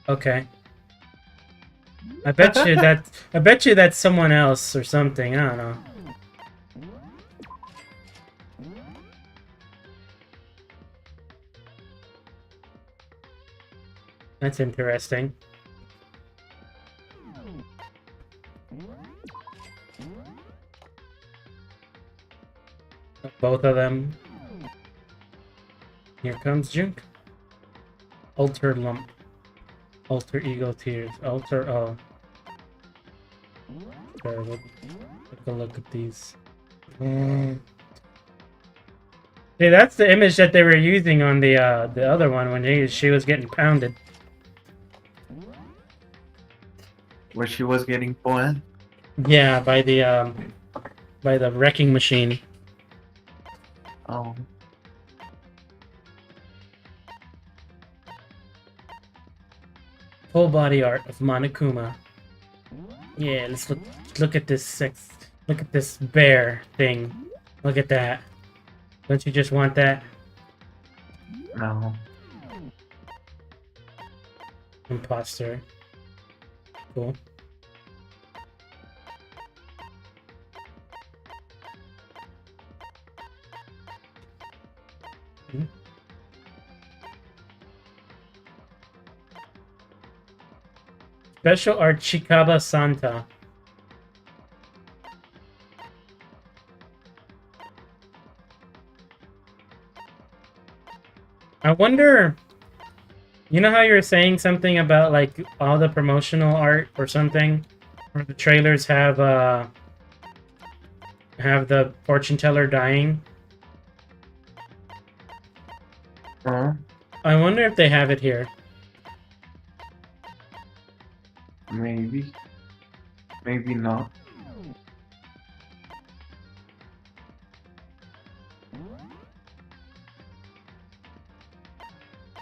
Okay. I bet you that's someone else or something. I don't know. That's interesting. Both of them. Here comes Junk. Alter lump. Alter ego tears. Alter Sure, we'll take a look at these. See, that's the image that they were using on the other one when she was getting pounded. Where she was getting poisoned? Yeah, by the wrecking machine. Oh. Full body art of Monokuma. Yeah, let's look at this look at this bear thing. Look at that. Don't you just want that? No. Imposter. Cool. Special art Chikaba Santa. I wonder You know how you were saying something about like all the promotional art or something, or the trailers have the fortune teller dying? Huh? I wonder if they have it here. Maybe. Maybe not.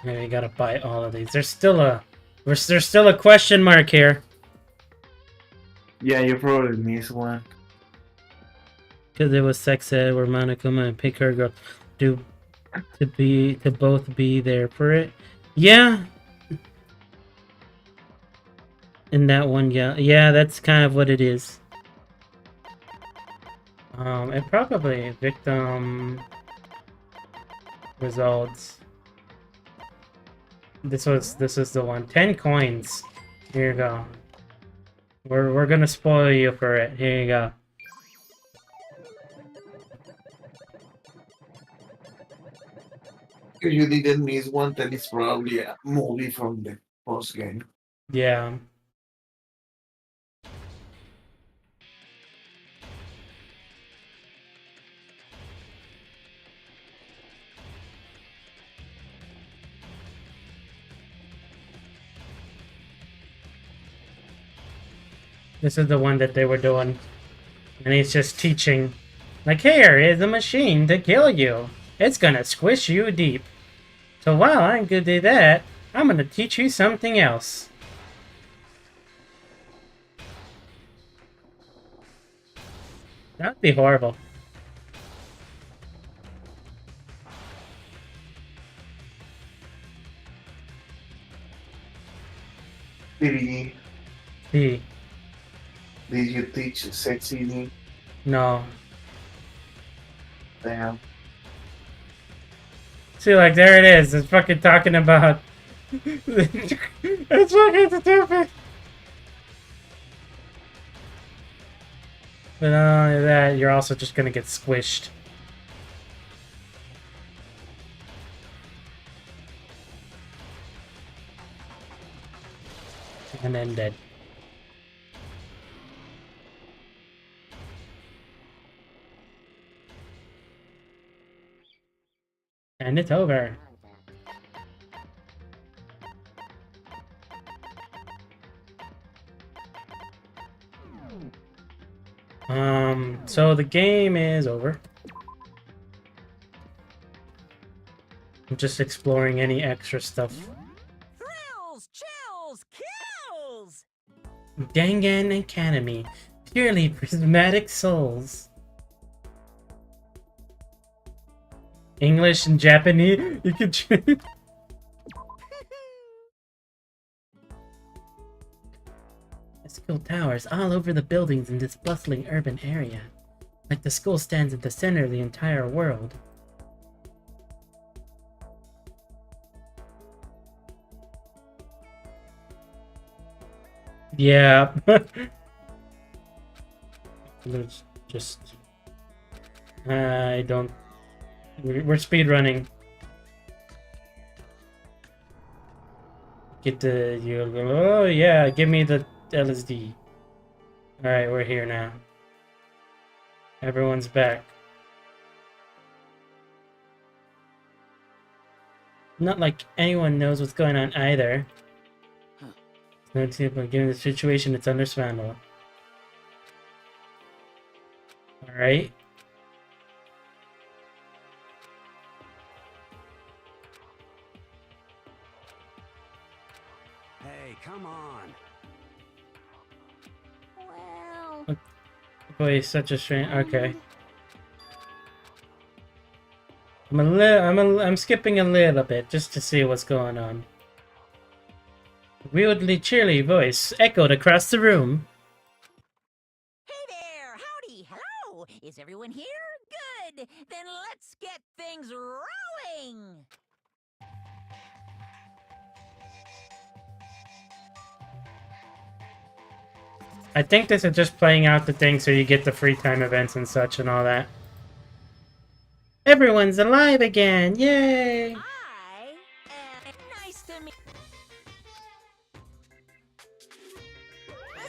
Maybe you gotta buy all of these. There's still a question mark here. Yeah, you probably missed one. Because it was sex ed where Monokuma and pick her girl to both be there for it. Yeah. In that one, yeah, that's kind of what it is. It probably victim results. This is the one. 10 coins. Here you go. We're gonna spoil you for it. Here you go. If you didn't miss one, then it's probably a movie from the post game. Yeah. This is the one that they were doing. And he's just teaching. Like, here is a machine to kill you. It's gonna squish you deep. So while I'm gonna do that, I'm gonna teach you something else. That'd be horrible. Did See. Did you teach sexy? No. Damn. See, like, there it is. It's fucking talking about... It's fucking stupid. But not only that, you're also just gonna get squished. And then dead. And it's over. So the game is over. I'm just exploring any extra stuff. Thrills, chills, kills! Dangan Academy. Purely prismatic souls. English and Japanese. You could choose. School towers all over the buildings in this bustling urban area. Like the school stands at the center of the entire world. Yeah. Let's just... I don't... We're speedrunning. Get the... Oh yeah, give me the LSD. Alright, we're here now. Everyone's back. Not like anyone knows what's going on either. No tip, but given the situation, it's understandable. Alright. Hey, come on. Well... Boy, he's such a strange... Okay. I'm skipping a little bit just to see what's going on. Weirdly cheery voice echoed across the room. Hey there! Howdy! Hello! Is everyone here? Good! Then let's get things rolling! I think this is just playing out the thing so you get the free time events and such and all that. Everyone's alive again! Yay! Nice nice to meet.